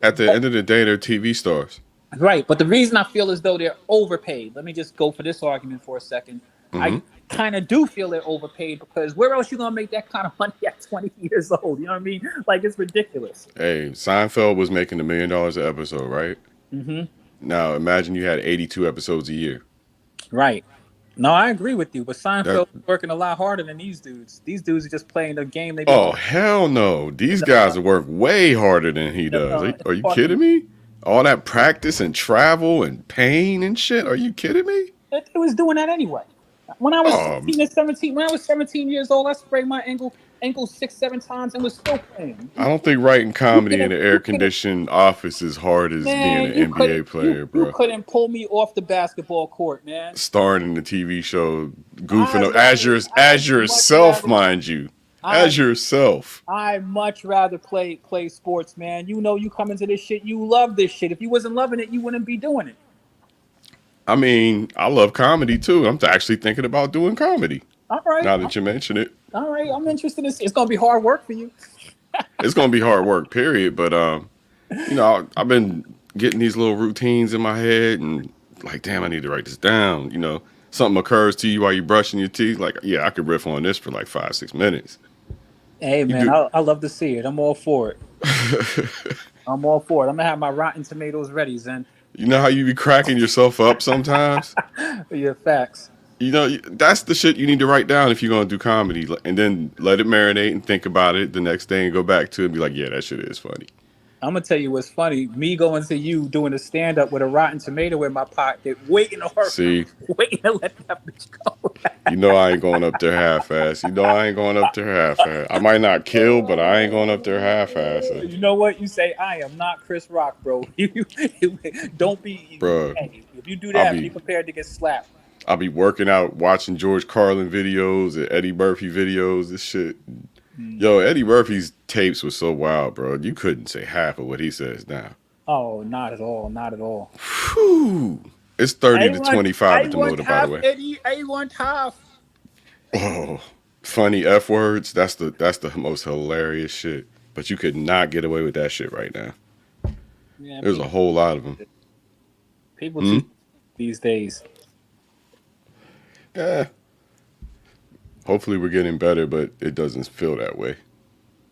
At the end of the day, they're TV stars. Right, but the reason I feel as though they're overpaid, let me just go for this argument for a second. Mm-hmm. I kind of do feel they're overpaid because where else you going to make that kind of money at 20 years old? You know what I mean? Like, it's ridiculous. Hey, Seinfeld was making $1 million an episode, right? Mm-hmm. Now, imagine you had 82 episodes a year. Right. No, I agree with you, but Seinfeld's working a lot harder than these dudes. These dudes are just playing the game. Hell no. These guys work way harder than he does. Are you kidding me? All that practice and travel and pain and shit. Are you kidding me? They was doing that anyway. When I was 17 years old, I sprained my ankle 6-7 times and was still playing. I don't think writing comedy in an air-conditioned office is hard as being an NBA player, bro. You couldn't pull me off the basketball court, man. Starring in the TV show, goofing up as yourself, mind you. As yourself. I much rather play sports, man. You come into this shit, you love this shit. If you wasn't loving it, you wouldn't be doing it. I mean, I love comedy too. I'm actually thinking about doing comedy. All right. Now that you mention it. All right, I'm interested in this. It's gonna be hard work for you. It's gonna be hard work, period. But I've been getting these little routines in my head and like, damn, I need to write this down. Something occurs to you while you're brushing your teeth. Like, yeah, I could riff on this for like 5-6 minutes. Hey man, I love to see it. I'm all for it. I'm all for it. I'm gonna have my Rotten Tomatoes ready, Zen. You know how you be cracking yourself up sometimes? Yeah, facts. That's the shit you need to write down if you're going to do comedy. And then let it marinate and think about it the next day and go back to it and be like, yeah, that shit is funny. I'm going to tell you what's funny. Me going to you doing a stand-up with a Rotten Tomato in my pocket, waiting to let that bitch go. I ain't going up there half-ass. I might not kill, but I ain't going up there half-ass. You know what? You say, I am not Chris Rock, bro. Don't be... Bro, if you do that, be prepared to get slapped. I'll be working out, watching George Carlin videos and Eddie Murphy videos, this shit. Yo, Eddie Murphy's tapes was so wild, bro. You couldn't say half of what he says now. Oh, not at all. Not at all. Whew. It's 30 to 25 at the motor, by the way. Eddie, I want half. Oh, funny F words. That's the most hilarious shit. But you could not get away with that shit right now. Yeah, there's a whole lot of them. People these days. Yeah. Hopefully we're getting better, but it doesn't feel that way.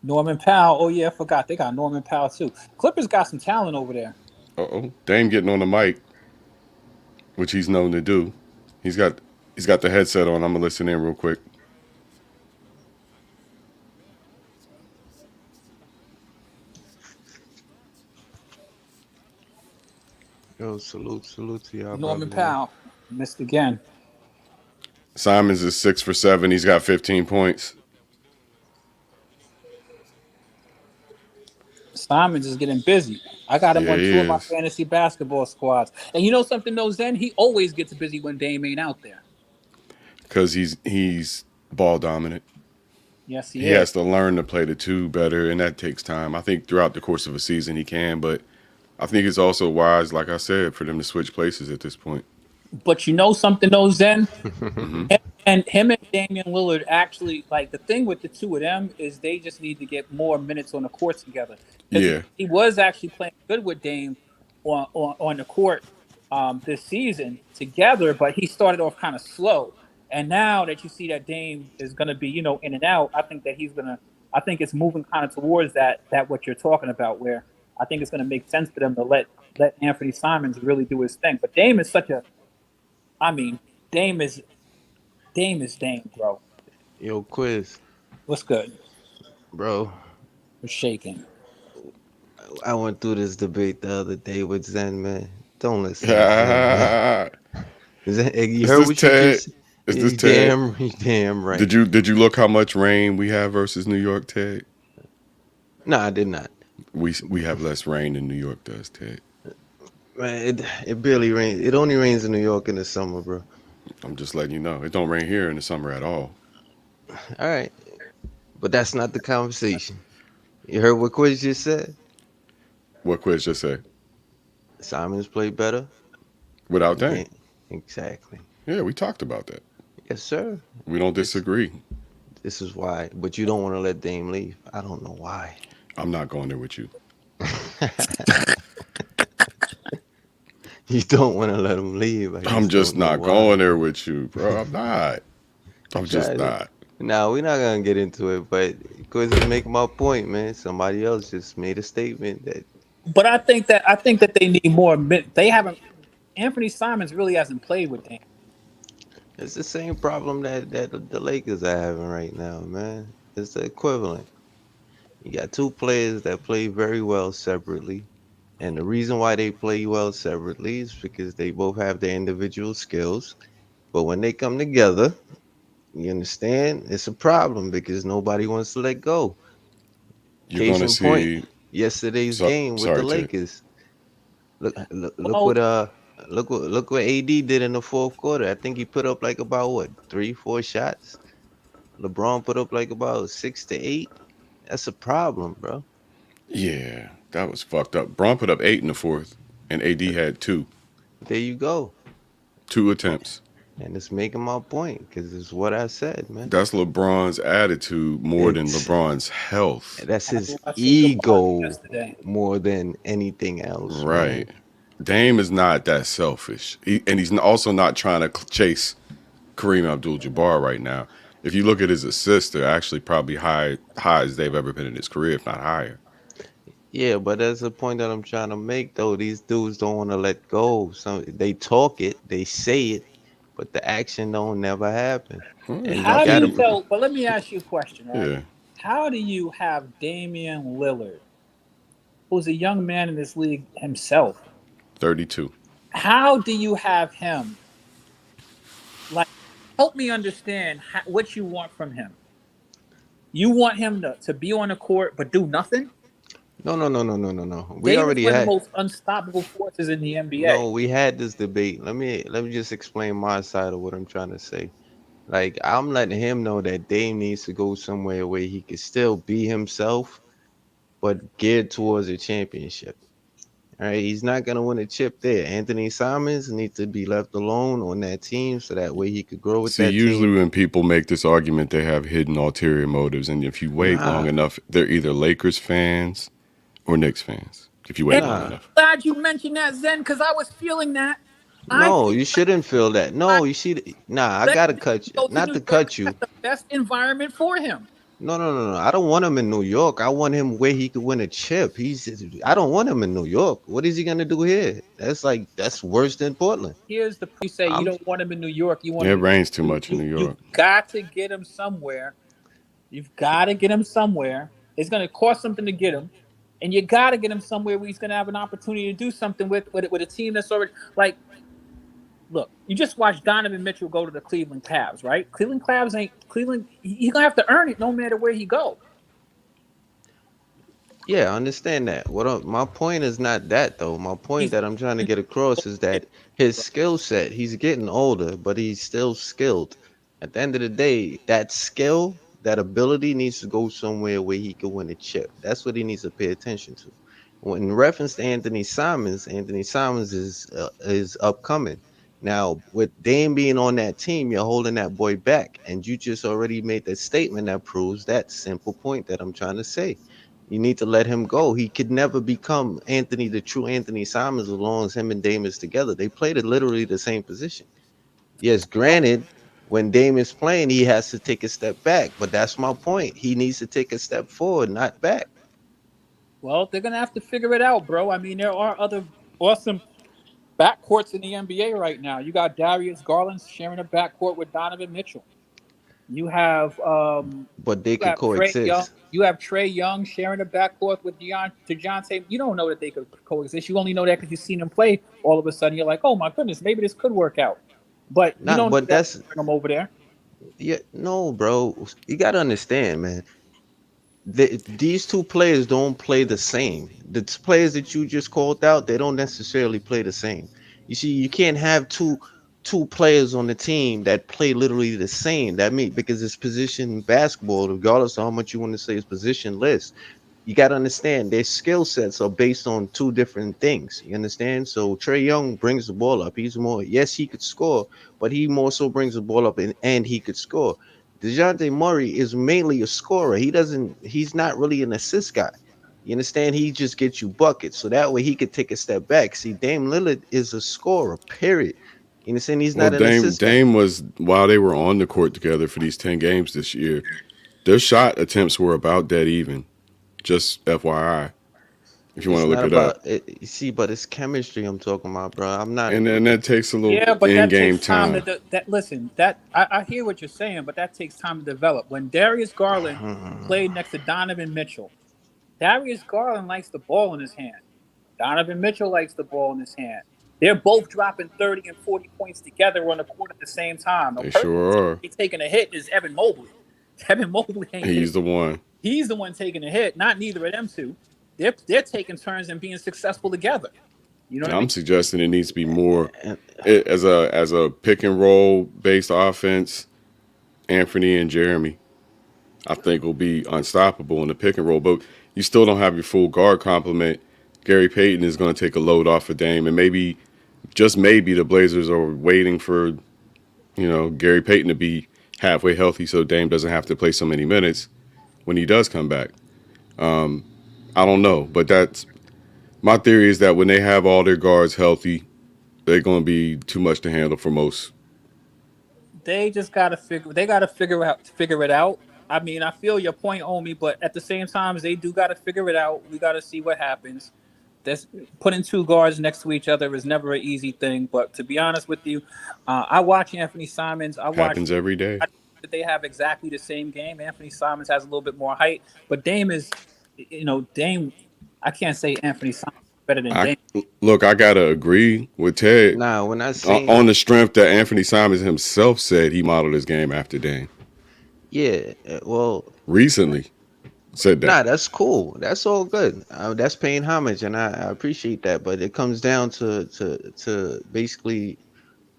Norman Powell. Oh, yeah, I forgot. They got Norman Powell, too. Clippers got some talent over there. Uh-oh. Dame getting on the mic, which he's known to do. He's got the headset on. I'm going to listen in real quick. bro. Salute to y'all, Norman brothers, man. Powell missed again. Simons is 6 for 7. He's got 15 points. Simons is getting busy. I got him Yeah, on he 2 of my is. fantasy basketball squads. And you know something though, Zen? He always gets busy when Dame ain't out there. Because he's ball dominant. Yes, he He is. has to learn to play the two better, and that takes time. I think throughout the course of a season he can, but I think it's also wise, like I said, for them to switch places at this point. But you know something though, Zen? Hmm. Him and Damian Lillard actually, like, the thing with the two of them is they just need to get more minutes on the court together. Because Yeah. he was actually playing good with Dame on the court this season together, but he started off kind of slow. And now that you see that Dame is going to be, in and out, I think it's moving kind of towards that what you're talking about, where I think it's going to make sense for them to let Anthony Simons really do his thing. But Dame is Dame is Dame, bro. Yo, Quiz, What's good? bro. We're shaking. I went through this debate the other day with Zen, man. Don't listen to Zen, man. Zen, you Is heard this what you Ted? just. Is this You Ted? damn right. Did you look how much rain we have versus New York, Ted? No, I did not. We have less rain than New York does, Ted. Man, it barely rains. It only rains in New York in the summer, bro. I'm just letting you know. It don't rain here in the summer at all. All right, but that's not the conversation. You heard what Quiz just said? What Quiz just said? Simons played better. Without Dame. Exactly. Yeah, we talked about that. Yes, sir. We don't disagree. This is why. But you don't want to let Dame leave. I don't know why. I'm not going there with you. You don't want to let him leave. I'm just not going there with you, bro. I'm not. I'm just not. No, we're not gonna get into it, but because to make my point, man, somebody else just made a statement that. But I think that they need more. They haven't. Anthony Simons really hasn't played with Dame. It's the same problem that the Lakers are having right now, man. It's the equivalent. You got two players that play very well separately, and the reason why they play well separately is because they both have their individual skills. But when they come together, you understand, it's a problem because nobody wants to let go. You're going to Case in point, see yesterday's game with the Lakers. Look what AD did in the fourth quarter. I think he put up like about 3-4 shots. LeBron put up like about 6 to 8. That's a problem, bro. Yeah, that was fucked up. Braun put up 8 in the fourth, and AD had 2. There you go. 2 attempts. And it's making my point because it's what I said, man. That's LeBron's attitude more than LeBron's health. That's his ego more than anything else. Right. Man. Dame is not that selfish. And he's also not trying to chase Kareem Abdul-Jabbar right now. If you look at his assists, they're actually probably high as they've ever been in his career, if not higher. Yeah, but that's the point that I'm trying to make, though. These dudes don't want to let go. They talk it, they say it, but the action don't never happen. How do you tell? But let me ask you a question, right? Yeah. How do you have Damian Lillard, who's a young man in this league himself? 32. How do you have him? Like, help me understand what you want from him. You want him to be on the court but do nothing? No. We Davis already one had of the most unstoppable forces in the NBA. No, we had this debate. Let me just explain my side of what I'm trying to say. Like, I'm letting him know that Dame needs to go somewhere where he can still be himself, but geared towards a championship. All right, he's not gonna win a chip there. Anthony Simons needs to be left alone on that team so that way he could grow with that usually team. when people make this argument, they have hidden ulterior motives, and if you wait long enough, they're either Lakers fans or Knicks fans. If you wait long enough. Glad you mentioned that, Zen, because I was feeling that. No, you shouldn't feel that. No, you see, I gotta cut you. Not to cut you. The best environment for him. No. I don't want him in New York. I want him where he could win a chip. I don't want him in New York. What is he gonna do here? That's worse than Portland. Here's the you say you don't want him in New York. You want it rains too much in New York. You've got to get him somewhere. You've got to get him somewhere. It's gonna cost something to get him, And you got to get him somewhere where he's going to have an opportunity to do something with a team that's already like. Look, you just watched Donovan Mitchell go to the Cleveland Cavs, right? Cleveland Cavs ain't Cleveland. He's gonna have to earn it no matter where he go. Yeah, I understand that. My point is not that though. My point He's that I'm trying to get across is that his skill set, he's getting older, but he's still skilled. At the end of the day, that skill, that ability needs to go somewhere where he can win a chip. That's what he needs to pay attention to. When in reference to Anthony Simons is upcoming. Now, with Dame being on that team, you're holding that boy back. And you just already made that statement that proves that simple point that I'm trying to say. You need to let him go. He could never become the true Anthony Simons, as long as him and Dame is together. They played at literally the same position. Yes, granted, when Dame is playing, he has to take a step back. But that's my point. He needs to take a step forward, not back. Well, they're gonna have to figure it out, bro. I mean, there are other awesome backcourts in the NBA right now. You got Darius Garland sharing a backcourt with Donovan Mitchell. You have But they could Trey Young. coexist. You have Trey Young sharing a backcourt with DeJounte. You don't know that they could coexist. You only know that because you've seen them play. All of a sudden, you're like, oh my goodness, maybe this could work out. But you Not, don't know but that that's bring them over there. yeah, no, bro. You gotta understand, man. These two players don't play the same. The players that you just called out, they don't necessarily play the same. You see, you can't have two players on the team that play literally the same. That means because it's position basketball, regardless of how much you want to say it's positionless. You got to understand their skill sets are based on two different things. You understand? So Trey Young brings the ball up. He's more, yes, he could score, but he more so brings the ball up and he could score. DeJounte Murray is mainly a scorer. He's not really an assist guy. You understand? He just gets you buckets. So that way he could take a step back. See, Dame Lillard is a scorer, period. You understand? He's Well, not an Dame assist guy. Dame was while they were on the court together for these 10 games this year. Their shot attempts were about dead even. Just FYI, if you want It's to look not it up. about it. You see, but it's chemistry I'm talking about, bro. I'm not. And that takes a little Yeah, but that in-game takes time time. to listen. That I hear what you're saying, but that takes time to develop. When Darius Garland played next to Donovan Mitchell, Darius Garland likes the ball in his hand. Donovan Mitchell likes the ball in his hand. They're both dropping 30 and 40 points together on the court at the same time. The They person sure are. taking a hit is Evan Mobley. Evan Mobley ain't He's the one. He's the one taking a hit, not neither of them two. They're taking turns and being successful together. You know what I mean? I'm suggesting it needs to be more And as a pick and roll based offense. Anthony and Jeremy, I think, will be unstoppable in the pick and roll. But you still don't have your full guard complement. Gary Payton is going to take a load off of Dame, and maybe, just maybe, the Blazers are waiting for Gary Payton to be halfway healthy so Dame doesn't have to play so many minutes when he does come back. I don't know, but that's my theory is that when they have all their guards healthy, they're going to be too much to handle for most. They just gotta figure it out. I mean, I feel your point, homie, but at the same time, they do gotta figure it out. We gotta see what happens. That's putting two guards next to each other is never an easy thing. But to be honest with you, I watch Anthony Simons. Happens every day. That they have exactly the same game. Anthony Simons has a little bit more height, but Dame is, Dame. I can't say Anthony Simons is better than Dame. Look, I gotta agree with Ted. nah, when I say On the strength that Anthony Simons himself said he modeled his game after Dame. yeah, well, Recently said that. nah, that's cool. That's all good. That's paying homage, and I appreciate that. But it comes down to basically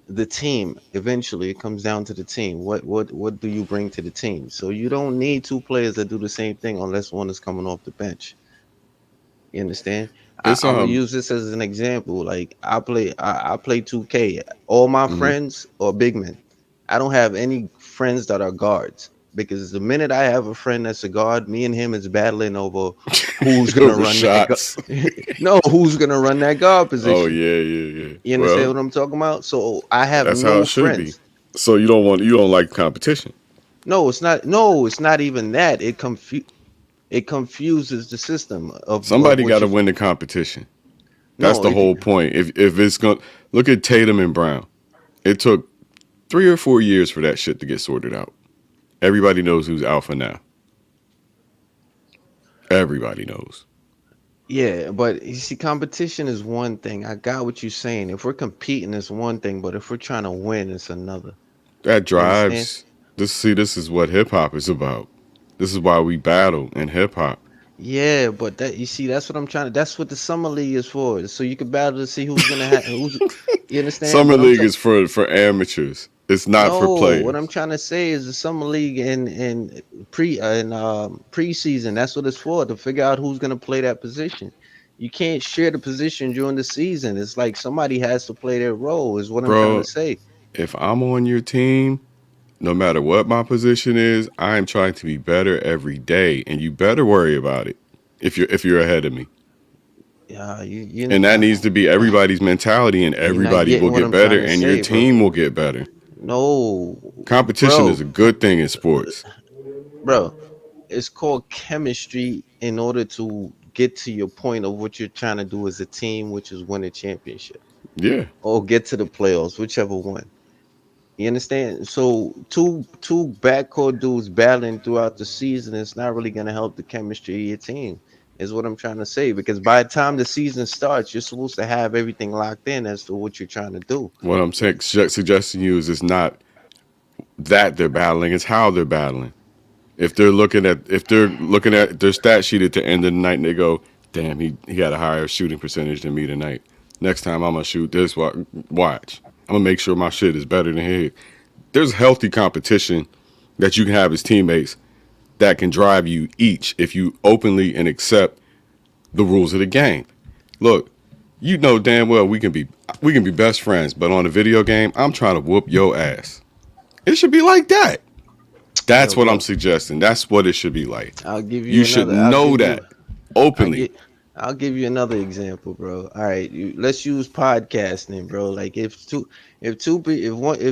the team. Eventually, it comes down to the team. What do you bring to the team? So you don't need two players that do the same thing unless one is coming off the bench. You understand? I'm It's gonna use this as an example. Like I play 2K. All my friends are big men. I don't have any friends that are guards because the minute I have a friend that's a guard, me and him is battling over who's gonna Over run shots. no, who's gonna run that guard position. Oh yeah. You understand what I'm talking about? So I have That's how no it should friends. be. So you don't like competition. No, it's not. No, it's not even that. It confuses the system of Somebody what got to you- win the competition. That's No, the it- whole point. If it's going, look at Tatum and Brown. It took 3 or 4 years for that shit to get sorted out. Everybody knows who's alpha now. Everybody knows. Yeah, but you see, competition is one thing. I got what you're saying. If we're competing, it's one thing, but if we're trying to win, it's another. That You understand? drives. This is what hip hop is about. This is why we battle in hip hop. Yeah, but that you see, that's what I'm trying to. That's what the summer league is for. So you can battle to see who's gonna have who's. You understand? Summer But I'm league saying. is for amateurs. It's not for No, what I'm players. trying to say is the summer league and preseason. That's what it's for, to figure out who's gonna play that position. You can't share the position during the season. It's like somebody has to play their role. Is what I'm trying to Bro, say. if I'm on your team, no matter what my position is, I am trying to be better every day, and you better worry about it if you're ahead of me. Yeah, you And that needs to be everybody's mentality, and you're not everybody getting will what get I'm better, trying to and your say, bro. team will get better. No, Competition is bro, a good thing in sports. bro. It's called chemistry in order to get to your point of what you're trying to do as a team, which is win a championship Yeah. or get to the playoffs, whichever one. You understand? So two backcourt dudes battling throughout the season is not really gonna help the chemistry of your team, is what I'm trying to say. Because by the time the season starts, you're supposed to have everything locked in as to what you're trying to do. What I'm suggesting you is it's not that they're battling; it's how they're battling. If they're looking at their stat sheet at the end of the night and they go, "Damn, he had a higher shooting percentage than me tonight. Next time I'm gonna shoot this. Watch, I'm gonna make sure my shit is better than his." There's healthy competition that you can have as teammates that can drive you each if you openly and accept the rules of the game. Look, you know damn well we can be best friends, but on a video game, I'm trying to whoop your ass. It should be like that. Yo, That's what I'm bro, suggesting. That's what it should be like. I'll give you You should another. I'll know give you. that I openly. get. I'll give you another example, bro. All right, let's use podcasting, bro. Like if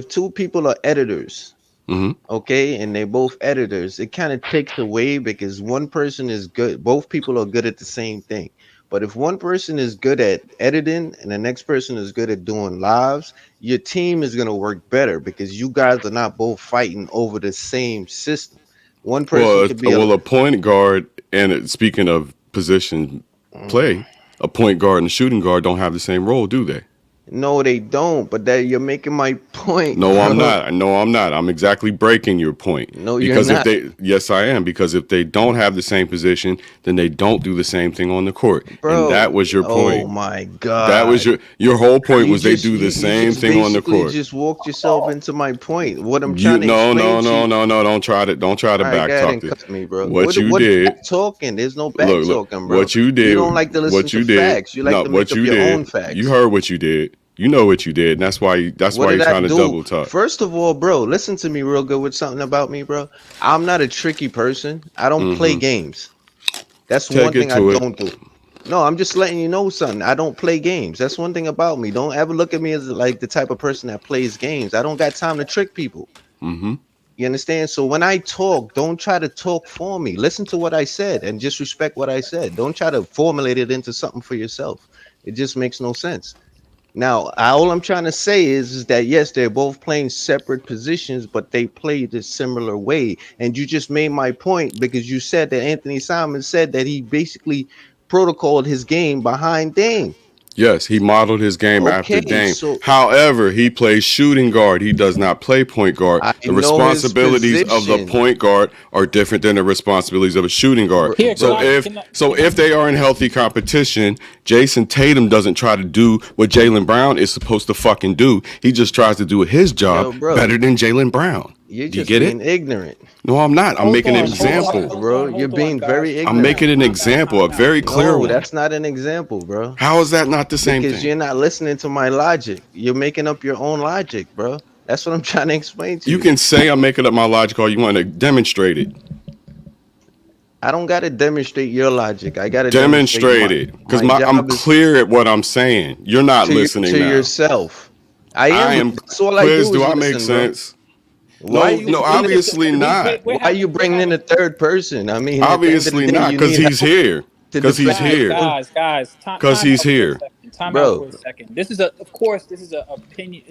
two people are editors, Hmm. okay, and they're both editors, it kind of takes away because one person is good. Both people are good at the same thing. But if one person is good at editing and the next person is good at doing lives, your team is gonna work better because you guys are not both fighting over the same system. One person could be a. A point guard and speaking of position play, a point guard and a shooting guard don't have the same role, do they? No, they don't. But that you're making my point, No, I'm bro. not. No, I'm not. I'm exactly breaking your point. No, you're Because if not, they, yes, I am. Because if they don't have the same position, then they don't do the same thing on the court. And that bro. was your Oh point. my That was God. your whole point You was they just do the you same just thing on the basically court. just walked yourself into my point. What I'm You trying to no explain no to no you. no no don't try to All right, go back ahead talk and this. cut me, bro. What you What did, back talking? There's no back look, talking, bro. what you You don't did, like to listen what to you did, facts. You like no, to make what up you your own did, you facts. heard what you did. You know what you did, and that's What why did you're I trying to do? double talk. First of all, bro, listen to me real good with something about me, bro. I'm not a tricky person. I don't play Hmm. games. That's Take one it thing I to it. don't do. No, I'm just letting you know something. I don't play games. That's one thing about me. Don't ever look at me as like the type of person that plays games. I don't got time to trick people. Hmm. You understand? So when I talk, don't try to talk for me. Listen to what I said and just respect what I said. Don't try to formulate it into something for yourself. It just makes no sense. Now, all I'm trying to say is that yes, they're both playing separate positions, but they play the similar way. And you just made my point because you said that Anthony Simon said that he basically protocoled his game behind Dame. Yes, he modeled his game after Okay, Dame. so However, he plays shooting guard. He does not play point guard. I The know his responsibilities of the position. point guard are different than the responsibilities of a shooting guard. Here, Bro, So if they are in healthy competition, Jason Tatum doesn't try to do what Jaylen Brown is supposed to fucking do. He just tries to do his job yo, bro, better than Jaylen Brown. you're Do you just get it? being ignorant. No, I'm not. I'm hold making an on, hold on, example. hold on, Bro, you're hold on, being guys. very I'm ignorant. making an Time example, a out. very clear No, one. that's not an example, bro. How is that not the same Because thing? you're not listening to my logic. You're making up your own logic, bro. That's what I'm trying to explain to You you. can say I'm making up my logic or you want to demonstrate it. I don't gotta demonstrate your logic. I gotta demonstrate Demonstrate it. Because my I'm job is clear at what I'm saying. You're not to listening now. yourself. I I am. am That's all I quiz. do Do is I make listen, bro. sense? Why No, you no, bringing it? obviously not. We're Why you having, we're bringing in having, a third person? I mean, at the end of the Obviously day, not, you because need he's help here. to Because he's defend your here. point, guys. Because Time he's out for a here. second. Time out bro. for a second. This is a, of course, this is a opinion.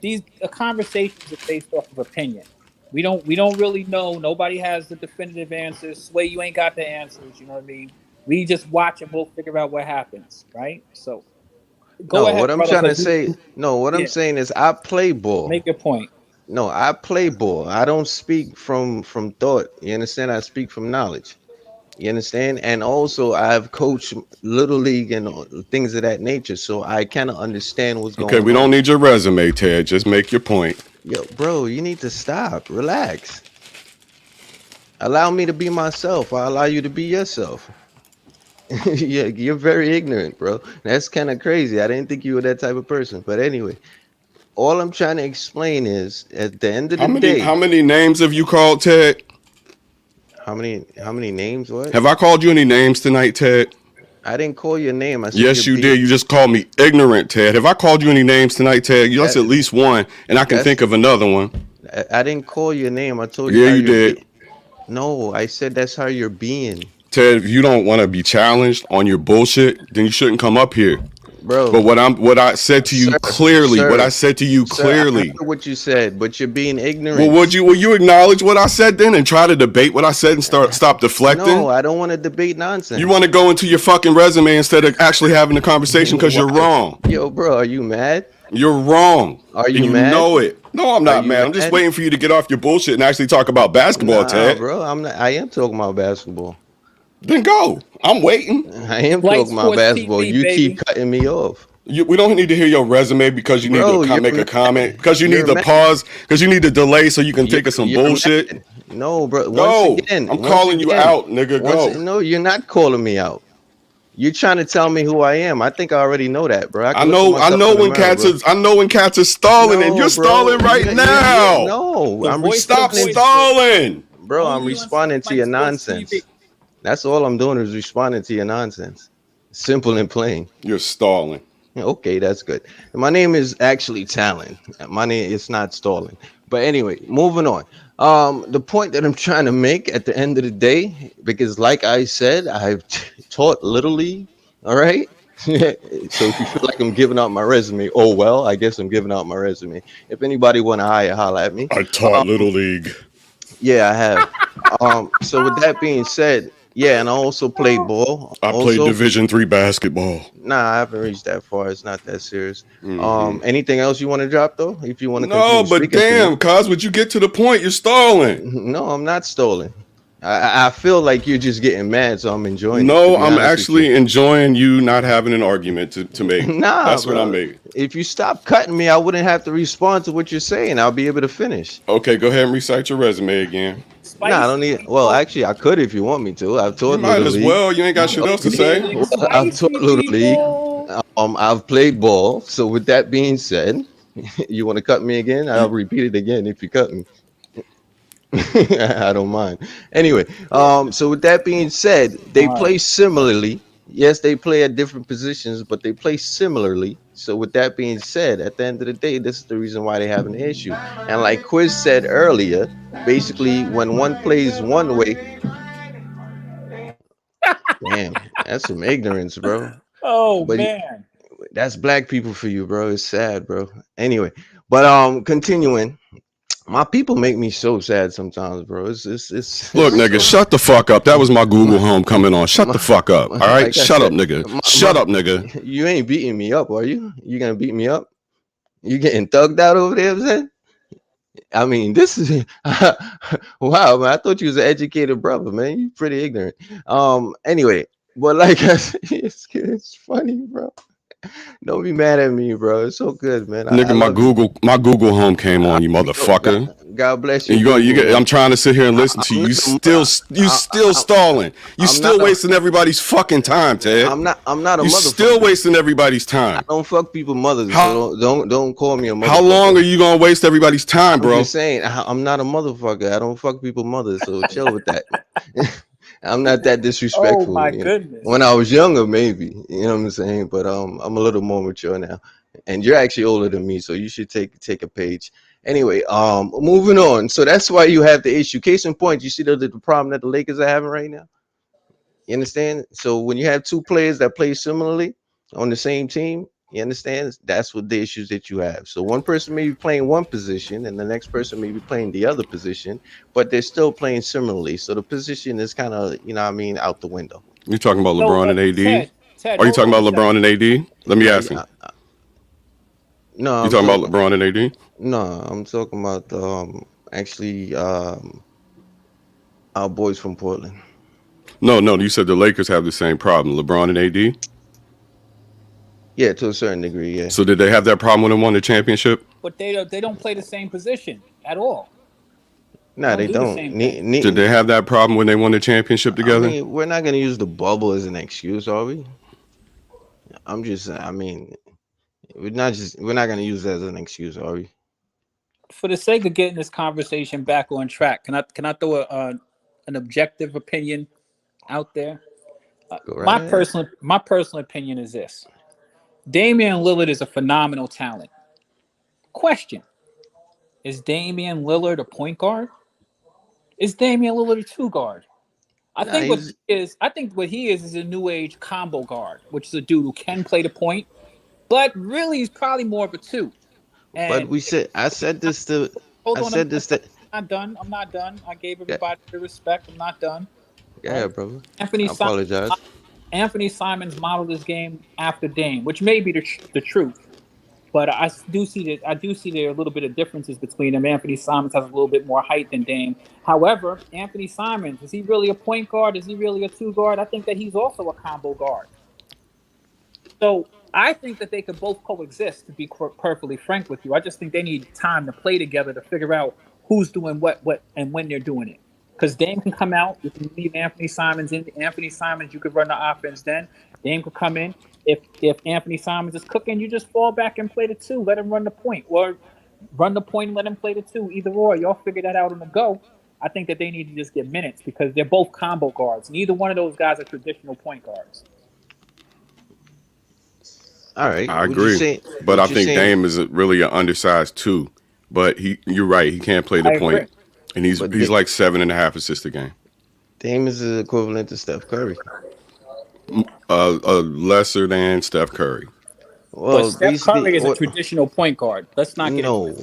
These conversations are based off of opinion. We don't really know. Nobody has the definitive answers. Sway, you ain't got the answers. You know what I mean? We just watch and we'll figure out what happens, right? So go No, ahead, what I'm brother. trying to 'Cause say, no, what I'm yeah, saying is I play ball. make your point. No, I play ball. I don't speak from thought. You understand? I speak from knowledge. You understand? And also I've coached little league and things of that nature, so I kind of understand what's Okay, going we don't on. need your resume, Ted. Just make your point. Yo, bro, you need to stop. Relax. Allow me to be myself. I allow you to be yourself. Yeah, you're very ignorant, bro. That's kind of crazy. I didn't think you were that type of person. But anyway, all I'm trying to explain is at the end of the How day, many names have you called, Ted? how many names? What? Have I called you any names tonight, Ted? I didn't call your name. I said you're Yes, you being did. You just called me ignorant, Ted. Have I called you any names tonight, Ted? That's that at least one, and I can that's think of another one. I didn't call your name. I told you Yeah, how you you're did. being. No, I said that's how you're being. Ted, if you don't want to be challenged on your bullshit, then you shouldn't come up here. But Bro, what I said to you sir, clearly, what I sir, said to you sir, I heard clearly. what you said, but you're being Well, ignorant. will you acknowledge what I said then and try to debate what I said and stop No, deflecting? I don't want to debate You want nonsense. to go into your fucking resume instead of actually having a conversation because you're What? wrong. Yo, bro, are you mad? You're wrong. Are And you you mad? know it. No, I'm Are not you mad. I'm just mad? waiting for you to get off your bullshit and actually talk about basketball, Nah, Ted. bro, I'm not. I am talking about basketball. Then go. I'm waiting. I am Flight talking about Sports basketball. TV, You keep baby. cutting me off, We don't need to hear your resume because you need to bro. You're make a comment, mad. because you need You're to mad. pause, because you need to delay so you can You're, think of some you're bullshit. mad. No, bro. Go. I'm Once calling you again, out, nigga. Go. no, you're not calling me out. You're trying to tell me who I am. I think I already know that, bro. I I can look at know myself in the mirror, bro. when cats are stalling, and you're No, stalling bro. right now. No. The I'm voice of Stop responding, voices, stalling. bro. I'm only on responding to Flight your Sports TV. nonsense. That's all I'm doing is responding to your nonsense. Simple and plain. You're stalling. Okay, that's good. My name is actually Talon. My name is not Stalling. But anyway, moving on. The point that I'm trying to make at the end of the day, because like I said, I've taught Little League. All right. So if you feel like I'm giving out my resume, oh well, I guess I'm giving out my resume. If anybody want to hire, holla at me. I taught Um, Little League. yeah, I have. So with that being said, yeah, and I also played ball. I played Also, Division III basketball. nah, I haven't reached that far. It's not that serious. Hmm. Anything else you want to drop though? If you want to No, continue but speaking to me. damn, cuz, would you get to the point? You're stalling. No, I'm not stolen. I feel like you're just getting mad, so I'm enjoying it. To No, be I'm honest with you. actually enjoying you not having an argument to make. Nah, That's what I'm bro. making. If you stop cutting me, I wouldn't have to respond to what you're saying. I'll be able to finish. Okay, go ahead and recite your resume again. Nah, I don't Spicy need. Well, people. actually, I could if you want me to. I've You taught might Little as League. well. You ain't got shit else to Okay. say. Big Well, I've taught spicy Little League. people. I've played ball. So with that being said, you want to cut me again? I'll repeat it again if you cut me. I don't mind. Anyway, so with that being said, they All play right. similarly. Yes, they play at different positions, but they play similarly. So with that being said, at the end of the day, this is the reason why they have an issue. And like Quiz said earlier, basically when one plays one way, damn, that's some ignorance, bro. Oh But man. that's black people for you, bro. It's sad, bro. Anyway, but continuing. My people make me so sad sometimes, bro. Look, It's nigga, so shut the fuck up. That was my Google my, Home coming on. Shut the my, fuck up. All right? like I Shut up, said, nigga. my, Shut my up, nigga. you ain't beating me up, are you? You gonna beat me up? You getting thugged out over there, man? I mean, this is wow, man. I thought you was an educated brother, man. You pretty ignorant. Anyway, but like I said, it's funny, bro. Don't be mad at me, bro. It's so good, man. I Nigga, love you. my Google Home came on, you God, motherfucker. God bless And you, Google, I'm man. trying to sit here and listen to I'm you. not You still stalling. You I'm not still a wasting everybody's fucking time, Ted. I'm not a You still motherfucker. wasting everybody's I time. don't fuck people mothers, How so don't call me a how long are motherfucker. you gonna waste everybody's time, I'm bro? just saying I'm not a motherfucker. I don't fuck people mothers, so chill with that. I'm not that Oh disrespectful, my you know. goodness. When I was younger, maybe, you know what I'm saying, but I'm a little more mature now. And you're actually older than me, so you should take a page. Anyway, moving on. So that's why you have the issue. Case in point, you see the problem that the Lakers are having right now. You understand? So when you have two players that play similarly on the same team, you understand? That's what the issues that you have. So one person may be playing one position and the next person may be playing the other position, but they're still playing similarly. So the position is kind of, you know what I mean, out the window. You talking about So, LeBron and AD? Ted, Are you hold talking on a about LeBron second. and AD? Let me No, ask him. no, You I'm talking about talking. LeBron and AD? No, I'm talking about actually our boys from Portland. No, no. You said the Lakers have the same problem. LeBron and AD. Yeah, to a certain degree. Yeah. So did they have that problem when they won the championship? But they don't play the same position at all. They Nah, don't they do the don't. same thing. Did they have that problem when they won the championship I together? mean, we're not gonna use the bubble as an excuse, are we? I'm just. I mean, We're not gonna use that as an excuse, are we? For the sake of getting this conversation back on track, can I throw an objective opinion out there? Go right ahead. My personal opinion is this: Damian Lillard is a phenomenal talent. Question: is Damian Lillard a point guard? Is Damian Lillard a two guard? Nah, he's. I think what he is a new age combo guard, which is a dude who can play the point, but really he's probably more of a two. But And we said. I said this to. hold I on, I'm said this to. not done. I'm not done. I gave Yeah, everybody the respect. I'm not done. yeah, Right? brother. Anthony I apologize. Anthony Simons modeled his game after Dame, which may be the truth. But I do see there are a little bit of differences between them. Anthony Simons has a little bit more height than Dame. However, Anthony Simons, is he really a point guard? Is he really a two guard? I think that he's also a combo guard. So I think that they could both coexist, to be perfectly frank with you. I just think they need time to play together to figure out who's doing what, and when they're doing it. Because Dame can come out, you can leave Anthony Simons in. Anthony Simons, you could run the offense then. Dame could come in. If Anthony Simons is cooking, you just fall back and play the two. Let him run the point. Or run the point and let him play the two. Either or. Y'all figure that out on the go. I think that they need to just get minutes because they're both combo guards. Neither one of those guys are traditional point guards. All right. I Would you agree, say? but I Would you think say? Dame is really an undersized two. But you're right. He can't play the I agree. point, and he's But like 7.5 assists a game. Dame is the equivalent to Steph Curry. Lesser than Steph Curry. But Well, Steph Curry is a traditional point guard. Let's not get no, it.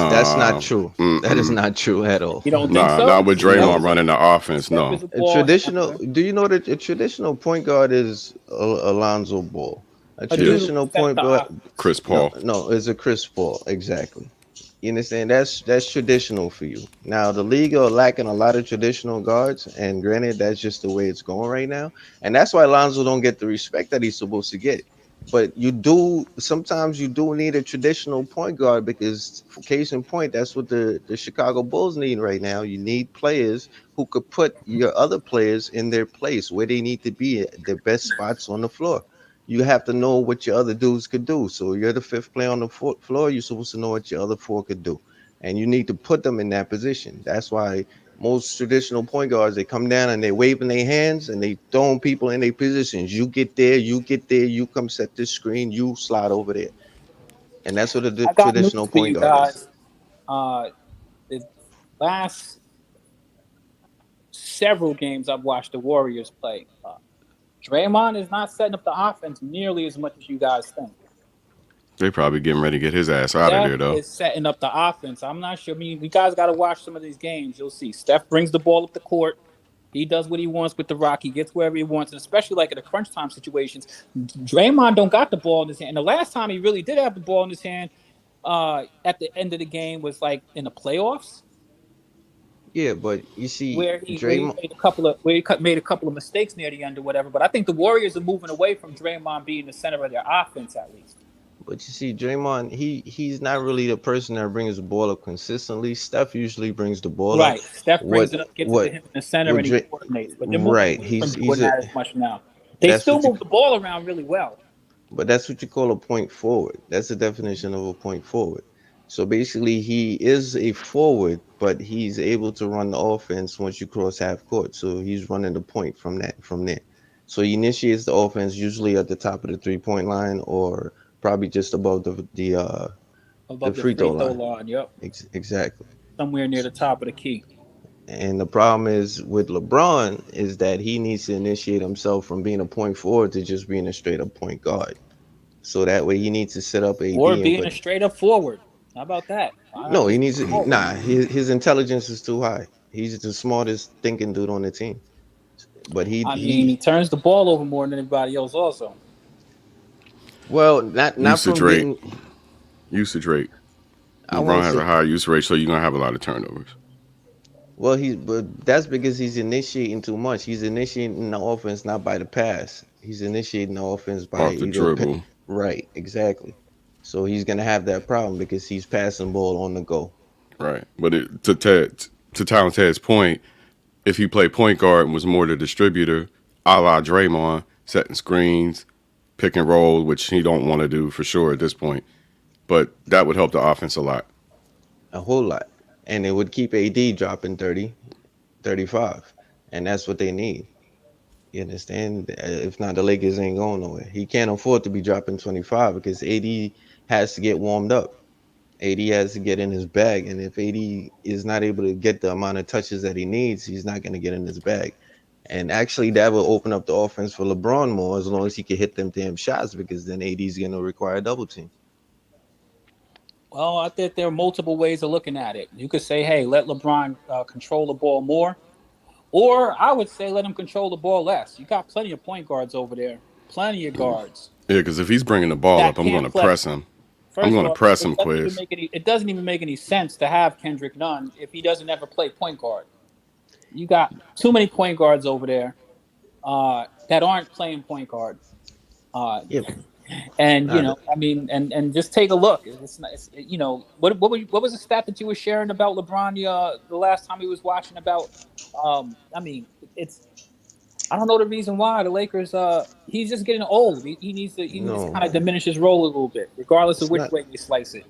that's not Nah, true. That is not true at all. You don't think nah, so? not with Steph Draymond is running the offense. Steph No, is a A ball traditional. handler. Do you know that a traditional point guard is Alonzo Ball? A A dude traditional who sets point the guard. offense. Chris No, Paul. no, it's a Chris Paul. Exactly. You understand? That's traditional for you. Now the league are lacking a lot of traditional guards, and granted, that's just the way it's going right now, and that's why Alonzo don't get the respect that he's supposed to get. But you do sometimes you do need a traditional point guard because, for case in point, that's what the Chicago Bulls need right now. You need players who could put your other players in their place where they need to be at their best spots on the floor. You have to know what your other dudes could do. So you're the fifth player on the floor. You're supposed to know what your other four could do, and you need to put them in that position. That's why most traditional point guards they come down and they waving their hands and they throwing people in their positions. You get there, you get there, you come set this screen, you slide over there, and that's what a I got news traditional for point you guard is. guys. The last several games I've watched the Warriors play, Draymond is not setting up the offense nearly as much as you guys think. They probably getting ready to get his ass out of Steph there though. is setting up the offense. I'm not sure. I mean, you guys got to watch some of these games. You'll see. Steph brings the ball up the court. He does what he wants with the rock. He gets wherever he wants, and especially like in the crunch time situations, Draymond don't got the ball in his hand. And the last time he really did have the ball in his hand, at the end of the game was like in the playoffs. Yeah, but you see, Where he Draymond. made a couple of mistakes near the end or whatever. But I think the Warriors are moving away from Draymond being the center of their offense at least. But you see, Draymond, he's not really the person that brings the ball up consistently. Steph usually brings the ball up. Right. Steph brings it up, gets it to him in the center, and he Dray- coordinates. But they're moving right? away from He's doing a. that as much now. They That's still what you. move the ball around really well. But that's what you call a point forward. That's the definition of a point forward. So basically, he is a forward, but he's able to run the offense once you cross half court. So he's running the point from there. So he initiates the offense usually at the top of the 3-point line or probably just above the Above the free throw free throw line. line, yep. Exactly. Somewhere near the top of the key. And the problem is with LeBron is that he needs to initiate himself from being a point forward to just being a straight up point guard. So that way he needs to set up AD Or and being put. a straight up forward. How about that? No, he needs to. Nah, his intelligence is too high. He's the smartest thinking dude on the team. But I mean, he turns the ball over more than anybody else. Also, well, not Usage from rate. getting. Usage rate. I LeBron won't has a say. higher usage rate, so you're gonna have a lot of turnovers Well, but that's because he's initiating too much. He's initiating the offense not by the pass. He's initiating the offense by off the either dribble. right, exactly. So he's gonna have that problem because he's passing the ball on the go. Right. But to Talon Ted's point, if he played point guard and was more the distributor, a la Draymond, setting screens, pick and roll, which he don't want to do for sure at this point. But that would help the offense a lot. A whole lot. And it would keep AD dropping 30, 35. And that's what they need. You understand? If not, the Lakers ain't going nowhere. He can't afford to be dropping 25 because AD has to get warmed up. AD has to get in his bag. And if AD is not able to get the amount of touches that he needs, he's not going to get in his bag. And actually, that will open up the offense for LeBron more as long as he can hit them damn shots because then AD is going to require a double team. well, I think there are multiple ways of looking at it. You could say, hey, let LeBron control the ball more. Or I would say let him control the ball less. You got plenty of point guards over there. Plenty of guards. Yeah, because if he's bringing the ball That up, I'm can't going to play. press him. I'm First going of to all, press him, Quiz. it doesn't even make any sense to have Kendrick Nunn if he doesn't ever play point guard. You got too many point guards over there that aren't playing point guard. Yeah. And you know, I mean, and just take a look. You know, what was the stat that you were sharing about LeBron the last time he was watching about? I mean, I don't know the reason why the Lakers. He's just getting old. He needs to kind of diminish his role a little bit, regardless of which way you slice it.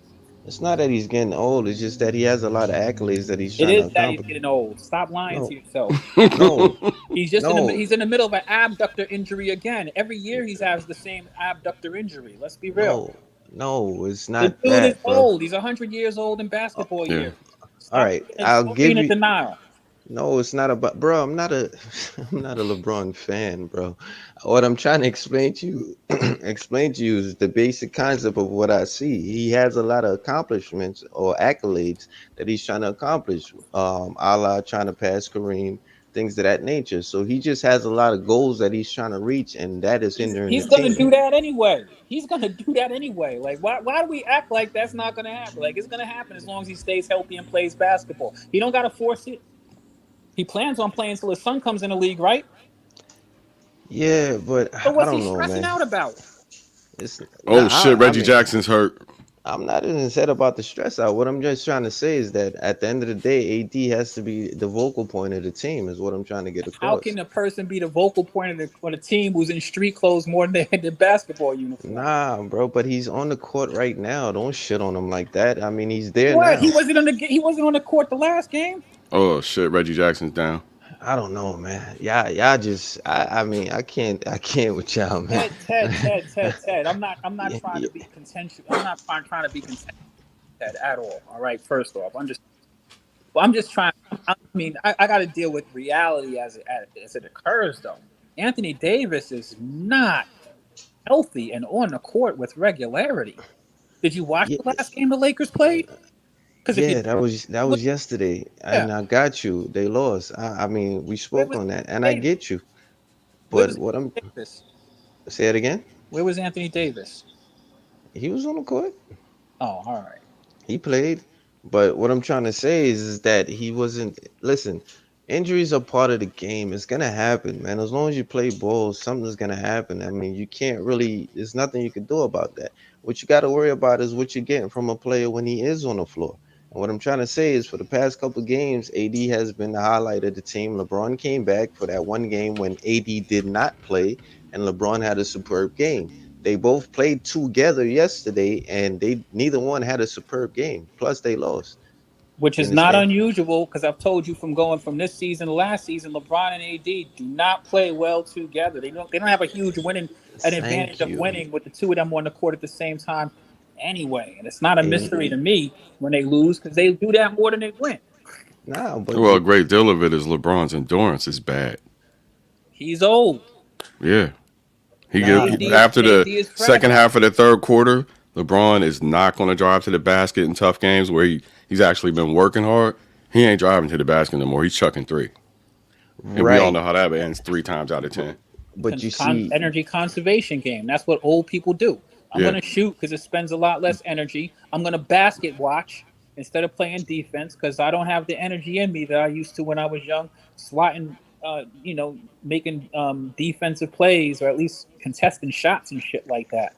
It's not that he's getting old. It's just that he has a lot of accolades that he's It trying to is that he's accomplish. getting old. Stop lying to yourself. No, He's just he's in the middle of an abductor injury again. Every year he has the same abductor injury. Let's be real. No, it's The not dude that, is bro. old. He's 100 years old in basketball years. All right, I'll give you. Denial. No, it's not about, bro. I'm not a LeBron fan, bro. What I'm trying to explain to you, is the basic concept of what I see. He has a lot of accomplishments or accolades that he's trying to accomplish, a la trying to pass Kareem, things of that nature. So he just has a lot of goals that he's trying to reach, and that is hindering He's the gonna team. do that anyway. Like, why do we act like that's not gonna happen? Like, it's gonna happen as long as he stays healthy and plays basketball. He don't gotta force it. He plans on playing until his son comes in the league, right? Yeah, but So what's I don't he know, stressing man. out about? Reggie Jackson's hurt. I'm not even said about the stress out. What I'm just trying to say is that at the end of the day, AD has to be the vocal point of the team, is what I'm trying to get across. How can a person be the vocal point of the team who's in street clothes more than the basketball uniform? Nah, bro, but he's on the court right now. Don't shit on him like that. I mean, he's there What? now. He wasn't on the court the last game. Oh shit, Reggie Jackson's down. I don't know, man. Y'all just. I mean, I can't with y'all, man. Ted. I'm not trying to be contentious. I'm not trying to be contentious at all. All right. First off, I'm just trying. I mean, I got to deal with reality as it occurs, though. Anthony Davis is not healthy and on the court with regularity. Did you watch the last game the Lakers played? Yeah, that was yesterday, and I got you. They lost. I mean, we spoke on that, and I get you. But what I'm say it again. Where was Anthony Davis? He was on the court. Oh, all right. He played, but what I'm trying to say is that he wasn't. Listen, injuries are part of the game. It's gonna happen, man. As long as you play ball, something's gonna happen. I mean, you can't really. There's nothing you can do about that. What you got to worry about is what you're getting from a player when he is on the floor. And what I'm trying to say is for the past couple of games, AD has been the highlight of the team. LeBron came back for that one game when AD did not play, and LeBron had a superb game. They both played together yesterday, and neither one had a superb game. Plus, they lost. Which is not unusual because I've told you from going from this season to last season, LeBron and AD do not play well together. They don't have a huge advantage of winning with the two of them on the court at the same time anyway. And it's not a mystery to me when they lose because they do that more than they win. Well, a great deal of it is LeBron's endurance is bad. He's old. Yeah. After the second half of the third quarter, LeBron is not going to drive to the basket in tough games where he's actually been working hard. He ain't driving to the basket no more. He's chucking three. And we all Right. know how that ends 3 times out of 10. But you see, Energy conservation game. That's what old people do. I'm Yeah. gonna shoot because it spends a lot less energy. I'm gonna basket watch instead of playing defense because I don't have the energy in me that I used to when I was young, swatting, making defensive plays or at least contesting shots and shit like that.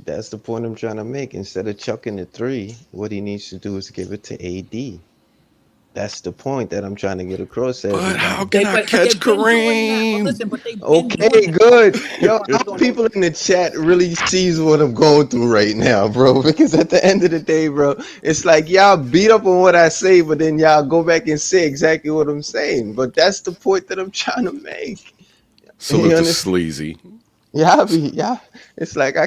that's the point I'm trying to make. Instead of chucking the three, what he needs to do is give it to AD. That's the point that I'm trying to get across to But how everybody. can I But catch they've been doing that. But Kareem? listen, but they've been doing Okay, that. good. Yo, Hold how on. people in the chat really sees what I'm going through right now, bro. Because at the end of the day, bro, it's like y'all beat up on what I say, but then y'all go back and say exactly what I'm saying. But that's the point that I'm trying to make. Salute You to understand? Sleazy. Yeah. It's like I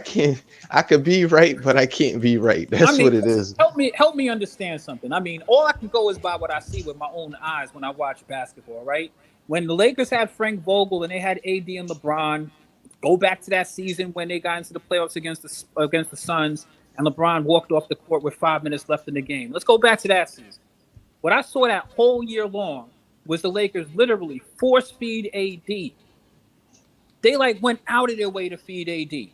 could be right, but I can't be right. I That's mean, what it is. help me understand something. I mean, all I can go is by what I see with my own eyes when I watch basketball, right? When the Lakers had Frank Vogel and they had AD and LeBron, go back to that season when they got into the playoffs against the Suns and LeBron walked off the court with 5 minutes left in the game. Let's go back to that season. What I saw that whole year long was the Lakers literally force feed AD. They like went out of their way to feed AD.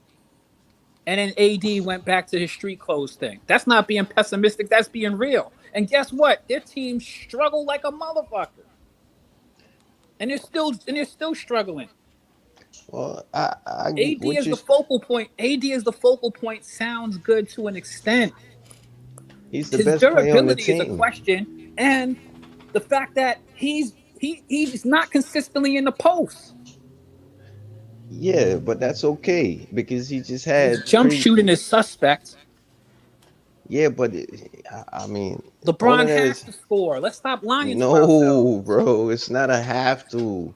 And then AD went back to his street clothes thing. That's not being pessimistic. That's being real. And guess what? Their team struggled like a motherfucker, and they're still struggling. Well, I AD what is you the focal point. AD is the focal point. Sounds good to an extent. he's the His best player on the durability is a team. question, and the fact that he's not consistently in the post. Yeah, but that's okay because he just His had jump shooting is suspect. Yeah, but I mean, all of LeBron that has is to score. Let's stop lying to ourselves. no, bro. It's not a have to.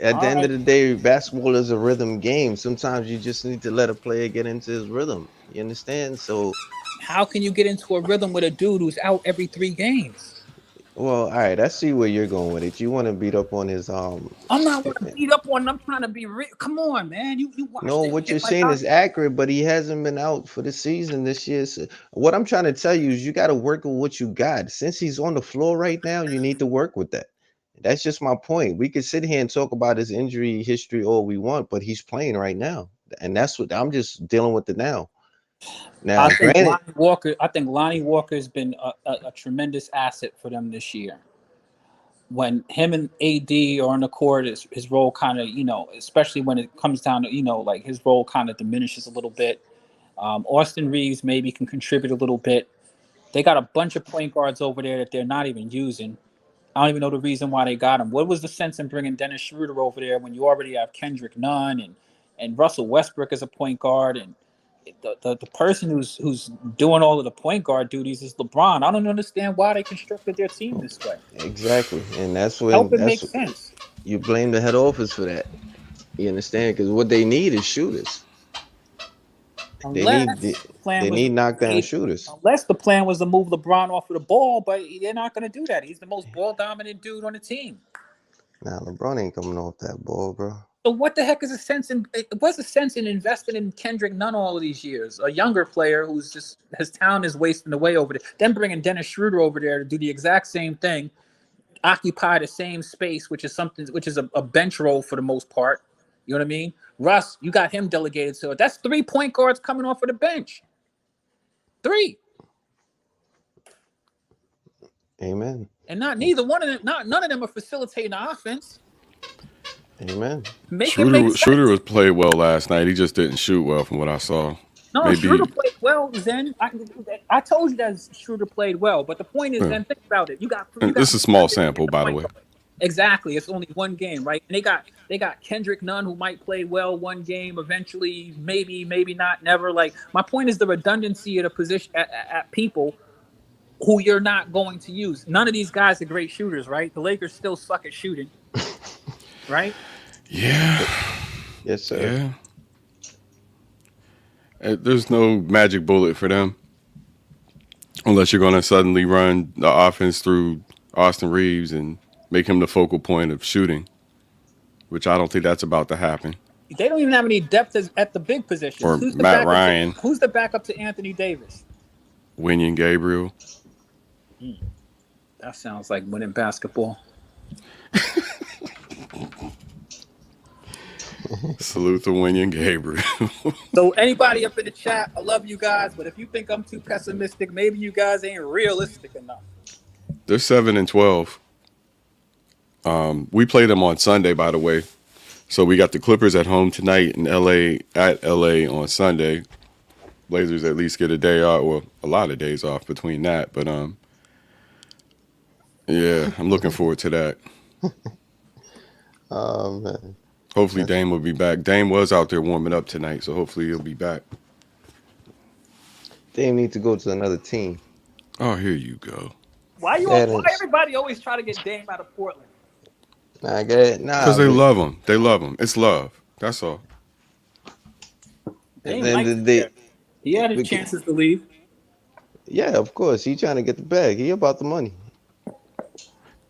At the All end of right. the day, basketball is a rhythm game. Sometimes you just need to let a player get into his rhythm. You understand? So, How can you get into a rhythm with a dude who's out every 3 games? well, all right. I see where you're going with it. You want to beat up on his I'm not want to beat up on him. I'm trying to be real. Come on, man. You watch No, this what shit you're like saying I. is accurate, but he hasn't been out for the season this year. So what I'm trying to tell you is you got to work with what you got. Since he's on the floor right now, you need to work with that. That's just my point. We could sit here and talk about his injury history all we want, but he's playing right now. And that's what I'm just dealing with it now. Now, granted, I think Lonnie Walker's been a tremendous asset for them this year. When him and AD are on the court, his role kind of, especially when it comes down to, like his role kind of diminishes a little bit. Austin Reeves maybe can contribute a little bit. They got a bunch of point guards over there that they're not even using. I don't even know the reason why they got him. What was the sense in bringing Dennis Schroeder over there when you already have Kendrick Nunn and Russell Westbrook as a point guard, and the person who's doing all of the point guard duties is LeBron. I don't understand why they constructed their team this way. exactly. And Help it make sense. you blame the head office for that. You understand? Because what they need is shooters. They need Unless the plan they was need knockdown shooters. to move LeBron off of the ball, but they're not going to do that. He's the most ball dominant dude on the team. Nah, LeBron ain't coming off that ball, bro. So what the heck is what's the sense in investing in Kendrick Nunn all of these years? A younger player who's just his talent is wasting away over there. Then bringing Dennis Schroeder over there to do the exact same thing, occupy the same space, which is a bench role for the most part. You know what I mean? Russ, you got him delegated to it. That's 3 point guards coming off of the bench. 3. Amen. And none of them are facilitating the offense. Amen. Make it make sense. Schroeder was played well last night. He just didn't shoot well from what I saw. No, Maybe Schroeder played well, Zen. I told you that Schroeder played well, but the point is, Yeah. Zen, think about it. You got this is a small sample, by the way. Exactly. It's only one game, right? And they got Kendrick Nunn, who might play well one game, eventually, maybe not, never. Like, my point is the redundancy at a position at people who you're not going to use. None of these guys are great shooters, right? The Lakers still suck at shooting, right? Yeah. Yes, sir. Yeah. There's no magic bullet for them. Unless you're going to suddenly run the offense through Austin Reeves and make him the focal point of shooting, which I don't think that's about to happen. They don't even have any depth at the big positions. Or Matt Ryan. Who's the backup to Anthony Davis? Winning Gabriel. That sounds like winning basketball. Salute to Winnie Gabriel. So anybody up in the chat, I love you guys, but if you think I'm too pessimistic, maybe you guys ain't realistic enough. They're 7-12. We play them on Sunday, by the way. So we got the Clippers at home tonight in LA at LA on Sunday. Blazers at least get a day off, or a lot of days off between that. But yeah, I'm looking forward to that. Oh man. Hopefully Dame will be back. Dame was out there warming up tonight, so hopefully he'll be back. Dame need to go to another team. Oh, here you go. Why everybody always try to get Dame out of Portland? Nah, get Because they love him. They love him. It's love. That's all. Dame likes it there. He had his chances to leave. Yeah, of course. He trying to get the bag. He about the money.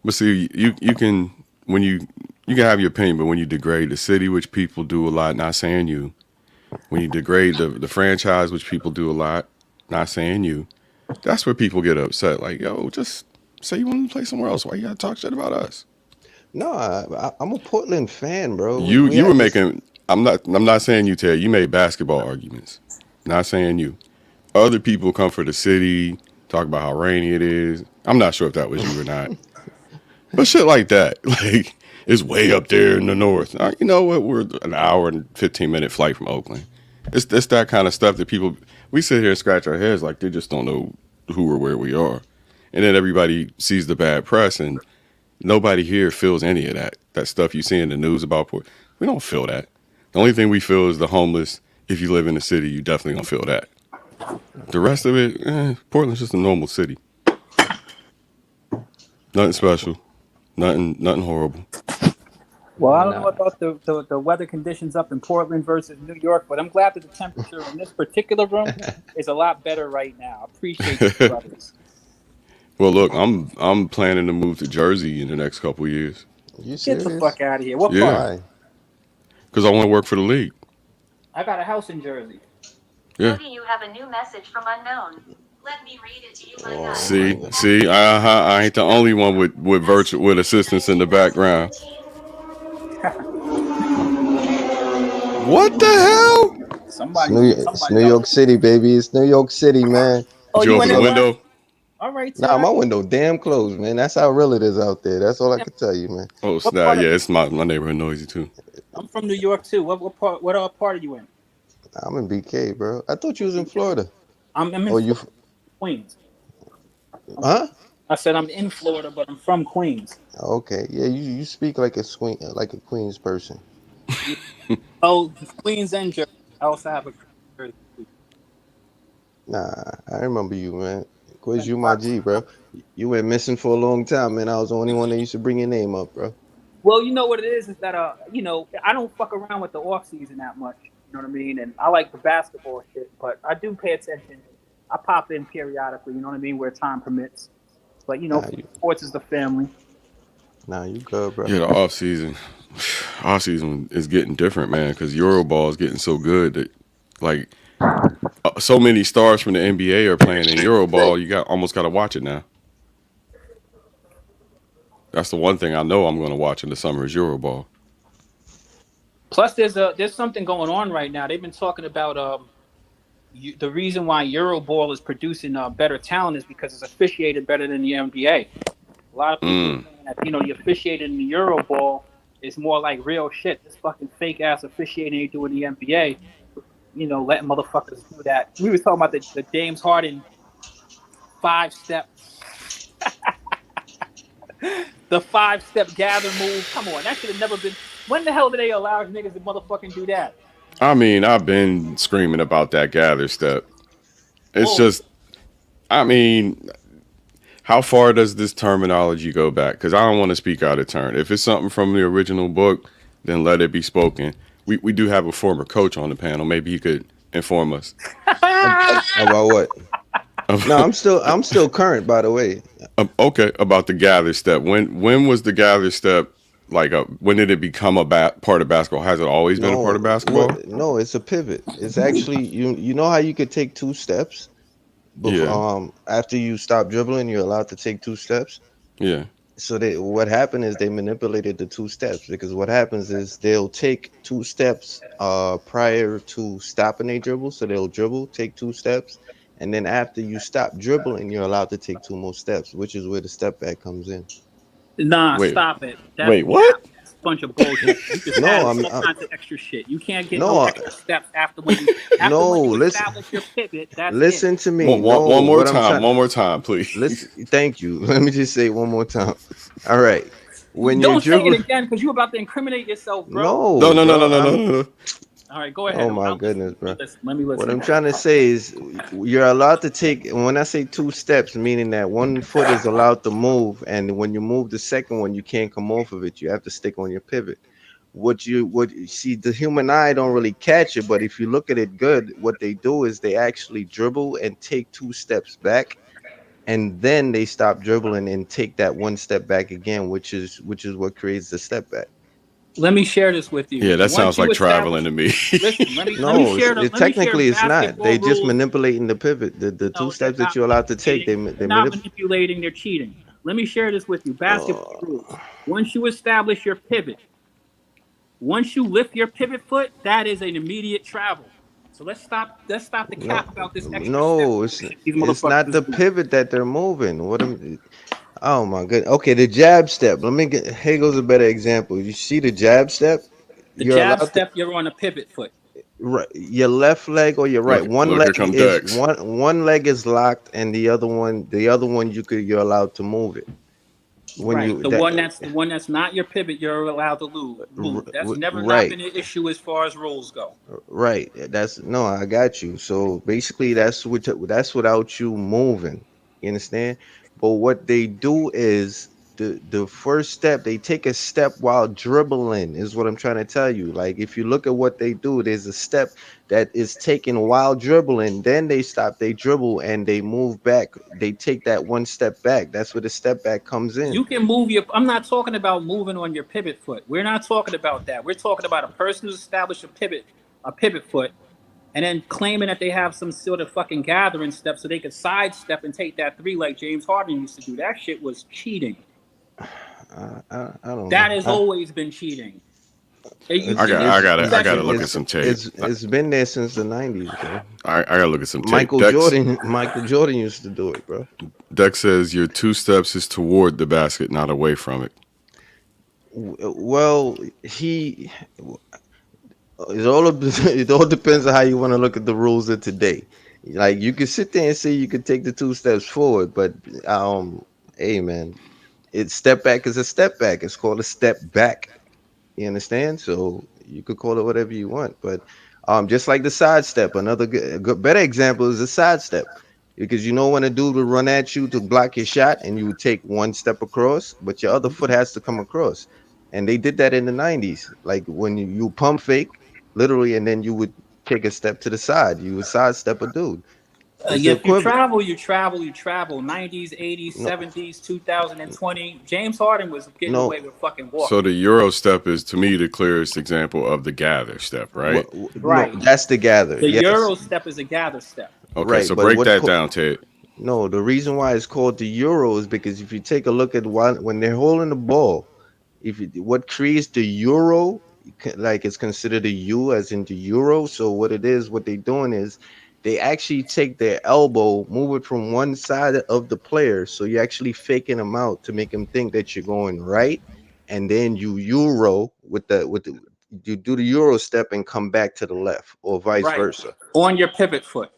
But see, you can when you can have your opinion, but when you degrade the city, which people do a lot, not saying you. When you degrade the franchise, which people do a lot, not saying you. That's where people get upset. Like, yo, just say you want to play somewhere else. Why you gotta talk shit about us? No, I'm a Portland fan, bro. You were making. I'm not saying you, Ted. You made basketball arguments. Not saying you. Other people come for the city, talk about how rainy it is. I'm not sure if that was you or not. But shit like that, like it's way up there in the north. You know what? We're an hour and 15-minute flight from Oakland. It's that kind of stuff that we sit here and scratch our heads like they just don't know who or where we are. And then everybody sees the bad press and nobody here feels any of that. That stuff you see in the news about Portland. We don't feel that. The only thing we feel is the homeless. If you live in the city, you definitely don't feel that. The rest of it, Portland's just a normal city. Nothing special. Nothing horrible. Well, I don't know about the weather conditions up in Portland versus New York, but I'm glad that the temperature in this particular room is a lot better right now. I appreciate you, brothers. Well, look, I'm planning to move to Jersey in the next couple of years. You Get the fuck out of here. What part? Because I want to work for the league. I got a house in Jersey. Yeah. You have a new message from unknown. Let me read it to you, my guy. See, I ain't the only one with assistance in the background. What the hell? It's New York City, baby. It's New York City, man. Oh, you open the window? All right. Nah, my window damn closed, man. That's how real it is out there. That's all I can tell you, man. Oh, snap. Yeah, it's my neighborhood noisy, too. I'm from New York, too. What part are you in? I'm in BK, bro. I thought you was in Florida. I'm in Queens. Huh? I said I'm in Florida, but I'm from Queens. Okay. Yeah, you speak like a Queens person. Oh, Queens and Jersey. I also have a Jersey. Nah, I remember you, man. Quiz, you my G, bro. You went missing for a long time, man. I was the only one that used to bring your name up, bro. Well, you know what it is that I don't fuck around with the off season that much. You know what I mean? And I like the basketball shit, but I do pay attention. I pop in periodically, you know what I mean, where time permits. But sports is the family. Nah, you good, bro. Yeah, the off season is getting different, man, because Euroball is getting so good that like so many stars from the NBA are playing in Euroball. You almost got to watch it now. That's the one thing I know I'm going to watch in the summer is Euroball. Plus, there's something going on right now. They've been talking about the reason why Euroball is producing better talent is because it's officiated better than the NBA. A lot of people saying that the officiating in the Euroball is more like real shit. This fucking fake ass officiating they do in the NBA. Letting motherfuckers do that. We were talking about the James Harden 5-step. The 5-step gather move. Come on, that should have never been. When the hell did they allow niggas to motherfucking do that? I mean, I've been screaming about that gather step. It's just, I mean, how far does this terminology go back? Because I don't want to speak out of turn. If it's something from the original book, then let it be spoken. We do have a former coach on the panel. Maybe he could inform us. About what? No, I'm still current, by the way. Okay, about the gather step. When was the gather step when did it become a part of basketball? Has it always been a part of basketball? No, it's a pivot. It's actually you know how you could take 2 steps before, after you stop dribbling, you're allowed to take 2 steps. Yeah. So what happened is they manipulated the two steps, because what happens is they'll take two steps prior to stopping a dribble. So they'll dribble, take two steps, and then after you stop dribbling, you're allowed to take two more steps, which is where the step back comes in. Nah, Wait, stop it. That's wait, what? cap. That's a bunch of bullshit. You just No, add I'm all kinds of extra shit. You can't get no no, extra steps after when no. you Listen, establish your pivot. That's it. listen to me. No, One what I'm trying. more time, please. Listen. Thank you. Let me just say it one more time. All right. When you're Don't say it dribbling, again because you're about to incriminate yourself, bro. No, no, no, no, no, bro. no, no, no. All right, go ahead. Oh my goodness, bro. Let me listen. What I'm trying to say is you're allowed to take, when I say two steps, meaning that one foot is allowed to move, and when you move the second one, you can't come off of it. You have to stick on your pivot. What you see, the human eye don't really catch it, but if you look at it good, what they do is they actually dribble and take two steps back, and then they stop dribbling and take that one step back again, which is what creates the step back. Let me share this with you. Yeah, that Once sounds you like establish- traveling to me. Listen, let me No, share technically it's not. basketball They just rules. manipulating the pivot. The two No, steps they're that you're allowed to take, they They're not manipulate. manipulating, they're cheating. Let me share this with you. Basketball rules. Once you establish your pivot, once you lift your pivot foot, that is an immediate travel. So let's stop the No, cap about this extra no, step bullshit these it's not motherfuckers the is doing. pivot that they're moving. Oh my goodness. Okay, the jab step. Here goes a better example. You see the jab step? The You're jab allowed to, step, you're on a pivot foot. right, your left leg or your right. Look, here come Dex. One leg is locked, and the other one you're allowed to move it. When Right. you The that one that's not your pivot, you're allowed to move. That's never not right. been an issue as far as rules go. Right. That's no, I got you. So basically, that's without you moving. You understand? But what they do is the first step, they take a step while dribbling, is what I'm trying to tell you. Like if you look at what they do, there's a step that is taken while dribbling, then they stop, they dribble, and they move back. They take that one step back. That's where the step back comes in. You can move your. I'm not talking about moving on your pivot foot. We're not talking about that. We're talking about a person who's established a pivot foot, and then claiming that they have some sort of fucking gathering step so they could sidestep and take that three like James Harden used to do. That shit was cheating. I don't That know. has always been cheating. I gotta look at some tape. It's been there since the 90s, bro. I gotta look at some tape. Michael Jordan used to do it, bro. Dex says your two steps is toward the basket, not away from it. Well, it all depends on how you want to look at the rules of today. Like you could sit there and say you could take the two steps forward, but hey man, step back is a step back. It's called a step back. You understand? So you could call it whatever you want, but just like the sidestep, another good better example is a sidestep, because you know when a dude would run at you to block your shot, and you would take one step across, but your other foot has to come across, and they did that in the 90s. Like when you pump fake, literally, and then you would take a step to the side, you would sidestep a dude. It's the If you equivalent. you travel. 90s, 80s, No, 70s, 2020. James Harden was getting no. away with fucking walking. So the Euro step is to me the clearest example of the gather step, right? Right. No, that's the gather. The Yes. Euro step is a gather step. Okay, Right, so but break what that co- down, Ted. No, the reason why it's called the Euro is because if you take a look at when they're holding the ball, what creates the Euro, like it's considered a U as in the Euro. So what they're doing is they actually take their elbow, move it from one side of the player, so you're actually faking them out to make them think that you're going right, and then you Euro you do the Euro step and come back to the left, or vice Right. versa. On your pivot foot.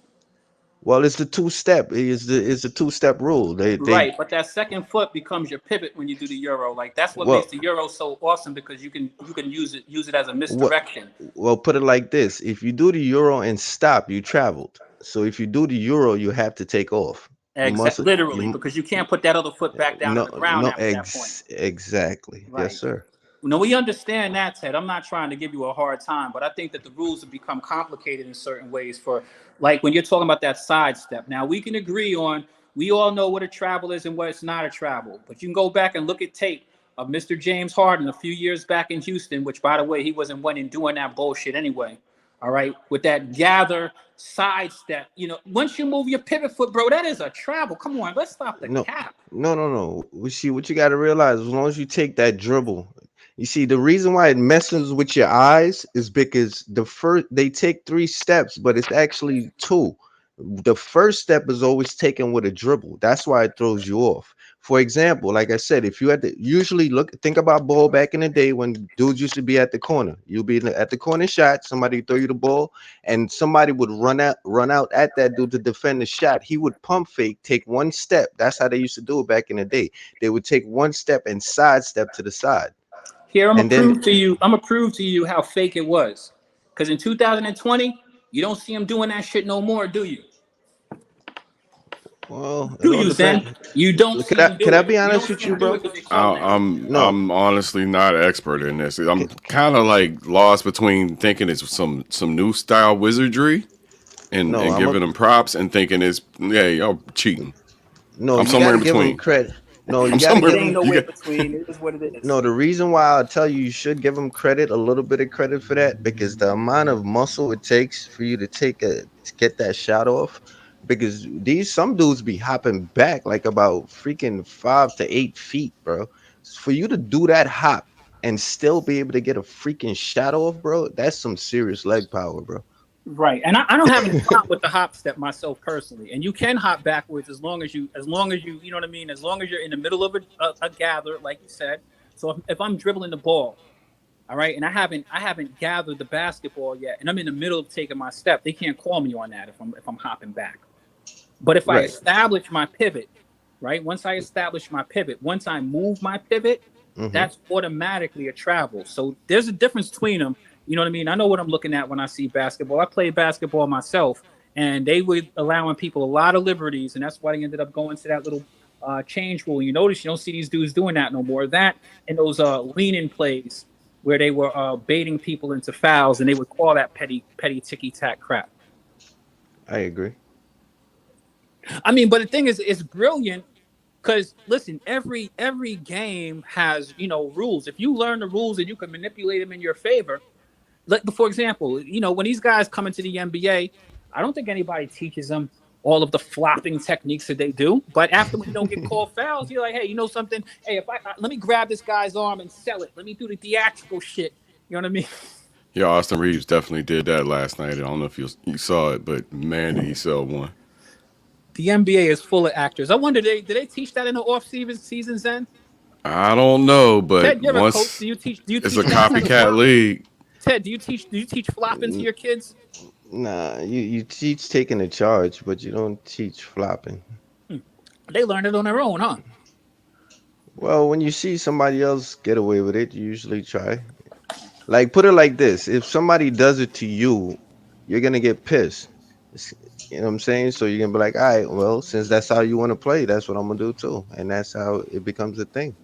Well, it's the two step. It's the two-step rule. They Right, but that second foot becomes your pivot when you do the Euro. Like that's what well makes the Euro so awesome, because you can use it as a what misdirection. well put it like this: if you do the Euro and stop, you traveled. So if you do the Euro, you have to take off. You must Literally, you because you can't put that other foot back down on no the ground no after that point. exactly. Right. Yes, sir. No, we understand that, Ted. I'm not trying to give you a hard time, but I think that the rules have become complicated in certain ways. For like when you're talking about that sidestep. Now we can agree on. We all know what a travel is and what it's not a travel. But you can go back and look at tape of Mr. James Harden a few years back in Houston, which, by the way, he wasn't winning doing that bullshit anyway. All right, with that gather sidestep. Once you move your pivot foot, bro, that is a travel. Come on, let's stop the No, cap. no. We see what you got to realize. As long as you take that dribble, you see the reason why it messes with your eyes is because they take 3 steps, but it's actually 2. The first step is always taken with a dribble. That's why it throws you off. For example, like I said, if you had to usually think about ball back in the day when dudes used to be at the corner, you'll be at the corner shot, somebody throw you the ball, and somebody would run out at that dude to defend the shot. He would pump fake, take 1 step. That's how they used to do it back in the day. They would take 1 step and sidestep to the side. Here, I'm gonna And then prove to you. I'm gonna prove to you how fake it was. Because in 2020, you don't see him doing that shit no more, do you? well, it Do all you, Zen? depends. You don't Could see I him could do I it. be You honest don't with see you, him do bro? it because they call that. No. I'm honestly not an expert in this. I'm K- kind of like lost between thinking it's some new style wizardry and No, I'm a giving them props and thinking it's y'all cheating. no. I'm You somewhere got to in give him between. credit. No, you I'm got to somewhere. It give ain't him. You nowhere get between. It is what it is. No, the reason why I'll tell you should give him credit, a little bit of credit for that, because the amount of muscle it takes for you to get that shot off, because some dudes be hopping back like about freaking 5 to 8 feet, bro. For you to do that hop and still be able to get a freaking shot off, bro, that's some serious leg power, bro. Right, and I don't have any problem with the hop step myself personally. And you can hop backwards as long as you, you know what I mean. As long as you're in the middle of a gather, like you said. So if I'm dribbling the ball, all right, and I haven't gathered the basketball yet, and I'm in the middle of taking my step, they can't call me on that if I'm hopping back. But if I Right. establish my pivot, right? Once I move my pivot, Mm-hmm. that's automatically a travel. So there's a difference between them. You know what I mean? I know what I'm looking at when I see basketball. I played basketball myself, and they were allowing people a lot of liberties, and that's why they ended up going to that little change rule. You notice you don't see these dudes doing that no more. That and those lean-in plays where they were baiting people into fouls, and they would call that petty ticky-tack crap. I agree. I mean, but the thing is, it's brilliant because listen, every game has rules. If you learn the rules and you can manipulate them in your favor, like for example, when these guys come into the NBA, I don't think anybody teaches them all of the flopping techniques that they do. But after when you don't get called fouls, you're like, hey, you know something? Hey, if let me grab this guy's arm and sell it. Let me do the theatrical shit. You know what I mean? Yeah, Austin Reeves definitely did that last night. I don't know if you saw it, but man, did he sell one. The NBA is full of actors. I wonder, did they teach that in the off seasons then? I don't know, but Ted, you're a coach. once Do you teach it's a that kind of copycat flop? league, Ted, do you teach flopping to your kids? Nah, you teach taking the charge, but you don't teach flopping. They learn it on their own, huh? Well, when you see somebody else get away with it, you usually try. Like, put it like this: if somebody does it to you, you're gonna get pissed. It's- You know what I'm saying? So you're gonna be like, all right, well, since that's how you want to play, that's what I'm gonna do too, and that's how it becomes a thing.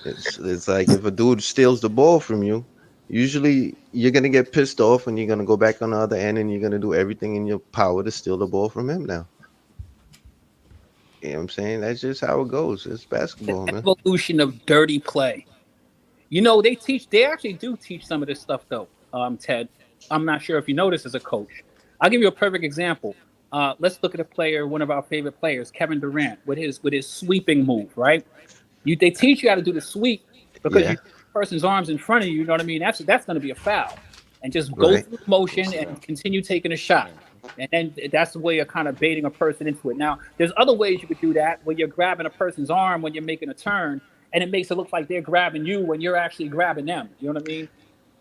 It's like if a dude steals the ball from you, usually you're gonna get pissed off, and you're gonna go back on the other end, and you're gonna do everything in your power to steal the ball from him. Now, you know what I'm saying? That's just how it goes. It's The basketball, man. evolution of dirty play. They actually do teach some of this stuff though, Ted. I'm not sure if you know this as a coach. I'll give you a perfect example. Let's look at a player, one of our favorite players, Kevin Durant, with his sweeping move, right? They teach you how to do the sweep because you Yeah, see the person's arms in front of you. You know what I mean? That's going to be a foul, and just go right. through the motion and continue taking a shot. And then that's the way you're kind of baiting a person into it. Now, there's other ways you could do that where you're grabbing a person's arm when you're making a turn, and it makes it look like they're grabbing you when you're actually grabbing them. You know what I mean?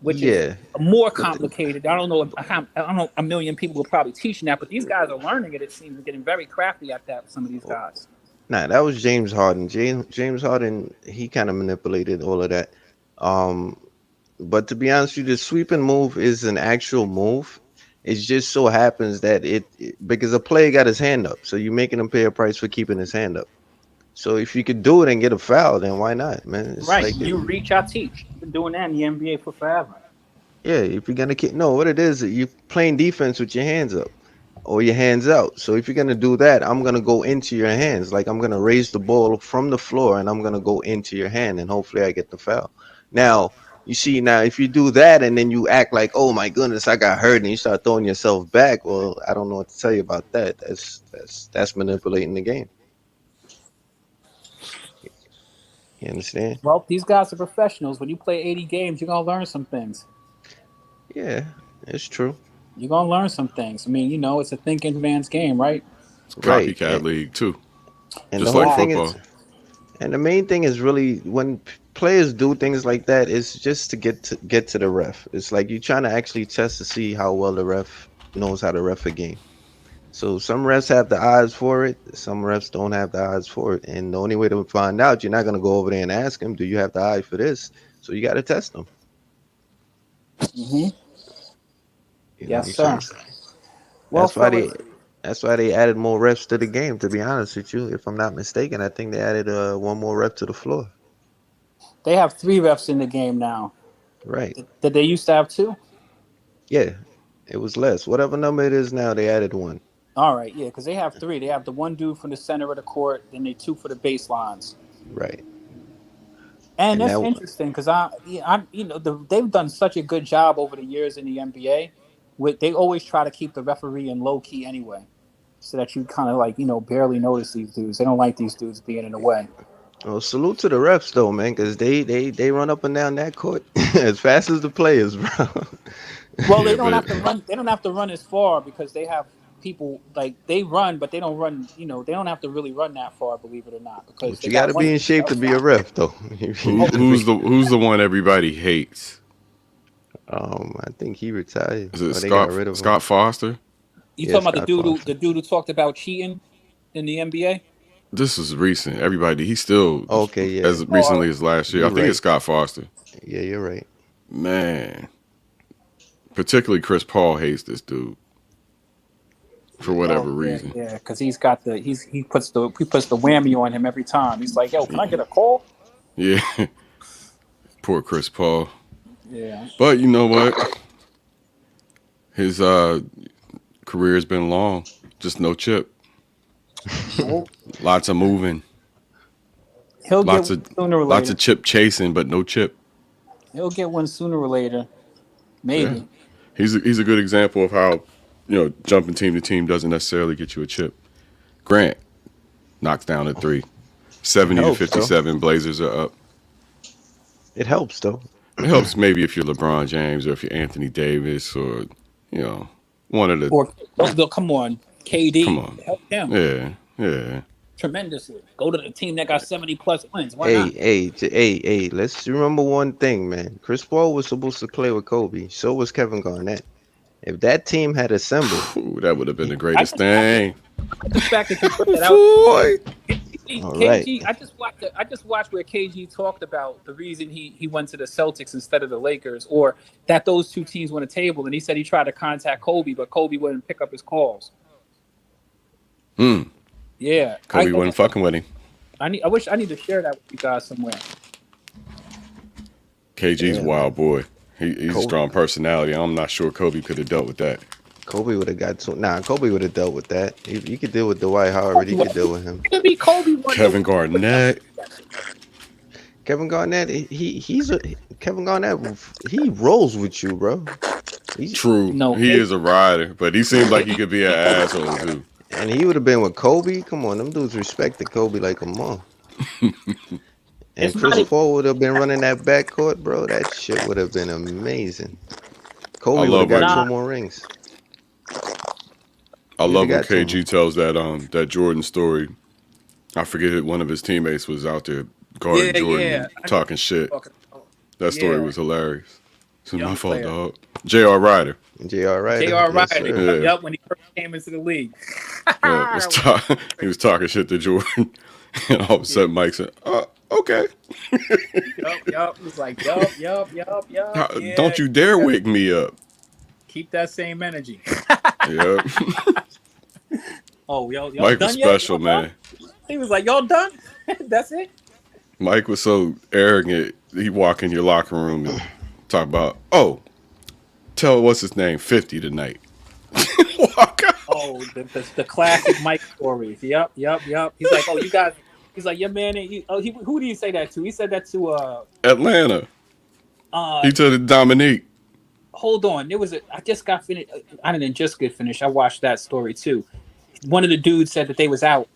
Which is Yeah, more but complicated. I don't know. A million people are probably teaching that, but these guys are learning it. It seems and getting very crafty at that. Some of these guys. nah, that was James Harden. James Harden, he kind of manipulated all of that. Um, but to be honest with you, the sweeping move is an actual move. It just so happens that because a player got his hand up, so you're making him pay a price for keeping his hand up. So if you could do it and get a foul, then why not, man? It's Right. like You reach, I teach. I've been doing that in the NBA for forever. yeah, if you're gonna keep no, what it is, you're playing defense with your hands up or your hands out. So if you're gonna do that, I'm gonna go into your hands. Like I'm gonna raise the ball from the floor and I'm gonna go into your hand and hopefully I get the foul. Now, You see now, if you do that and then you act like, "Oh my goodness, I got hurt," and you start throwing yourself back, well, I don't know what to tell you about that. That's manipulating the game. You understand? Well, these guys are professionals. When you play 80 games, you're gonna learn some things. Yeah, it's true. You're gonna learn some things. I mean, you know, it's a thinking man's game, right? It's a Right. copycat league too, And the just whole like thing football. is, and the main thing is really when players do things like that, it's just to get to the ref. It's like you're trying to actually test to see how well the ref knows how to ref a game. So some refs have the eyes for it, some refs don't have the eyes for it. And the only way to find out, you're not gonna go over there and ask them, "Do you have the eye for this?" So you got to test them. Mm-hmm. You know what I'm Yes, sir. saying? Well, That's why fellas, they added more refs to the game. To be honest with you, if I'm not mistaken, I think they added one more ref to the floor. they have 3 refs in the game now. Right? Did they used to have 2? Yeah, it was less. Whatever number it is now, they added one. All right, yeah, because they have 3. They have the one dude from the center of the court, then they 2 for the baselines. Right. And And that's that interesting because you know, they've done such a good job over the years in the NBA. They always try to keep the referee in low key anyway, so that you kind of like, you know, barely notice these dudes. They don't like these dudes being in the way. well, salute to the refs though, man, because they run up and down that court as fast as the players, bro. Well, Yeah, they don't but have to run. They don't have to run as far because they have people like they run, but they don't run. You know, they don't have to really run that far, believe it or not, because But they you got got to one. be in shape to be a ref, though. who's the one everybody hates? I think he retired, Is it or they got rid of him. Scott Foster? You Yeah, talking about Scott the Foster. dude who talked about cheating in the NBA? This is recent. Everybody, he's still Okay, yeah, as recently as last year. I you're think it's right. Scott Foster. Yeah, you're right. Man, particularly Chris Paul hates this dude for whatever reason. Yeah, because he puts the whammy on him every time. He's like, "Yo, can I get a call?" Yeah, poor Chris Paul. Yeah. But you know what? His career has been long. Just no chip. Lots of moving. He'll Lots get of one sooner or lots later. of chip chasing, but no chip. He'll get one sooner or later. Maybe. Yeah. He's a good example of how, you know, jumping team to team doesn't necessarily get you a chip. Grant knocks down a 3. 70 to helps, 57. Blazers are up. It helps, though. It helps maybe if you're LeBron James or if you're Anthony Davis or, you know, one of the. Or come on, KD. Come on. Help him Yeah. tremendously. Go to the team that got 70 plus wins. Why Hey, not? hey, let's remember one thing, man. Chris Paul was supposed to play with Kobe. So was Kevin Garnett. If that team had assembled, Ooh, that would have been the greatest thing. The fact that you put that out. Boy. All KG, right. I just watched where KG talked about the reason he went to the Celtics instead of the Lakers, or that those two teams won a table, and he said he tried to contact Kobe, but Kobe wouldn't pick up his calls. Yeah, Kobe wasn't fucking with him. I need to share that with you guys somewhere. KG's Yeah, wild boy. He's a Kobe. strong personality. I'm not sure Kobe could have dealt with that. Kobe would have got to. Nah, Kobe would have dealt with that. He could deal with Dwight Howard. He could deal with him. Could be Kobe. Kevin Garnett. Kevin Garnett, Kevin Garnett. He rolls with you, bro. True. No, he is a rider, but he seems like he could be an asshole too. And he would have been with Kobe. Come on, them dudes respected Kobe like a mom. And It's Chris not- Paul would have been running that backcourt, bro. That shit would have been amazing. Kobe I would have love got when- 2 more rings. I love when got to KG tells that Jordan story. I forget it. One of his teammates was out there guarding Jordan and talking shit. That story was hilarious. It's my fault, player. dog. J.R. Ryder. J.R. Ryder. J.R. Yes, Ryder. sir. Yeah. Yep, when he first came into the league. Yeah, he was talking shit to Jordan, and all of a sudden Mike said, "Okay, Yup. He's like, yup. Yeah, don't you dare wake me up." keep that same energy. Yep. Oh, y'all Mike done was yet? special, Y'all man. done? He was like, y'all done? That's it? Mike was so arrogant. He walk in your locker room and talk about, tell what's his name 50 tonight. Walk out. Oh, the classic Mike stories. Yep. He's like, you guys. He's like, your man. Who did he say that to? He said that to Atlanta. He told it Dominique. Hold on. I just got finished. I didn't just get finished. I watched that story too. One of the dudes said that they was out.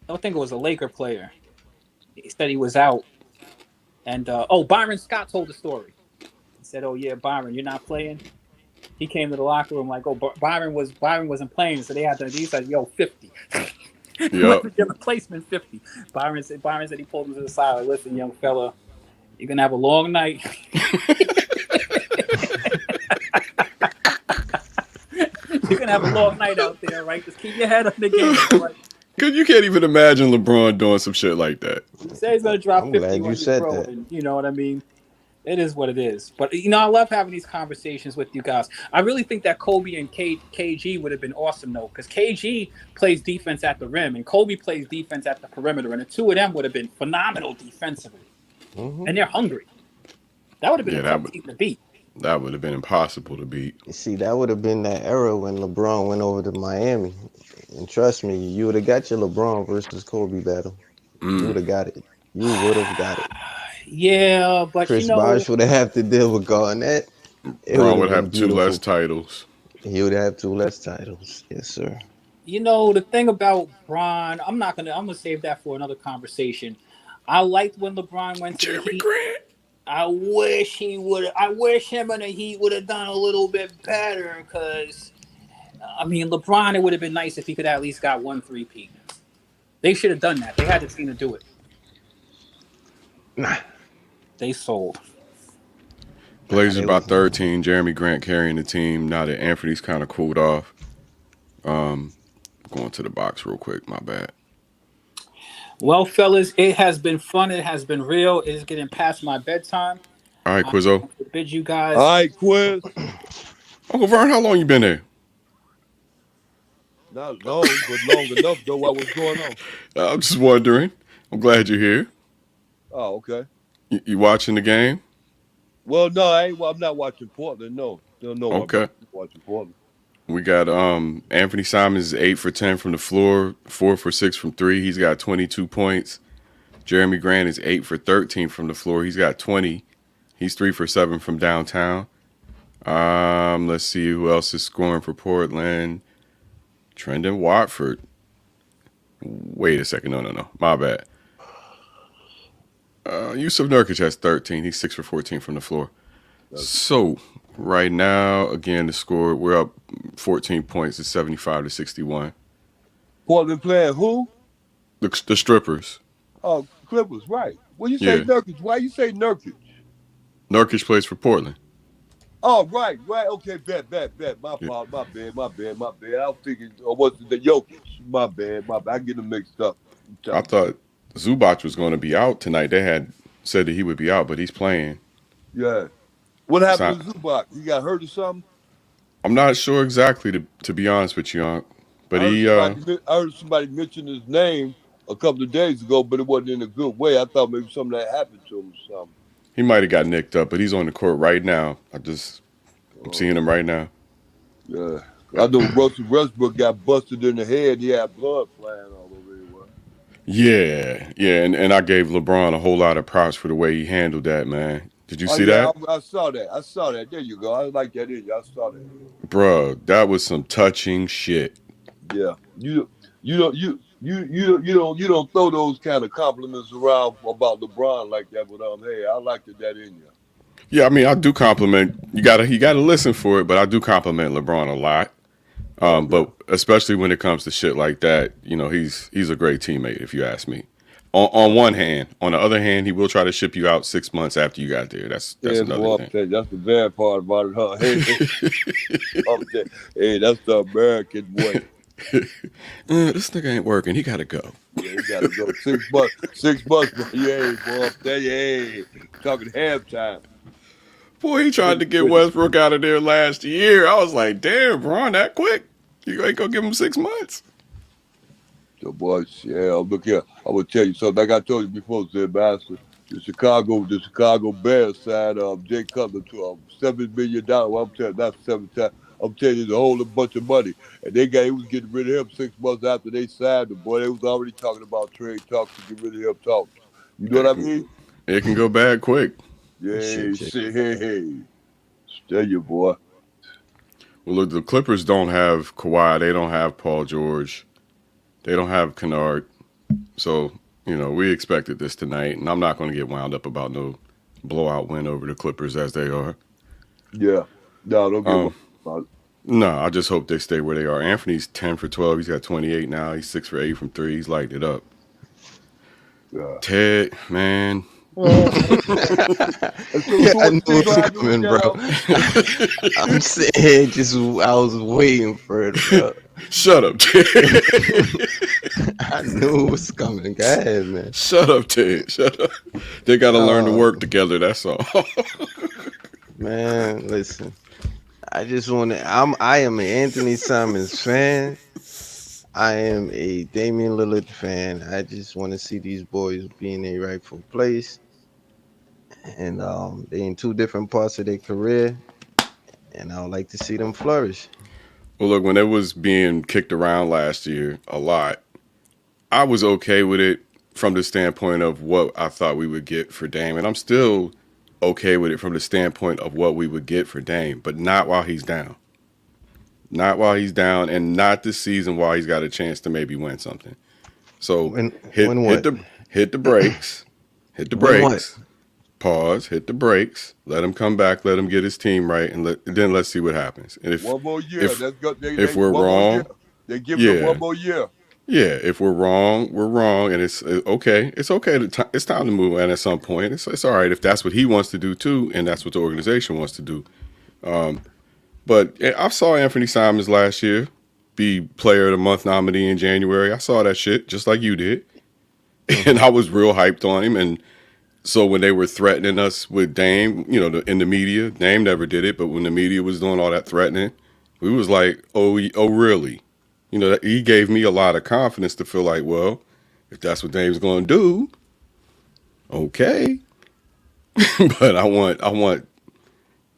I think it was a Laker player. He said he was out. And Byron Scott told the story. He said, "Oh yeah, Byron, you're not playing." He came to the locker room like, "Oh, Byron wasn't playing, so they had to." He said, "Yo, 50." Yep. Your replacement 50. Byron said he pulled him to the side like, "Listen, young fella, you're gonna have a long night." You're gonna have a long night out there, right? Just keep your head up in the game, right? Cause you can't even imagine LeBron doing some shit like that. He said he's gonna drop I'm 50 glad on you you, said bro, that. and you know what I mean? It is what it is. But I love having these conversations with you guys. I really think that Kobe and KG would have been awesome though, because KG plays defense at the rim and Kobe plays defense at the perimeter, and the two of them would have been phenomenal defensively. Mm-hmm. And they're hungry. That would have been a tough team to beat. That would have been impossible to beat. You see, that would have been that era when LeBron went over to Miami. And trust me, you would have got your LeBron versus Kobe battle. You would have got it. You would have got it. Yeah, but Chris Bosh would have to deal with Garnett. It LeBron would have been 2 less beautiful. titles. He would have 2 less titles. Yes, sir. The thing about Bron, I'm gonna save that for another conversation. I liked when LeBron went to the Heat. Grant. I wish him and the Heat would have done a little bit better because, LeBron, it would have been nice if he could at least got 1 3-peat. They should have done that. They had the team to do it. Nah. They sold. Blazers by 13. Jeremy Grant carrying the team. Now that Anthony's kind of cooled off. Going to the box real quick. My bad. Well, fellas, it has been fun. It has been real. It is getting past my bedtime. All right, Quizzo. I bid you guys. All right, Quiz. Uncle Vern, how long you been there? Not long, but long enough though. What was going on? I'm just wondering. I'm glad you're here. Oh, okay. You watching the game? Well, no, I'm not watching Portland. No. Okay. I'm watching Portland. We got Anthony Simons 8 for 10 from the floor, 4 for 6 from 3. He's got 22 points. Jeremy Grant is 8 for 13 from the floor. He's got 20. He's 3 for 7 from downtown. Let's see who else is scoring for Portland. Trendon Watford. Wait a second. No. My bad. Yusuf Nurkic has 13. He's 6 for 14 from the floor. So right now, again, the score, we're up 14 points. It's 75-61. Portland playing who? The strippers. Oh, Clippers, right. Well, you say Nurkic. Why you say Nurkic? Nurkic plays for Portland. Oh, right. Okay, bet. My fault. My bad. I was thinking, was it the Jokic? My bad. I get them mixed up. I thought Zubac was going to be out tonight. They had said that he would be out, but he's playing. Yeah. What happened to Zubac? He got hurt or something? I'm not sure exactly, to be honest with you, Unc. But I heard somebody mention his name a couple of days ago, but it wasn't in a good way. I thought maybe something that happened to him or something. He might have got nicked up, but he's on the court right now. I'm seeing him right now. Yeah. I know Russell Westbrook got busted in the head. He had blood flying all over everywhere. Yeah. And I gave LeBron a whole lot of props for the way he handled that, man. Did you see that? I saw that. There you go. I like that in you. I saw that. Bruh, that was some touching shit. Yeah. You don't throw those kind of compliments around about LeBron like that, but hey, I liked that in you. Yeah, I mean, I do compliment. You gotta listen for it, but I do compliment LeBron a lot. But especially when it comes to shit like that, he's a great teammate, if you ask me. On one hand, on the other hand, he will try to ship you out 6 months after you got there. That's another thing. That's the bad part about it, huh? Hey, that's the American way. This nigga ain't working. He gotta go. Yeah, he gotta go. 6 months. 6 months, boy. Yeah, boy. I'm telling you, hey, talking halftime. Boy, he tried to get Westbrook out of there last year. I was like, damn, Bron, that quick? You ain't gonna give him 6 months? So, boys, yeah, look here. I will tell you something. Like I told you before, Zed Master, the Chicago Bears signed Jay Cutler to $7 million. Well, I'm telling you, that's 7 times. I'm telling you, it's a whole bunch of money. And he was getting rid of him 6 months after they signed him. Boy, they was already talking about trade talks to get rid of him talks. You know what I mean? It can go bad quick. Yeah, shit, hey. Tell you, boy. Well, look, the Clippers don't have Kawhi. They don't have Paul George. They don't have Kennard. So, we expected this tonight, and I'm not going to get wound up about no blowout win over the Clippers as they are. Yeah. No, don't get wound about it. No, I just hope they stay where they are. Anthony's 10 for 12. He's got 28 now. He's 6 for 8 from 3. He's lighting it up. Yeah. Ted, man. I knew it was coming, bro. I'm sitting here I was waiting for it, bro. Shut up, Ted. I knew it was coming. Go ahead, man. Shut up, Ted. Shut up. They got to learn to work together. That's all. Man, listen. I am an Anthony Simons fan. I am a Damian Lillard fan. I just want to see these boys be in their rightful place. And they're in two different parts of their career. And I would like to see them flourish. Well, look, when it was being kicked around last year a lot, I was okay with it from the standpoint of what I thought we would get for Dame. And I'm still okay with it from the standpoint of what we would get for Dame, but not while he's down. Not while he's down, and not this season while he's got a chance to maybe win something. So hit the brakes. Hit the brakes. Pause. Hit the brakes. Let him come back. Let him get his team right, and then let's see what happens. And if one more year, if we're wrong, they give him one more year. Yeah, if we're wrong, we're wrong, and it's okay. It's okay. It's time to move on at some point. It's all right if that's what he wants to do too, and that's what the organization wants to do. But I saw Anthony Simons last year be Player of the Month nominee in January. I saw that shit just like you did, and I was real hyped on him. And so when they were threatening us with Dame, in the media, Dame never did it, but when the media was doing all that threatening, we was like, oh, really? He gave me a lot of confidence to feel like, well, if that's what Dame's going to do, okay. But I want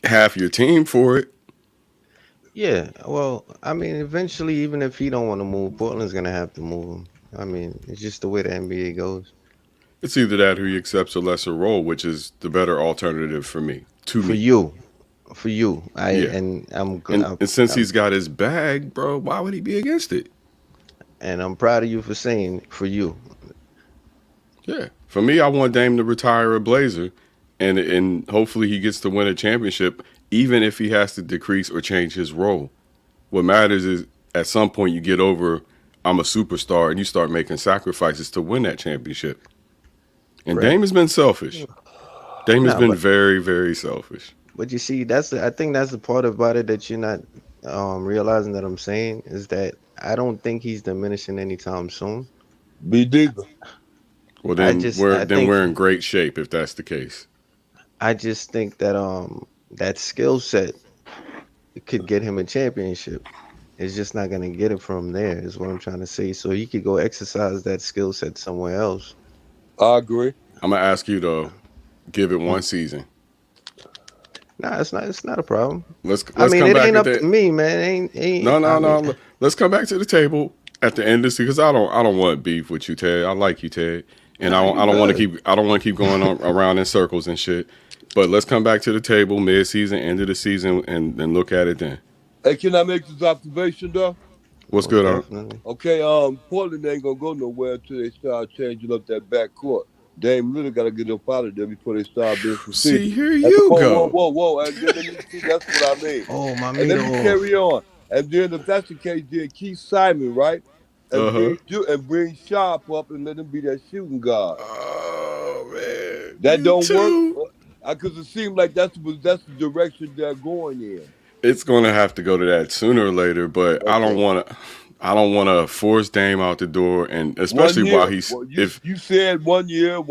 half your team for it. Yeah, well, I mean, eventually, even if he don't want to move, Portland's going to have to move him. I mean, it's just the way the NBA goes. It's either that or he accepts a lesser role, which is the better alternative for me. For you. And since he's got his bag, bro, why would he be against it? And I'm proud of you for saying for you. Yeah. For me, I want Dame to retire a Blazer, and hopefully he gets to win a championship, even if he has to decrease or change his role. What matters is at some point you get over, I'm a superstar, and you start making sacrifices to win that championship. And Dame has been selfish. Dame has been very, very selfish. But you see, I think that's the part about it that you're not realizing that I'm saying is that I don't think he's diminishing anytime soon. Me neither. Well, then we're in great shape if that's the case. I just think that that skill set could get him a championship. It's just not going to get it from there, is what I'm trying to say. So he could go exercise that skill set somewhere else. I agree. I'm going to ask you to give it one season. Nah, it's not a problem. Let's it come back ain't up to me, man. No. Let's come back to the table at the end of this because I don't want beef with you, Ted. I like you, Ted, and I don't want to keep going around in circles and shit. But let's come back to the table mid-season, end of the season, and look at it then. Hey, can I make this observation though? What's good, on? Okay, Portland ain't gonna go nowhere until they start changing up that backcourt. Dame Lillard gotta get up out of there before they start being conceded. See, here you go. Whoa. And then, see, that's what I mean. Oh, my And let me carry on. And then if that's the case, then keep Simon, right? And bring Sharp up and let him be that shooting guard. Oh, man. That don't work. Because it seems like that's the direction they're going in. It's going to have to go to that sooner or later, but okay. I don't want to force Dame out the door, and especially while he's. Well, you said 1 year.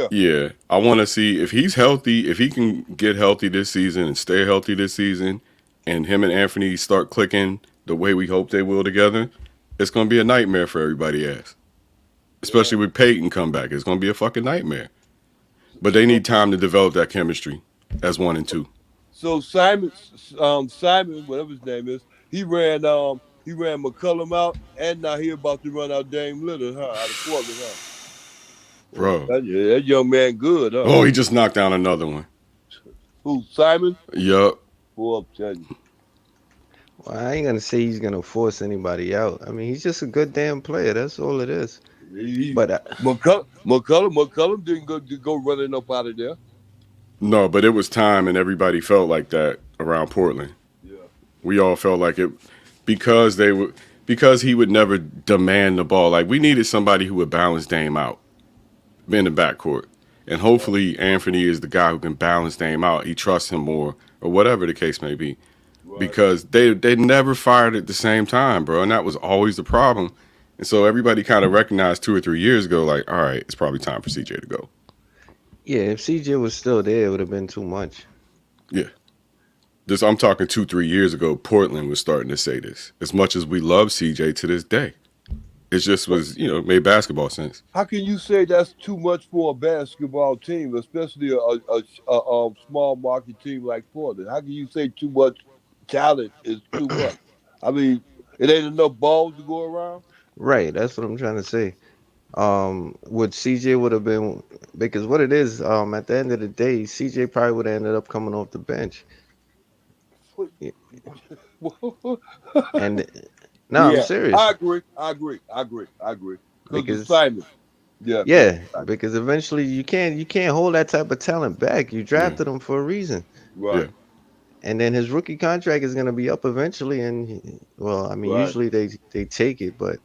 Yeah, I want to see if he's healthy, if he can get healthy this season and stay healthy this season, and him and Anthony start clicking the way we hope they will together. It's going to be a nightmare for everybody else, especially with Peyton come back. It's going to be a fucking nightmare. But they need time to develop that chemistry as 1 and 2. So Simon, whatever his name is, he ran McCollum out, and now he about to run out Dame Lillard, out of Portland, Bro, that young man good, huh? Oh, he just knocked down another one. Who, Simon? Yup. Boy, I'm telling you. Well, I ain't gonna say he's gonna force anybody out. I mean, he's just a good damn player. That's all it is. But McCullum didn't go running up out of there. No, but it was time, and everybody felt like that around Portland. Yeah. We all felt like it because because he would never demand the ball. Like we needed somebody who would balance Dame out in the backcourt, and hopefully Anthony is the guy who can balance Dame out. He trusts him more, or whatever the case may be, because they never fired at the same time, bro, and that was always the problem. And so everybody kind of recognized 2 or 3 years ago, like, all right, it's probably time for CJ to go. yeah, if CJ was still there, it would have been too much. Yeah. I'm talking 2, 3 years ago, Portland was starting to say this. As much as we love CJ to this day. It just was, made basketball sense. How can you say that's too much for a basketball team, especially a small market team like Portland? How can you say too much talent is too much? I mean, it ain't enough balls to go around. Right, that's what I'm trying to say. What CJ would have been, because what it is, at the end of the day, CJ probably would have ended up coming off the bench. Yeah. And no, I'm serious. I agree. Because Simon. Yeah, because eventually you can't hold that type of talent back. You drafted him for a reason. Right. Yeah. And then his rookie contract is going to be up eventually, and usually they take it, but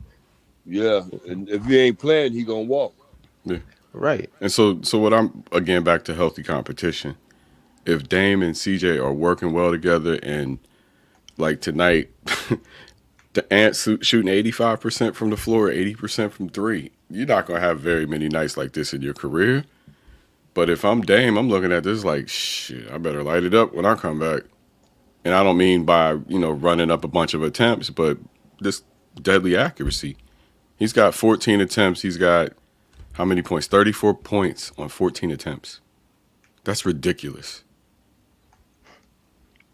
and if he ain't playing, he gonna walk. Yeah. Right. And so what I'm again back to healthy competition. If Dame and CJ are working well together, and like tonight, the Ants shooting 85% from the floor, 80% from three, you're not gonna have very many nights like this in your career. But if I'm Dame, I'm looking at this like, shit, I better light it up when I come back. And I don't mean by, running up a bunch of attempts, but this deadly accuracy. He's got 14 attempts. He's got how many points? 34 points on 14 attempts. That's ridiculous.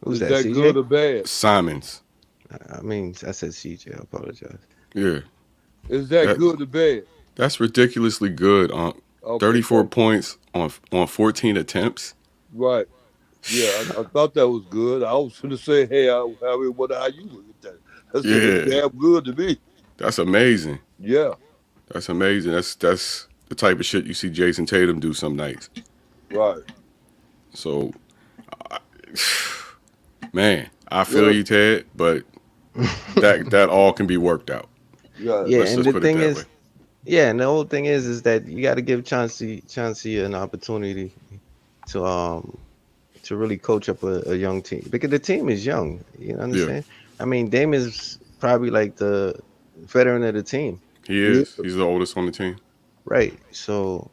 Who's Is that? that CJ? good or bad? Simons. I mean, I said CJ. I apologize. Yeah. Is that good or bad? That's ridiculously good on 34 points on 14 attempts. Right. Yeah, I thought that was good. I was going to say, hey, I wonder how you look at that. That's damn good to me. That's amazing. Yeah. That's amazing. That's the type of shit you see Jason Tatum do some nights. Right. So, man, I feel you, Ted, but that all can be worked out. Yeah, Let's and just the put it thing that is, way. yeah, and the whole thing is that you got to give Chauncey an opportunity to really coach up a young team, because the team is young. You understand? I mean, Dame is probably like the veteran of the team. He is. He's the oldest on the team. Right. So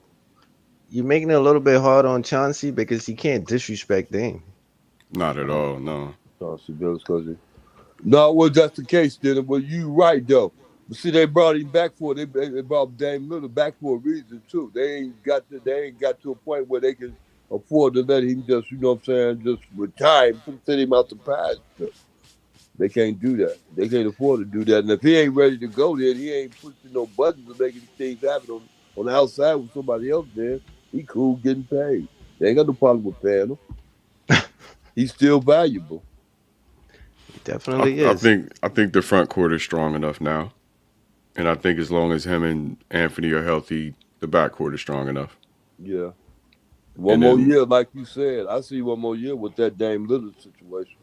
you're making it a little bit hard on Chauncey because he can't disrespect Dame. Not at all, no. Chauncey Billups' cousin. No, well, that's the case, then. But you right, though. But see, they brought him back they brought Dame Lillard back for a reason, too. They ain't got to a point where they can afford to let him just, just retire and send him out the pasture. They can't do that. They can't afford to do that. And if he ain't ready to go, then he ain't pushing no buttons or making things happen on the outside with somebody else there. He cool getting paid. They ain't got no problem with paying him. He's still valuable. He definitely is. I think the front court is strong enough now. And I think as long as him and Anthony are healthy, the back court is strong enough. Yeah. One more year, like you said. I see one more year with that Dame Lillard situation.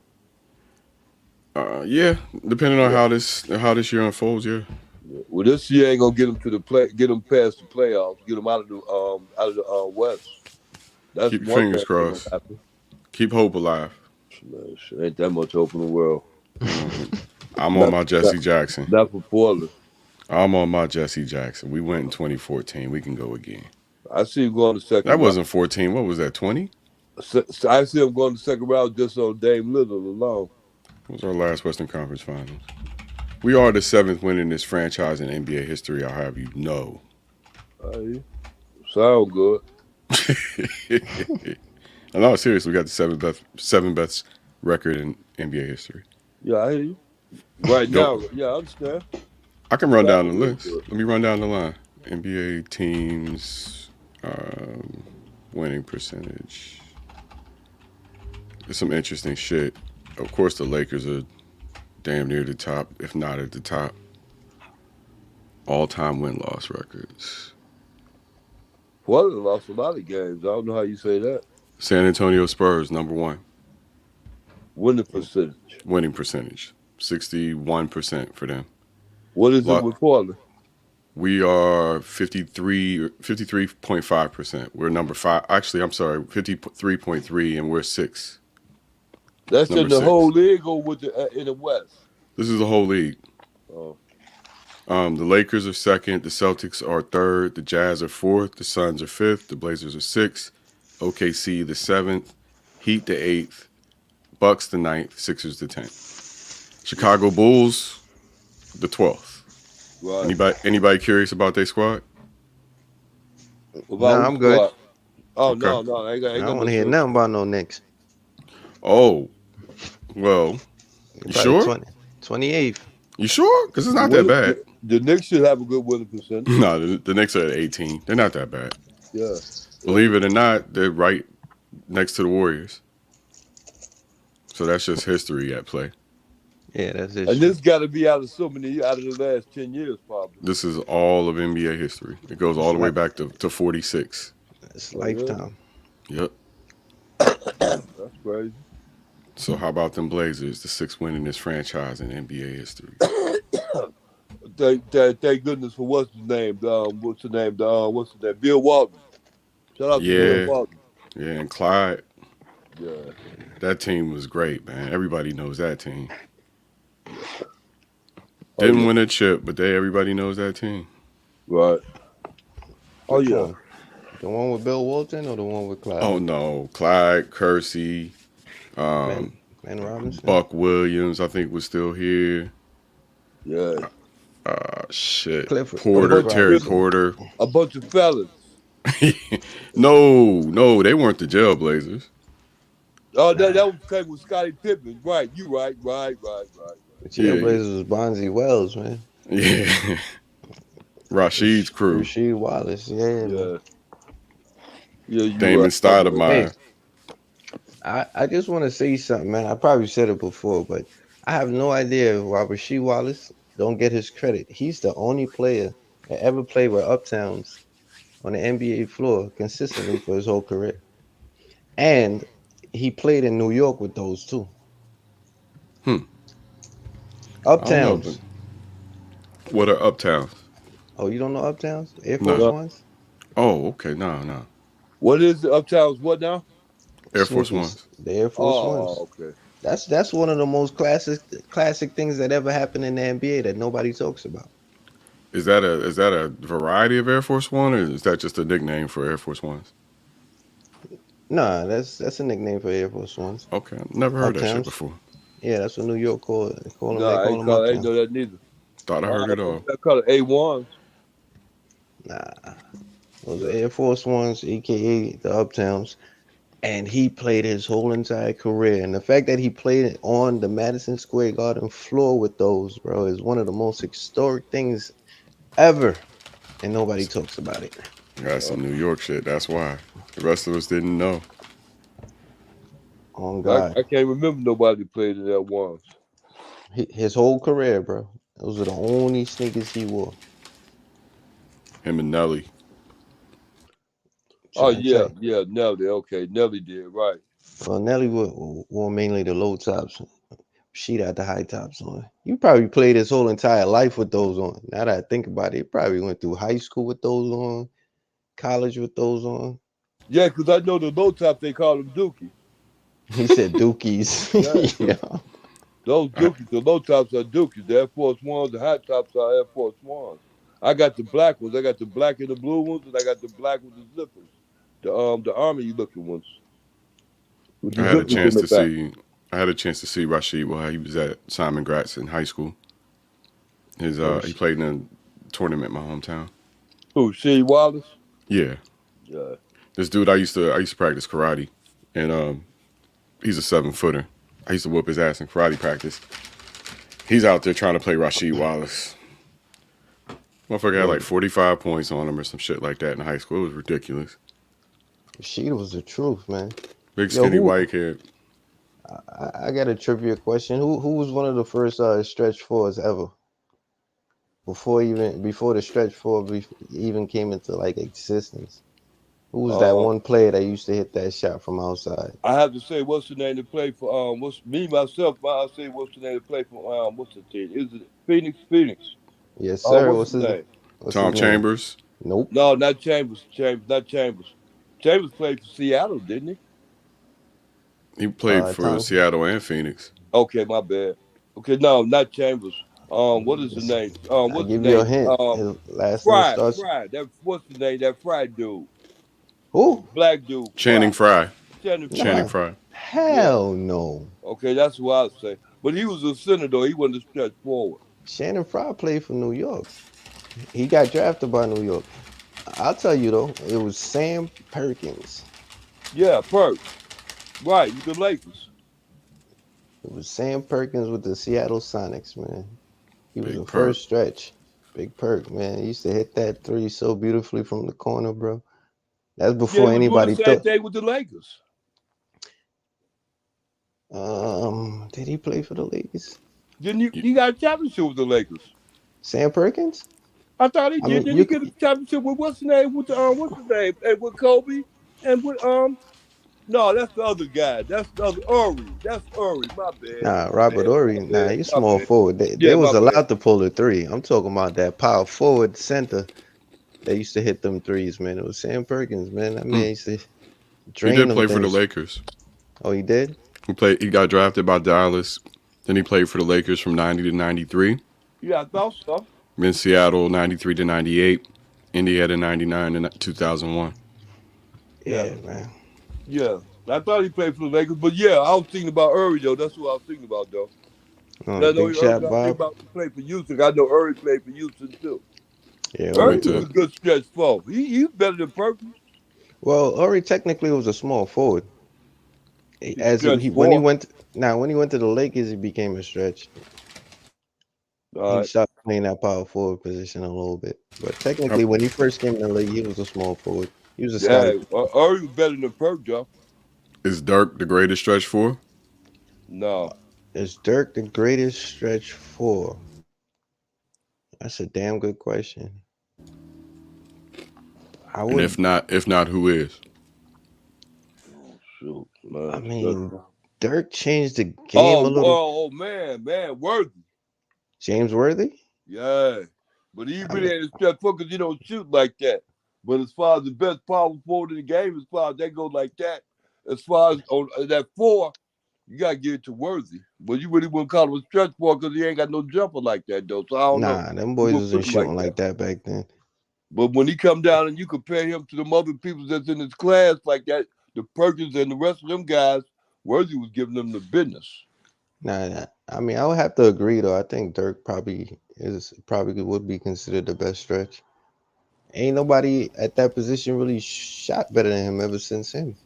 Yeah, depending on how this year unfolds, yeah. Well, this year ain't gonna get them get them past the playoffs, get them out of the West. That's keep your fingers crossed. Keep hope alive. Man, shit, ain't that much hope in the world. I'm on my Jesse Jackson. Not for Portland. I'm on my Jesse Jackson. We went in 2014. We can go again. I see him going to second. That wasn't 14. What was that? 20? I see him going to second round just on Dame Lillard alone. What was our last Western Conference Finals? We are the 7th win in this franchise in NBA history. I'll have you know. Sound good. No, seriously, we got the 7th best record in NBA history. Yeah, I hear you. Right now, yeah, I understand. I can run down the list. Let me run down the line. NBA teams, winning percentage. It's some interesting shit. Of course, the Lakers are damn near the top, if not at the top. All-time win-loss records. Well, they lost a lot of games. I don't know how you say that. San Antonio Spurs, number one. Winning percentage. Winning percentage, 61% for them. What is it with Portland? We are 53.5%. We're number 5. Actually, I'm sorry, 53.3, and we're 6. That's number in the 6. whole league or with in the West? This is the whole league. Oh. The Lakers are second. The Celtics are third. The Jazz are fourth. The Suns are fifth. The Blazers are sixth. OKC the seventh. Heat the eighth. Bucks the ninth. Sixers the 10th. Chicago Bulls the 12th. Right. Anybody curious about their squad? Nah, I'm good. Oh, Okay. no. I don't want to hear nothing about no Knicks. Oh, well, you sure? 28th. You sure? Because it's not that bad. The Knicks should have a good winning percentage. No, the Knicks are at 18. They're not that bad. Yeah. Believe it or not, they're right next to the Warriors. So that's just history at play. Yeah, that's it. And this got to be out of the last 10 years, probably. This is all of NBA history. It goes all the way back to 46. It's lifetime. Yep. That's crazy. So how about them Blazers, the 6th winningest franchise in NBA history? Thank goodness for what's his name? Bill Walton. Shout out to Bill Walton. Yeah, and Clyde. Yeah. That team was great, man. Everybody knows that team. Didn't win a chip, but everybody knows that team. Right. Oh, Which yeah. one? The one with Bill Walton or the one with Clyde? Oh, no. Clyde, Kersey, Ben Robinson. Buck Williams, I think, was still here. Yeah. Shit. Clifford. Porter, Terry Porter. A bunch of fellas. No, they weren't the Jailblazers. Oh, that was playing with Scottie Pippen. Right, you right. The Trailblazers was Bonzi Wells, man. Yeah. Rashid's crew. Rasheed Wallace, yeah. Damon Stoudemire. I just want to say something, man. I probably said it before, but I have no idea why Rasheed Wallace don't get his credit. He's the only player that ever played with Uptowns on the NBA floor consistently for his whole career. And he played in New York with those too. Uptowns. What are Uptowns? Oh, you don't know Uptowns? Air Force Ones? Oh, okay. No. What is the Uptowns? What now? Air Force Ones. The Air Force Ones. Oh, okay. That's one of the most classic things that ever happened in the NBA that nobody talks about. Is that a variety of Air Force One, or is that just a nickname for Air Force Ones? Nah, that's a nickname for Air Force Ones. Okay, never heard that shit before. Yeah, that's what New York call them. I ain't know that neither. Thought I heard it all. I call it A1s. Nah, those are Air Force Ones, aka the Uptowns, and he played his whole entire career. And the fact that he played on the Madison Square Garden floor with those, bro, is one of the most historic things ever, and nobody talks about it. That's some New York shit. That's why the rest of us didn't know. Oh God, I can't remember nobody played in that once. His whole career, bro. Those are the only sneakers he wore. Him and Nelly. Oh yeah, Nelly. Okay, Nelly did right. Well, Nelly wore mainly the low tops. Sheet had the high tops on. You probably played his whole entire life with those on. Now that I think about it, he probably went through high school with those on, college with those on. Yeah, because I know the low top they call them Dookie. He said Dookies. Yeah. Those Dookies, the low tops are Dookies. The Air Force Ones, the high tops are Air Force Ones. I got the black ones. I got the black and the blue ones, and I got the black with the zippers. The army looking ones. I had a chance to see Rashid while he was at Simon Gratz in high school. He played in a tournament in my hometown. Who, Shea Wallace? Yeah. Yeah. This dude I used to practice karate, and he's a 7-footer. I used to whoop his ass in karate practice. He's out there trying to play Rasheed Wallace. Motherfucker had like 45 points on him or some shit like that in high school. It was ridiculous. Rasheed was the truth, man. Big skinny white kid. I got a trivia question. Who was one of the first stretch fours ever? Before the stretch four even came into like existence. Who was that Uh, one player that used to hit that shot from outside? I have to say, what's the name to play for? What's me myself? I say, what's the name to play for? What's the team? Is it Phoenix? Phoenix. Yes, sir. What's his name? What's his Tom name? Chambers. Nope. No, not Chambers. Chambers, not Chambers. Chambers played for Seattle, didn't he? He played for Tom. Seattle and Phoenix. Okay, my bad. Okay, no, not Chambers. What is the It's- name? I What's the give you a name? hint. His last name Fry, starts. Fry. That what's the name? That Fry dude, Who? black dude, Channing Fry. Frye. Channing Channing Fry. Nah. Frye. Yeah. Hell no. Okay, that's what I would say. But he was a center though. He wasn't a stretch forward. Shannon Fry played for New York. He got drafted by New York. I'll tell you though, it was Sam Perkins. Yeah, Perk. Right, with the Lakers. It was Sam Perkins with the Seattle Sonics, man. He was Big the Perk. first stretch. Big Perk, man. He used to hit that three so beautifully from the corner, bro. That's Yeah, he before was doing the anybody same thought. thing with the Lakers. Did he play for the Lakers? Didn't he? He got a championship with the Lakers. Sam Perkins? I thought he I did. mean, Did he you get a championship with what's the name? With the what's his name? And with Kobe and with No, that's the other guy. That's the other Uri. That's Uri. My bad. nah, My Robert bad. Ory. My Nah, bad. he's My small bad. forward. They Yeah, was my bad. allowed to pull the three. I'm talking about that power forward center that used to hit them threes, man. It was Sam Perkins, man. That man used to He drain did them play for the things. Lakers. Oh, he did? He played. He got drafted by Dallas. Then he played for the Lakers from 90 to 93. Yeah, I thought so. In Seattle 93 to 98. Indiana 99 and 2001. Yeah, Yeah, man. yeah. I thought he played for the Lakers, but yeah, I was thinking about Uri though. That's what I was thinking about though. And I know Big shot, I think Bob. about he played for Houston. I know Uri played for Houston too. Yeah, He Uri went Ori. was to a good stretch forward. He's better than Perkins. Well, Ori technically was a small forward. He As stretched he when he four. went when he went to the Lakers, he became a stretch. All He right. started playing that power forward position a little bit. But how, technically, when he first came in the league, he was a small forward. He was a Yeah, Scotty. Uri was better than Perk, Joe. is Dirk the greatest stretch four? No. Is Dirk the greatest stretch four? That's a damn good question. I And would. if not, who is? Shoot, I man. mean, Dirk changed the game a little. Man, Worthy. James Worthy. Yeah. But he I really mean, ain't a stretch forward because he don't shoot like that. But as far as the best power forward in the game, as far as that goes like that, as far as on that four, you gotta give it to Worthy. But you really wouldn't call him a stretch forward because he ain't got no jumper like that though. So I don't know. nah, them You boys wouldn't put wasn't him like shooting that. like that back then. But when he come down and you compare him to them other people that's in his class like that, the Perkins and the rest of them guys, Worthy was giving them the business. Nah, I mean, I would have to agree though. I think Dirk probably would be considered the best stretch. Ain't nobody at that position really shot better than him ever since him.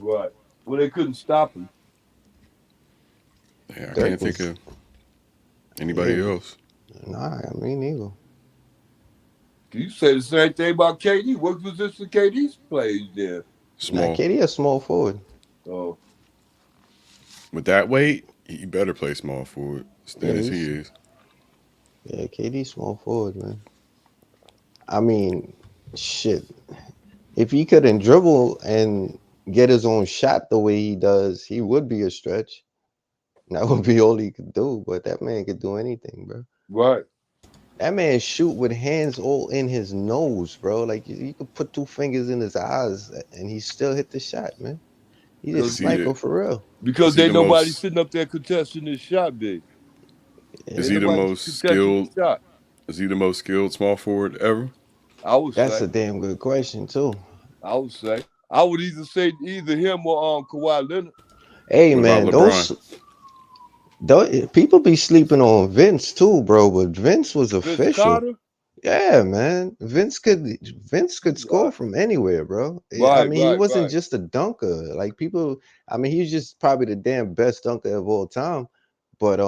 Right. Well, they couldn't stop him. Yeah, I Dirk can't think was of anybody he, else. nah, I mean neither. You say the same thing about KD. What position KD's plays there? Nah, Small. KD a small forward. Oh, With that weight, he better play small forward. As Yeah, thin as he is. KD small forward, man. I mean, shit. If he couldn't dribble and get his own shot the way he does, he would be a stretch. That would be all he could do. But that man could do anything, bro. right. That man shoot with hands all in his nose, bro. Like you could put two fingers in his eyes and he still hit the shot, man. He a Because Is he sniper the for real. because is he they the nobody most sitting up there contesting this shot, big. is Ain't he Yeah, the nobody most contesting skilled the shot. is he the most skilled small forward ever? I would that's say. a damn good question too. I would say. I would either say either him or Kawhi Leonard. Hey What about man, LeBron? those people be sleeping on Vince too, bro. But Vince was Vince official. Carter. Yeah, man. Vince could score Right, from anywhere, bro. I right, mean, he right, wasn't right. just a dunker. Like people, I mean, he's just probably the damn best dunker of all time. But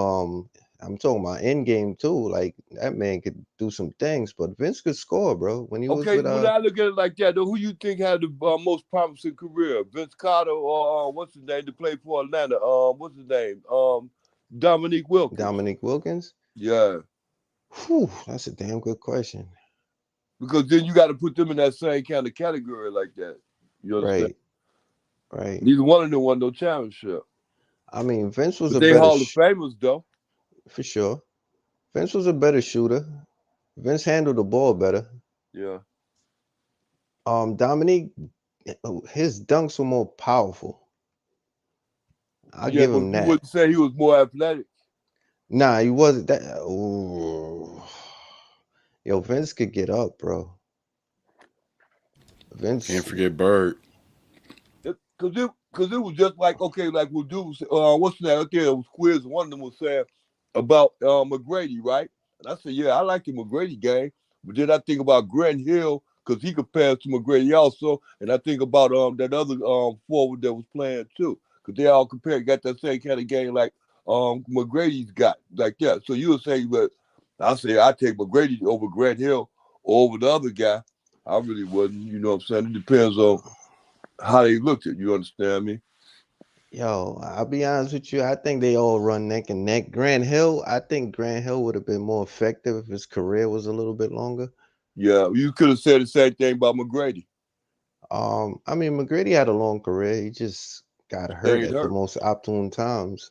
I'm talking about in game too. Like that man could do some things, but Vince could score, bro. When he was Okay, with when I look at it like that, though, who you think had the most promising career? Vince Carter or what's his name to play for Atlanta? What's his name? Dominique Wilkins. Dominique Wilkins. Yeah. Whew, that's a damn good question. Because then you got to put them in that same kind of category like that. You understand? Right. Neither one of them won no championship. I mean, Vince was But a they better Hall of Famers, though. for sure. Vince was a better shooter. Vince handled the ball better. Yeah. Dominique, his dunks were more powerful. I'll Yeah, give but him you that. wouldn't say he was more athletic. Nah, he wasn't that. Ooh. Yo, Vince could get up, bro. Vince. Can't forget Bird. Because it was just like, okay, like we'll do, what's that? I think it was Quiz, one of them was saying about McGrady, right? And I said, yeah, I like the McGrady game. But then I think about Grant Hill, because he compares to McGrady also. And I think about that other forward that was playing too. Because they all got that same kind of game like McGrady's got, like that. So you would say, but I say I take McGrady over Grant Hill or over the other guy. I really wouldn't, you know what I'm saying? It depends on how they looked at you, understand me? Yo, I'll be honest with you. I think they all run neck and neck. Grant Hill, I think Grant Hill would have been more effective if his career was a little bit longer. Yeah, you could have said the same thing about McGrady. I mean, McGrady had a long career. He just got hurt at the most opportune times.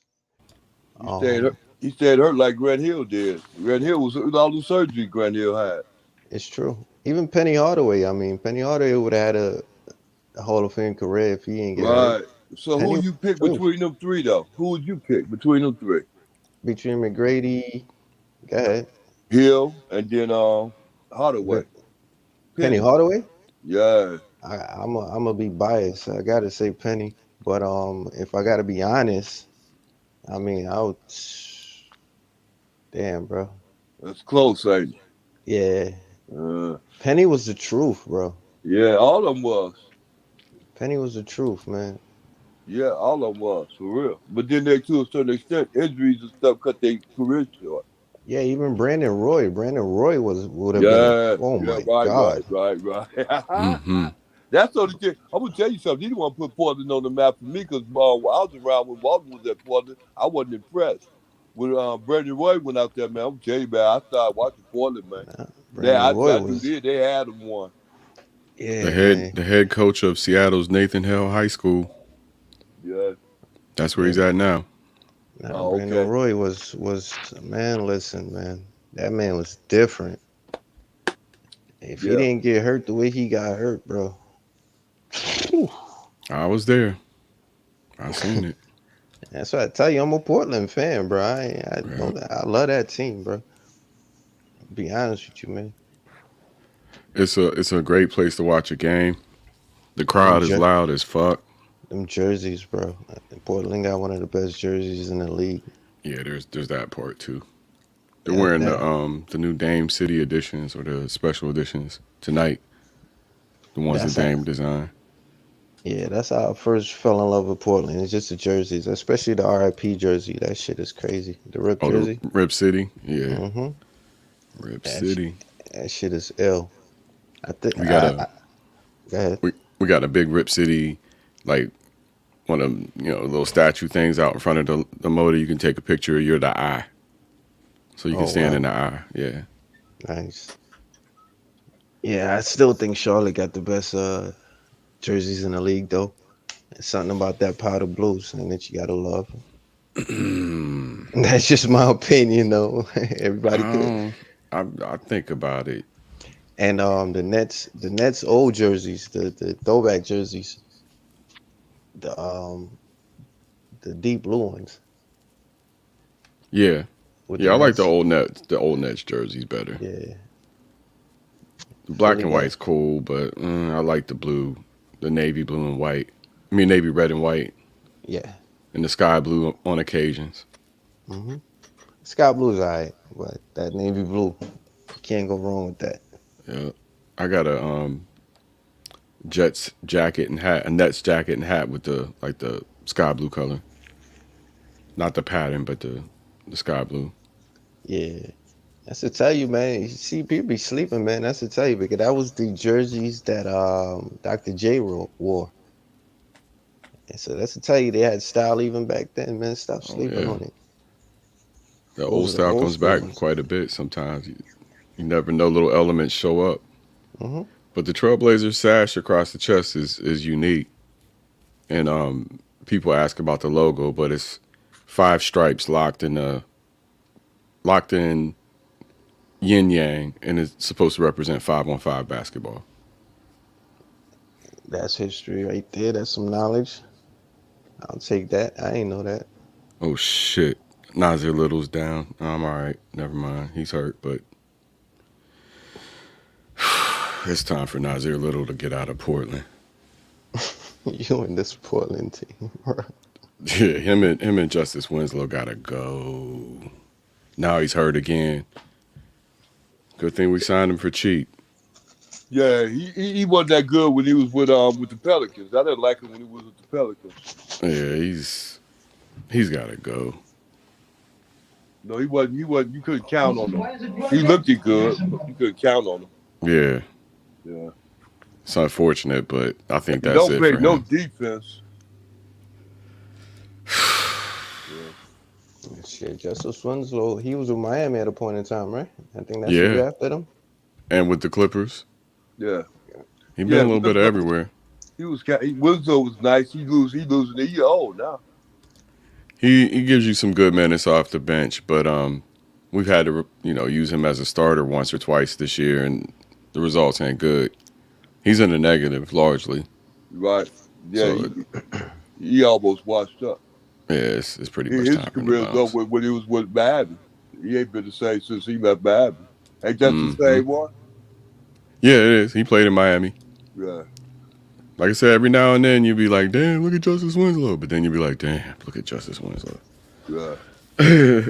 He stayed hurt like Grant Hill did. Grant Hill was all the surgery Grant Hill had. It's true. Even Penny Hardaway. I mean, Penny Hardaway would have had a Hall of Fame career if he didn't get hurt. So Penny who you pick between them three, though? Who would you pick between them three? Between McGrady, go ahead. Hill and then Hardaway. Penny Hardaway? Yeah. I'm gonna be biased. I gotta say Penny, but if I gotta be honest, I mean I would. Damn, bro. That's close, ain't it? Yeah. Penny was the truth, bro. Yeah, all of them was. Penny was the truth, man. Yeah, all of them was, for real. But then they, to a certain extent, injuries and stuff cut their career short. Yeah, even Brandon Roy. Brandon Roy would have been. Oh my God. Right. Mm-hmm. That's the only thing. I'm gonna tell you something. He didn't want to put Portland on the map for me because I was around when Walton was at Portland. I wasn't impressed. When Brandon Roy went out there, man, I'm gonna tell you, man, I started watching Portland, man. They had him one. Yeah, the head coach of Seattle's Nathan Hale High School. Yeah. That's where he's at now. Brandon Roy was man. Listen, man, that man was different. If he didn't get hurt the way he got hurt, bro. I was there. I seen it. That's what I tell you. I'm a Portland fan, bro. I love that team, bro. I'll be honest with you, man. It's a great place to watch a game. The crowd is loud as fuck. Them jerseys, bro. Portland got one of the best jerseys in the league. Yeah, there's that part too. They're wearing the new Dame City editions or the special editions tonight. The ones that Dame designed. Yeah, that's how I first fell in love with Portland. It's just the jerseys, especially the RIP jersey. That shit is crazy. The Rip jersey. The Rip City, yeah. Mm-hmm. Rip City. That shit is ill. I think we got go ahead. We got a big Rip City, like one of them, little statue things out in front of the motor. You can take a picture. You're the eye, so you can stand in the eye. Yeah. Nice. Yeah, I still think Charlotte got the best jerseys in the league, though. There's something about that powder blue, something that you gotta love. That's just my opinion, though. Everybody could. I think about it. And the Nets old jerseys, the throwback jerseys, the deep blue ones. Yeah. I like the old Nets jerseys better. Yeah. The black and white's cool, but I like the blue, the navy blue and white. I mean navy red and white. Yeah. And the sky blue on occasions. Mm-hmm. Sky blue's alright, but that navy blue, you can't go wrong with that. Yeah. I got a Jets jacket and hat, a Nets jacket and hat with the sky blue color. Not the pattern, but the sky blue. Yeah. That's to tell you, man. You see, people be sleeping, man. That's to tell you because that was the jerseys that Dr. J wore. And so that's to tell you they had style even back then, man. Stop Oh sleeping yeah, on it. the Those old are the style old comes school back ones. quite a bit sometimes. You never know, little elements show up. Hmm. But the Trailblazers sash across the chest is unique, and people ask about the logo, but it's 5 stripes locked in yin yang, and it's supposed to represent 5-on-5 basketball. That's history right there. That's some knowledge. I'll take that. I ain't know that. Oh shit, Nasir Little's down. I'm all right. Never mind. He's hurt, but it's time for Nasir Little to get out of Portland. You and this Portland team, bro. Yeah, him and Justice Winslow gotta go. Now he's hurt again. Good thing we signed him for cheap. Yeah, he wasn't that good when he was with the Pelicans. I didn't like him when he was with the Pelicans. Yeah, he's gotta go. No, he wasn't. You couldn't count on him. He looked good, but you couldn't count on him. Yeah, Yeah. it's unfortunate, but I think He that's don't it play for no him. defense. Shit, Justice Winslow, he was with Miami at a point in time, right? I think that's who Yeah, drafted him. and with the Clippers, Yeah. he been Yeah. a little bit of everywhere. Winslow was nice. He losing. He old now. He gives you some good minutes off the bench, but we've had to use him as a starter once or twice this year, and the results ain't good. He's in the negative largely. Right. Yeah. So He almost washed up. yeah, it's pretty much His time for him to career's bounce. over when he was with Miami. He ain't been the same since he left Miami. Ain't that the Mm-hmm. same one? Yeah, it is. He played in Miami. Yeah. Like I said, every now and then you'd be like, damn, look at Justice Winslow. But then you'd be like, damn, look at Justice Winslow. Yeah.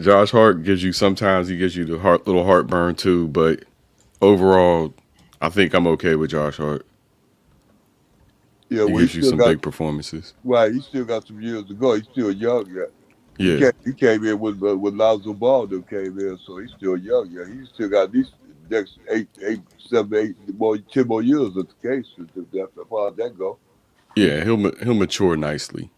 Josh Hart gives you the little heartburn too, but overall, I think I'm okay with Josh Hart. Yeah. He Well, gives you some big performances. Right. He still got some years to go. He's still young yet. Yeah. He came in with LiAngelo Ball that came in, so he's still young. Yeah. He still got these next 10 more years of the case. As far as that go. Yeah, he'll mature nicely.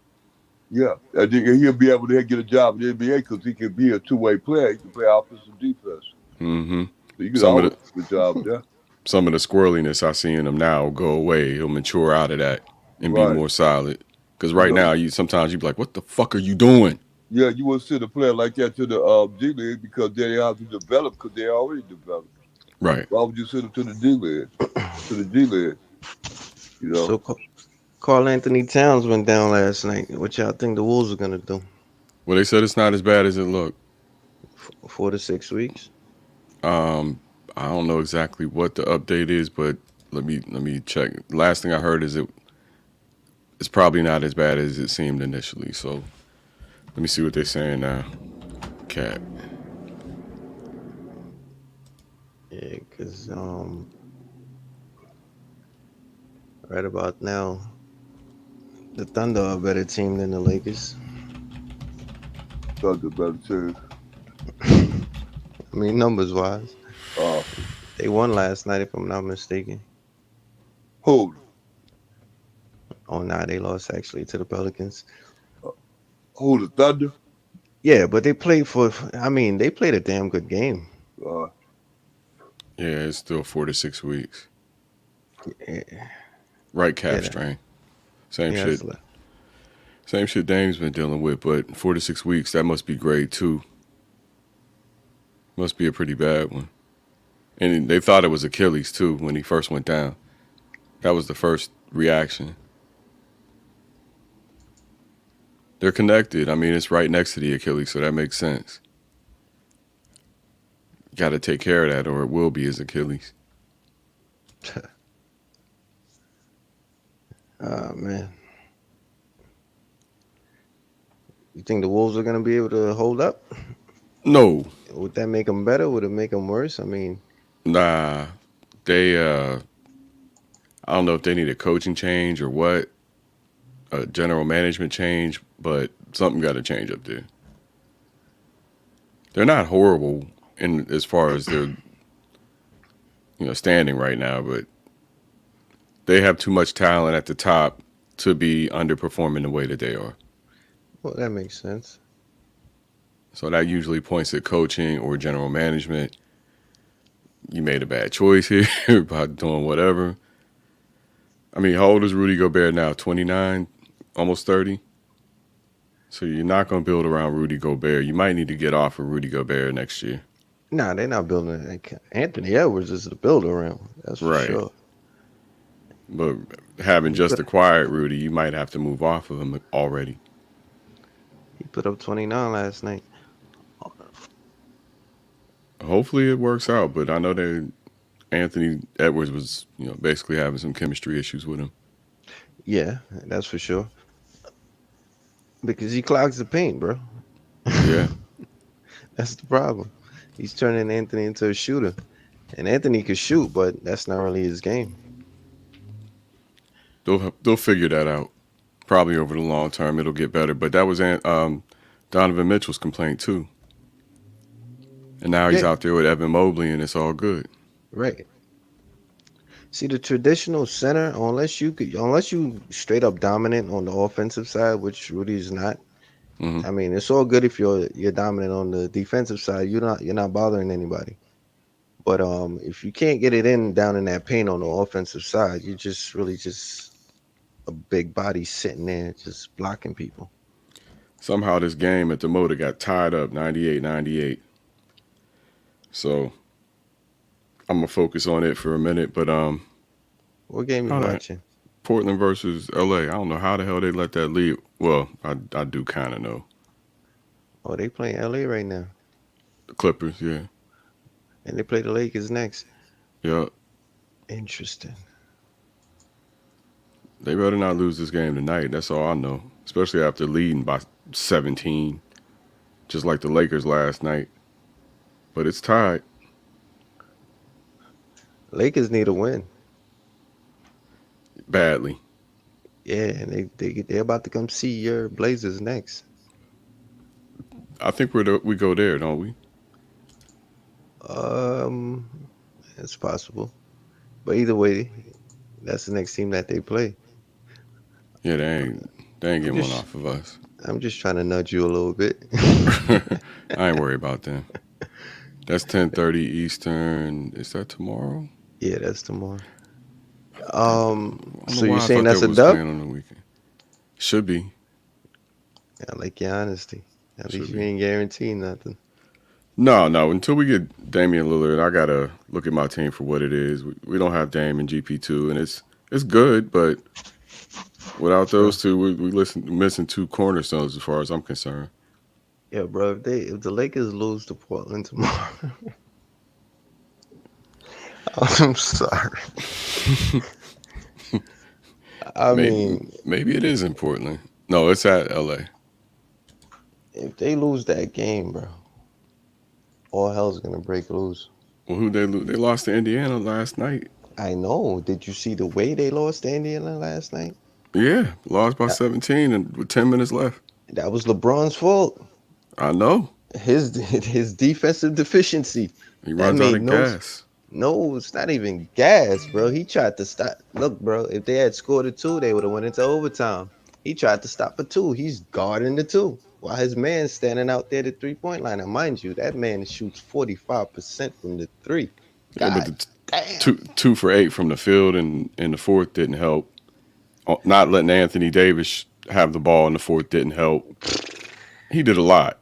Yeah, I think he'll be able to get a job in the NBA because he can be a two-way player. He can play offense and defense. Mm-hmm. So you can always get a job there. Some of the squirreliness I see in him now will go away. He'll mature out of that and be more solid. Because right now, sometimes you be like, what the fuck are you doing? Yeah, you wouldn't send a player like that to the D League because they have to develop because they already developed. Right. Why would you send them to the D League? To the D League. You know. So Carl Anthony Towns went down last night. What y'all think the Wolves are gonna do? Well, they said it's not as bad as it looked. 4 to 6 weeks. I don't know exactly what the update is, but let me check. Last thing I heard is it's probably not as bad as it seemed initially. So let me see what they're saying now. Cat. Yeah, because right about now, the Thunder are a better team than the Lakers. Thunder better team. I mean, numbers wise. Oh. They won last night, if I'm not mistaken. Who? Oh, nah, they lost actually to the Pelicans. Who, the Thunder? Yeah, but they played they played a damn good game. Yeah, it's still 4 to 6 weeks. Yeah. Right calf strain. Same shit. Same shit Dame's been dealing with, but 4 to 6 weeks, that must be grade 2. Must be a pretty bad one. And they thought it was Achilles, too, when he first went down. That was the first reaction. They're connected. I mean, it's right next to the Achilles, so that makes sense. Got to take care of that, or it will be his Achilles. Oh, man. You think the Wolves are going to be able to hold up? No. Would that make them better? Would it make them worse? I mean... Nah. They, I don't know if they need a coaching change or what, a general management change, but something got to change up there. They're not horrible in as far as their standing right now, but they have too much talent at the top to be underperforming the way that they are. Well, that makes sense. So that usually points at coaching or general management. You made a bad choice here about doing whatever. I mean, how old is Rudy Gobert now? 29, almost 30. So you're not going to build around Rudy Gobert. You might need to get off of Rudy Gobert next year. Nah, they're not building it. Anthony Edwards is the build around. That's for Right. sure. But having just acquired Rudy, you might have to move off of him already. He put up 29 last night. Hopefully it works out, but I know that Anthony Edwards was, basically having some chemistry issues with him. Yeah, that's for sure. Because he clogs the paint, bro. Yeah. That's the problem. He's turning Anthony into a shooter. And Anthony could shoot, but that's not really his game. They'll figure that out. Probably over the long term, it'll get better. But that was Donovan Mitchell's complaint too. And now he's out there with Evan Mobley, and it's all good. Right. See, the traditional center, unless you straight up dominant on the offensive side, which Rudy is not. Mm-hmm. I mean, it's all good if you're dominant on the defensive side. You're not bothering anybody. But if you can't get it down in that paint on the offensive side, you're just really just a big body sitting there just blocking people. Somehow this game at the Motor got tied up 98-98. So I'm gonna focus on it for a minute. But what game you watching? Portland versus LA. I don't know how the hell they let that lead. Well, I do kind of know. Oh, they playing LA right now. The Clippers, yeah. And they play the Lakers next. Yeah. Interesting. They better not lose this game tonight. That's all I know. Especially after leading by 17, just like the Lakers last night. But it's tied. Lakers need a win. Badly. Yeah, and they're about to come see your Blazers next. I think we go there, don't we? It's possible. But either way, that's the next team that they play. Yeah, they ain't getting one off of us. I'm just trying to nudge you a little bit. I ain't worried about them. That's 10:30 Eastern. Is that tomorrow? Yeah, that's tomorrow. So you're saying that's a dub? On the weekend. Should be. I like your honesty. At least you ain't guaranteeing nothing. No. Until we get Damian Lillard, I gotta look at my team for what it is. We don't have Dame in GP2, and it's good, but without those two, we missing two cornerstones as far as I'm concerned. Yeah, bro. If the Lakers lose to Portland tomorrow, I'm sorry. I mean, maybe it is in Portland. No, it's at LA. If they lose that game, bro, all hell's gonna break loose. Well, who they lose? They lost to Indiana last night. I know. Did you see the way they lost to Indiana last night? Yeah, lost by 17 and with 10 minutes left. That was LeBron's fault. I know. His defensive deficiency. He runs out of gas. No, it's not even gas, bro. He tried to stop. Look, bro, if they had scored a 2, they would have went into overtime. He tried to stop a 2. He's guarding the 2 while his man's standing out there at the 3-point line. And mind you, that man shoots 45% from the 3. Yeah, but the 2 for 8 from the field and in the fourth didn't help. Not letting Anthony Davis have the ball in the fourth didn't help. He did a lot.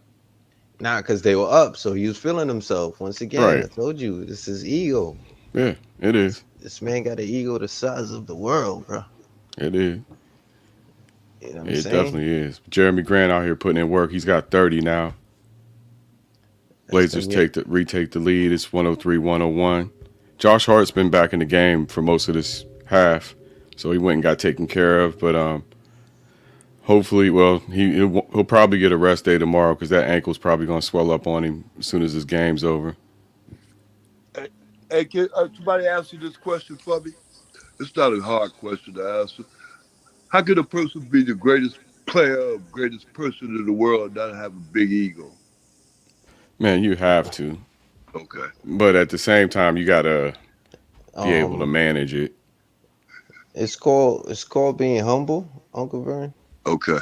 Nah, because they were up, so he was feeling himself. Once again, right. I told you, this is ego. Yeah, it is. This man got an ego the size of the world, bro. It is. You know what it definitely is. Jeremy Grant out here putting in work. He's got 30 now. Blazers retake the lead. It's 103-101. Josh Hart's been back in the game for most of this half, so he went and got taken care of. But hopefully, well, he'll probably get a rest day tomorrow because that ankle's probably going to swell up on him as soon as this game's over. Hey, can somebody answer this question for me? It's not a hard question to answer. How could a person be the greatest player or greatest person in the world and not have a big ego? Man, you have to. Okay. But at the same time, you gotta be able to Um, manage it. it's called being humble, Uncle Vern. Okay.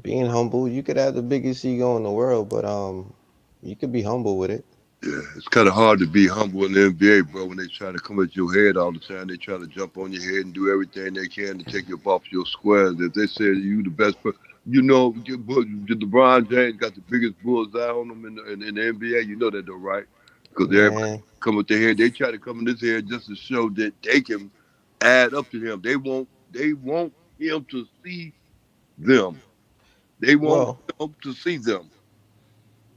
Being humble, you could have the biggest ego in the world, but you could be humble with it. Yeah, it's kind of hard to be humble in the NBA, bro. When they try to come at your head all the time, they try to jump on your head and do everything they can to take you off your squares. If they say you the best, you know, LeBron James got the biggest bullseye on him in the NBA. You know that though, right? Because everybody Man, come with their head. They try to come in this head just to show that they can add up to him. They want him to see them. They want well, him to see them.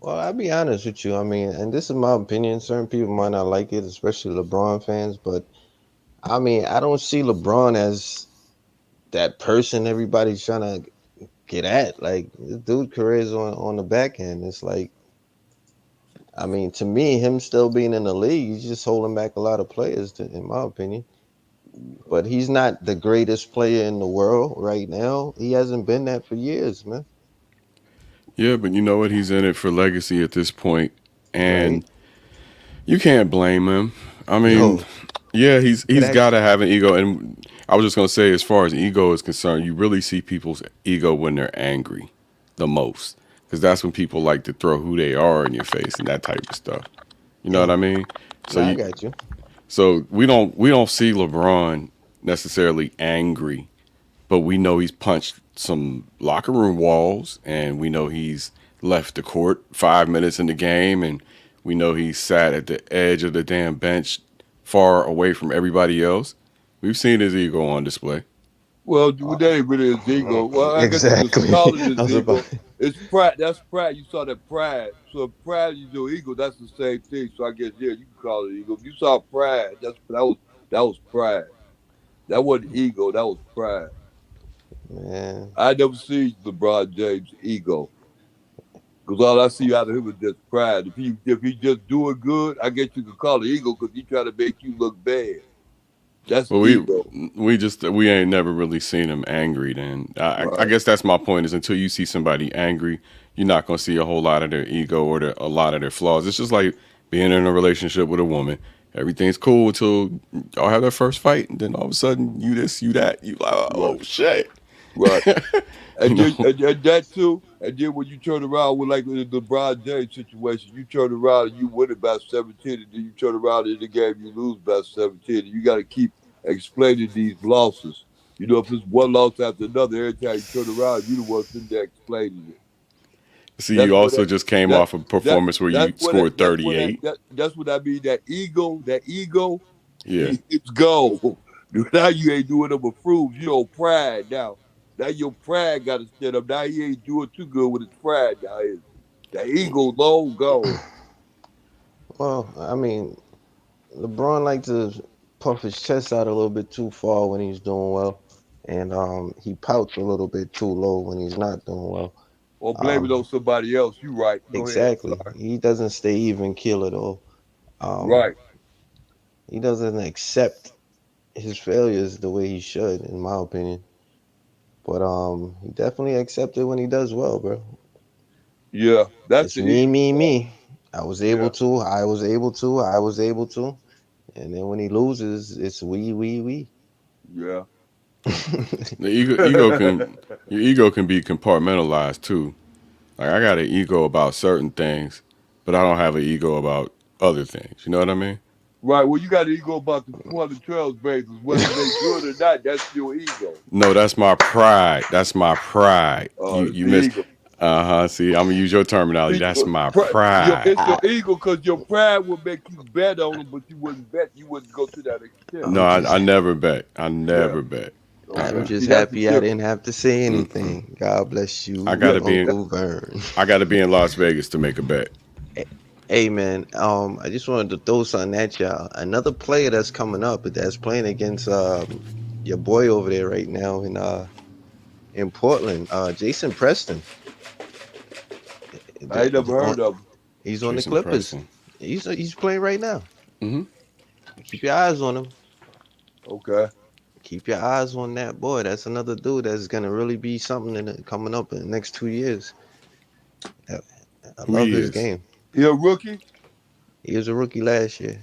I'll be honest with you. I mean, and this is my opinion. Certain people might not like it, especially LeBron fans, but I mean, I don't see LeBron as that person everybody's trying to get at. Like, this dude career is on the back end. It's like, I mean, to me, him still being in the league, he's just holding back a lot of players, in my opinion. But he's not the greatest player in the world right now. He hasn't been that for years, man. Yeah, but you know what? He's in it for legacy at this point, Right? and you can't blame him. I mean, Yo, yeah, he's that got to have an ego. And I was just gonna say, as far as ego is concerned, you really see people's ego when they're angry, the most, because that's when people like to throw who they are in your face and that type of stuff. You know what yeah. I mean? So Nah, I you, got you. so we don't see LeBron necessarily angry, but we know he's punched some locker room walls, and we know he's left the court 5 minutes in the game, and we know he sat at the edge of the damn bench, far away from everybody else. We've seen his ego on display. Well, that ain't really his ego. Well, I guess you could Exactly. call it I his was about. ego. It's pride. That's pride. You saw that pride. So if pride is your ego, that's the same thing. So I guess yeah, you can call it ego. If you saw pride, that was pride. That wasn't ego. That was pride. Man, I never see LeBron James' ego because all I see out of him is just pride. If he just doing good, I guess you could call it ego because he trying to make you look bad. That's But ego, we ain't never really seen him angry. Then I right? guess that's my point. Is until you see somebody angry, you're not gonna see a whole lot of their ego or a lot of their flaws. It's just like being in a relationship with a woman. Everything's cool until y'all have that first fight, and then all of a sudden you this, you that, you like, oh Right, shit. right. You And know, then and that too. And then when you turn around with like the LeBron James situation, you turn around and you win it by 17, and then you turn around in the game you lose by 17. And you got to keep explaining these losses. You know, if it's one loss after another, every time you turn around, you the one sitting there explaining it. see, That's you what also that just came that off a that performance where that's you what that, scored that's what 38. that's what I mean. That ego, Yeah. it's go. Now you ain't doing them approved. You know, pride now. Now your pride got to stand up. Now he ain't doing too good with his pride. Now that ego long gone. well, I mean, LeBron likes to puff his chest out a little bit too far when he's doing well, and he pouts a little bit too low when he's not doing well. Or blame it on Um, somebody else. You right. Go ahead. I'm exactly. sorry. He doesn't stay even keel at all. Um, Right. he doesn't accept his failures the way he should, in my opinion. But he definitely accepts it when he does well, bro. Yeah. That's It's the me, ego me, part. me. I was able Yeah. to. I was able to. I was able to. And then when he loses, it's we. Yeah. The ego can your ego can be compartmentalized too. Like I got an ego about certain things, but I don't have an ego about other things. You know what I mean? Right. Well, you got to ego about the 2012 Blazers, whether they good or not. That's your ego. No, that's my pride. That's my pride. You It's you the miss. ego. See, I'm gonna use your terminology. See, That's my it's pride. your ego because your pride will make you bet on them, but you wouldn't bet. You wouldn't go to that extent. No, I'm just I never bet. I Yeah. never bet. I'm Okay. just See, that's the happy I difference. didn't have to say Mm-mm. anything. God bless I you, Yeah. gotta be See, in. Uncle Vern. I gotta be in Las Vegas to make a bet. Hey man, I just wanted to throw something at y'all. Another player that's coming up that's playing against your boy over there right now in Portland, Jason Preston. I ain't never On, heard of him. he's on the Jason Clippers. Preston. He's playing right now. Hmm. Keep your eyes on him. Okay. Keep your eyes on that boy. That's another dude that's gonna really be something coming up in the next 2 years. Uh, I Who love he his is? game. He a rookie? He was a rookie last year.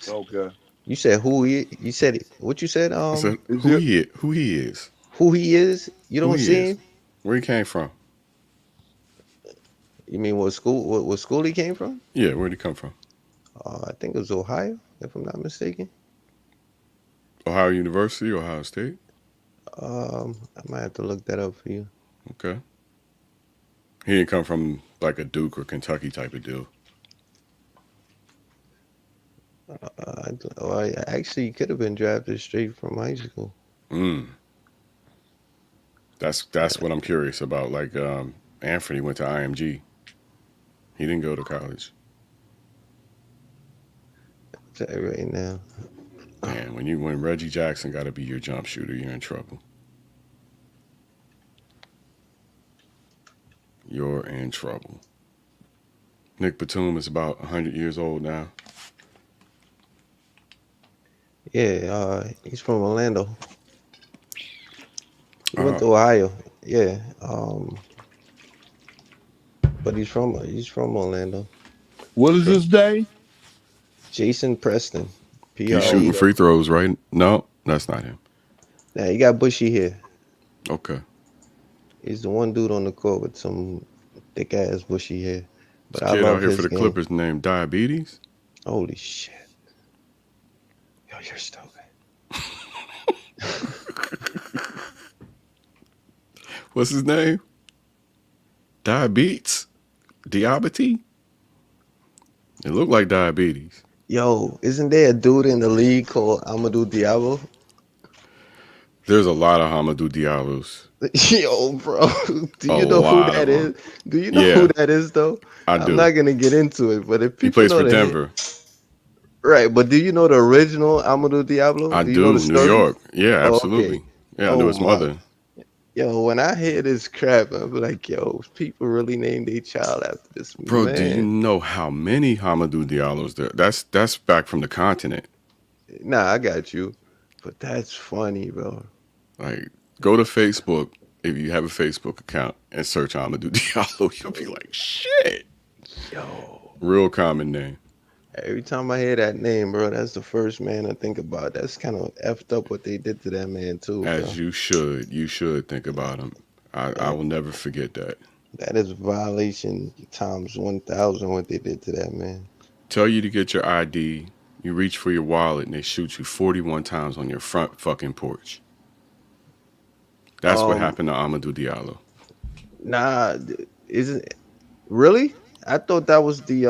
Okay. You said who he? You said it. What you said? I said Is who it? he is? Who he is? Who he is? You Who don't he see is? him? Where he came from? You mean what school? What school he came from? Yeah, where'd he come from? I think it was Ohio, if I'm not mistaken. Ohio University, Ohio State. I might have to look that up for you. Okay. He didn't come from like a Duke or Kentucky type of deal. Actually, he could have been drafted straight from high school. Mm. That's what I'm curious about. Like Anthony went to IMG. He didn't go to college. I'll tell you right now. Man, when Reggie Jackson got to be your jump shooter, you're in trouble. You're in trouble. Nick Batum is about 100 years old now. Yeah, he's from Orlando. He went Oh, to Ohio. Yeah. But he's from Orlando. What is his name? Jason Preston. he's shooting free throws, right? No, that's not him. Nah, he got bushy hair. Okay. He's the one dude on the court with some thick ass bushy hair. But This I kid love out here his for the game. Clippers named Diabetes. Holy shit. Yo, you're stupid. What's his name? Diabetes? Diabetes? It looked like diabetes. Yo, isn't there a dude in the league called Amadou Diallo? There's a lot of Hamadou Diallos. Yo, bro. Do you A know who lot that of 'em. is? Do you know Yeah. who that is, though? I I'm do. not going to get into it, but if people He plays know for the Denver. Right, but do you know the original Amadou Diallo? I Do you know do. the New story? York. Yeah, Oh, absolutely. okay. Yeah, I knew Oh, his my. mother. Yo, when I hear this crap, I'm like, yo, people really named their child after this Bro, man. do you know how many Hamadou Diallos there? That's back from the continent. Nah, I got you. But that's funny, bro. Like, go to Facebook if you have a Facebook account and search Hamadou Diallo. You'll be like, shit. Yo. Real common name. Every time I hear that name, bro, that's the first man I think about. That's kind of effed up what they did to that man, too, bro. As you should. You should think about him. I will never forget that. That is violation times 1,000 what they did to that man. Tell you to get your ID. You reach for your wallet and they shoot you 41 times on your front fucking porch. That's what happened to Amadou Diallo. Nah, isn't really? I thought that was the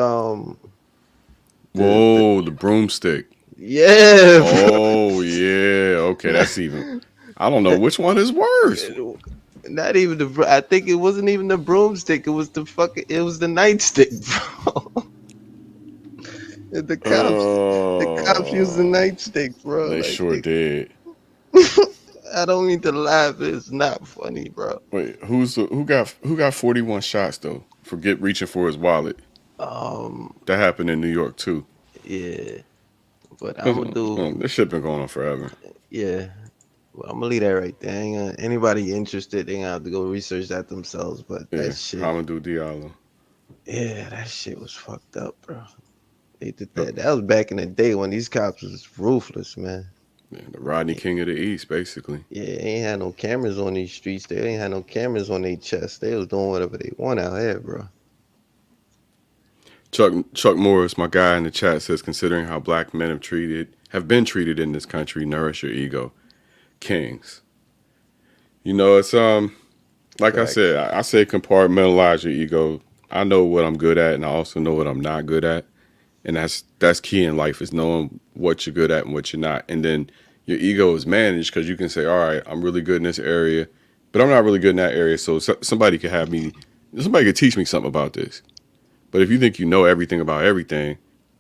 Whoa, the broomstick. yeah. Oh yeah. Okay, that's even. I don't know which one is worse. Not even the. I think it wasn't even the broomstick. It was the fucking. It was the nightstick, bro. The cops used the nightstick, bro. They Like, sure did. I don't mean to laugh. It's not funny, bro. Wait, who got 41 shots though? Forget reaching for his wallet. That happened in New York too. Yeah, but I'm gonna do. This shit been going on forever. Yeah, well, I'm gonna leave that right there. Anybody interested, they gonna have to go research that themselves. But Yeah, that shit, Amadou Diallo. yeah, that shit was fucked up, bro. They did that. That was back in the day when these cops was ruthless, man. Yeah, the Rodney King of the East, basically. Yeah, they ain't had no cameras on these streets. They ain't had no cameras on their chest. They was doing whatever they want out here, bro. Chuck Morris, my guy in the chat, says, considering how black men have been treated in this country, nourish your ego. Kings. You know, it's like I said, I say compartmentalize your ego. I know what I'm good at and I also know what I'm not good at. And that's key in life, is knowing what you're good at and what you're not. And then your ego is managed because you can say, all right, I'm really good in this area, but I'm not really good in that area. So somebody could teach me something about this. But if you think you know everything about everything,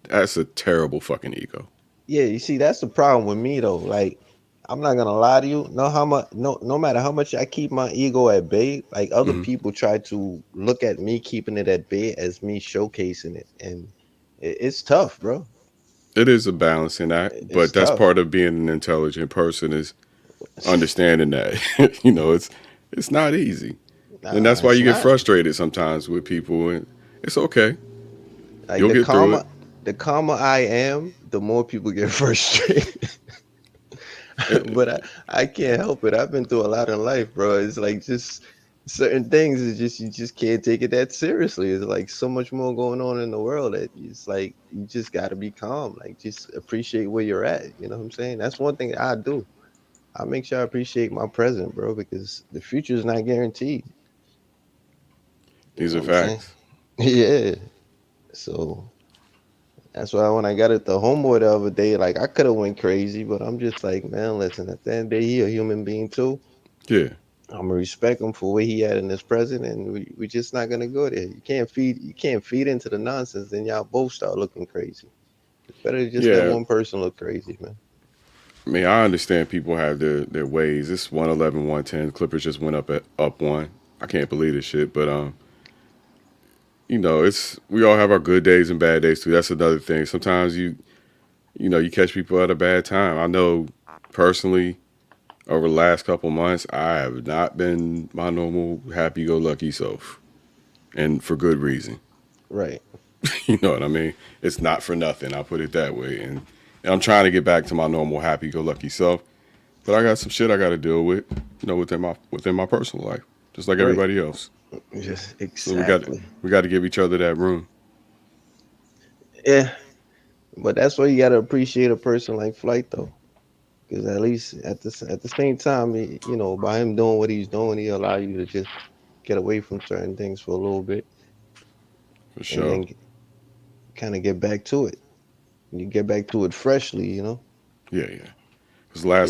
that's a terrible fucking ego. Yeah, you see, that's the problem with me though. Like, I'm not gonna lie to you. No matter how much I keep my ego at bay, like other people try to look at me keeping it at bay as me showcasing it, and it's tough, bro. It is a balancing act, but that's tough. part of being an intelligent person, is understanding that. You know, it's not easy. And that's why you get frustrated sometimes with people, and It's okay. Like You'll get through it. the calmer I am, the more people get frustrated. But I can't help it. I've been through a lot in life, bro. It's like just certain things is just you just can't take it that seriously. It's like so much more going on in the world that it's like you just gotta be calm. Like just appreciate where you're at. You know what I'm saying? That's one thing I do. I make sure I appreciate my present, bro, because the future is not guaranteed. You These know are what I'm saying? facts. Yeah. So that's why when I got at the homeboy the other day, like I could have went crazy, but I'm just like, man, listen, at the end of the day, he a human being too. Yeah. I'm gonna respect him for where he at in his present, and we just not gonna go there. You can't feed into the nonsense, then y'all both start looking crazy. It's better to just let Yeah. one person look crazy, man. I mean, I understand people have their ways. It's 111, 110. Clippers just went up one. I can't believe this shit, but it's we all have our good days and bad days too. That's another thing. Sometimes you catch people at a bad time. I know personally over the last couple months, I have not been my normal happy-go-lucky self, and for good reason. Right. You know what I mean? It's not for nothing. I'll put it that way. And I'm trying to get back to my normal happy-go-lucky self, but I got some shit I got to deal with, within my personal life, just like Right. everybody else. Just So we got exactly. we got to give each other that room. Yeah. But that's why you gotta appreciate a person like Flight though. Because at least at the same time, by him doing what he's doing, he allow you to just get away from certain things for a little bit, For and sure. then kind of get back to it. You get back to it freshly. Yeah, yeah. Because Yeah.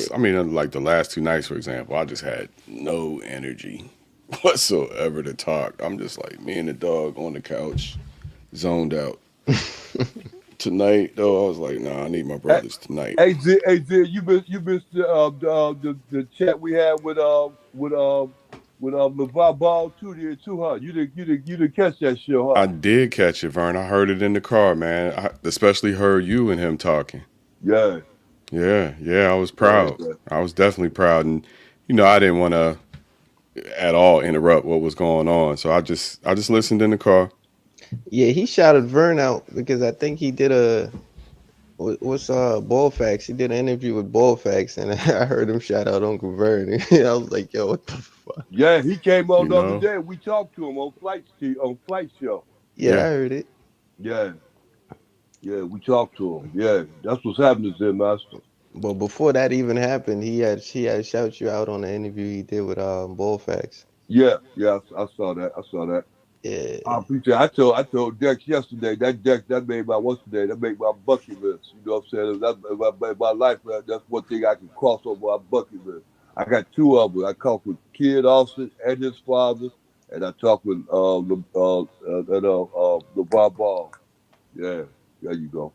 like the last 2 nights, for example, I just had no energy whatsoever to talk. I'm just like me and the dog on the couch, zoned out. Tonight, though, I was like, nah, I need my Hey, brothers tonight. AZ, you missed the chat we had with LeVar Ball too there too, huh? You didn't catch that shit, huh? I did catch it, Vern. I heard it in the car, man. I especially heard you and him talking. Yeah, Yeah, yeah, I was yeah, proud. yeah. I was definitely proud. And, I didn't want to at all interrupt what was going on. So I just listened in the car. Yeah, he shouted Vern out because I think he did what's Ballfax. He did an interview with Ballfax, and I heard him shout out Uncle Vern. I was like, yo, what the fuck? Yeah, he came on You the other know? day. We talked to him on Flight Show. Yeah, I Yeah. heard it. Yeah, yeah, we talked to him. Yeah, that's what's happening to him, Master. But before that even happened, he had shout you out on the interview he did with Ballfax. Yeah, yeah, I saw that. I saw that. I Yeah, appreciate. I told Dex yesterday. That made my what's today. That made my bucket list. You know what I'm saying? That's my life. That's one thing I can cross over my bucket list. I got two of them. I talked with Kid Austin and his father, and I talked with LeVar Ball. Yeah, there you go.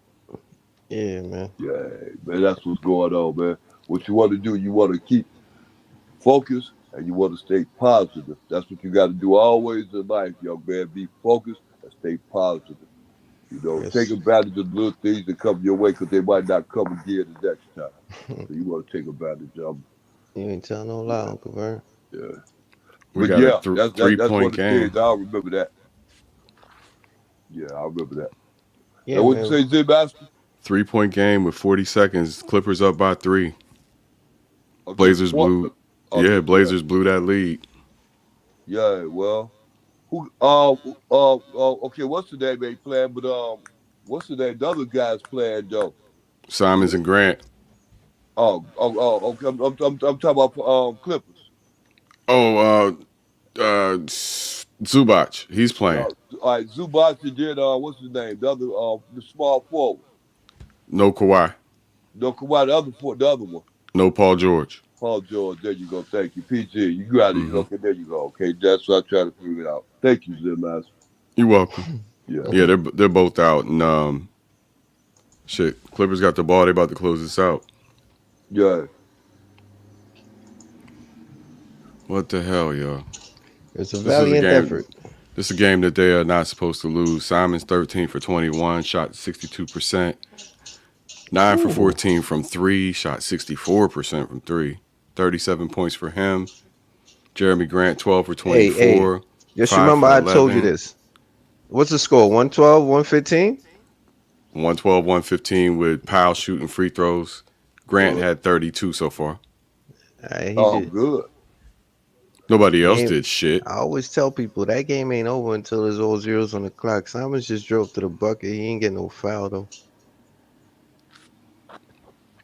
yeah, man. Yeah, man, that's what's going on, man. What you want to do, you want to keep focused and you want to stay positive. That's what you got to do always in life, young man. Be focused and stay positive. Take Yes. advantage of the little things that come your way because they might not come again the next time. So you want to take advantage of them. You ain't telling no lie, Yeah, Uncle Vern. yeah. We But got a yeah, that's one three-point of the things game. I'll remember that. Yeah, I remember that. Yeah, And what you man. say, Z Master? 3-point game with 40 seconds. Clippers up by 3. Against Blazers blew. Portland. Yeah, Against yeah. Blazers blew that lead. Yeah, well, who okay, what's the name they playing? But what's the name? The other guys playing though. Simons and Grant. Okay. I'm talking about Clippers. Oh, Zubac. He's playing. All right, Zubac did what's his name? The other the small forward. No Kawhi. No, Kawhi, the other one. No Paul George. Paul George. There you go. Thank you, PG. You got it. Mm-hmm. Okay, there you go. Okay, that's what I'm trying to figure it out. Thank you, Zim Master. You're welcome. Yeah. Yeah, they're both out, and shit. Clippers got the ball. They about to close this out. Yeah. What the hell, y'all? It's a This is a valiant game. effort. This is a game that they are not supposed to lose. Simons 13 for 21, shot 62%. 9 for 14 from 3, shot 64% from 3. 37 points for him. Jeremy Grant 12 for Hey, 24, just 5 remember for I told you 11. this. What's the score? 112, 115? 112, 115 with Powell shooting free throws. Grant Good. had 32 so far. He Oh, just good. Nobody else game. did shit. I always tell people that game ain't over until there's all zeros on the clock. Simons just drove to the bucket. He ain't getting no foul though.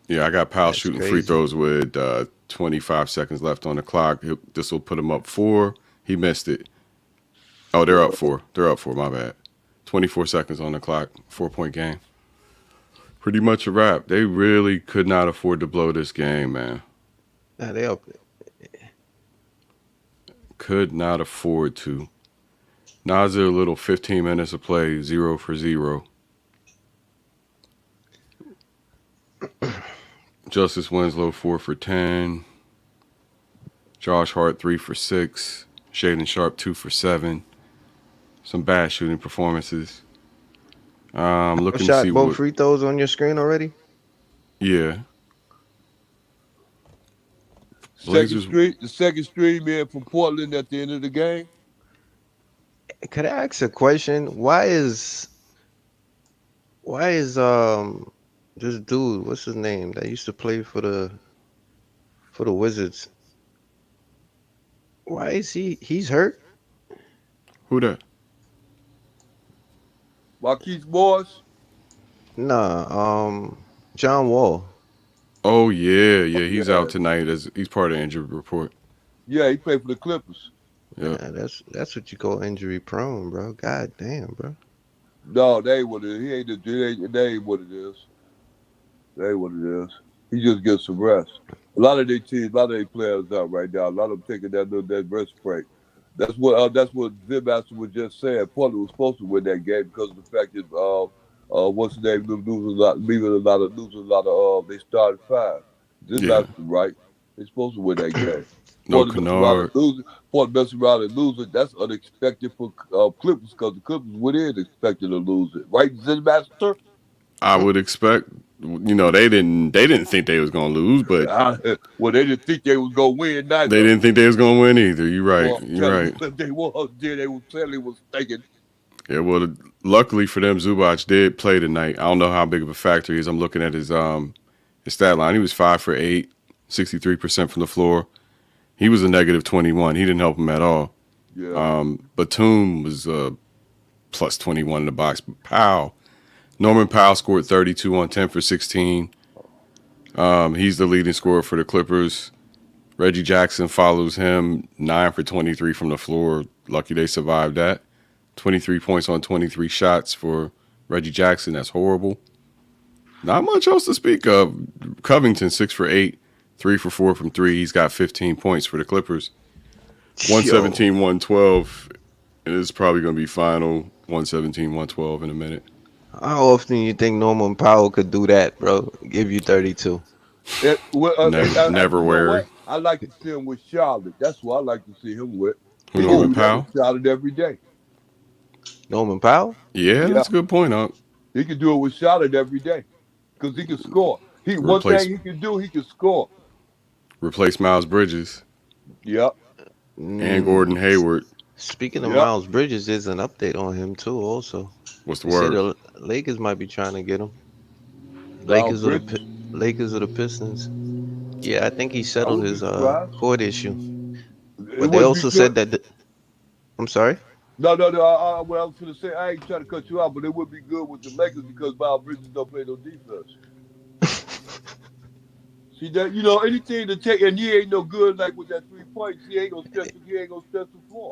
Yeah, I got Powell That's shooting free crazy. throws with 25 seconds left on the clock. This will put him up 4. He missed it. Oh, they're up 4. They're up 4. My bad. 24 seconds on the clock. 4-point game. Pretty much a wrap. They really could not afford to blow this game, man. Nah, they up. Could not afford to. Nazir, a little 15 minutes of play, 0 for 0. Justice Winslow, 4 for 10. Josh Hart, 3 for 6. Shaden Sharp, 2 for 7. Some bad shooting performances. Looking to see Shot both what. free throws on your screen already? Yeah. Second Blazers. Street, the second street man from Portland at the end of the game. Could I ask a question? Why is this dude, what's his name, that used to play for the Wizards? Why is he's hurt? Who that? Marquise Morris. Nah, John Wall. Oh yeah, he's Yeah, out tonight as he's part of the injury report. yeah, he played for the Clippers. Yeah. Yeah, that's what you call injury prone, bro. God damn, bro. No, they ain't what it is. He ain't. They ain't what it is. They ain't what it is. He just gets some rest. A lot of their teams, a lot of their players out right now. A lot of them taking that rest break. That's what Zim Master was just saying. Portland was supposed to win that game because of the fact that what's the name, losing a lot of they started 5. Zim Yeah. Master right. They're supposed to win that game. No Portland messing around and Kennard. losing. Portland messing around and losing. That's unexpected for Clippers because the Clippers went in expecting to lose it, right, Zim Master? I would expect. They didn't think they was gonna lose, but Well, they didn't think they was gonna win they neither. didn't think they was gonna win either. You're right. Well, I'm You're telling you, right. if they was, then they was certainly was thinking. Yeah. Well, luckily for them, Zubac did play tonight. I don't know how big of a factor he is. I'm looking at his stat line. He was 5 for 8, 63% from the floor. He was a negative 21. He didn't help him at all. Yeah. Batum was plus 21 in the box. Norman Powell scored 32 on 10 for 16. He's the leading scorer for the Clippers. Reggie Jackson follows him, 9 for 23 from the floor. Lucky they survived that. 23 points on 23 shots for Reggie Jackson. That's horrible. Not much else to speak of. Covington, 6 for 8, 3 for 4 from 3. He's got 15 points for the Clippers. 117, 112. It is probably going to be final 117, 112 in a minute. How often you think Norman Powell could do that, bro? Give you 32. Never You know wary. what? I like to see him with Charlotte. That's what I like to see him with. Who, He can Norman do that Powell? with Charlotte every day. Norman Powell? Yeah, Yeah, that's a good point, Unc. he can do it with Charlotte every day because he can score. One Replace thing he can do, he can score. replace Miles Bridges Yep. and Gordon Hayward. Speaking of Yep. Miles Bridges, there's an update on him too. Also, What's the they say word? the Lakers might be trying to get him. Miles Lakers or Bridges. Lakers or the Pistons. Yeah, I think he I settled wouldn't be his surprised. court issue. It But they wouldn't be also good. said that. I'm sorry. No. What I was going to say, I ain't trying to cut you out, but it would be good with the Lakers because Miles Bridges don't play no defense. See that anything to take, and he ain't no good like with that 3 points. He ain't gonna stretch the floor.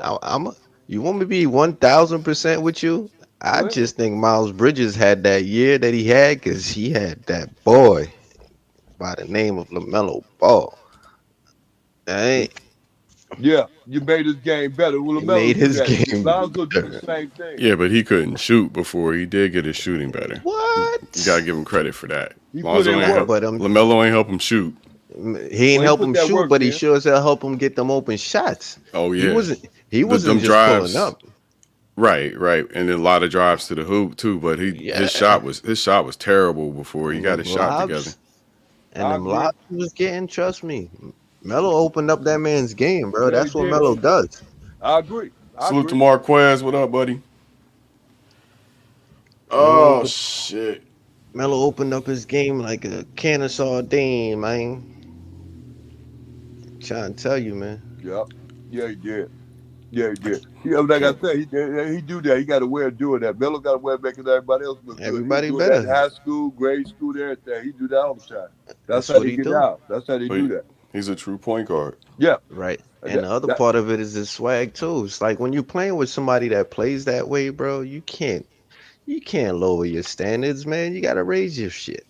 You want me to be 1,000% with you? I Go ahead. just think Miles Bridges had that year that he had because he had that boy by the name of LaMelo Ball. Hey, Yeah, you made his game better. Well, he made LaMelo do his that. game Lonzo do the better. same thing. Yeah, but he couldn't shoot before. He did get his shooting better. What? You gotta give him credit for that. He put Lonzo in ain't work. help. But LaMelo ain't help him shoot. he Well, ain't he help put him that shoot, work but he in. sure as hell help him get them open shots. Oh He yeah, wasn't them just pulling drives. up. Right, and a lot of drives to the hoop too. But Yeah, his shot was terrible before he and got them his shot together. lobs, and I them agree. lobs he was getting. Trust me, Melo opened up that man's game, bro. Yeah, he That's what did. Melo does. I agree. Salute to Marquez. What up, buddy? Oh shit. Melo opened up his game like a can of sardine, man. Trying to tell you, man. Yeah. Yeah, he did. Yeah, he did. Yeah, like I Can't said, he do that. He got a way of doing that. Melo got a way of making everybody else look good. He was everybody doing that in better. high school, grade school, and everything. He do that all the time. That's That's how what they he get do. out. That's how they But do that. he's a true point guard. Yeah. Right. And And the other part of it is his swag too. It's like when you're playing with somebody that plays that way, bro, you can't lower your standards, man. You gotta raise your shit.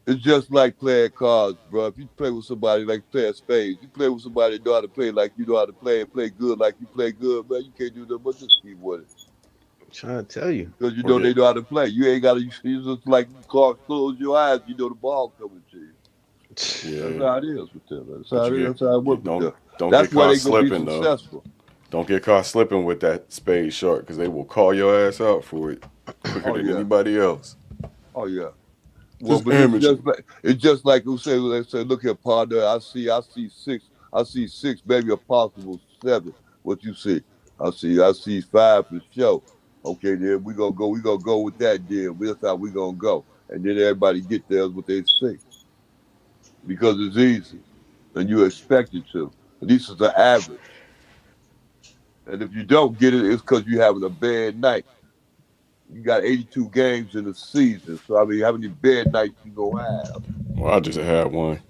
it's just like playing cards, bro. If you play with somebody like playing spades, you play with somebody that know how to play like you know how to play and play good like you play good, man. You can't do nothing but just keep with it. I'm trying to tell you. Because you Well, know yeah, they know how to play. You ain't got to, you just like close your eyes, you know the ball coming to you. That's yeah. how it is with them. That's But how you it is. get That's how it you works with them. don't That's get where caught they gonna be slipping though. successful. Don't get caught slipping with that spade shot because they will call your ass out for it quicker Oh than yeah. anybody else. Oh yeah. Well, It's but amateur. it's just like who say they say, look here, partner. I see six, maybe a possible seven. What you see? I see five for sure. Okay, then we gonna go with that deal. That's how we gonna go. And then everybody get there what they see. Because it's easy. And you expect it to. And this is the average. And if you don't get it, it's because you're having a bad night. You got 82 games in the season. So I mean how many bad nights you gonna have? Well, I just had one.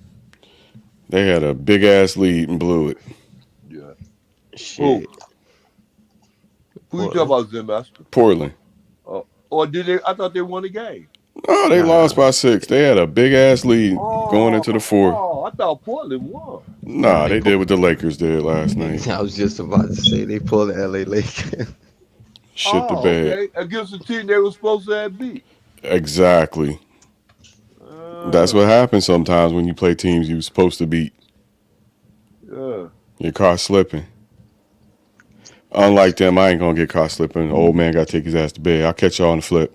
They had a big ass lead and blew it. Yeah. Who? Shit. Who you talking Portland. about, Zen Master? Portland. Or did they? I thought they won the game. No, they lost Nah. by 6. They had a big ass lead going Oh, into the fourth. I thought Portland won. Nah, Nah, they they put did what the Lakers did last night. I was just about to say they pulled the LA Lakers. Shit the Oh, bed. okay. Against the team they were supposed to have beat. Exactly. That's what happens sometimes when you play teams you're supposed to beat. Yeah. You're caught slipping. Unlike them, I ain't gonna get caught slipping. Old man gotta take his ass to bed. I'll catch y'all on the flip.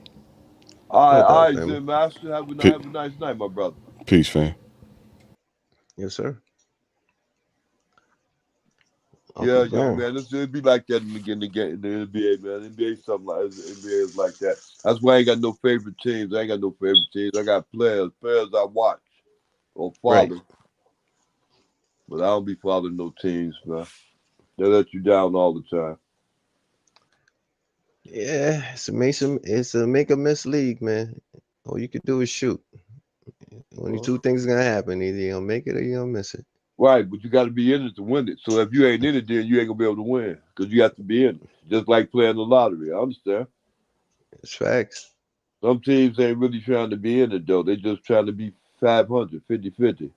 No All doubt, right, family. Zen Master. Pe- Have a nice night, my brother. Peace, fam. Yes, sir. Uncle Yeah, young Vern. man. It'd be like that in the NBA, man. NBA something like NBA is like that. That's why I ain't got no favorite teams. I ain't got no favorite teams. I got players I watch or Right. follow, but I don't be following no teams, man. They let you down all the time. Yeah, it's a make or miss league, man. All you can do is shoot. Only two things gonna happen. Either you're gonna make it or you're gonna miss it. Right, but you got to be in it to win it. So if you ain't in it, then you ain't gonna be able to win because you have to be in it. Just like playing the lottery. I understand. It's facts. Some teams ain't really trying to be in it though. They just trying to be 500, 50-50.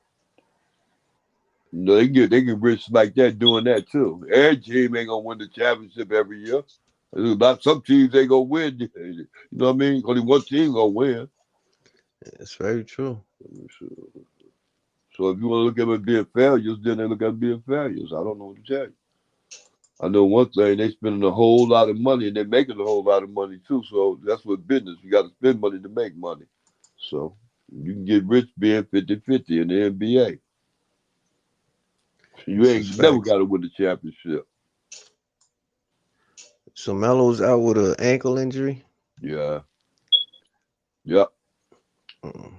No, they get rich like that doing that too. Every team ain't gonna win the championship every year. Not some teams ain't gonna win. You know what I mean? Only one team gonna win. It's very true. So if you want to look at it being failures, then they look at it being failures. I don't know what to tell you. I know one thing, they spending a whole lot of money and they're making a whole lot of money too. So that's what business. You got to spend money to make money. So you can get rich being 50-50 in the NBA. You This is ain't never facts. got to win the championship. So Melo's out with an ankle injury. Yeah. Yep. Mm.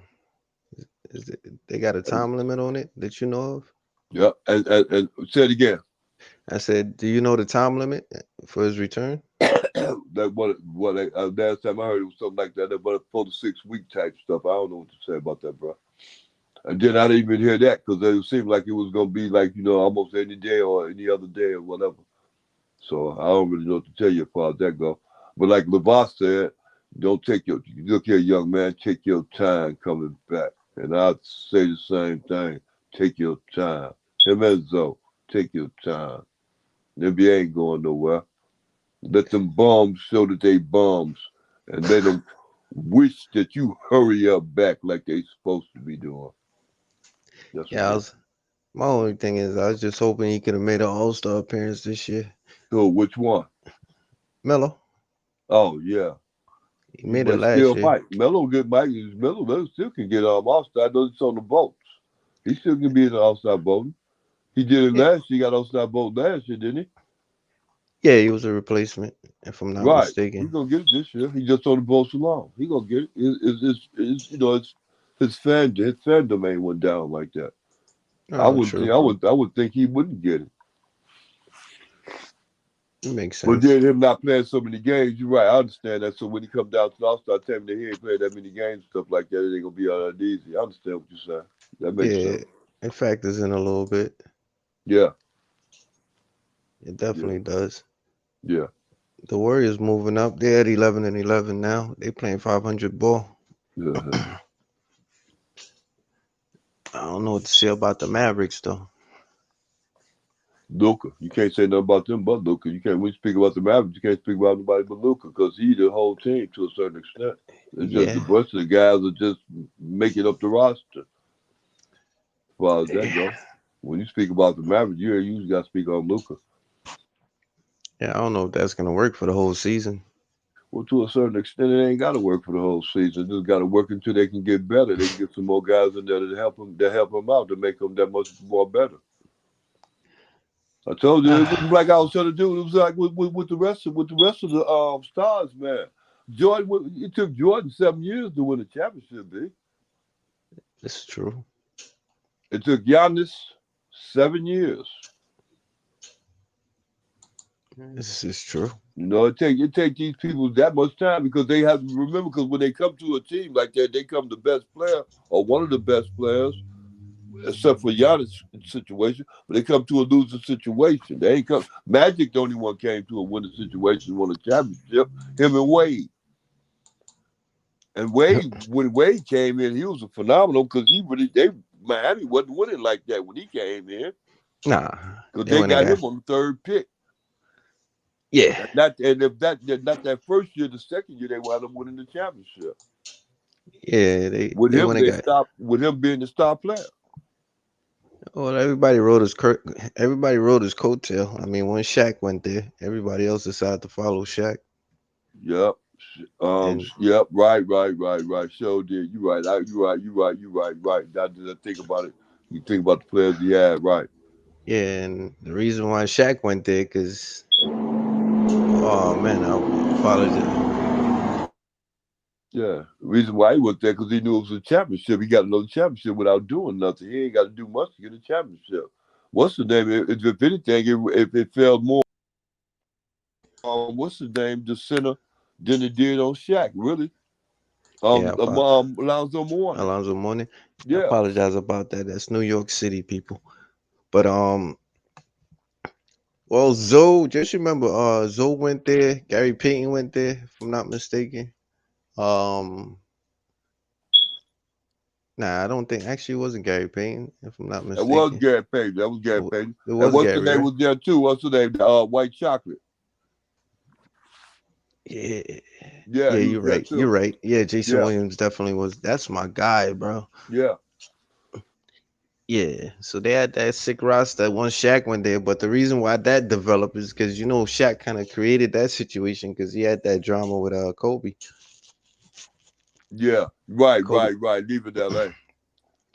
They got a time limit on it that you know of? Yep. And say it again. I said, do you know the time limit for his return? That what last time I heard it was something like that, but 4 to 6 week type stuff. I don't know what to say about that, bro. And then I didn't even hear that because it seemed like it was gonna be like almost any day or any other day or whatever. So I don't really know what to tell you as far as that go. But like LeVar said, don't take your look here, young man. Take your time coming back, and I'd say the same thing. Take your time. Him and Zoe, take your time. The NBA ain't going nowhere. Let them bums show that they bums, and let them wish that you hurry up back like they supposed to be doing. That's Yeah, what my only thing is I was just hoping he could have made an All-Star appearance this year. So which one? Melo, Oh yeah, he made it but last still year. Mike. Melo still can get All-Star. I know it's on the votes. He still can be in the All-Star voting. He did it Yeah, last year. He got All-Star vote last year, didn't he? Yeah, he was a replacement, if I'm not Right. He mistaken. gonna get it this year. He just on the ball so long. He gonna get it. It's it's his fan domain went down like that. Oh, true. I would think he wouldn't get it. It makes But sense. then him not playing so many games, you're right. I understand that. So when he come down to the All-Star team, that he ain't playing that many games, stuff like that, it ain't gonna be uneasy. I understand what you're saying. That makes Yeah, sense. it factors in a little bit. Yeah, It yeah, definitely does. yeah. The Warriors moving up. They're at 11-11 now. They playing 500 ball. Uh-huh. I don't know what to say about the Mavericks though. Luka, you can't say nothing about them but Luka. You can't when you speak about the Mavericks, you can't speak about nobody but Luka because he the whole team to a certain extent. It's just the Yeah. rest of the guys are just making up the roster. As far as that goes. When you speak about the Mavericks, you usually got to speak on Luka. Yeah, I don't know if that's gonna work for the whole season. Well, to a certain extent, it ain't got to work for the whole season. Just got to work until they can get better. They can get some more guys in there to help them out to make them that much more better. I told you it wasn't like I was trying to do. It was like with the rest of the stars, man. Jordan, it took Jordan 7 years to win a championship. B. This is true. It took Giannis 7 years. This is true. You know, it take these people that much time because they have to remember because when they come to a team like that, they come the best player or one of the best players, except for Giannis' situation. But they come to a losing situation. They ain't come. Magic, the only one came to a winning situation, won a championship. Him and Wade. And Wade, when Wade came in, he was a phenomenal because Miami wasn't winning like that when he came in Nah, because they they went and got got. him on the third pick. Yeah, Not that first year, the second year they wound up winning the championship. yeah, With they him, went and they got. stopped. With him being the star player. Well, everybody rode his coattail. I mean, when Shaq went there, everybody else decided to follow Shaq. Yep. And Yep. Right. Sure did. You right. You right. I did think about it. You think about the players he had. Right. yeah, and the reason why Shaq went there, cause oh man, I apologize. Yeah. The reason why he went there because he knew it was a championship. He got another championship without doing nothing. He ain't got to do much to get a championship. What's the name? If anything, if it fell more what's the name, the center than it did on Shaq. Really. Yeah, Alonzo Mourning. Alonzo Mourning. I Yeah. apologize about that. That's New York City people. But well, Zoe, just remember, Zoe went there. Gary Payton went there, if I'm not mistaken. Um, nah, I don't think actually it wasn't Gary Payton, if I'm not That was mistaken. Gary Payton. That was Gary Payton. It And was what's the Gary, name right? was there too? What's the name? White Chocolate. Yeah, Yeah, yeah, he was you're there right. You're too. right. Yeah, Jason Yeah, Williams definitely was. That's my guy, bro. yeah, Yeah, so they had that sick roster once Shaq went there, but the reason why that developed is because Shaq kind of created that situation because he had that drama with Kobe. yeah. Kobe, Right. Leaving L.A.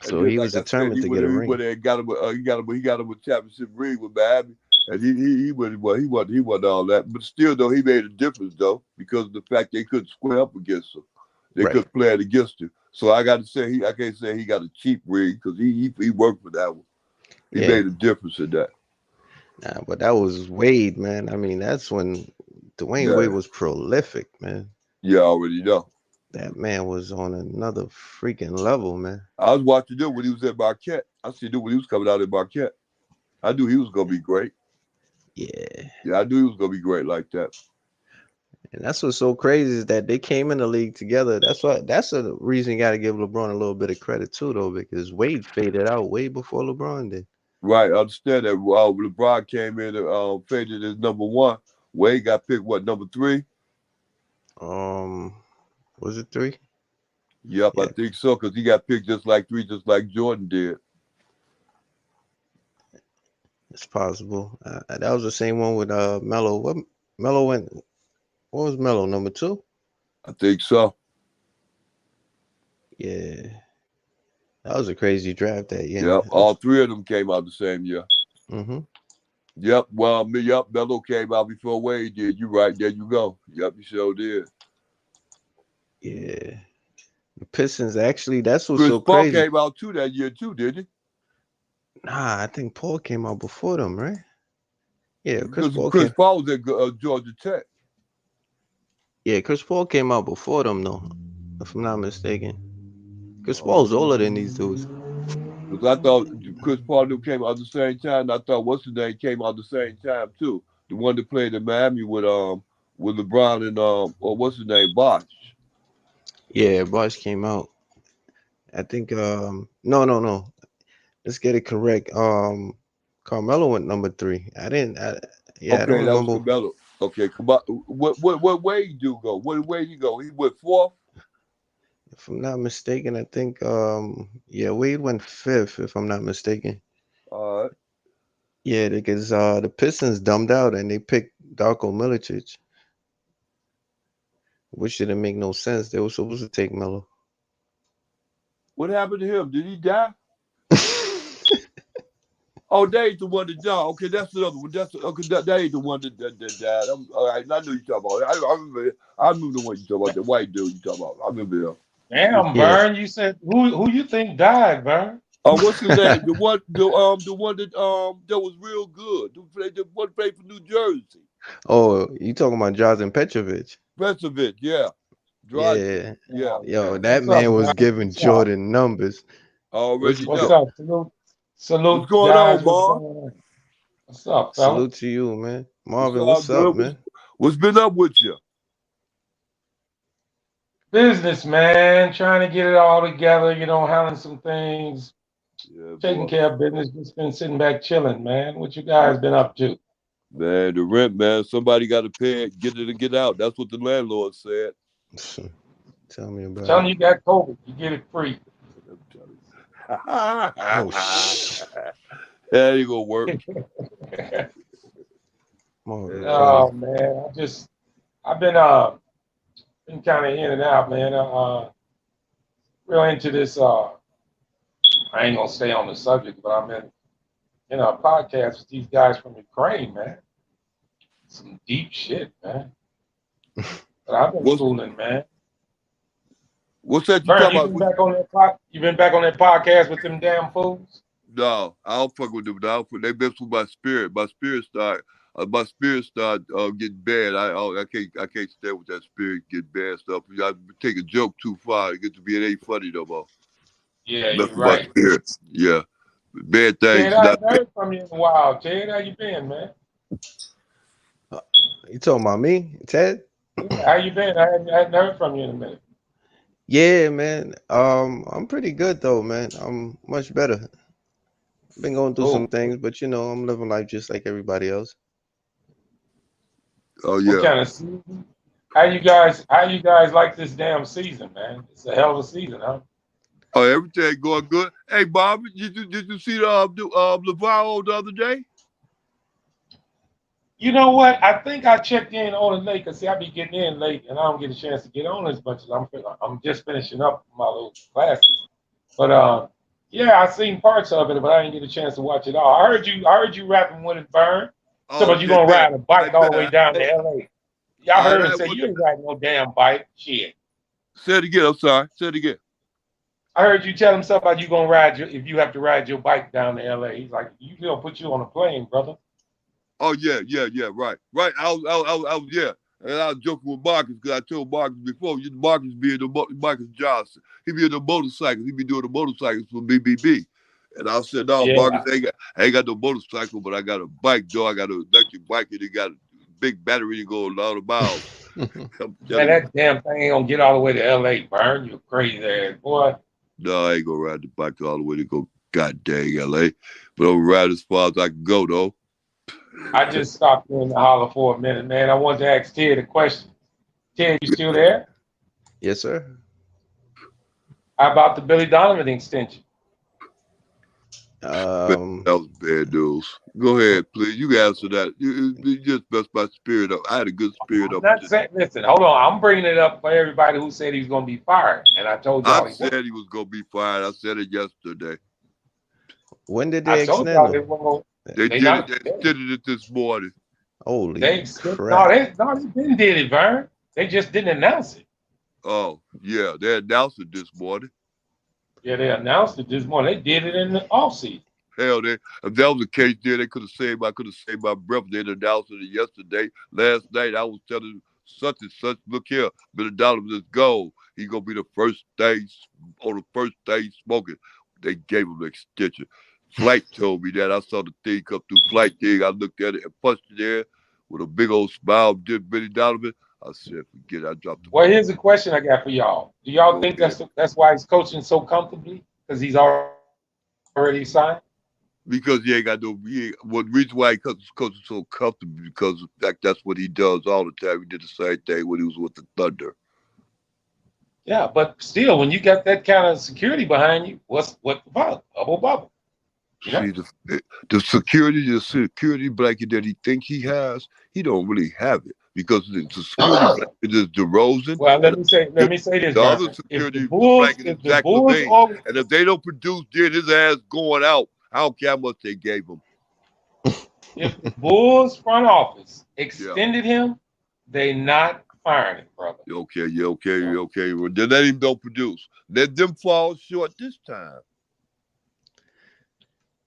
And so then, he was like I said, determined to get a he ring. went there and got him. He got him a championship ring with Miami. And he wasn't all that. But still, though, he made a difference though because of the fact they couldn't square up against him. They Right. couldn't play it against him. So I got to say, I can't say he got a cheap ring because he worked for that one. He Yeah, made a difference in that. nah, but that was Wade, man. I mean, that's when Dwayne Wade Yeah, was prolific, man. you already know. That man was on another freaking level, man. I was watching him when he was at Marquette. I seen him when he was coming out at Marquette. I knew he was gonna be great. Yeah, Yeah, I knew he was gonna be great like that. and that's what's so crazy is that they came in the league together. That's the reason you got to give LeBron a little bit of credit too, though, because Wade faded out way before LeBron did. Right, I understand that. LeBron came in and faded as number one. Wade got picked number three? Was it 3? Yep, I Yeah, think so, because he got picked just like three, just like Jordan did. it's possible. That was the same one with Melo. What Melo went? What was Melo number 2? I think so. Yeah, that was a crazy draft that year, Yep, man. all three of them came out the same year. Mm-hmm. Yep. Well, Melo came out before Wade did. You right. There you go. Yep, you sure did. Yeah. The Pistons, actually, that's what's Chris so Paul crazy. came out too that year too, didn't he? Nah, I think Paul came out before them, right? Yeah, Chris Because Paul Chris came. Paul was at Georgia Tech. Yeah, Chris Paul came out before them, though, if I'm not mistaken. Chris Paul's older than these dudes. Because I thought Chris Paul came out at the same time. I thought what's his name came out at the same time too. The one that played in Miami with LeBron and or what's his name, Bosh. Yeah, Bosh came out. I think no. Let's get it correct. Carmelo went number 3. I don't Okay, that was remember. Carmelo. Okay, come on. What way do go? What way he go? He went 4th. If I'm not mistaken, I think Wade went 5th, if I'm not mistaken. All right. Yeah, because the Pistons dumbed out and they picked Darko Milicic, which didn't make no sense. They were supposed to take Melo. What happened to him? Did he die? Oh, they ain't the one that died. Okay, that's the other one. That ain't the one that died. All right, I know you talking about. I remember the one you talking about. The white dude you talking about. I remember him. Damn, Yeah. Vern, you said who you think died, Vern? What's his name? The one that was real good. The one played for New Jersey. Oh, you talking about Drazen Petrovic? Petrovic, yeah. Yeah. Yeah. Yo, that What's man up, was man? giving What's up? Jordan numbers. Already What's know. up? Salute, What's going guys. on, What's Marv? going on? What's up, fella? Salute to you, man. It's Marvin, all what's up, good. man? What's been up with you? Business, man. Trying to get it all together, handling some things, Yeah, taking boy. care of business. Just been sitting back chilling, man. What you guys been up to? Man, the rent, man. Somebody got to pay it. Get it and get out. That's what the landlord said. Tell me about Telling it. you got COVID, you get it free. Oh, shit. Yeah, you gonna work. Marvin, Oh man, I've been kind of in and out, man. Real into this. I ain't gonna stay on the subject, but I'm in a podcast with these guys from Ukraine, man. Some deep shit, man. But I've been cooling, man. What's that you Vern, talking you about? been back on that you been back on that podcast with them damn fools? No, I don't fuck with them. They mess with my spirit. My spirit start getting bad. I can't stand with that spirit get bad stuff. I take a joke too far. It gets to be it ain't funny no more. Yeah, Mess you're with my right. spirit. Yeah, bad Ted, things. I Not haven't heard from you in a while. Ted, how you been, man? You talking about me, Ted? Yeah, how you been? I hadn't heard from you in a minute. Yeah, man. I'm pretty good though, man. I'm much better. Been going through some things, but I'm living life just like everybody else. Oh What yeah. kind of season? How you guys like this damn season, man? It's a hell of a season, huh? Oh, everything going good. Hey, Bob, did you see LeVar the other day? You know what? I think I checked in on it late because see, I be getting in late and I don't get a chance to get on as much as I'm just finishing up my little classes. But yeah, I seen parts of it, but I didn't get a chance to watch it all. I heard you rapping with it, Vern. So, but you gonna ride a bike all the way down to LA? Y'all heard him say you ain't riding no damn bike. Shit. Say it again. I'm sorry. Say it again. I heard you tell him something about you gonna ride if you have to ride your bike down to LA. He's like, you gonna put you on a plane, brother. Oh yeah, right. I was yeah. And I was joking with Marcus because I told Marcus before, Marcus Marcus Johnson. He be in the motorcycles. He be doing the motorcycles for BBB. And I said, no, Yeah. Marcus, I ain't got no motorcycle, but I got a bike, though. I got an electric bike, and it got a big battery to go a lot of miles. Man, that damn thing ain't gonna get all the way to LA, Vern. You crazy ass boy. No, I ain't gonna ride the bike all the way to go god dang LA. But I'm gonna ride as far as I can go, though. I just stopped in the holler for a minute, man. I wanted to ask Ted a question. Ted, you still there? Yes, sir. How about the Billy Donovan extension? That was bad news. Go ahead, please. You answer that. You just messed my spirit up. I had a good spirit I'm up. not saying, listen, hold on. I'm bringing it up for everybody who said he was going to be fired. And I told y'all I said he was going to be fired. I said it yesterday. When did they I told extend y'all him? They They did not. it. They extended it this morning. Holy They crap! they been did it, Vern. They just didn't announce it. Oh, yeah. They announced it this morning. Yeah, they announced it this morning. They did it in the offseason. Hell, if that was the case there, I could have saved my breath. They'd announced it yesterday. Last night, I was telling such and such, look here, Billy Donovan is gone. He going to be the first day, on the first day smoking. They gave him an extension. Flight told me that. I saw the thing come through Flight thing. I looked at it and punched it there with a big old smile. Did Billy Donovan. I said, forget it. I dropped the Well, here's the question I got for y'all. Do y'all think that's why he's coaching so comfortably? Because he's already signed? Because he ain't got no. Well, the reason why he coaching so comfortable because in fact that's what he does all the time. He did the same thing when he was with the Thunder. Yeah, but still, when you got that kind of security behind you, what the fuck? Bubble. You know? See, the security blanket that he thinks he has, he don't really have it because the security blanket is DeRozan. Well, let me say this. The Martin. other security If the Bulls, blanket is Zach LaVine, and if they don't produce, then his ass going out. I don't care how much they gave him. If the Bulls front office extended him, they not firing him, brother. Okay. Well, then let him don't produce. Let them fall short this time.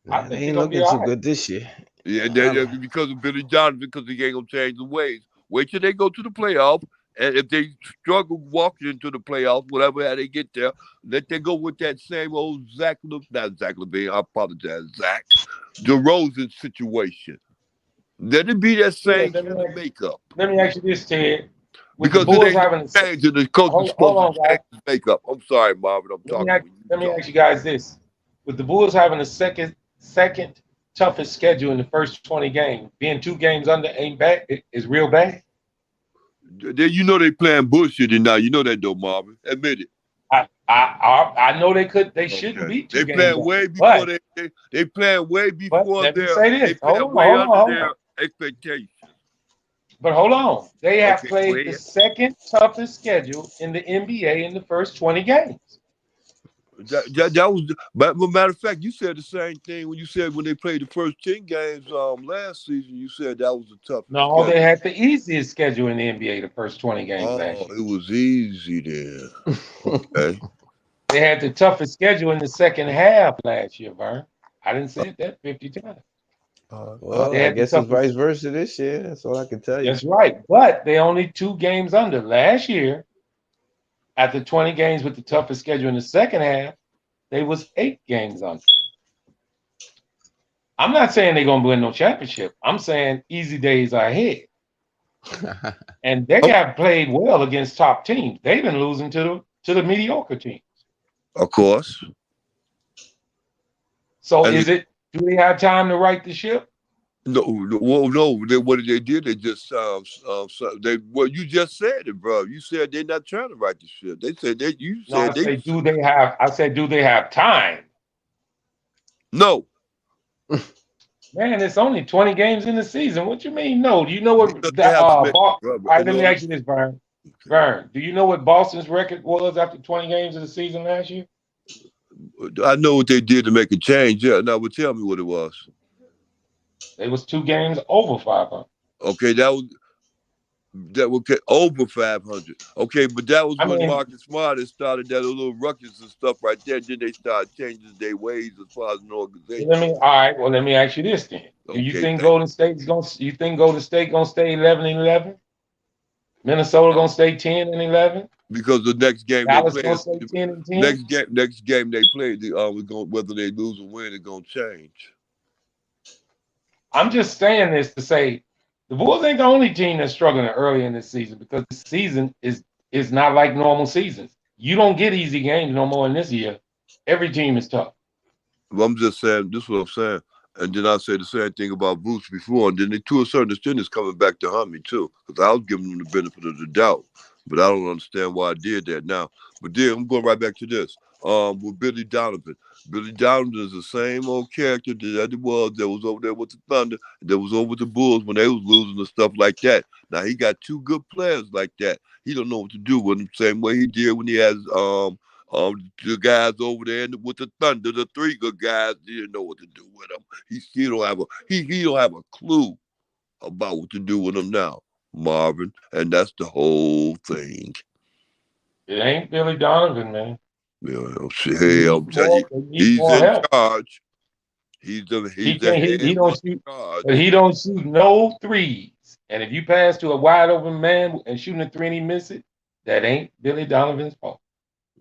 I think they ain't looking too good this year. Yeah, because of Billy Donovan, because he ain't gonna change the ways. Wait till they go to the playoff, and if they struggle walking into the playoffs, whatever how they get there, let them go with that same old Zach LaVine. I apologize, Zach DeRozan situation. Let it be that same kind of makeup. Let me ask you this, Ted. Because the Bulls it ain't changed, and the coach is supposed to change his makeup. I'm sorry, Marvin. Let me ask you guys this: with the Bulls having the second toughest schedule in the first 20 games, being 2 games under ain't bad. Is real bad. You know they playing bullshit now. You know that though, Marvin. Admit it. I know they shouldn't be 2 games. They playing way before they playing way before let me say this. They playing way under their expectations. But hold on. They have played the second toughest schedule in the NBA in the first 20 games. That was, but matter of fact, you said the same thing when you said when they played the first 10 games last season. You said that was the toughest. No, schedule. They had the easiest schedule in the NBA the first 20 games last year. It was easy then. Okay. They had the toughest schedule in the second half last year, Vern. I didn't say that 50 times. Well, I guess it's vice versa this year. That's all I can tell you. That's right. But they only 2 games under. Last year, after 20 games with the toughest schedule in the second half, they was 8 games under. I'm not saying they're going to win no championship. I'm saying easy days are ahead. And they have played well against top teams. They've been losing to the mediocre teams. Of course. So do they have time to right the ship? No. What did they do? They just you just said it, bro. You said they're not trying to right the ship. They said that you said I said, do they have time? No. Man, it's only 20 games in the season. What you mean? No. Do you know what all right, let me ask you this, Vern. Vern, do you know what Boston's record was after 20 games of the season last year? I know what they did to make a change. Yeah, now but tell me what it was. They was 2 games over 500. Okay, that was over 500. Okay, but that was when Marcus Smart started that little ruckus and stuff right there. Then they started changing their ways as far as an organization. Let me ask you this then. Do you think Golden State's gonna stay 11-11? Minnesota gonna stay 10-11? Because the next game Dallas they play, gonna stay 10-10? Next game they play, whether they lose or win, it's gonna change. I'm just saying this to say the Bulls ain't the only team that's struggling early in this season because the season is not like normal seasons. You don't get easy games no more in this year. Every team is tough. Well, I'm just saying, this is what I'm saying. And then I say the same thing about Bruce before, and then to a certain extent, it's coming back to haunt me too, because I was giving them the benefit of the doubt, but I don't understand why I did that now. But then I'm going right back to this. With Billy Donovan. Billy Donovan is the same old character that was over there with the Thunder, that was over with the Bulls when they was losing and stuff like that. Now he got 2 good players like that. He don't know what to do with them, same way he did when he has The guys over there with the Thunder, the three good guys, didn't know what to do with him. He still don't have he don't have a clue about what to do with him now, Marvin, and that's the whole thing. It ain't Billy Donovan, man. Hey, I'm telling you, They need he's more in help. charge. He's He the can't. head He don't shoot, charge. but he don't shoot no threes. And if you pass to a wide open man and shooting a three and he miss it, that ain't Billy Donovan's fault.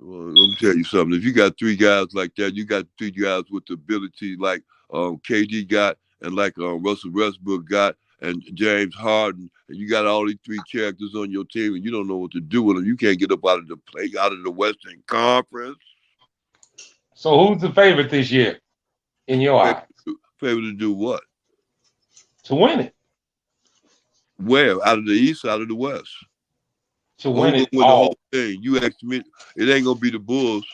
Well, let me tell you something. If you got three guys like that, you got three guys with the ability like KD got and like Russell Westbrook got and James Harden, and you got all these three characters on your team, and you don't know what to do with them. You can't get up out of the Western Conference. So who's the favorite this year in your eyes? Favorite to do what? To win it. Where? Out of the East, out of the West? To win it the all. whole thing. You asked me, it ain't gonna be the Bulls.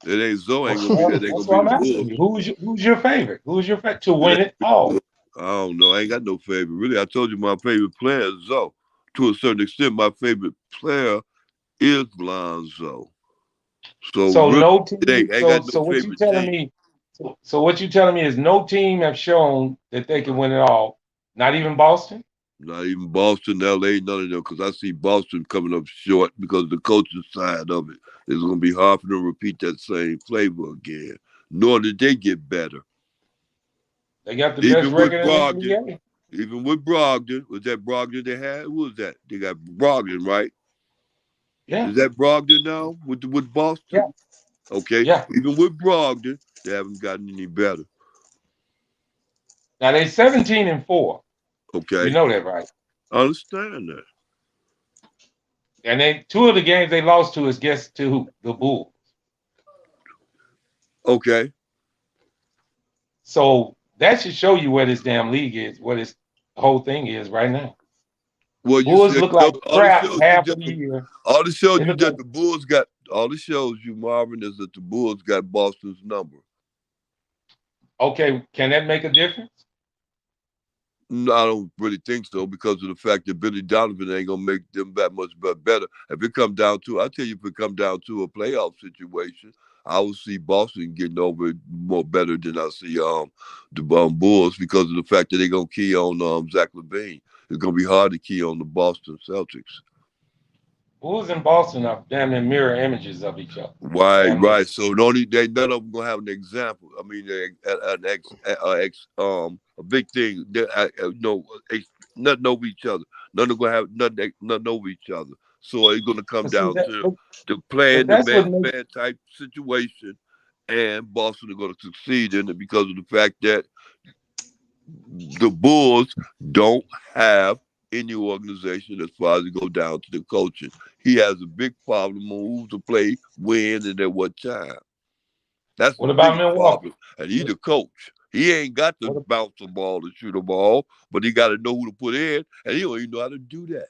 It ain't Zoe ain't gonna be there. They That's gonna what I'm be the asking Bulls. you. Who's your favorite? Who's your favorite to win it all? I don't know. I ain't got no favorite. Really, I told you my favorite player is Zoe. To a certain extent, my favorite player is Lonzo. So really, no team. ain't got no So what you favorite telling team. me? So what you telling me is no team have shown that they can win it all. Not even Boston. Not even Boston, LA, none of them, because I see Boston coming up short because of the coaching side of it. It's going to be hard for them to repeat that same flavor again. Nor did they get better. They got the best record in the NBA. Even with Brogdon, was that Brogdon they had? Who was that? They got Brogdon, right? Yeah. Is that Brogdon now with Boston? Yeah. Okay. Yeah. Even with Brogdon, they haven't gotten any better. Now they 17-4. Okay. You know that, right? I understand that. And they two of the games they lost to is guess to who? The Bulls. Okay. So that should show you where this damn league is, where this whole thing is right now. Well, Bulls look like crap half of the the year. All the shows They you look did, like- the Bulls got all the shows you, Marvin, is that the Bulls got Boston's number. Okay, can that make a difference? No, I don't really think so because of the fact that Billy Donovan ain't gonna make them that much better. If it come down to, I tell you, if it come down to a playoff situation, I would see Boston getting over it more better than I see the Bulls because of the fact that they're gonna key on Zach LaVine. It's gonna be hard to key on the Boston Celtics. Bulls and Boston are damn near mirror images of each other. Right. So none of them gonna have an example. I mean, a big thing. Nothing over each other. None are gonna have nothing over each other. So it's gonna come down to the playing the man type situation, and Boston are gonna succeed in it because of the fact that the Bulls don't have any organization as far as it go down to the coaching. He has a big problem on who to play, when, and at what time. That's what about Milwaukee? Problem. And he's the coach. He ain't got to bounce the ball and shoot a ball, but he got to know who to put in, and he don't even know how to do that.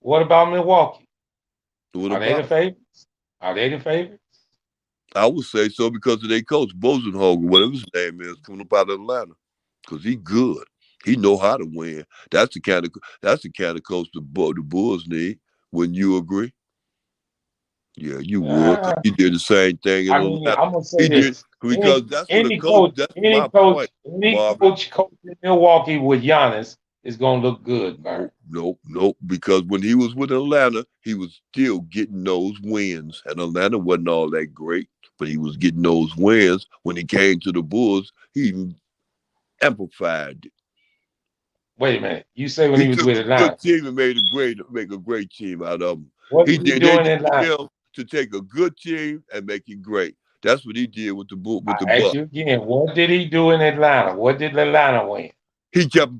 What about Milwaukee? They the favorites? Are they the favorites? I would say so because of their coach, Bosenhoger, whatever his name is, coming up out of Atlanta, because he good. He know how to win. That's the kind of coach the Bulls need. Wouldn't you agree? Yeah, you would. He did the same thing. I'm gonna say this because that's what any the coach. That's my point. Any coach in Milwaukee with Giannis is gonna look good, Byron. Nope. Because when he was with Atlanta, he was still getting those wins, and Atlanta wasn't all that great, but he was getting those wins. When he came to the Bulls, he amplified it. Wait a minute. You say when he was with Atlanta? Good team and make a great team out of him. What did he do in Atlanta? To take a good team and make it great. That's what he did with the Bucks. I ask you again, what did he do in Atlanta? What did Atlanta win? He kept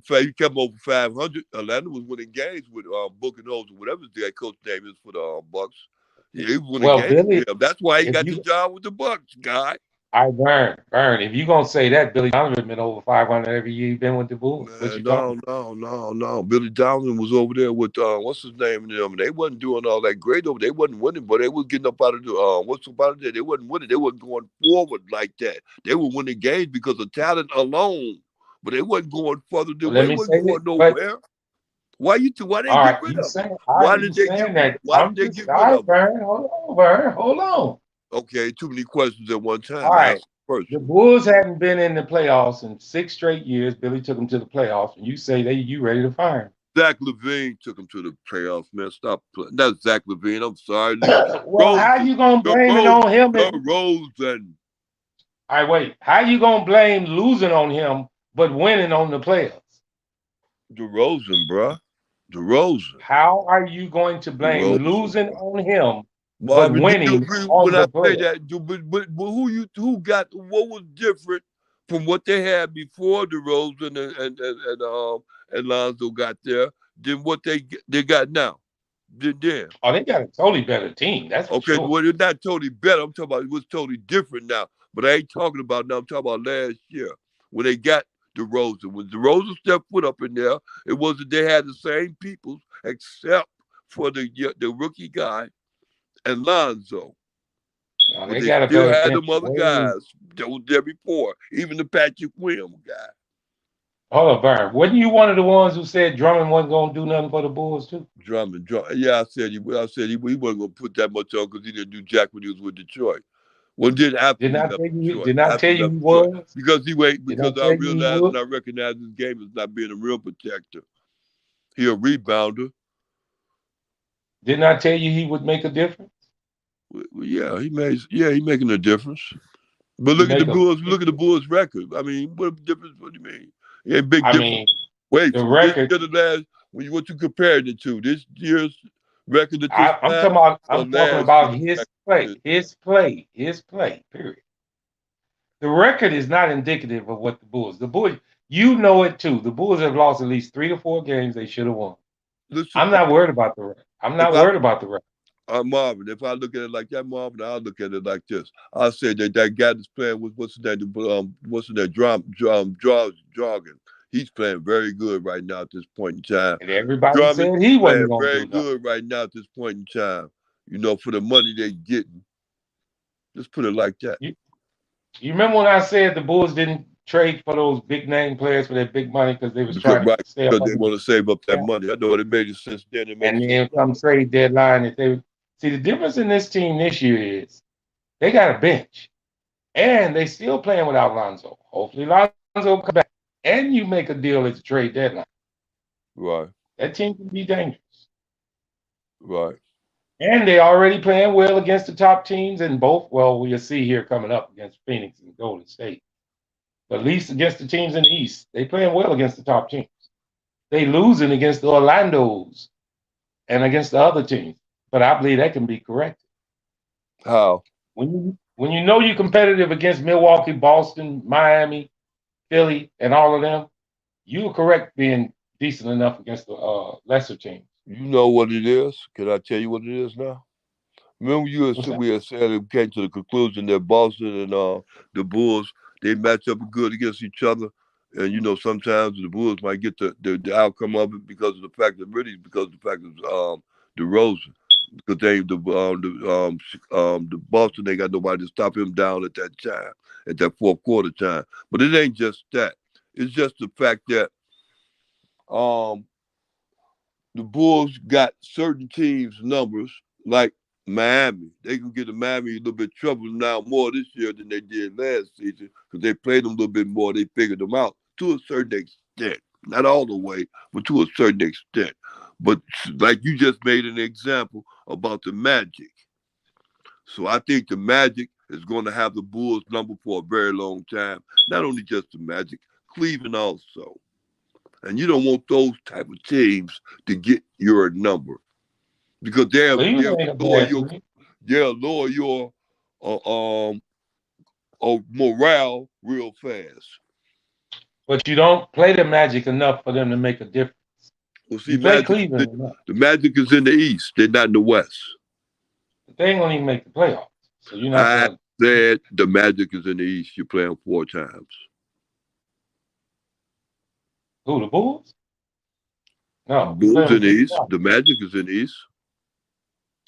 over 500. Atlanta was winning games with Buchenholzer, whatever that coach name is for the Bucks. Yeah, he was winning games with him. That's why he got the job with the Bucks, guy. I burn. If you're gonna say that, Billy Donovan been over 500 every year he's been with the Bulls. No. Billy Donovan was over there with what's his name? They wasn't doing all that great over. They wasn't winning, but they was getting up out of the They wasn't winning. They wasn't going forward like that. They were winning games because of talent alone, but they wasn't going further. They wasn't going nowhere. Why they get rid of him? Why did they get rid of him? Hold on. Okay, too many questions at one time. All right. Ask first. The Bulls hadn't been in the playoffs in 6 straight years. Billy took them to the playoffs, and you say you ready to fire him. Zach LaVine took him to the playoffs, man. Stop playing. That's Zach LaVine. I'm sorry. Well, how you gonna blame it on him? DeRozan. All right, wait. How you gonna blame losing on him but winning on the playoffs? DeRozan, bruh. DeRozan. How are you going to blame DeRozan. losing on him Well, but winning on when the I say playoffs? that, but what was different from what they had before DeRozan and Lonzo got there than what they got now? Then. Oh, they got a totally better team. That's for Okay, sure. well, it's not totally better. I'm talking about it was totally different now. But I ain't talking about now. I'm talking about last year when they got DeRozan. When DeRozan stepped foot up in there, it wasn't they had the same people except for the rookie guy and Lonzo. No, But they they got a still better had bench. them other guys that was there before, even the Patrick Williams guy. Hold up, Byron. Wasn't you one of the ones who said Drummond wasn't going to do nothing for the Bulls too? Drummond. Yeah, I said he wasn't going to put that much on because he didn't do jack when he was with Detroit. Well, didn't after Didn't he I left tell you? Detroit. Didn't I After tell he you left he Detroit. was? Because I tell you he realized would? and I recognized his game as not being a real protector. He a rebounder. Didn't I tell you he would make a difference? Well, yeah, he making a difference. But He look at the make a. Bulls. Look at the Bulls' record. I mean, what difference? What do you mean? It ain't big I difference. mean, Wait, the from this record. year to last. What you compared it to? This year's record to this I'm last, talking about. or I'm talking last about year's his record? play. His play. Period. The record is not indicative of what the Bulls. The Bulls, you know it too. The Bulls have lost at least 3 to 4 games they should have won. Listen, I'm not worried about the record. I'm not if I worried about the record. Marvin, if I look at it like that, Marvin, I'll look at it like this. I'll say that guy that's playing with what's his name, Dragon. He's playing very good right now at this point in time. And everybody Drummond said he wasn't playing going to very do nothing. good right now at this point in time. You know, for the money they're getting. Just put it like that. You remember when I said the Bulls didn't trade for those big name players for that big money because they was trying to stay up? Because they want to save up that money. I know it made sense then. And then come trade deadline, if they see the difference in this team this year is they got a bench, and they still playing without Lonzo. Hopefully, Lonzo will come back, and you make a deal at the trade deadline. Right. That team can be dangerous. Right. And they already playing well against the top teams in both. Well, we'll see here coming up against Phoenix and Golden State. But at least against the teams in the East, they playing well against the top teams. They losing against the Orlandos and against the other teams. But I believe that can be corrected. How? When you know you're competitive against Milwaukee, Boston, Miami, Philly, and all of them, you're correct being decent enough against the lesser teams. You know what it is? Can I tell you what it is now? Remember we had said it came to the conclusion that Boston and the Bulls, they match up good against each other. And, you know, sometimes the Bulls might get the outcome of it because of the fact that DeRozan. Because the Boston, they got nobody to stop him down at that time, at that fourth quarter time. But it ain't just that. It's just the fact that the Bulls got certain teams' numbers, like Miami. They can get Miami a little bit of trouble now more this year than they did last season because they played them a little bit more. They figured them out to a certain extent. Not all the way, but to a certain extent. But like you just made an example about the Magic. So I think the Magic is going to have the Bulls number for a very long time. Not only just the Magic, Cleveland also. And you don't want those type of teams to get your number because they'll lower your morale real fast. But you don't play the Magic enough for them to make a difference. Well, see, you play Cleveland enough. The Magic is in the East. They're not in the West. But they ain't going to even make the playoffs. So you're not I said the Magic is in the East. You're playing 4 times. Who, the Bulls? No. The Bulls in the East. The Magic is in the East.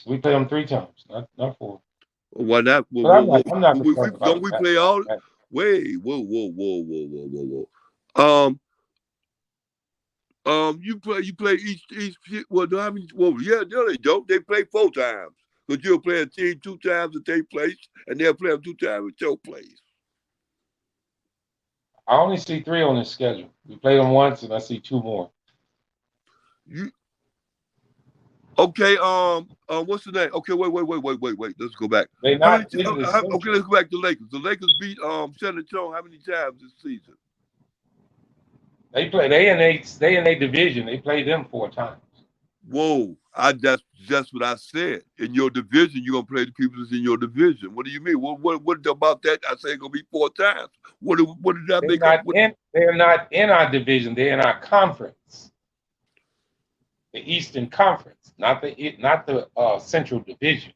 We play them 3 times, not 4. Why not? I'm not don't we play all? Wait, whoa. You play East. Well, I mean, they don't. They play 4 times Because you'll play a team 2 times at their place, and they'll play them 2 times at your place. I only see 3 on the schedule. We played them once, and I see 2 more. Okay, what's the name? Okay, wait. Let's go back. They How many? not in the Central. Okay, let's go back to Lakers. The Lakers beat San Antonio how many times this season? They in a division. They played them 4 times. Whoa, that's what I said. In your division, you're gonna play the people that's in your division. What do you mean? What about that? I say it's gonna be 4 times. What did I make up? They're not in our division. They're in our conference, the Eastern Conference, not the Central Division.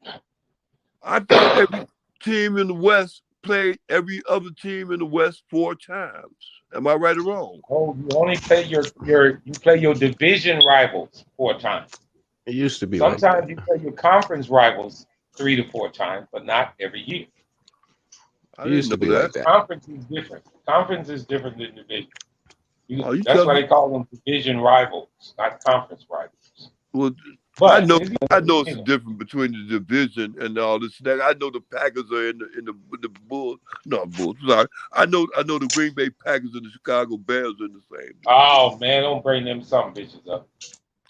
I thought every team in the West played every other team in the West 4 times. Am I right or wrong? Oh, you only play your division rivals 4 times. It used to be Sometimes you play your conference rivals 3 to 4 times, but not every year. It used to be like that. Conference is different. Conference is different than division. You That's why they call them division rivals, not conference rivals. Well, But I know it's the difference between the division and all this. I know the Packers are in the Bulls. No, Bulls. Sorry. I know the Green Bay Packers and the Chicago Bears are in the same. Oh man, don't bring them some bitches up.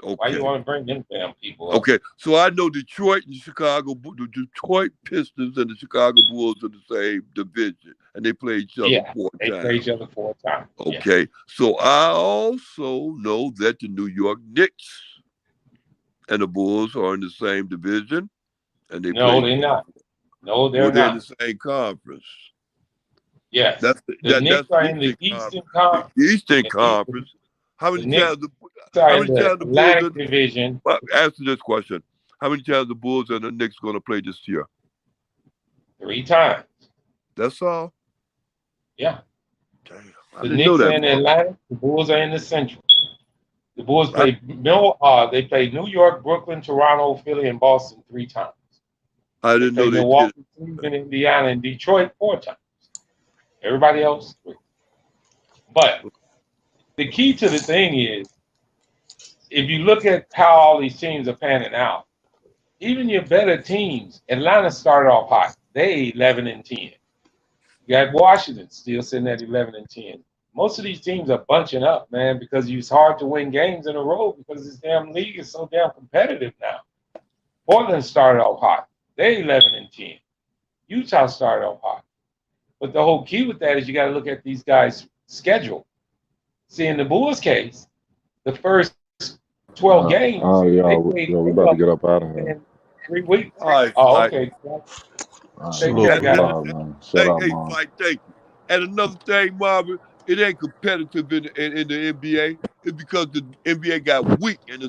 Okay. Why you want to bring them damn people up? Okay, so I know Detroit and the Detroit Pistons and the Chicago Bulls are the same division, and they play each other 4 times. They play each other 4 times. Okay, so I also know that the New York Knicks and the Bulls are in the same division, and they No, they're not. No, they're they're not. in the same conference. Yes, the Knicks are in the Eastern Conference. The Eastern Conference. How many times the Atlantic Division? Answer this question: how many times the Bulls and the Knicks going to play this year? 3 times. That's all. Yeah. Damn, The Knicks are in the Atlantic. The Bulls are in the Central. The Bulls played they played New York, Brooklyn, Toronto, Philly, and Boston 3 times. I didn't know they Milwaukee, Cleveland, Indiana, and Detroit 4 times. Everybody else 3. But the key to the thing is, if you look at how all these teams are panning out, even your better teams, Atlanta started off hot. They 11-10. You got Washington still sitting at 11-10. Most of these teams are bunching up, man, because it's hard to win games in a row because this damn league is so damn competitive now. Portland started off hot. They 11-10. Utah started off hot. But the whole key with that is you got to look at these guys' schedule. See, in the Bulls' case, the first 12 games. We about to get up out of here. In 3 weeks. All right. Okay. Hey, Fight, thank you. And another thing, Marvin, it ain't competitive in the NBA. It's because the NBA got weak and it's